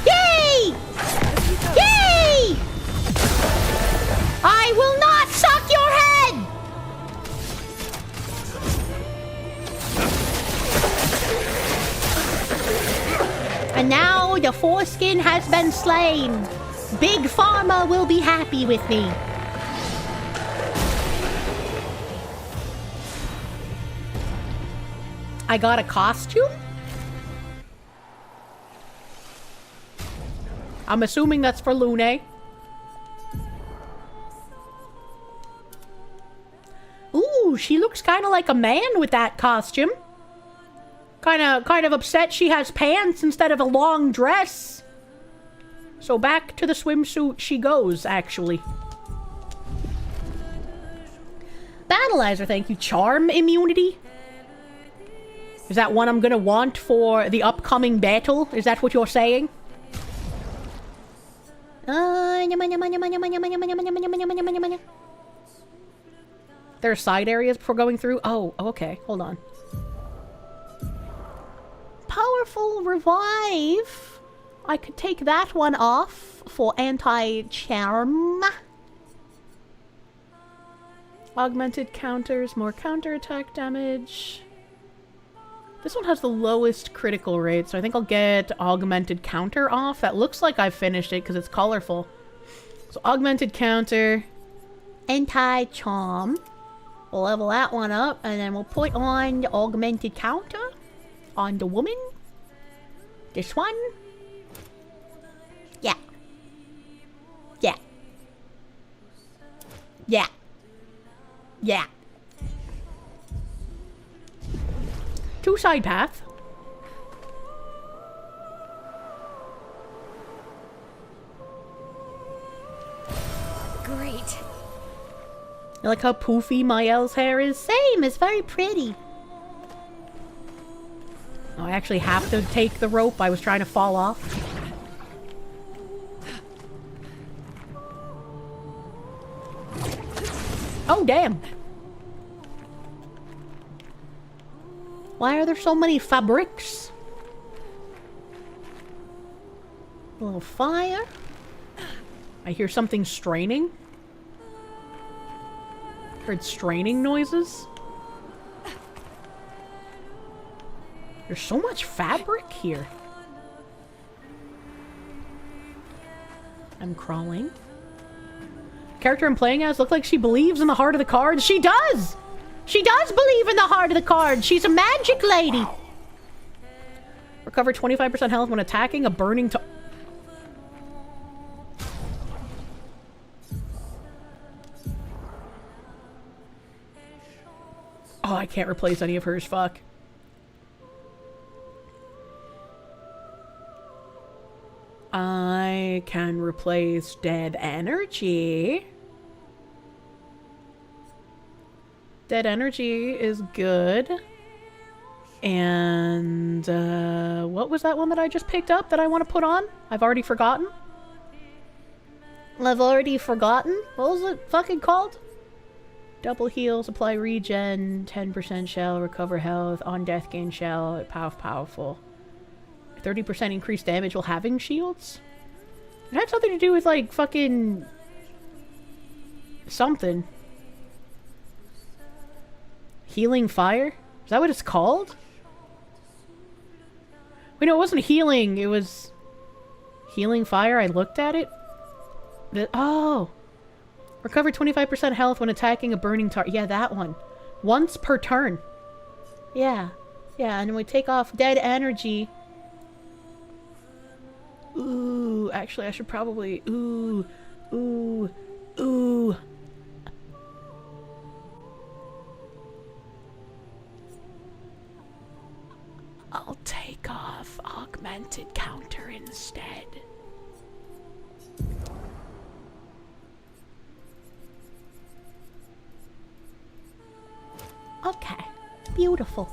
Speaker 4: Yay! Yay! I will not suck your head! And now the foreskin has been slain. Big Pharma will be happy with me. I got a costume? I'm assuming that's for Lune. Ooh, she looks kind of like a man with that costume. Kind of upset she has pants instead of a long dress. So back to the swimsuit she goes, actually. Battleizer, thank you. Charm immunity? Is that one I'm gonna want for the upcoming battle? Is that what you're saying? There are side areas before going through? Oh, okay. Hold on. Powerful revive. I could take that one off for anti-charm. Augmented counters, more counterattack damage. This one has the lowest critical rate, so I think I'll get augmented counter off. That looks like I've finished it because it's colorful. So augmented counter, anti-charm. We'll level that one up, and then we'll put on the augmented counter on the woman. This one. Yeah. Yeah. Yeah. Yeah. Two side path.
Speaker 7: Great.
Speaker 4: You like how poofy Mael's hair is? Same, it's very pretty. Oh, I actually have to take the rope. I was trying to fall off. Oh, damn. Why are there so many fabrics? A little fire. I hear something straining. Heard straining noises. There's so much fabric here. I'm crawling. Character I'm playing as look like she believes in the heart of the cards. She does! She does believe in the heart of the cards. She's a magic lady. Recover 25% health when attacking a burning Oh, I can't replace any of hers. Fuck. I can replace dead energy. Dead energy is good. And, what was that one that I just picked up that I want to put on? I've already forgotten. I've already forgotten? What was it fucking called? Double heals, apply regen, 10% shell, recover health, on death gain shell, powerful. 30% increased damage while having shields? It had something to do with, like, fucking... something. Healing fire? Is that what it's called? Wait, no, it wasn't healing. It was... healing fire? I looked at it? Oh! Recover 25% health when attacking a burning target. Yeah, that one. Once per turn. Yeah. Yeah, and then we take off dead energy. Ooh, actually, I should probably... Ooh. I'll take off augmented counter instead. Okay. Beautiful.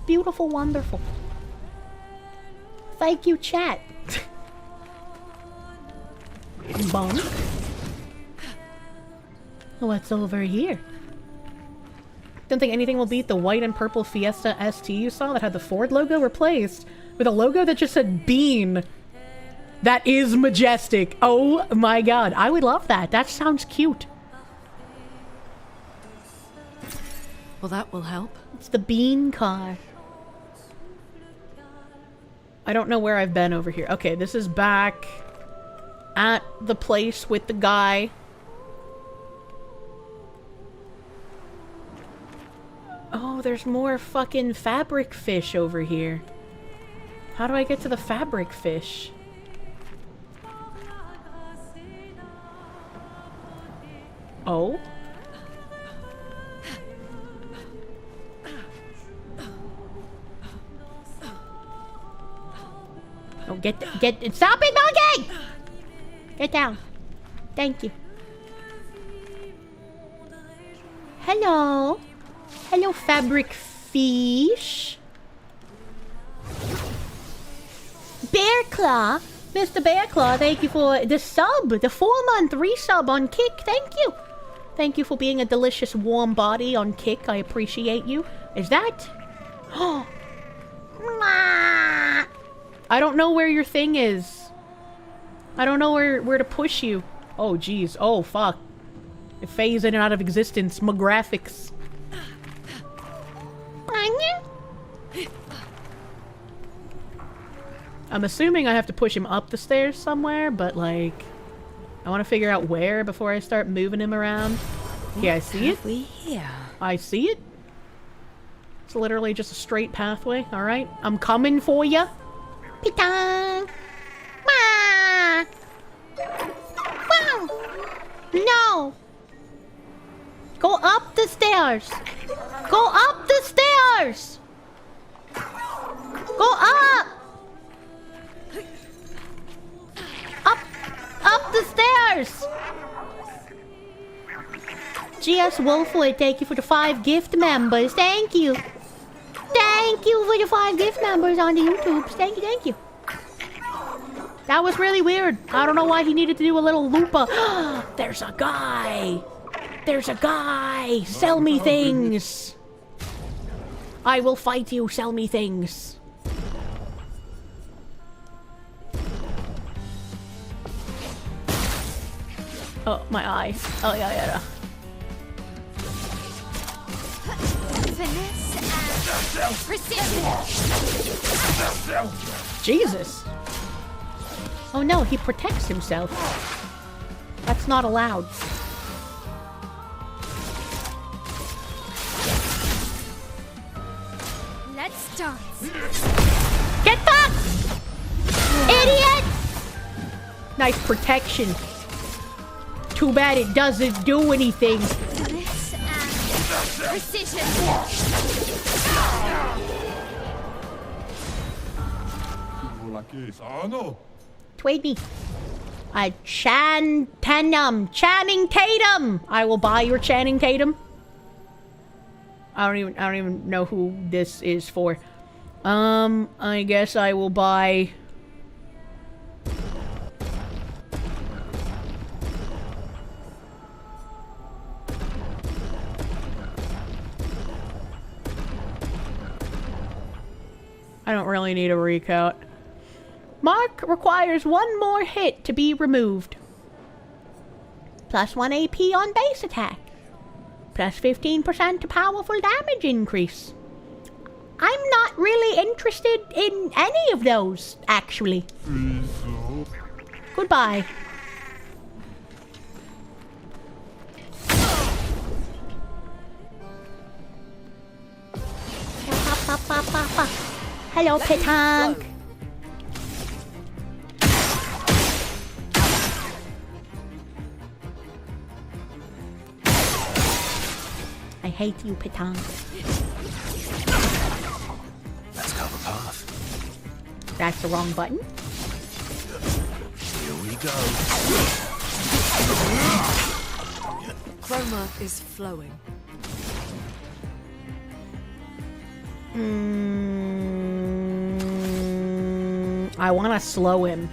Speaker 4: Beautiful, wonderful. Thank you, chat. Bonk. What's over here? Don't think anything will beat the white and purple Fiesta ST you saw that had the Ford logo replaced with a logo that just said Bean. That is majestic. Oh my god. I would love that. That sounds cute.
Speaker 8: Well, that will help.
Speaker 4: It's the Bean car. I don't know where I've been over here. Okay, this is back at the place with the guy. Oh, there's more fucking fabric fish over here. How do I get to the fabric fish? Oh? Oh, get, stop it, monkey! Get down. Thank you. Hello. Hello, fabric fish. Bear Claw. Mr. Bear Claw, thank you for the sub. The 4-month resub on Kick. Thank you. Thank you for being a delicious warm body on Kick. I appreciate you. Is that... Oh. I don't know where your thing is. I don't know where to push you. Oh, jeez. Oh, fuck. It phased in and out of existence. My graphics. I'm assuming I have to push him up the stairs somewhere, but, like... I want to figure out where before I start moving him around. Yeah, I see it. I see it. It's literally just a straight pathway. Alright, I'm coming for ya. Pitang! Wow! No! Go up the stairs! Go up the stairs! Go up! Up the stairs! GS Wolfwood, thank you for the 5 gift members. Thank you. Thank you for the 5 gift members on the YouTubes. Thank you, thank you. That was really weird. I don't know why he needed to do a little loopa. There's a guy. There's a guy. Sell me things. I will fight you. Sell me things. Oh, my eye. Oh, yeah. Jesus. Oh no, he protects himself. That's not allowed.
Speaker 7: Let's start.
Speaker 4: Get back! Idiot! Nice protection. Too bad it doesn't do anything.
Speaker 7: Precision.
Speaker 4: Trade me. Channing Tatum. I will buy your Channing Tatum. I don't even know who this is for. I guess I will buy. I don't really need a recount. Mark requires 1 more hit to be removed. Plus 1 AP on base attack. Plus 15% to powerful damage increase. I'm not really interested in any of those, actually. Goodbye. Hello, Petanque. I hate you, Petanque.
Speaker 6: Let's go the path.
Speaker 4: That's the wrong button.
Speaker 6: Here we go.
Speaker 8: Chroma is flowing.
Speaker 4: I want to slow him.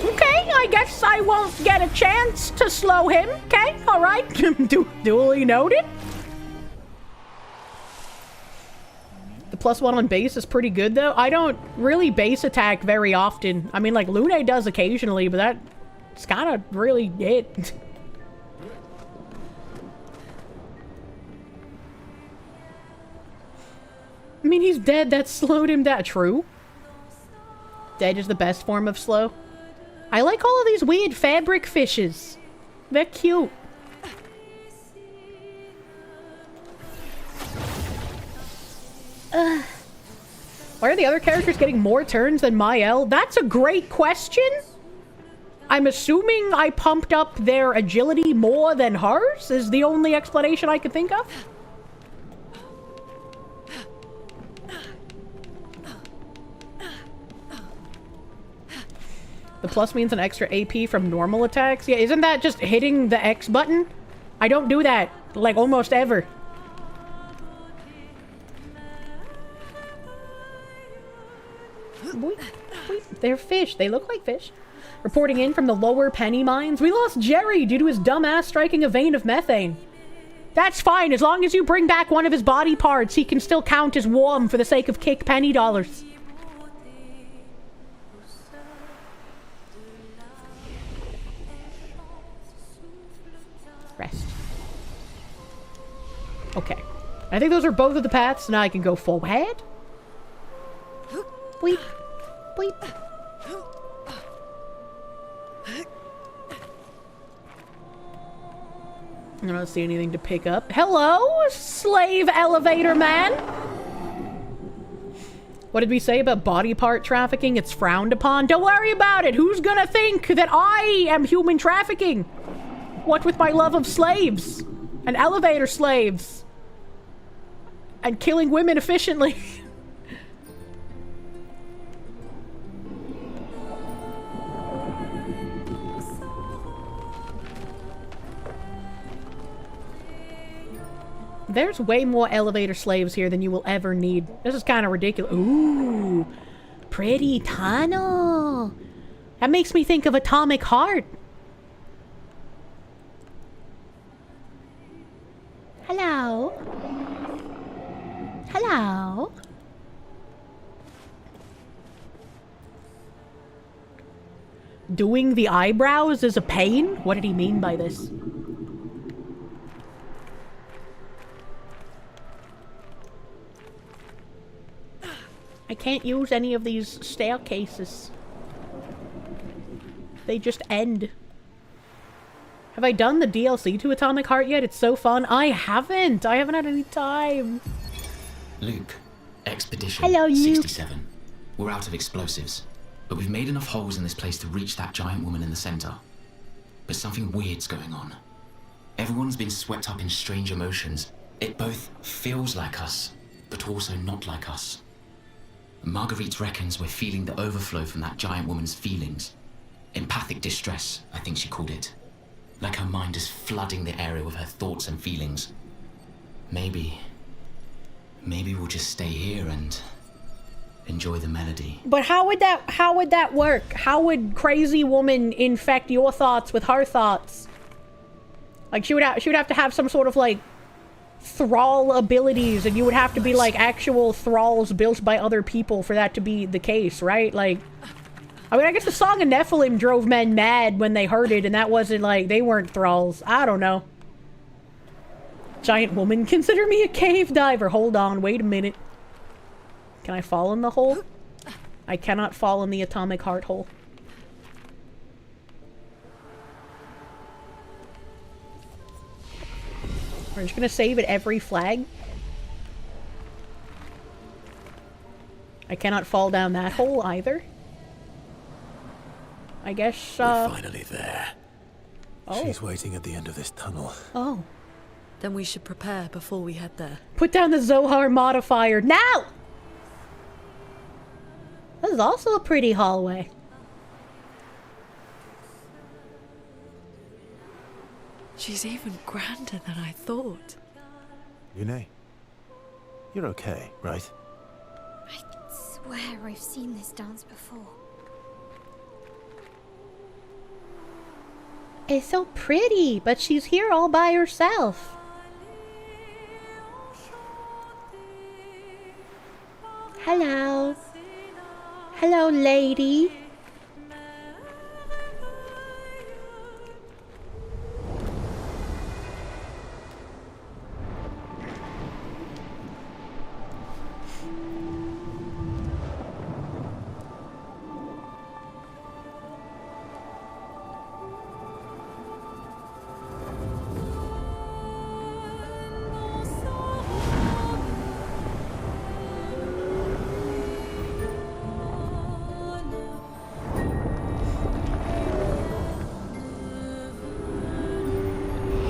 Speaker 4: Okay, I guess I won't get a chance to slow him. Okay, alright. Duly noted. The +1 on base is pretty good, though. I don't really base attack very often. I mean, like, Lune does occasionally, but that's kind of really it. I mean, he's dead. That slowed him down. True. Dead is the best form of slow. I like all of these weird fabric fishes. They're cute. Why are the other characters getting more turns than Mael? That's a great question. I'm assuming I pumped up their agility more than hers, is the only explanation I could think of.
Speaker 1: plus means an extra AP from normal attacks? Yeah, isn't that just hitting the X button? I don't do that, like, almost ever. Boing, boing. They're fish. They look like fish. Reporting in from the lower penny mines. We lost Jerry due to his dumb ass striking a vein of methane. That's fine. As long as you bring back one of his body parts, he can still count as warm for the sake of kick penny dollars. Rest. Okay. I think those are both of the paths. Now I can go forward. Bleep. Bleep. I don't see anything to pick up. Hello, slave elevator man! What did we say about body part trafficking? It's frowned upon. Don't worry about it! Who's gonna think that I am human trafficking? What with my love of slaves? And elevator slaves? And killing women efficiently? There's way more elevator slaves here than you will ever need. This is kind of ridiculous. Ooh, pretty tunnel. That makes me think of Atomic Heart. Hello. Hello. Doing the eyebrows is a pain? What did he mean by this? I can't use any of these staircases. They just end. Have I done the DLC to Atomic Heart yet? It's so fun. I haven't. I haven't had any time.
Speaker 11: Luke, Expedition
Speaker 4: Hello, Luke.
Speaker 11: 67. We're out of explosives, but we've made enough holes in this place to reach that giant woman in the center. But something weird's going on. Everyone's been swept up in strange emotions. It both feels like us, but also not like us. Marguerite reckons we're feeling the overflow from that giant woman's feelings. Empathic distress, I think she called it. Like her mind is flooding the area with her thoughts and feelings. Maybe we'll just stay here and enjoy the melody.
Speaker 1: But how would that work? How would crazy woman infect your thoughts with her thoughts? Like she would have to have some sort of like thrall abilities, and you would have to be like actual thralls built by other people for that to be the case, right? Like, I mean, I guess the Song of Nephilim drove men mad when they heard it, and that wasn't like, they weren't thralls. I don't know. Giant woman, consider me a cave diver. Hold on, wait a minute. Can I fall in the hole? I cannot fall in the Atomic Heart hole. We're just gonna save at every flag. I cannot fall down that hole either. I guess,
Speaker 6: We're finally there.
Speaker 1: Oh.
Speaker 6: She's waiting at the end of this tunnel.
Speaker 1: Oh.
Speaker 8: Then we should prepare before we head there.
Speaker 1: Put down the Zohar modifier now! This is also a pretty hallway.
Speaker 8: She's even grander than I thought.
Speaker 6: Yune, you're okay, right?
Speaker 7: I swear I've seen this dance before.
Speaker 1: It's so pretty, but she's here all by herself. Hello. Hello, lady.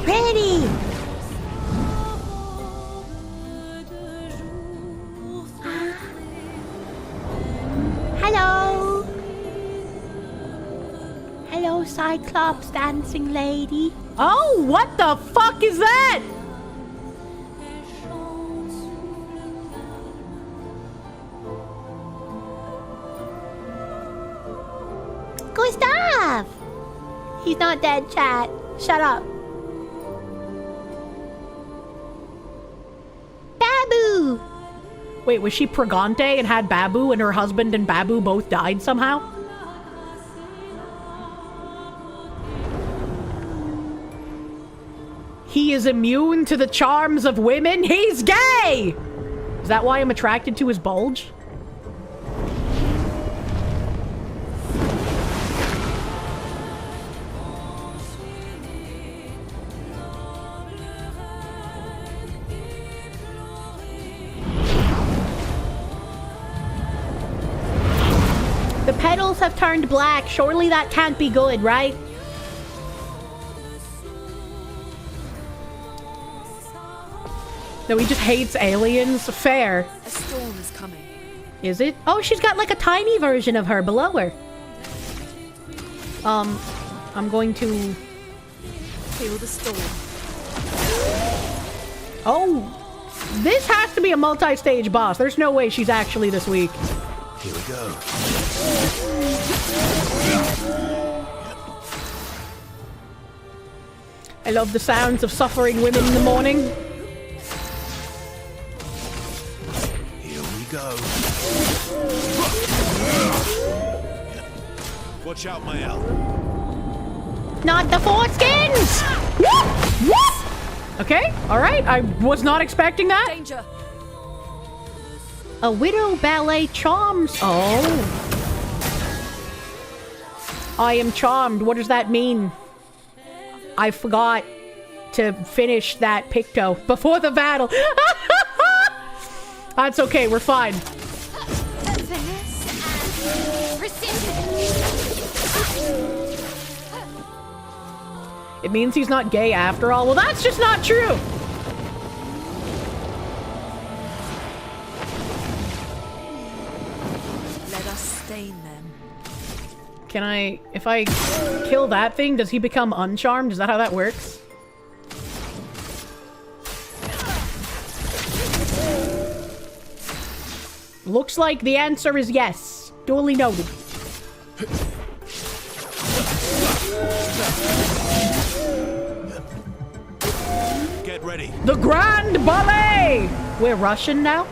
Speaker 1: Pretty! Hello!
Speaker 4: Cyclops dancing lady.
Speaker 1: Oh, what the fuck is that?
Speaker 4: Gustav! He's not dead, chat. Shut up. Babu!
Speaker 1: Wait, was she Pregante and had Babu, and her husband and Babu both died somehow? He is immune to the charms of women? He's gay! Is that why I'm attracted to his bulge?
Speaker 4: The petals have turned black. Surely that can't be good, right?
Speaker 1: No, he just hates aliens. Fair.
Speaker 8: A storm is coming.
Speaker 1: Is it?
Speaker 4: Oh, she's got like a tiny version of her below her.
Speaker 1: I'm going to...
Speaker 8: Feel the storm.
Speaker 1: Oh! This has to be a multi-stage boss. There's no way she's actually this weak.
Speaker 6: Here we go.
Speaker 1: I love the sounds of suffering women in the morning.
Speaker 6: Here we go. Watch out, my elf.
Speaker 4: Not the foreskins!
Speaker 1: Whoop! Whoop! Okay, alright. I was not expecting that.
Speaker 8: Danger!
Speaker 4: A widow ballet charms.
Speaker 1: Oh. I am charmed. What does that mean? I forgot to finish that picto before the battle. That's okay, we're fine. It means he's not gay after all. Well, that's just not true.
Speaker 8: Let us stain them.
Speaker 1: Can I... If I kill that thing, does he become uncharmed? Is that how that works? Looks like the answer is yes. Duly noted.
Speaker 6: Get ready.
Speaker 1: The Grand Ballet! We're Russian now?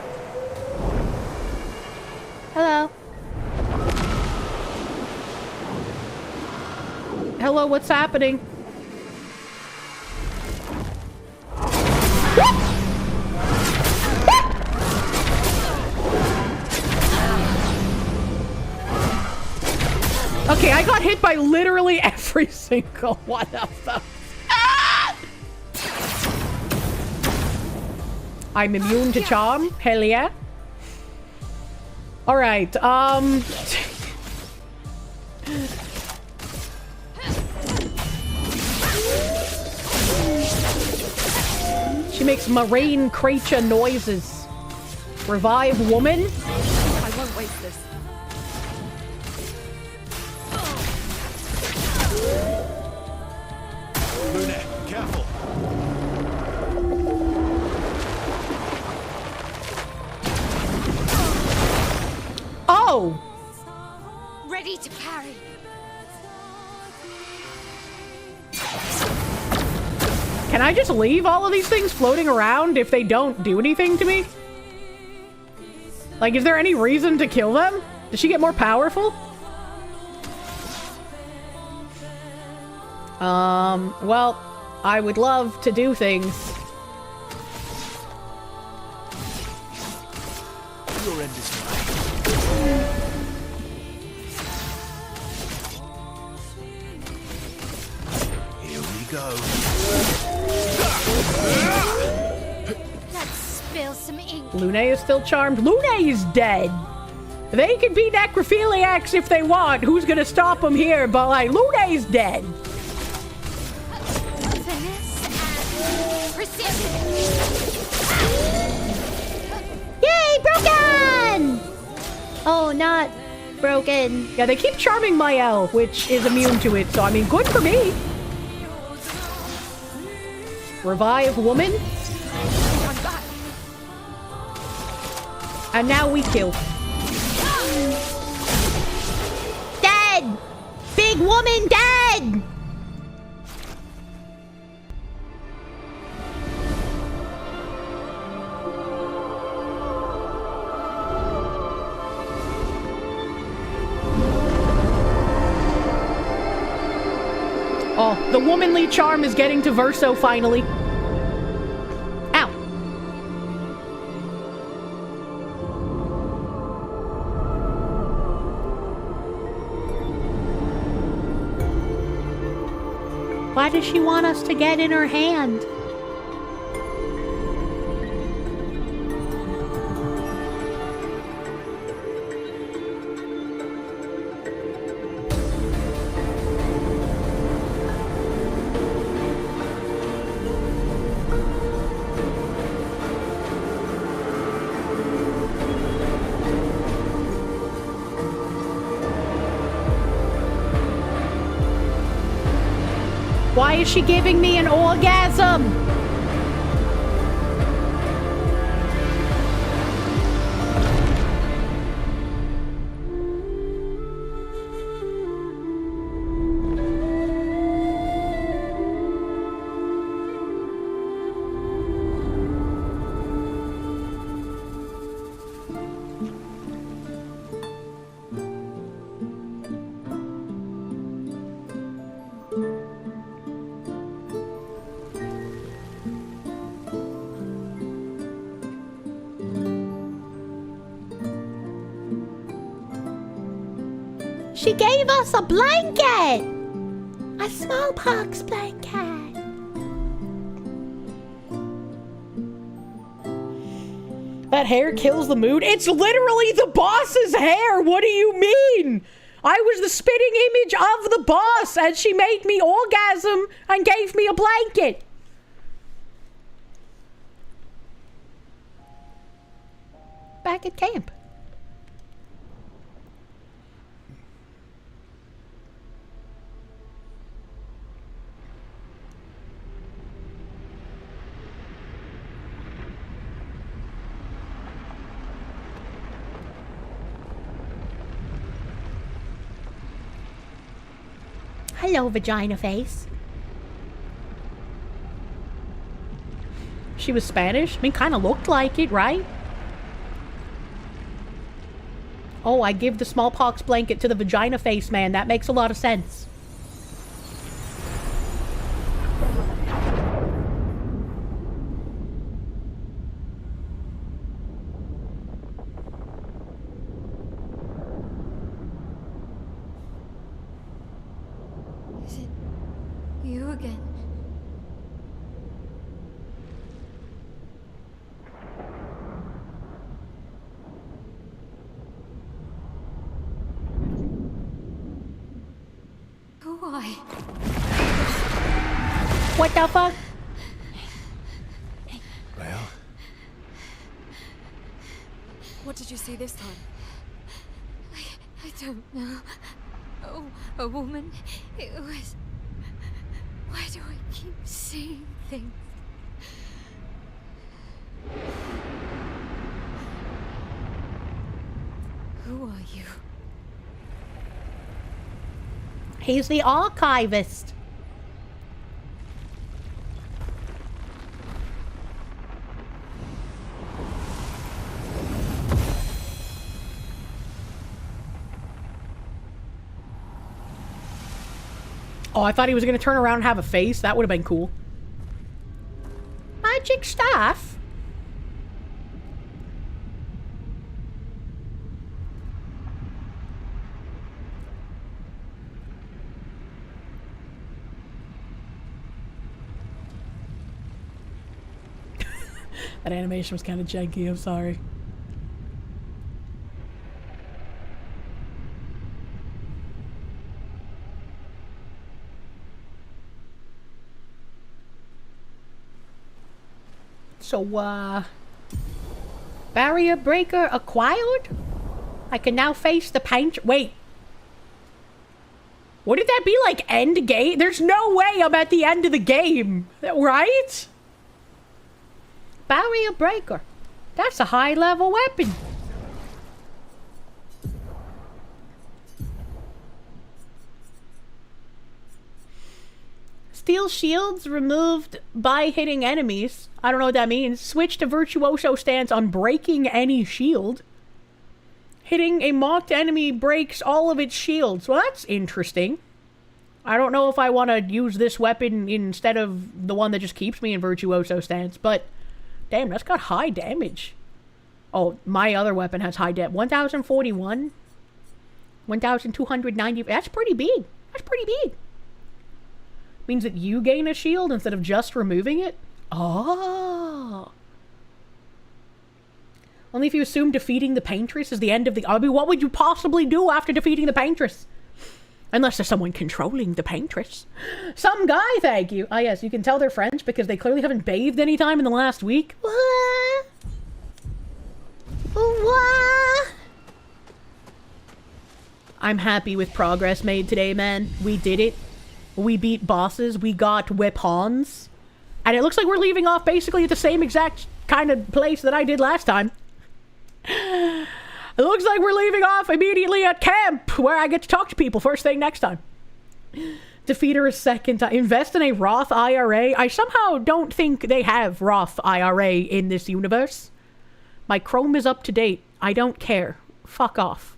Speaker 4: Hello.
Speaker 1: Hello, what's happening? Okay, I got hit by literally every single one of them. I'm immune to charm. Hell yeah. Alright, she makes marine creature noises. Revive woman?
Speaker 8: I won't waste this.
Speaker 6: Luna, careful.
Speaker 1: Oh!
Speaker 7: Ready to parry.
Speaker 1: Can I just leave all of these things floating around if they don't do anything to me? Like, is there any reason to kill them? Does she get more powerful? Well, I would love to do things.
Speaker 6: Your end is mine. Here we go.
Speaker 7: Let's spill some ink.
Speaker 1: Lune is still charmed. Lune is dead. They can be necrophiliacs if they want. Who's gonna stop them here? But, like, Lune is dead.
Speaker 4: Yay, broken! Oh, not broken.
Speaker 1: Yeah, they keep charming my L, which is immune to it, so I mean, good for me. Revive woman. And now we kill.
Speaker 4: Dead! Big woman dead!
Speaker 1: Oh, the womanly charm is getting to Verso finally. Ow.
Speaker 4: Why does she want us to get in her hand?
Speaker 1: Why is she giving me an orgasm?
Speaker 4: She gave us a blanket! A smallpox blanket.
Speaker 1: That hair kills the mood. It's literally the boss's hair. What do you mean? I was the spitting image of the boss and she made me orgasm and gave me a blanket.
Speaker 4: Back at camp. Hello, vagina face.
Speaker 1: She was Spanish? I mean, kind of looked like it, right? Oh, I give the smallpox blanket to the vagina face man. That makes a lot of sense.
Speaker 7: Is it you again? Why?
Speaker 4: What the fuck?
Speaker 6: Well,
Speaker 8: What did you see this time?
Speaker 7: I don't know. Oh, a woman. It was. Why do I keep seeing things? Who are you?
Speaker 4: He's the archivist.
Speaker 1: Oh, I thought he was going to turn around and have a face. That would have been cool.
Speaker 4: Magic stuff.
Speaker 1: That animation was kind of janky. I'm sorry. So, barrier breaker acquired?
Speaker 4: I can now face the paint. Wait. Wouldn't that be like end game? There's no way I'm at the end of the game, right? Barrier breaker. That's a high level weapon. Steel shields removed by hitting enemies. I don't know what that means. Switch to virtuoso stance on breaking any shield. Hitting a mocked enemy breaks all of its shields. Well, that's interesting. I don't know if I want to use this weapon instead of the one that just keeps me in virtuoso stance, but damn, that's got high damage. Oh, my other weapon has high damage. 1041? 1290. That's pretty big. That's pretty big. Means that you gain a shield instead of just removing it? Oh. Only if you assume defeating the Paintress is the end of the... I mean, what would you possibly do after defeating the Paintress? Unless there's someone controlling the Paintress. Some guy, thank you. Ah, yes, you can tell they're French because they clearly haven't bathed any time in the last week. What? What? I'm happy with progress made today, man. We did it. We beat bosses. We got weapons. And it looks like we're leaving off basically at the same exact kind of place that I did last time. It looks like we're leaving off immediately at camp, where I get to talk to people first thing next time. Defeat her a second time. Invest in a Roth IRA. I somehow don't think they have Roth IRA in this universe. My Chrome is up to date. I don't care. Fuck off.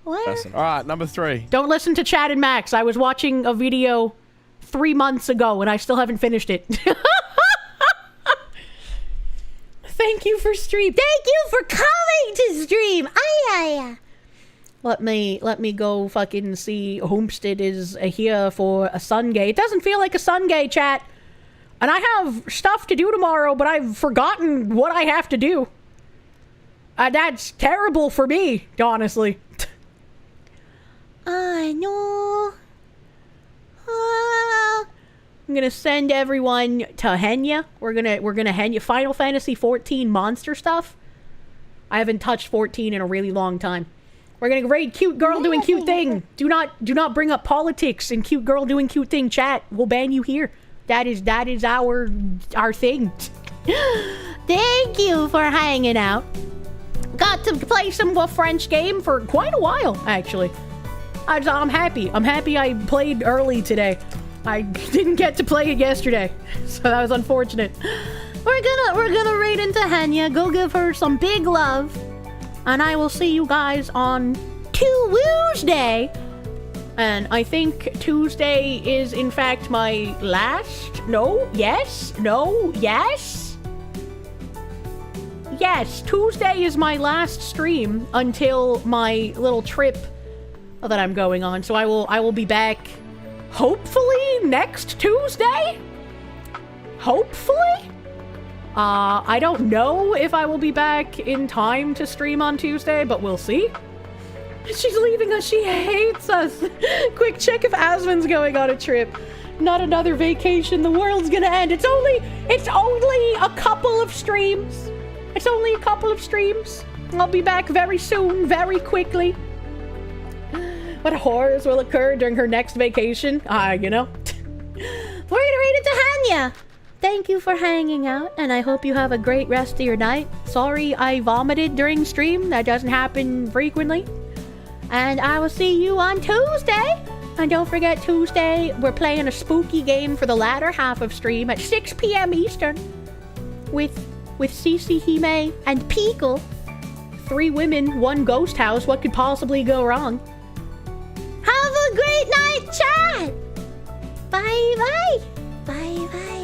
Speaker 12: Alright, number 3.
Speaker 4: Don't listen to Chad and Max. I was watching a video 3 months ago and I still haven't finished it. Thank you for stream.
Speaker 7: Thank you for coming to stream.
Speaker 4: Let me go fucking see Homestead is here for a Sunday. It doesn't feel like a Sunday, chat. And I have stuff to do tomorrow, but I've forgotten what I have to do. That's terrible for me, honestly.
Speaker 7: I know.
Speaker 4: I'm gonna send everyone to Henya. We're gonna Henya Final Fantasy 14 monster stuff. I haven't touched 14 in a really long time. We're gonna raid cute girl doing cute thing. Do not bring up politics and cute girl doing cute thing. Chat, we'll ban you here. That is our thing.
Speaker 7: Thank you for hanging out.
Speaker 4: Got to play some French game for quite a while, actually. I'm happy. I'm happy I played early today. I didn't get to play it yesterday, so that was unfortunate.
Speaker 7: We're gonna raid into Henya, go give her some big love,
Speaker 4: and I will see you guys on Tuesday. And I think Tuesday is in fact my last. Yes, Tuesday is my last stream until my little trip that I'm going on. So I will be back. Hopefully next Tuesday? Hopefully? I don't know if I will be back in time to stream on Tuesday, but we'll see. She's leaving us. She hates us. Quick check if Asmon's going on a trip. Not another vacation. The world's gonna end. It's only a couple of streams. It's only a couple of streams. I'll be back very soon, very quickly. What horrors will occur during her next vacation? You know.
Speaker 7: We're gonna raid into Henya. Thank you for hanging out, and I hope you have a great rest of your night.
Speaker 4: Sorry I vomited during stream. That doesn't happen frequently. And I will see you on Tuesday. And don't forget, Tuesday, we're playing a spooky game for the latter half of stream at 6 p.m. Eastern. With Cece, Hime, and Peekle. 3 women, 1 ghost house. What could possibly go wrong?
Speaker 7: Have a great night, chat! Bye-bye! Bye-bye!